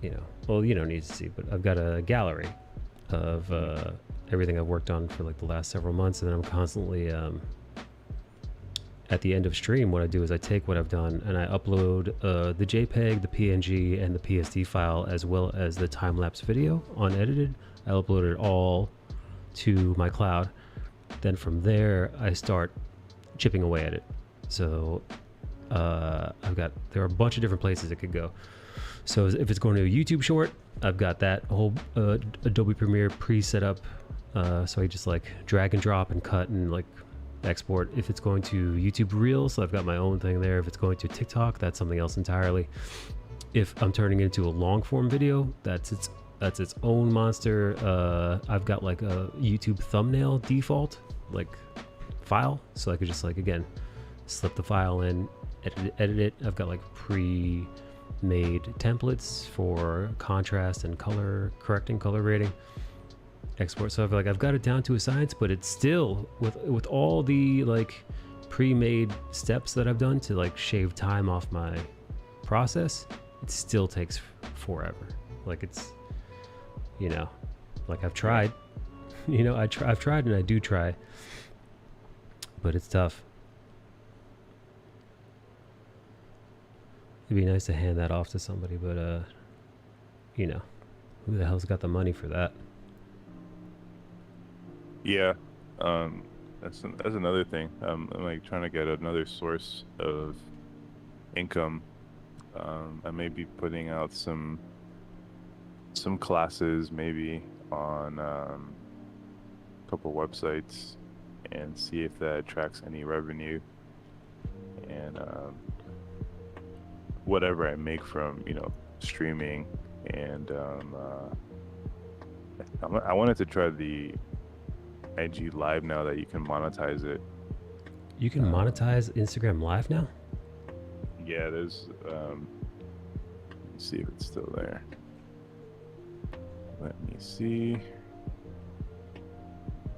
you know, well, you don't need to see, but I've got a gallery of everything I've worked on for like the last several months, and then I'm constantly at the end of stream, what I do is I take what I've done and I upload the JPEG, the PNG, and the PSD file, as well as the time-lapse video unedited. I upload it all to my cloud. Then from there, I start chipping away at it. So there are a bunch of different places it could go. So if it's going to a YouTube short, I've got that whole Adobe Premiere pre-set up. So I just like drag and drop and cut and like export. If it's going to YouTube Reels, I've got my own thing there. If it's going to TikTok, that's something else entirely. If I'm turning it into a long form video, that's its own monster. I've got like a YouTube thumbnail default like file, so I could just like, again, slip the file in edit it. I've got like pre-made templates for contrast and color correcting, color grading, export. So I've got it down to a science, but it's still with all the like pre-made steps that I've done to like shave time off my process, it still takes forever. Like it's, you know, like I've tried, you know, I've tried and I do try, but it's tough. It'd be nice to hand that off to somebody, but you know, who the hell's got the money for that? Yeah, that's another thing. I'm like trying to get another source of income. I may be putting out some classes maybe on a couple websites and see if that attracts any revenue, and whatever I make from, you know, streaming, and I wanted to try the IG Live now that you can monetize it. You can monetize Instagram Live now? Yeah, there's let's see if it's still there. Let me see.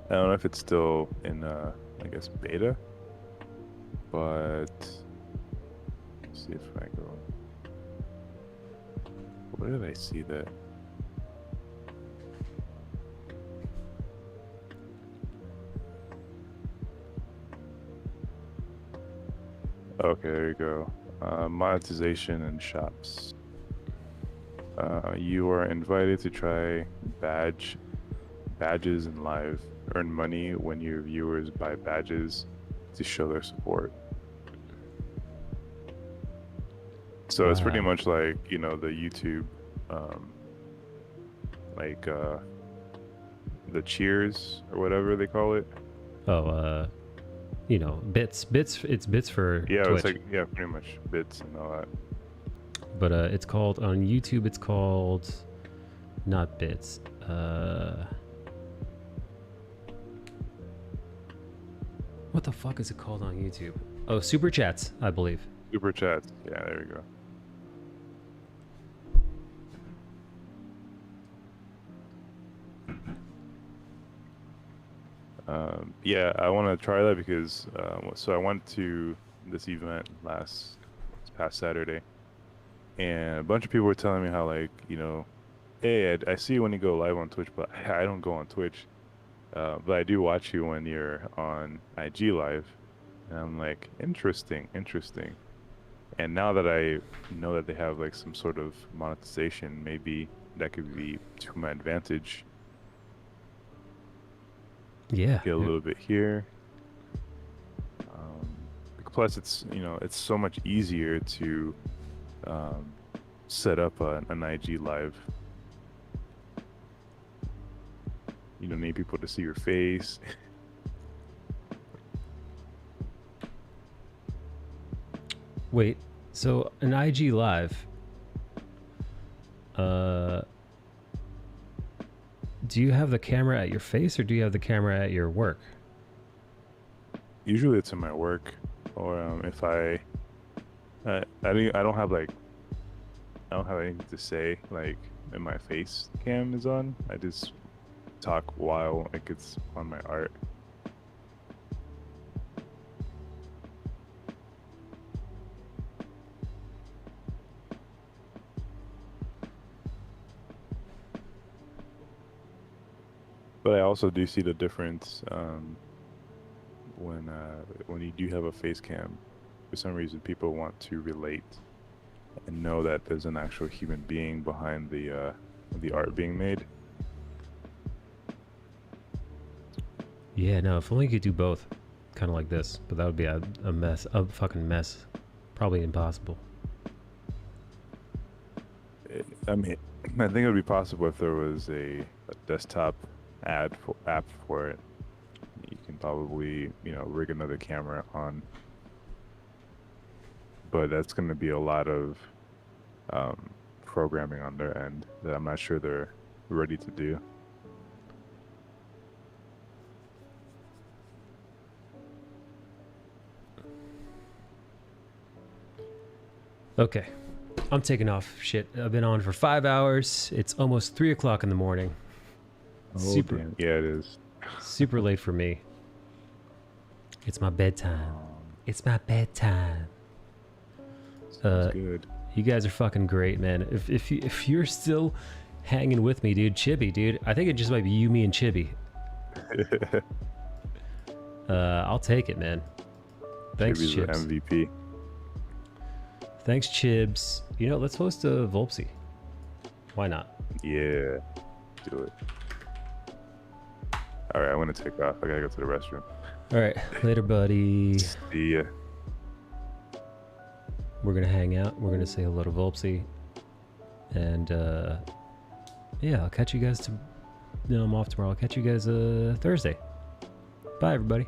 I don't know if it's still in I guess beta, but let's see if I go. Where did I see that? Okay, there you go. Monetization and shops. You are invited to try badges in live. Earn money when your viewers buy badges to show their support. So it's pretty much like, you know, the YouTube, like the cheers or whatever they call it. Oh, you know, bits. It's bits for yeah, Twitch. it's like, yeah, pretty much bits and all that. But it's called on YouTube. It's called not bits. What the fuck is it called on YouTube? Oh, super chats, I believe. Super chats. Yeah, there we go. Yeah, I want to try that because so I went to this event this past Saturday, and a bunch of people were telling me how, like, you know, hey, I see you when you go live on Twitch, but I don't go on Twitch, but I do watch you when you're on IG Live, and I'm like, interesting. And now that I know that they have like some sort of monetization, maybe that could be to my advantage. Yeah. Get a little bit here. Plus, it's, you know, it's so much easier to set up an IG Live. You don't need people to see your face. Wait, so an IG Live, do you have the camera at your face or do you have the camera at your work? Usually it's in my work, or if I don't have anything to say, like, and my face cam is on. I just talk while, like, it's on my art. But I also do see the difference when you do have a face cam. For some reason, people want to relate and know that there's an actual human being behind the art being made. Yeah, no, if only you could do both, kind of like this, but that would be a mess, a fucking mess. Probably impossible. I mean, I think it would be possible if there was a desktop app for it. You can probably, you know, rig another camera on, but that's going to be a lot of programming on their end that I'm not sure they're ready to do. Okay, I'm taking off. Shit, I've been on for 5 hours. It's almost 3 o'clock in the morning. Oh, damn. Yeah, it is. Super late for me. It's my bedtime. It's my bedtime. Good. You guys are fucking great, man. If you're still hanging with me, dude, Chibi, dude, I think it just might be you, me, and Chibi. I'll take it, man. Thanks, Chibi's Chibs. the MVP. Thanks, Chibs. You know, let's host a Volpsy. Why not? Yeah, do it. All right, I'm gonna take off. I gotta go to the restroom. All right, later, buddy. See ya. We're gonna hang out. We're gonna say hello to Volpsy, and yeah, I'll catch you guys. I'm off tomorrow. I'll catch you guys Thursday. Bye, everybody.